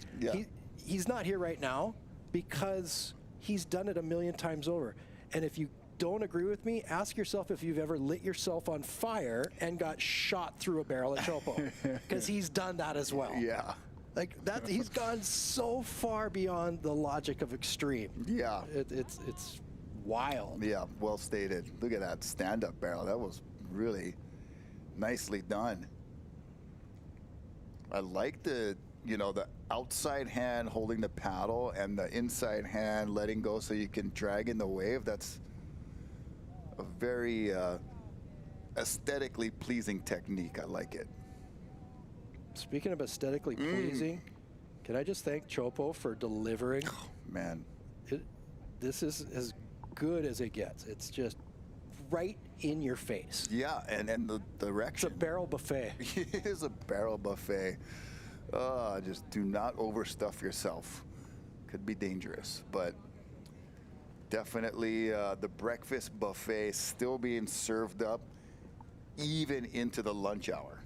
he's not here right now because he's done it a million times over. And if you don't agree with me, ask yourself if you've ever lit yourself on fire and got shot through a barrel at Teahupo'o, because he's done that as well. Yeah. Like that, he's gone so far beyond the logic of extreme. Yeah. It's wild. Yeah, well stated. Look at that stand-up barrel. That was really nicely done. I like the you know, the outside hand holding the paddle and the inside hand letting go so you can drag in the wave. That's a very aesthetically pleasing technique. I like it. Speaking of aesthetically pleasing, can I just thank Teahupo'o for delivering? Oh, man. This is as good as it gets. It's just right in your face. Yeah, and the direction. It's a barrel buffet. It is a barrel buffet. Just do not overstuff yourself. Could be dangerous, but definitely the breakfast buffet still being served up even into the lunch hour.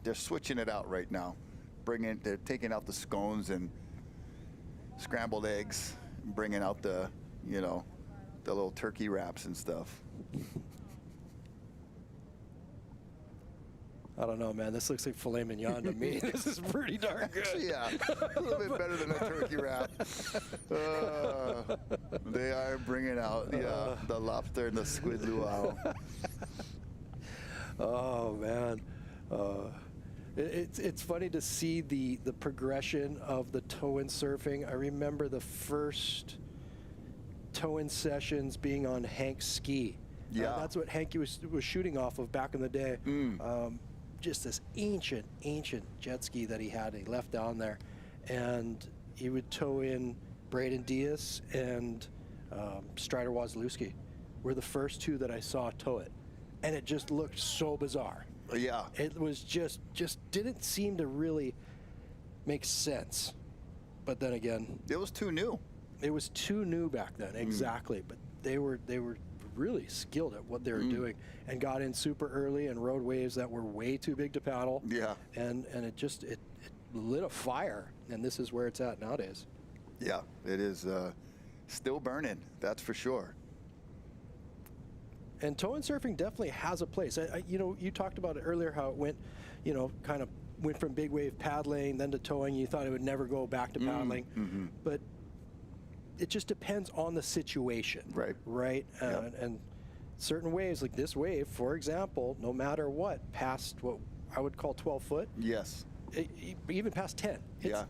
They're switching it out right now. They're taking out the scones and scrambled eggs, and bringing out the, you know, the little turkey wraps and stuff. I don't know, man. This looks like filet mignon to me. This is pretty darn good. Yeah, a little bit better than a turkey wrap. They are bringing out the lobster and the squid luau. Oh, man. It's funny to see the progression of the tow-in surfing. I remember the first tow-in sessions being on Hank's ski. Yeah. That's what Hanky was shooting off of back in the day. Just this ancient jet ski that he had. He left down there, and he would tow in Braden Diaz and Strider Wazlewski. Were the first two that I saw tow it, and it just looked so bizarre. Yeah, it was just didn't seem to really make sense. But then again, it was too new. It was too new back then, exactly. But they were really skilled at what they were doing, and got in super early and rode waves that were way too big to paddle. Yeah, and it lit a fire, and this is where it's at nowadays. Yeah, it is still burning, that's for sure. And tow-in surfing definitely has a place. You know, you talked about it earlier, how it went, you know, kind of went from big wave paddling then to towing. You thought it would never go back to paddling, but it just depends on the situation. Right. And certain waves, like this wave, for example, no matter what, past what I would call 12 foot. Yes. Even past 10. It's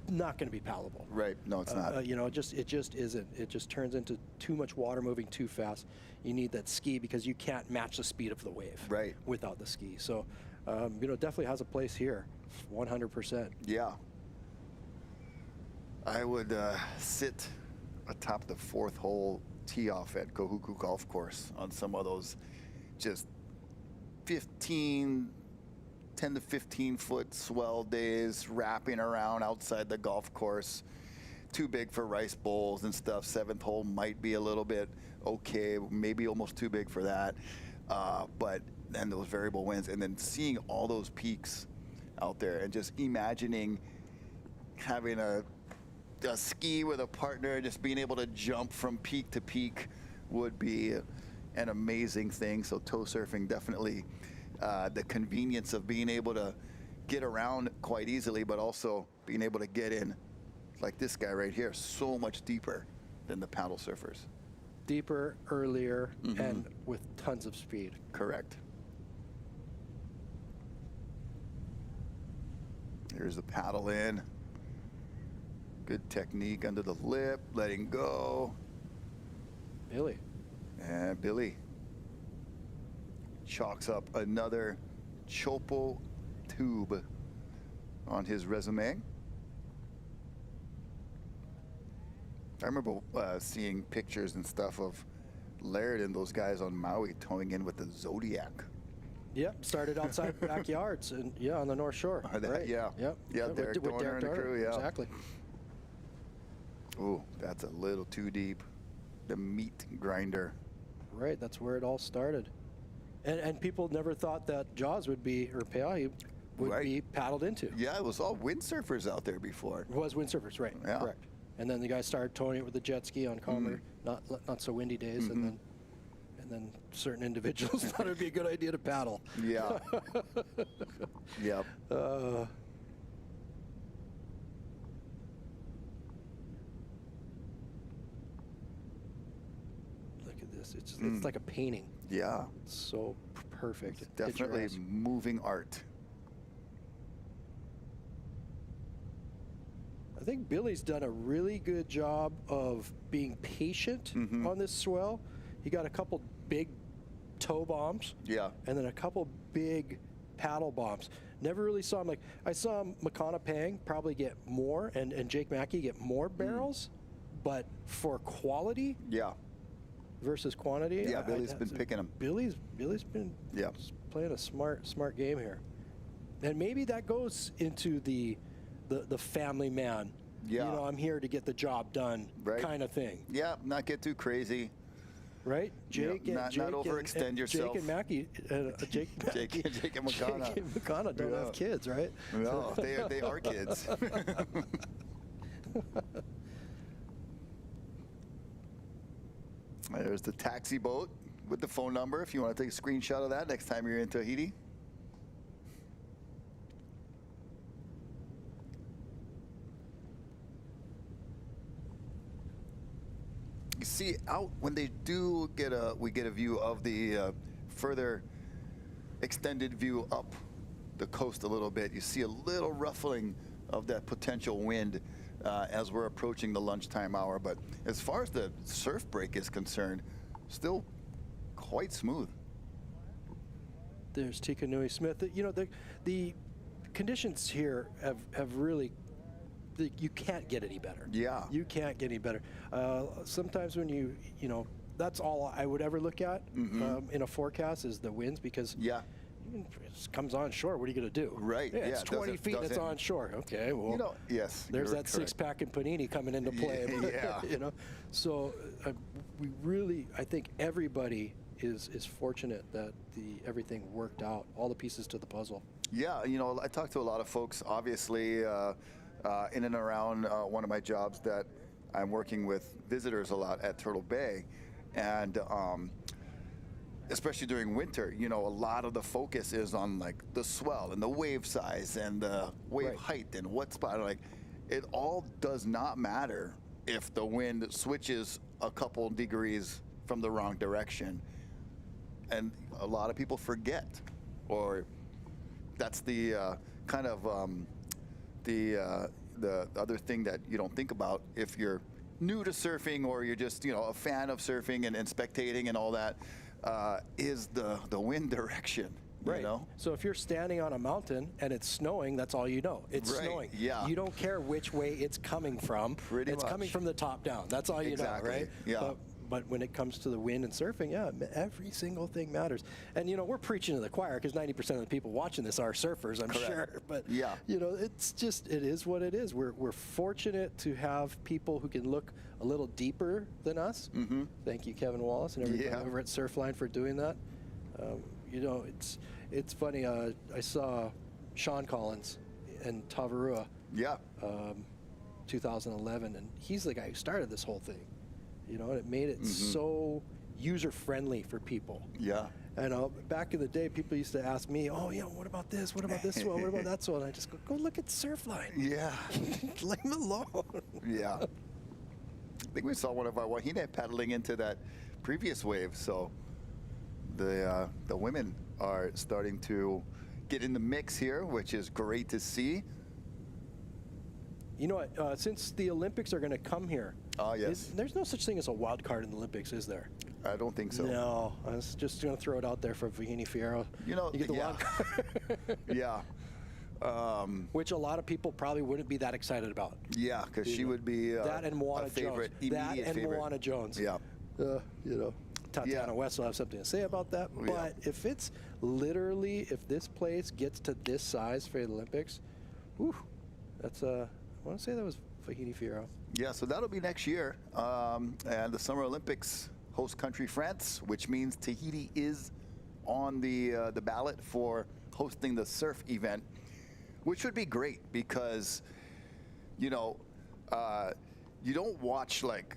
not going to be paddleable. Right. No, it's not. You know, it just isn't. It just turns into too much water moving too fast. You need that ski because you can't match the speed of the wave. Right. Without the ski. So, you know, it definitely has a place here, 100%. Yeah. I would sit atop the fourth hole tee off at Teahupoo Golf Course on some of those just 10 to 15 foot swell days, wrapping around outside the golf course. Too big for rice bowls and stuff. Seventh hole might be a little bit okay, maybe almost too big for that. But then those variable winds, and then seeing all those peaks out there, and just imagining having a ski with a partner, just being able to jump from peak to peak would be an amazing thing. So tow surfing, definitely the convenience of being able to get around quite easily, but also being able to get in, like this guy right here, so much deeper than the paddle surfers. Deeper, earlier, and with tons of speed. Correct. Here's the paddle in. Good technique under the lip, letting go. Billy. And Billy chalks up another Teahupo'o tube on his resume. I remember seeing pictures and stuff of Laird and those guys on Maui towing in with the Zodiac. Yep, started outside backyards and on the North Shore. Right. Yeah. Yep. Yeah, Derek Dorner and the crew, yeah. Exactly. Ooh, that's a little too deep. The meat grinder. Right, that's where it all started. And people never thought that Jaws would be, or Peahi would be paddled into. Yeah, it was all windsurfers out there before. It was windsurfers, right? Yeah. Correct. And then the guys started towing it with the jet ski on calmer, not so windy days, and then certain individuals thought it would be a good idea to paddle. Yeah. Yep. Look at this. It's like a painting. Yeah. It's so perfect. It's definitely moving art. I think Billy's done a really good job of being patient on this swell. He got a couple big toe bombs. Yeah. And then a couple big paddle bombs. Never really saw him, like, I saw Makana Pang probably get more, and Jake Mackey get more barrels, but for quality versus quantity. Yeah, Billy's been picking them. Billy's been playing a smart game here. And maybe that goes into the family man. Yeah. You know, I'm here to get the job done kind of thing. Yeah, not get too crazy. Right? Jake not overextend yourself. Jake and Mackey, Jake and Makana. Jake and Makana don't have kids, right? No, they are kids. There's the taxi boat with the phone number if you want to take a screenshot of that next time you're in Tahiti. You see out when they do we get a view of the further extended view up the coast a little bit. You see a little ruffling of that potential wind as we're approaching the lunchtime hour. But as far as the surf break is concerned, still quite smooth. There's Tika Nui Smith. You know, the conditions here have really, you can't get any better. Yeah. You can't get any better. Sometimes when you know, that's all I would ever look at in a forecast is the winds, because it comes on shore. What are you going to do? Right. Yeah, it's 20 feet and it's on shore. Okay, well, you know, yes, there's that six-pack and panini coming into play. Yeah. You know, so we really, I think everybody is fortunate that everything worked out, all the pieces to the puzzle. Yeah, you know, I talked to a lot of folks, obviously, in and around one of my jobs that I'm working with visitors a lot at Turtle Bay, and especially during winter, you know, a lot of the focus is on like the swell and the wave size and the wave height and what spot. Like, it all does not matter if the wind switches a couple degrees from the wrong direction. And a lot of people forget, or that's the kind of the other thing that you don't think about if you're new to surfing, or you're just, you know, a fan of surfing and spectating and all that, is the wind direction. Right. You know? So if you're standing on a mountain and it's snowing, that's all you know. It's snowing. Yeah. You don't care which way it's coming from. Pretty it's much. coming from the top down. That's all you know, right? Yeah. But when it comes to the wind and surfing, yeah, every single thing matters. And, you know, we're preaching to the choir because 90% of the people watching this are surfers, I'm sure. But, you know, it's just, it is what it is. We're fortunate to have people who can look a little deeper than us. Thank you, Kevin Wallace, and everybody over at Surfline for doing that. You know, it's funny. I saw Sean Collins in Tavarua 2011, and he's the guy who started this whole thing. You know, and it made it so user-friendly for people. Yeah. And back in the day, people used to ask me, oh, yeah, what about this? What about this one? What about that one? And I just go look at Surfline. Yeah. Leave them alone. Yeah. I think we saw one of our wahine paddling into that previous wave. So the women are starting to get in the mix here, which is great to see. You know what? Since the Olympics are going to come here, yes. There's no such thing as a wild card in the Olympics, is there? I don't think so. No, I was just going to throw it out there for Vahini Fierro. You know, you get the wild card. Yeah. Which a lot of people probably wouldn't be that excited about. Yeah, because she would be that and Moana a favorite, Jones. That and favorite. Moana Jones. Yeah. You know, Tatiana West will have something to say about that. But if it's literally, if this place gets to this size for the Olympics, whew, that's I want to say that was Vahini Fierro. Yeah, so that'll be next year. And the Summer Olympics, host country France, which means Tahiti is on the ballot for hosting the surf event, which would be great because, you know, you don't watch like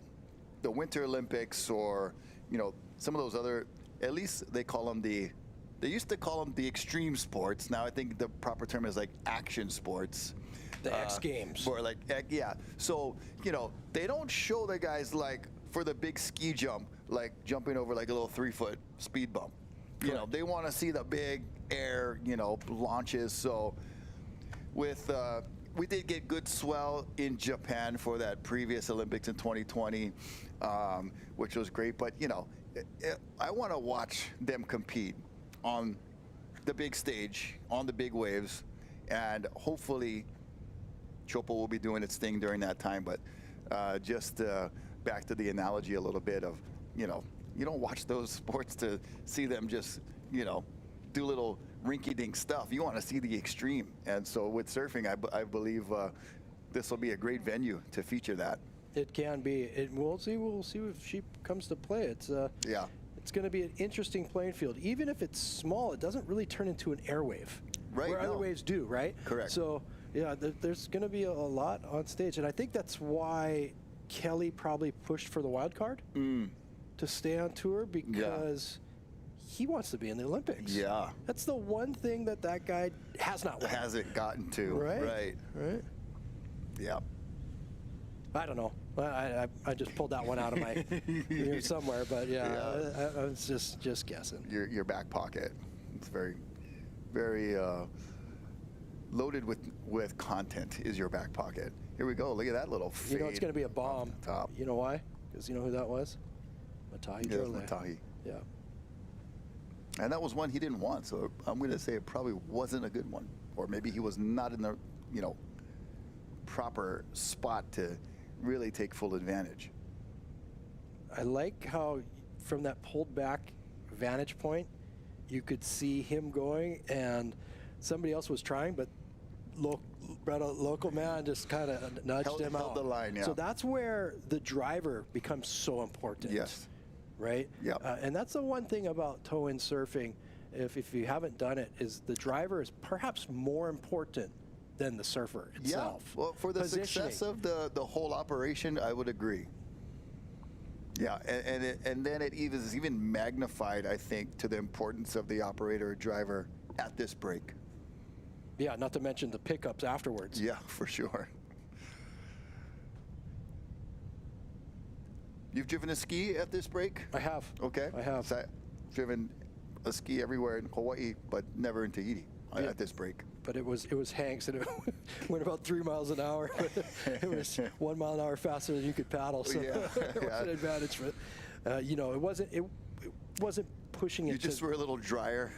the Winter Olympics or, you know, some of those other, at least they call them they used to call them the extreme sports. Now I think the proper term is like action sports. The X Games. Or like, yeah. So, you know, they don't show the guys like for the big ski jump, like jumping over like a little 3-foot speed bump. You know, they want to see the big air, you know, launches. So with we did get good swell in Japan for that previous Olympics in 2020, which was great. But, you know, I want to watch them compete on the big stage, on the big waves, and hopefully Teahupo'o will be doing its thing during that time. But just back to the analogy a little bit of, you know, you don't watch those sports to see them just, you know, do little rinky-dink stuff. You want to see the extreme. And so with surfing, I believe this will be a great venue to feature that. It can be. We'll see if she comes to play. It's yeah. It's going to be an interesting playing field. Even if it's small, it doesn't really turn into an airwave. Right. Where other waves do, right? Correct. So yeah, there's going to be a lot on stage, and I think that's why Kelly probably pushed for the wild card to stay on tour, because he wants to be in the Olympics. Yeah. That's the one thing that guy has not won. Hasn't gotten to. Right. Yeah. I don't know. I just pulled that one out of my ear somewhere, but I was just guessing. Your back pocket. It's very, very loaded with content is your back pocket. Here we go. Look at that little fade. You know it's going to be a bomb. Top. You know why? Because you know who that was? Matahi Jorle. Matahi. Yeah. And that was one he didn't want, so I'm going to say it probably wasn't a good one, or maybe he was not in the, you know, proper spot to really take full advantage. I like how from that pulled back vantage point, you could see him going, and somebody else was trying, but local man just kind of nudged him out. Held the line, yeah. So that's where the driver becomes so important. Yes. Right? Yeah. And that's the one thing about toe-in surfing, if you haven't done it, is the driver is perhaps more important than the surfer itself. Yeah. Well, for the success of the whole operation, I would agree. Yeah, and then it is even magnified, I think, to the importance of the operator or driver at this break. Yeah, not to mention the pickups afterwards. Yeah, for sure. You've driven a ski at this break? I have. Okay. I have. So I've driven a ski everywhere in Hawaii, but never in Tahiti at this break. But it was Hanks, and it went about 3 miles an hour. It was 1 mile an hour faster than you could paddle, so it was an advantage. But you know, it wasn't pushing it. You just were a little drier.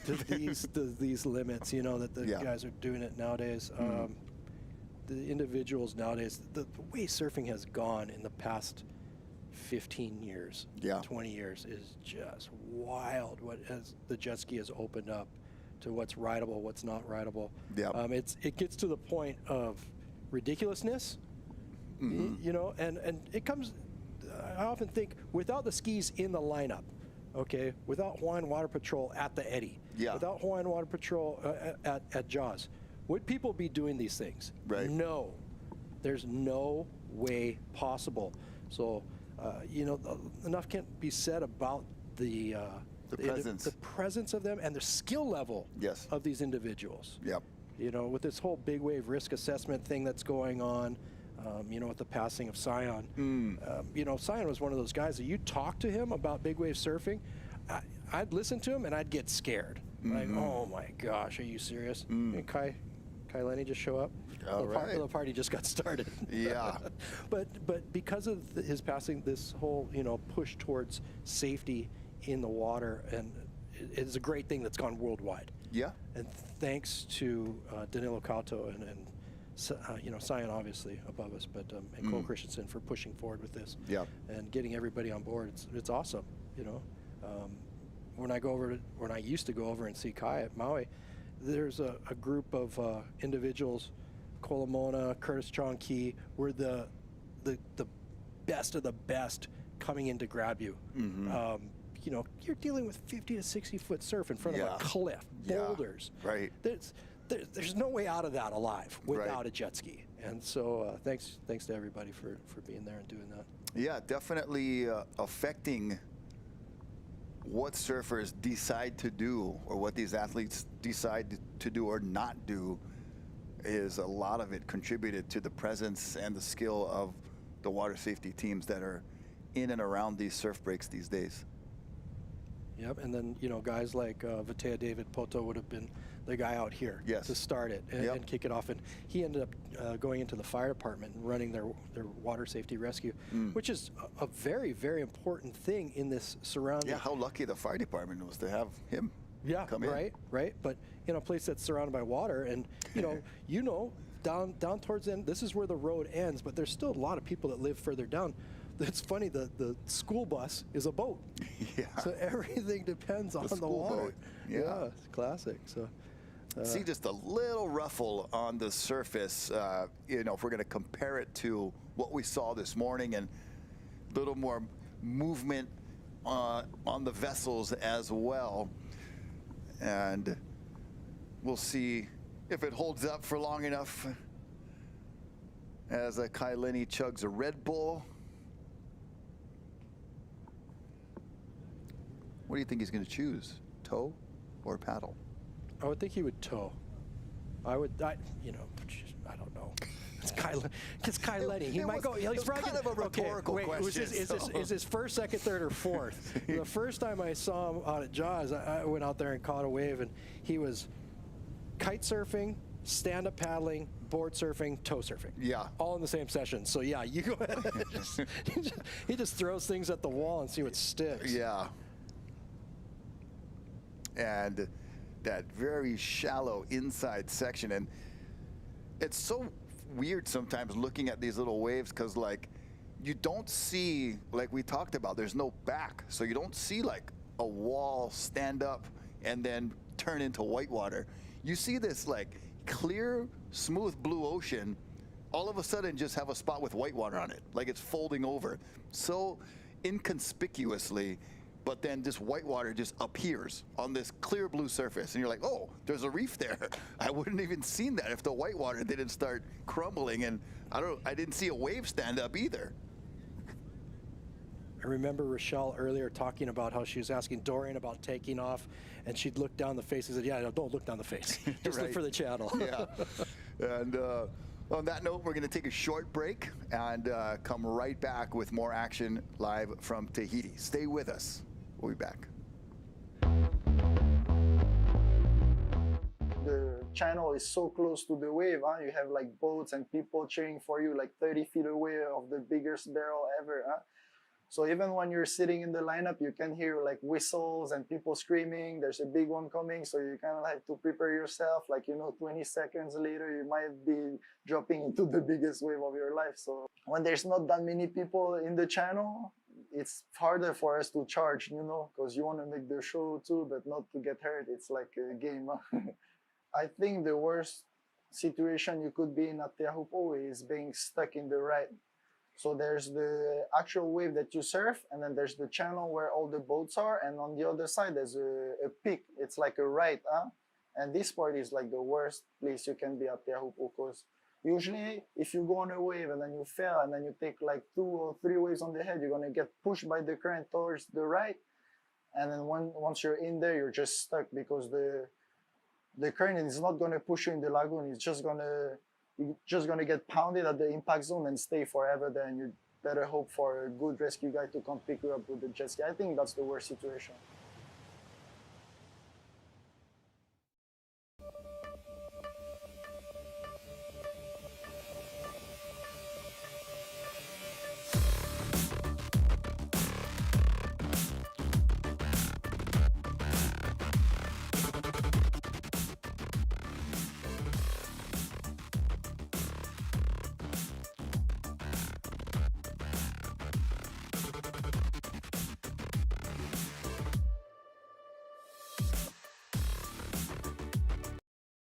to these limits, you know, that the guys are doing it nowadays. The individuals nowadays, the way surfing has gone in the past 15 years, 20 years is just wild. What as the jet ski has opened up to what's rideable, what's not rideable. Yeah. It gets to the point of ridiculousness, you know, and it comes. I often think without the skis in the lineup, okay, without Hawaiian Water Patrol at the Eddy, without Hawaiian Water Patrol at Jaws, would people be doing these things? Right. No, there's no way possible. So. You know, enough can't be said about the presence of them and the skill level of these individuals. Yep. You know, with this whole big wave risk assessment thing that's going on, you know, with the passing of Sion. You know, Sion was one of those guys that you talk to him about big wave surfing, I'd listen to him and I'd get scared. Like, oh my gosh, are you serious? And Kai Lenny just show up? The party just got started. Yeah. but because of his passing, this whole, you know, push towards safety in the water, and it's a great thing that's gone worldwide. Yeah. And thanks to Danilo Kauto and you know, Sion obviously above us, but and Cole Christensen for pushing forward with this. Yeah. And getting everybody on board. It's awesome. You know, when I used to go over and see Kai at Maui, there's a group of individuals. Kolomona, Curtis John Key were the best of the best coming in to grab you. You know, you're dealing with 50 to 60 foot surf in front of a cliff, boulders. Right. There's no way out of that alive without a jet ski. And so thanks to everybody for being there and doing that. Yeah, definitely affecting what surfers decide to do, or what these athletes decide to do or not do, is a lot of it contributed to the presence and the skill of the water safety teams that are in and around these surf breaks these days. Yep, and then, you know, guys like Vatea David Poto would have been the guy out here to start it and kick it off. And he ended up going into the fire department and running their water safety rescue, which is a very, very important thing in this surrounding. Yeah, how lucky the fire department was to have him come in. Right. But in a place that's surrounded by water, and down towards the end, this is where the road ends, but there's still a lot of people that live further down. It's funny, the school bus is a boat. Yeah. So everything depends on the water. Boat. Yeah. It's classic. So see just a little ruffle on the surface, if we're going to compare it to what we saw this morning, and a little more movement on the vessels as well. And we'll see if it holds up for long enough as Kaileni chugs a Red Bull. What do you think he's going to choose, tow or paddle? I would think he would tow. I don't know. It's Kaileni. He might go. He's probably kind of a rhetorical question. Is his first, second, third, or fourth? The first time I saw him out at Jaws, I went out there and caught a wave, and he was kite surfing, stand-up paddling, board surfing, tow surfing. Yeah. All in the same session. So yeah, you go ahead. He just throws things at the wall and see what sticks. Yeah. And that very shallow inside section, and it's so weird sometimes looking at these little waves, because like you don't see, like we talked about, there's no back, so you don't see like a wall stand up and then turn into whitewater. You see this like clear, smooth blue ocean all of a sudden just have a spot with whitewater on it, like it's folding over so inconspicuously. But then this whitewater just appears on this clear blue surface, and you're like, oh, there's a reef there. I wouldn't even seen that if the whitewater didn't start crumbling, and I didn't see a wave stand up either. I remember Rachelle earlier talking about how she was asking Dorian about taking off, and she'd look down the face and said, yeah, no, don't look down the face. Just look for the channel. Yeah. And on that note, we're going to take a short break and come right back with more action live from Tahiti. Stay with us. We'll be back. The channel is so close to the wave, huh? You have like boats and people cheering for you like 30 feet away of the biggest barrel ever. Huh? So even when you're sitting in the lineup, you can hear like whistles and people screaming, there's a big one coming. So you kind of have to prepare yourself, like, 20 seconds later, you might be dropping into the biggest wave of your life. So when there's not that many people in the channel, it's harder for us to charge, because you want to make the show too, but not to get hurt. It's like a game. Huh? I think the worst situation you could be in at Teahupo'o is being stuck in the right. So there's the actual wave that you surf, and then there's the channel where all the boats are, and on the other side there's a peak. It's like a right, huh? And this part is like the worst place you can be at Teahupo'o, because usually if you go on a wave and then you fail and then you take like 2 or 3 waves on the head, you're going to get pushed by the current towards the right. And then once you're in there, you're just stuck, because the current is not going to push you in the lagoon. You're just going to get pounded at the impact zone and stay forever there. And you better hope for a good rescue guy to come pick you up with the jet ski. I think that's the worst situation.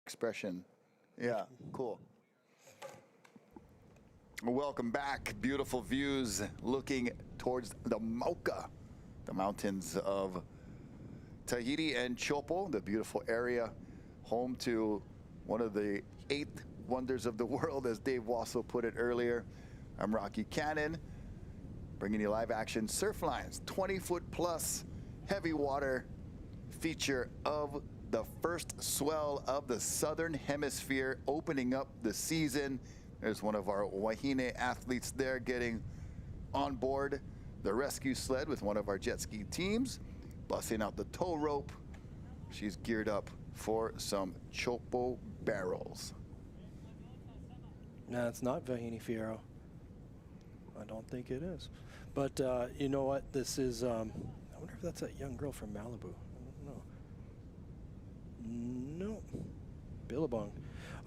Expression. Yeah, cool. Welcome back. Beautiful views looking towards the Mauka, the mountains of Tahiti and Teahupo'o, the beautiful area, home to one of the 8 wonders of the world, as Dave Wassel put it earlier. I'm Rocky Cannon, bringing you live action Surfline's 20-foot plus heavy water feature of the first swell of the Southern Hemisphere, opening up the season. There's one of our Wahine athletes there getting on board the rescue sled with one of our jet ski teams, busting out the tow rope. She's geared up for some Teahupo'o barrels. No, it's not Vahini Fierro. I don't think it is. But you know what? This is, I wonder if that's that young girl from Malibu. I don't know. No. Billabong.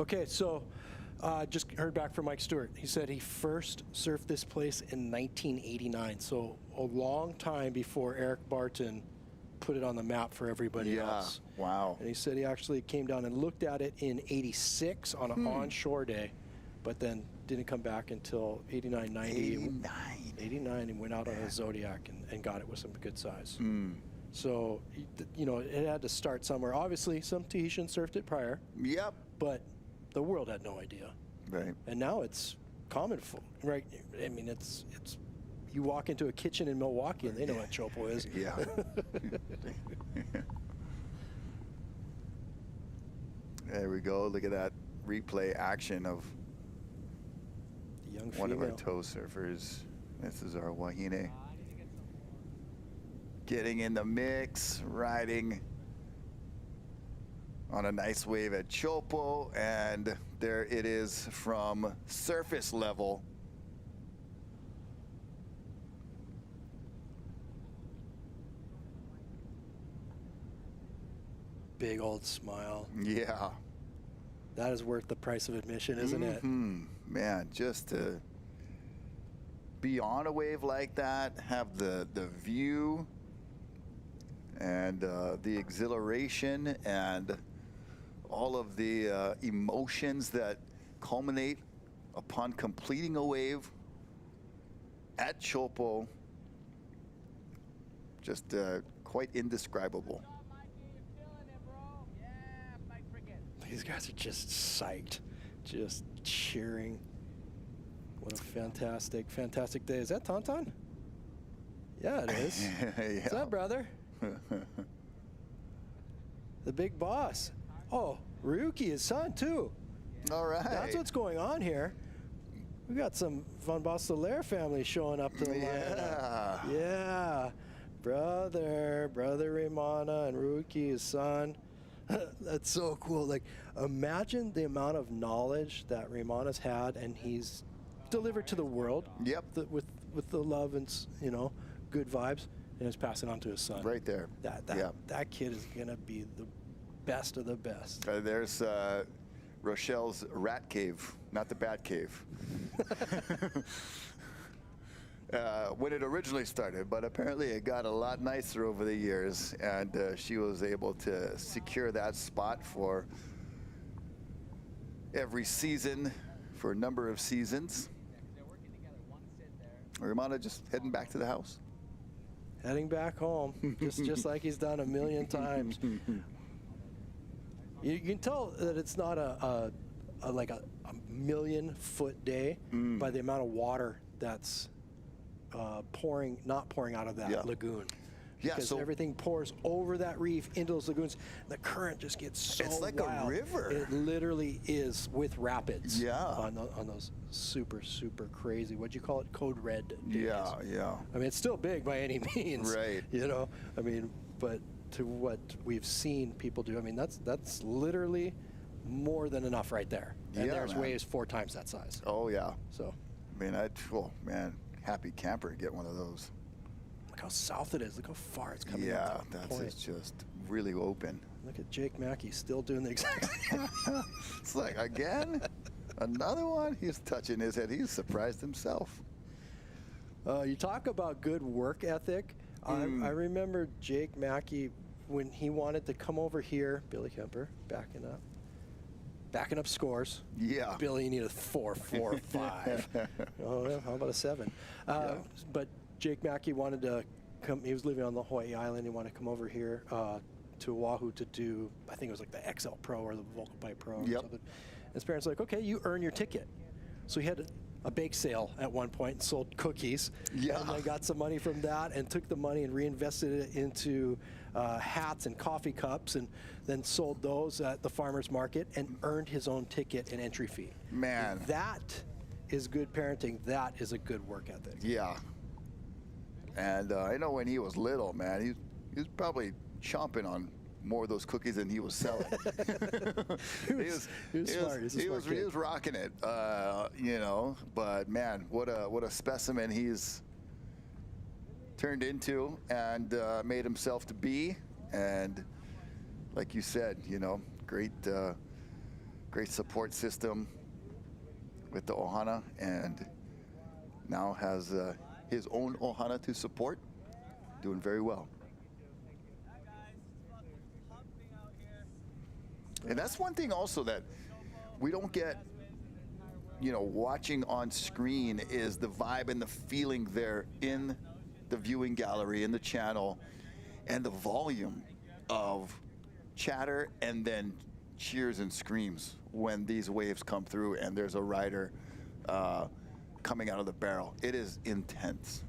Okay, so just heard back from Mike Stewart. He said he first surfed this place in 1989, so a long time before Eric Barton put it on the map for everybody else. Wow. And he said he actually came down and looked at it in 86 on an onshore day, but then didn't come back until 89, 90. 89 and went out on a Zodiac and got it with some good size. So, you know, it had to start somewhere. Obviously, some Tahitians surfed it prior. Yep. But the world had no idea. Right. And now it's common, right? I mean, it's you walk into a kitchen in Milwaukee and they know what Teahupo'o is. Yeah. There we go. Look at that replay action of the young one of our female. toe surfers. This is our Wahine. Getting in the mix, riding on a nice wave at Teahupo'o, and there it is from surface level. Big old smile. Yeah. That is worth the price of admission, isn't it? Man, just to be on a wave like that, have the view and the exhilaration and all of the emotions that culminate upon completing a wave at Teahupo'o, just quite indescribable. These guys are just psyched, just cheering. What a fantastic, fantastic day. Is that Tauntaun? Yeah, it is. What's up, brother? The big boss. Oh, Ryuki, his son, too. All right. That's what's going on here. We got some Von Bostelare family showing up to the lineup. Yeah. Brother Raimana and Ryuki, his son. That's so cool. Like, imagine the amount of knowledge that Raimana's had and he's delivered to the world. Yep. With the love and, you know, good vibes, and he's passing on to his son. Right there. That kid is going to be the best of the best. There's Rochelle's rat cave, not the bat cave. When it originally started, but apparently it got a lot nicer over the years, and she was able to secure that spot for every season, for a number of seasons. Raimana just heading back to the house. Heading back home, just like he's done a million times. You can tell that it's not a million-foot day by the amount of water that's not pouring out of that lagoon. Yeah, because so everything pours over that reef into those lagoons. The current just gets so it's like wild. a river. It literally is with rapids. Yeah. On those super crazy. What'd you call it? Code red days. Yeah. I mean, it's still big by any means. Right. You know. I mean, but to what we've seen people do, I mean, that's literally more than enough right there. And Yeah, there's man. waves 4 times that size. Oh yeah. So. I mean, happy camper to get one of those. Look how south it is. Look how far it's coming. Yeah, up to the that's point. it's just really open. Look at Jake Mackey still doing the exact same. It's like, again? Another one? He's touching his head. He's surprised himself. You talk about good work ethic. I remember Jake Mackey when he wanted to come over here. Billy Kemper backing up scores. Yeah. Billy, you need a 4, 4, 5. Oh, yeah, how about a 7? But Jake Mackey wanted to come. He was living on the Hawaii Island. He wanted to come over here to Oahu to do, I think it was like the XL Pro or the Vocal Pipe Pro or something. His parents were like, okay, you earn your ticket. So he had a bake sale at one point and sold cookies. Yeah. And I got some money from that and took the money and reinvested it into hats and coffee cups, and then sold those at the farmer's market and earned his own ticket and entry fee. Man. That is good parenting. That is a good work ethic. Yeah. And I know when he was little, man, he was probably chomping on more of those cookies than he was selling. He was smart. He's a smart He kid. was rocking it, you know. But man, what a specimen he's turned into and made himself to be. And like you said, you know, great support system with the ohana, and now has his own ohana to support. Doing very well. And that's one thing also that we don't get, you know, watching on screen, is the vibe and the feeling there in the viewing gallery, in the channel, and the volume of chatter and then cheers and screams when these waves come through and there's a rider coming out of the barrel. It is intense.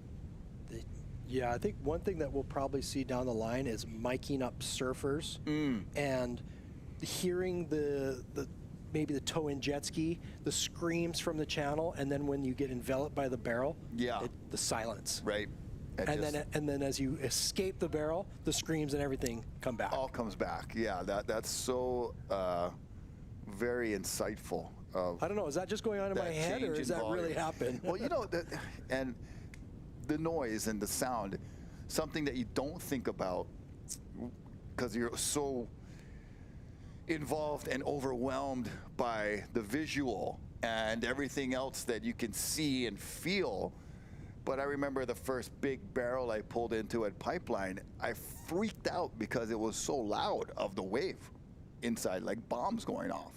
Yeah, I think one thing that we'll probably see down the line is miking up surfers and hearing the maybe the tow-in jet ski, the screams from the channel, and then when you get enveloped by the barrel, the silence. Right. And then as you escape the barrel, the screams and everything come back. All comes back. Yeah, that's so very insightful. I don't know, is that just going on in my head, or does that really happen? Well, you know, and the noise and the sound, something that you don't think about because you're so involved and overwhelmed by the visual and everything else that you can see and feel. But I remember the first big barrel I pulled into at Pipeline, I freaked out because it was so loud of the wave inside, like bombs going off.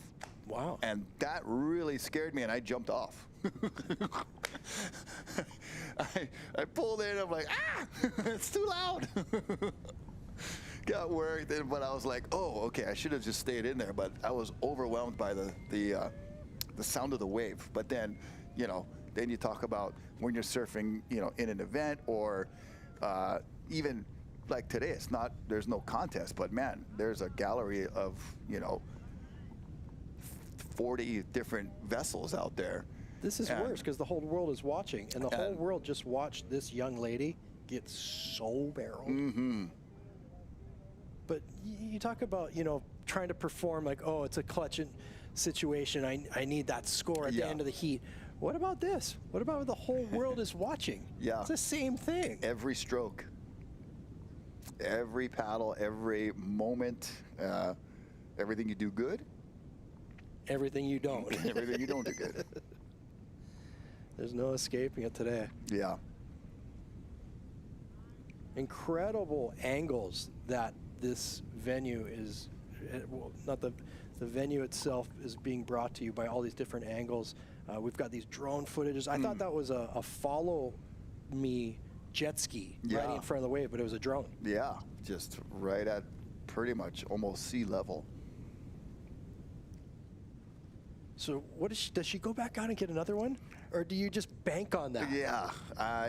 Wow. And that really scared me, and I jumped off. I pulled in, I'm like, it's too loud. Got worried, but I was like, oh, okay, I should have just stayed in there. But I was overwhelmed by the sound of the wave. But then, you know, then you talk about when you're surfing, you know, in an event, or even like today, there's no contest, but man, there's a gallery of, you know, 40 different vessels out there. This is worse because the whole world is watching, and the whole world just watched this young lady get so barreled. Mm-hmm. But you talk about, you know, trying to perform like, oh, it's a clutch situation. I need that score at the end of the heat. What about this? What about when the whole world is watching? Yeah. It's the same thing. Every stroke, every paddle, every moment, everything you do good. Everything you don't. Everything you don't do good. There's no escaping it today. Yeah. Incredible angles that this venue is, well, not the venue itself is being brought to you by all these different angles. We've got these drone footages. I thought that was a follow me jet ski right in front of the wave, but it was a drone. Yeah, just right at pretty much almost sea level. So what does she go back out and get another one? Or do you just bank on that? Yeah,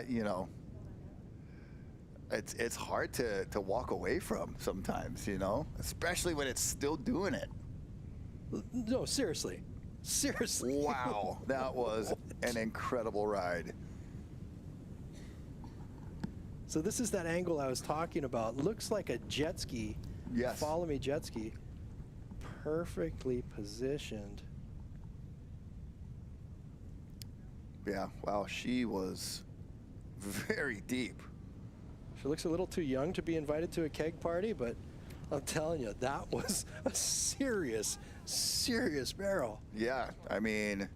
you know, it's hard to walk away from sometimes, you know, especially when it's still doing it. No, seriously. Seriously. Wow, that was an incredible ride. So this is that angle I was talking about. Looks like a jet ski. Yes. Follow me jet ski. Perfectly positioned. Yeah, wow, she was very deep. She looks a little too young to be invited to a keg party, but I'm telling you, that was a serious, serious barrel. Yeah, I mean,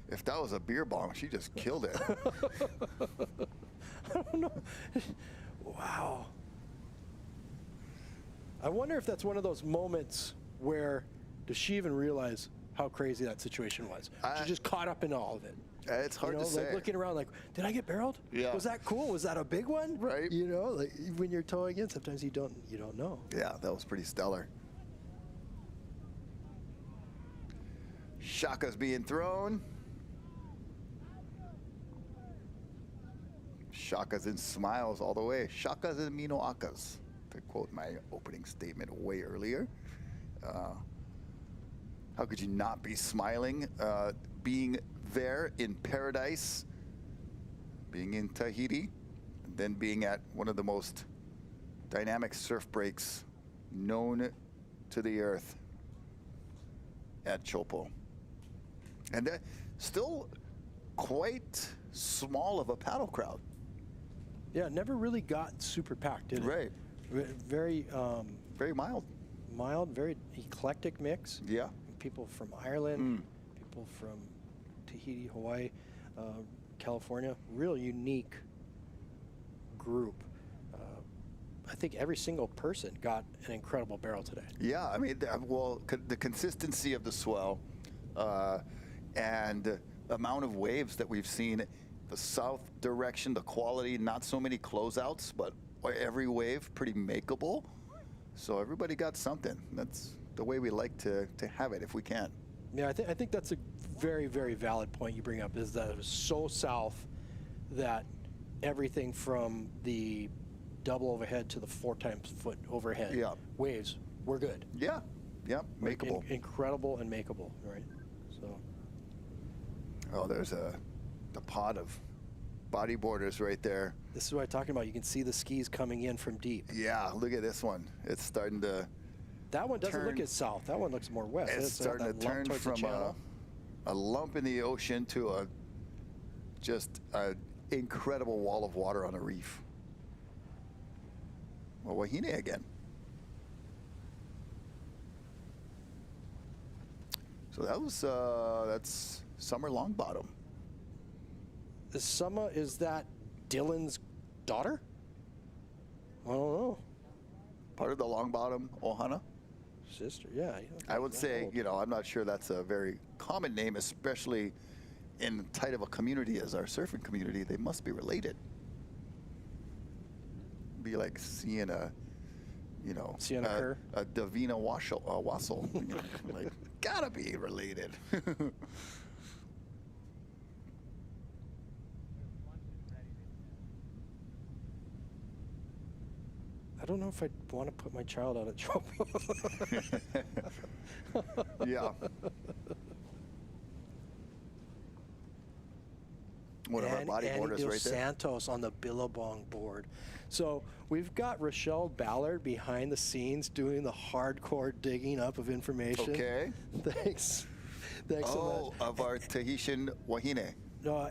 if that was a beer bong, she just killed it. I don't know. Wow. I wonder if that's one of those moments where does she even realize how crazy that situation was? She's just caught up in all of it. It's hard to say. Like looking around like, did I get barreled? Yeah. Was that cool? Was that a big one? Right. You know, like when you're towing in, sometimes you don't know. Yeah, that was pretty stellar. Shaka's being thrown. Shakas and smiles all the way. Shakas and minoakas, to quote my opening statement way earlier. How could you not be smiling? Being there in paradise, being in Tahiti, and then being at one of the most dynamic surf breaks known to the earth at Teahupo'o. And that still quite small of a paddle crowd. Yeah, it never really got super packed, did it? Right. Very very mild. Mild, very eclectic mix. Yeah. People from Ireland, people from Tahiti, Hawaii, California. Real unique group. I think every single person got an incredible barrel today. Yeah, I mean, the consistency of the swell and the amount of waves that we've seen, the south direction, the quality, not so many closeouts, but every wave pretty makeable. So everybody got something. That's the way we like to have it if we can. Yeah, I think that's a very, very valid point you bring up, is that it was so south that everything from the double overhead to the 4 times foot overhead waves were good. Yeah, yeah, makeable. Incredible and makeable, right? So. Oh, there's the pod of bodyboarders right there. This is what I'm talking about. You can see the skis coming in from deep. Yeah, look at this one. It's starting to. That one doesn't look as south. That one looks more west. It's starting to turn from a lump in the ocean to just an incredible wall of water on a reef. Well, wahine again. So that was that's Summer Longbottom. Is that Dylan's daughter? I don't know. Part of the Longbottom Ohana? Sister, yeah. I would say, I'm not sure that's a very common name, especially in tight of a community as our surfing community. They must be related. Be like seeing a Davina Wassel. Like, gotta be related. I don't know if I'd want to put my child out at Teahupo'o. Yeah. One of our bodyboarders right there. Santos on the Billabong board. So we've got Rachelle Ballard behind the scenes doing the hardcore digging up of information. Okay. Thanks so much. Of our Tahitian wahine.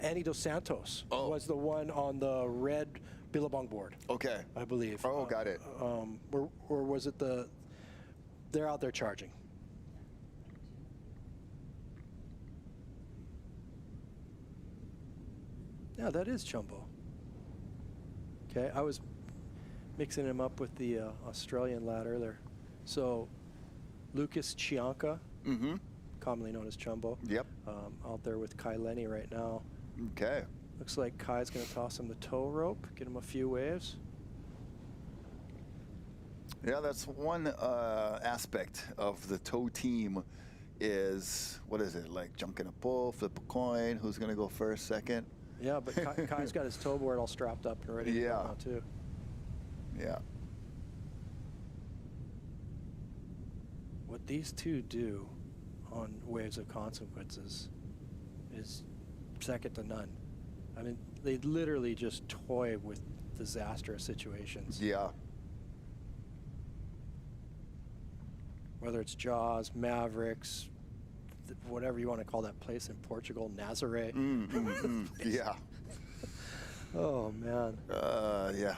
Annie Dos Santos was the one on the red Billabong board. Okay. I believe. Oh, got it. Or was it they're out there charging. Yeah, that is Chumbo. Okay, I was mixing him up with the Australian lad earlier. So, Lucas Chianca, commonly known as Chumbo. Yep. Out there with Kai Lenny right now. Okay. Looks like Kai's going to toss him the tow rope, get him a few waves. Yeah, that's one aspect of the tow team is, what is it, like junking a pole, flip a coin, who's going to go first, second? Yeah, but Kai's got his tow board all strapped up and ready to go now, too. Yeah. What these two do on Waves of Consequences is second to none. I mean, they literally just toy with disastrous situations. Yeah. Whether it's Jaws, Mavericks, whatever you want to call that place in Portugal, Nazaré. Yeah. Oh, man. Yeah.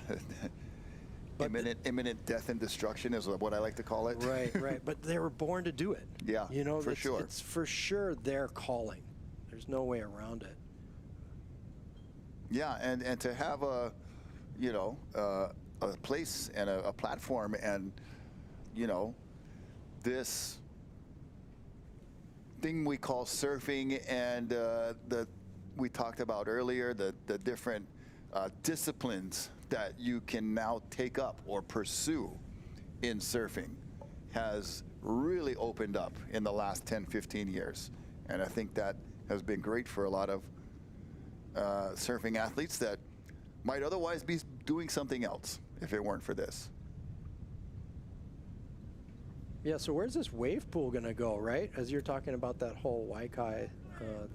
Imminent death and destruction is what I like to call it. Right. But they were born to do it. Yeah, for sure. It's for sure their calling. There's no way around it. Yeah, and to have a place and a platform and, this thing we call surfing and we talked about earlier, the different disciplines that you can now take up or pursue in surfing has really opened up in the last 10, 15 years. And I think that has been great for a lot of surfing athletes that might otherwise be doing something else if it weren't for this. Yeah, so where's this wave pool going to go, right? As you're talking about that whole Waikai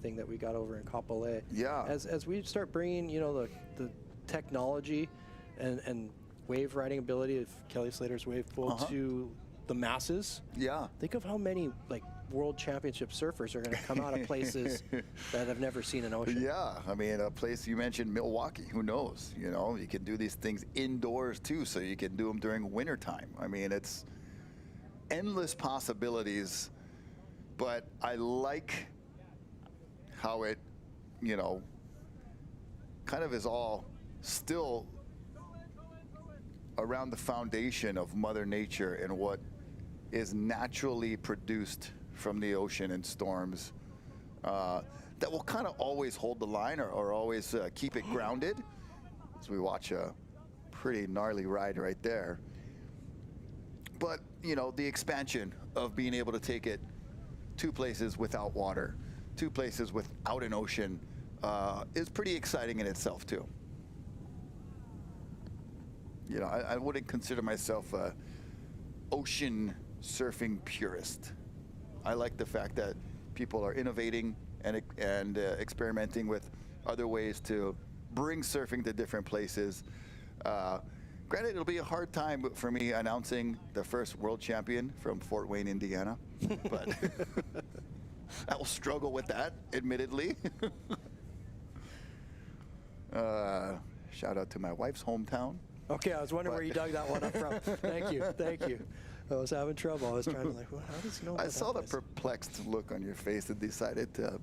thing that we got over in Kapolei. Yeah. As we start bringing, the technology and wave riding ability of Kelly Slater's wave pool to the masses. Yeah. Think of how many like world championship surfers are going to come out of places that have never seen an ocean. Yeah, I mean, a place you mentioned, Milwaukee, who knows? You know, you can do these things indoors too, so you can do them during winter time. I mean, it's endless possibilities, but I like how it, you know, kind of is all still around the foundation of Mother Nature and what is naturally produced from the ocean and storms that will kind of always hold the line or always keep it grounded. As we watch a pretty gnarly ride right there. But, you know, the expansion of being able to take it 2 places without water, 2 places without an ocean is pretty exciting in itself too. You know, I wouldn't consider myself a ocean surfing purist. I like the fact that people are innovating and experimenting with other ways to bring surfing to different places. Granted, it'll be a hard time for me announcing the first world champion from Fort Wayne, Indiana, but I will struggle with that, admittedly. Shout out to my wife's hometown. Okay, I was wondering where you dug that one up from. Thank you, thank you. I was having trouble. I was trying to like, well, how does he know about I saw the that place? perplexed look on your face and decided to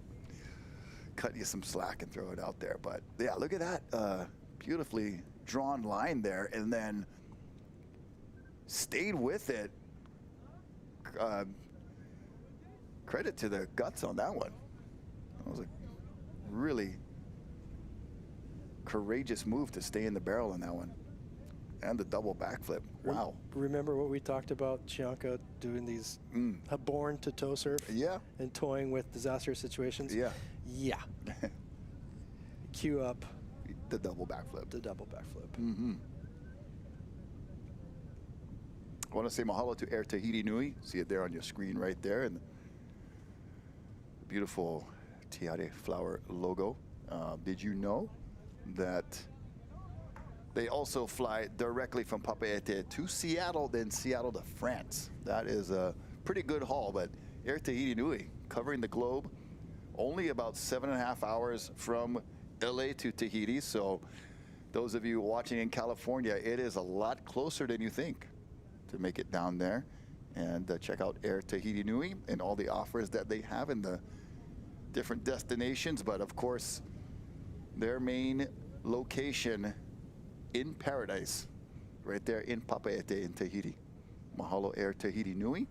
cut you some slack and throw it out there. But yeah, look at that beautifully drawn line there, and then stayed with it. Credit to the guts on that one. That was a really courageous move to stay in the barrel on that one. And the double backflip. Wow. Remember what we talked about, Chianca doing these born to tow surf? Yeah. And towing with disaster situations? Yeah. Yeah. Cue up. The double backflip. The double backflip. Mm-hmm. I want to say mahalo to Air Tahiti Nui. See it there on your screen right there. And the beautiful tiare flower logo. Did you know that they also fly directly from Papeete to Seattle, then Seattle to France? That is a pretty good haul, but Air Tahiti Nui covering the globe, only about 7.5 hours from LA to Tahiti. So those of you watching in California, it is a lot closer than you think to make it down there. And check out Air Tahiti Nui and all the offers that they have in the different destinations. But of course, their main location in paradise, right there in Papeete in Tahiti. Mahalo Air Tahiti Nui.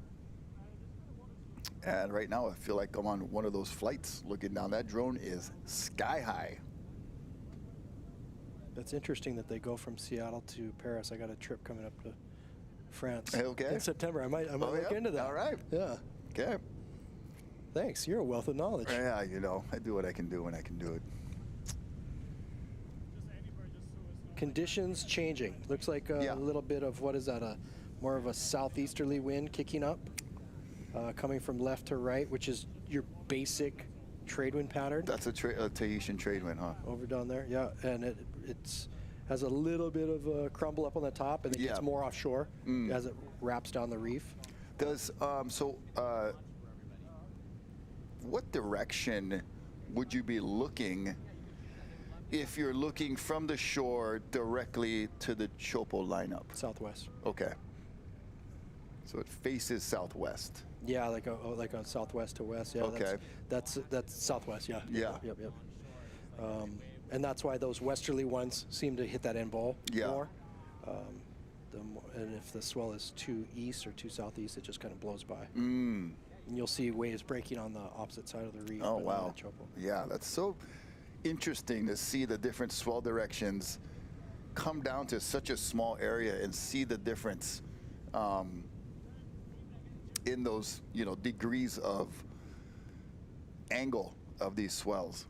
And right now I feel like I'm on one of those flights looking down. That drone is sky high. That's interesting that they go from Seattle to Paris. I got a trip coming up to France okay. in September. I might look into that. All right. Yeah. Okay. Thanks. You're a wealth of knowledge. Yeah, you know, I do what I can do when I can do it. Conditions changing. Looks like a little bit of, what is that, more of a southeasterly wind kicking up, coming from left to right, which is your basic trade wind pattern. That's a Tahitian trade wind, huh? Over down there, yeah. And it's has a little bit of a crumble up on the top, and it gets more offshore as it wraps down the reef. Does, what direction would you be looking if you're looking from the shore directly to the Teahupo'o lineup? Southwest. Okay. So it faces southwest. Yeah, like a southwest to west. Yeah. Okay. That's southwest. Yeah. Yeah. Yep. And that's why those westerly ones seem to hit that end bowl more. And if the swell is too east or too southeast, it just kind of blows by. And you'll see waves breaking on the opposite side of the reef. Oh wow. Yeah, that's so interesting to see the different swell directions come down to such a small area and see the difference in those, you know, degrees of angle of these swells.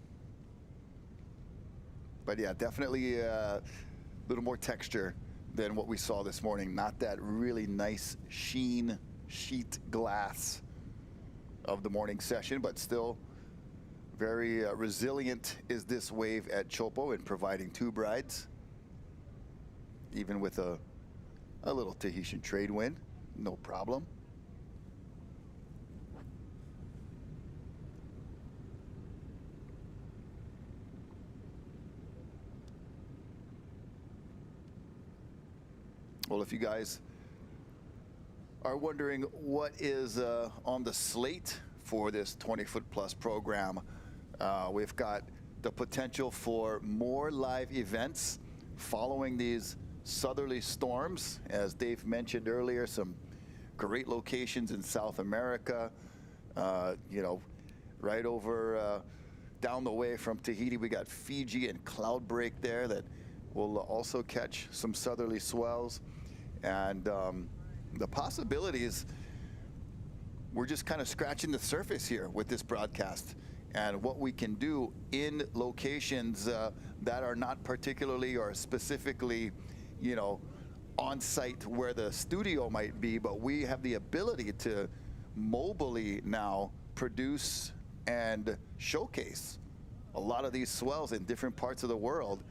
But yeah, definitely a little more texture than what we saw this morning. Not that really nice sheet glass of the morning session, but still very resilient is this wave at Teahupo'o in providing tube rides, even with a A little Tahitian trade wind, no problem. Well, if you guys are wondering what is on the slate for this 20-foot plus program, we've got the potential for more live events following these southerly storms. As Dave mentioned earlier, some great locations in South America. You know, right over down the way from Tahiti, we got Fiji and Cloudbreak there that will also catch some southerly swells. And the possibilities, we're just kind of scratching the surface here with this broadcast and what we can do in locations that are not particularly or specifically, you know, on site where the studio might be, but we have the ability to mobily now produce and showcase a lot of these swells in different parts of the world.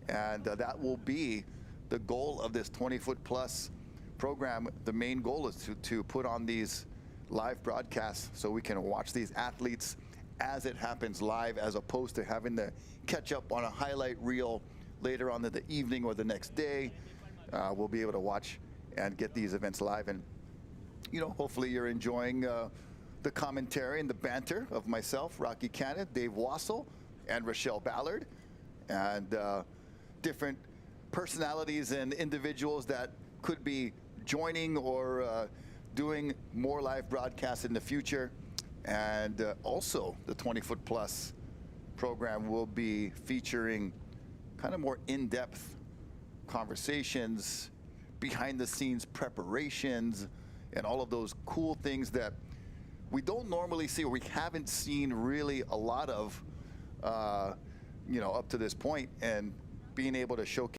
And that will be the goal of this 20-foot plus program. The main goal is to put on these live broadcasts so we can watch these athletes as it happens live, as opposed to having to catch up on a highlight reel later on in the evening or the next day. We'll be able to watch and get these events live. And, you know, hopefully you're enjoying the commentary and the banter of myself, Rocky Cannon, Dave Wassel, and Rachelle Ballard, and different personalities and individuals that could be joining or doing more live broadcasts in the future. And also the 20-foot plus program will be featuring kind of more in-depth conversations, behind the scenes preparations, and all of those cool things that we don't normally see, or we haven't seen really a lot of, you know, up to this point, and being able to showcase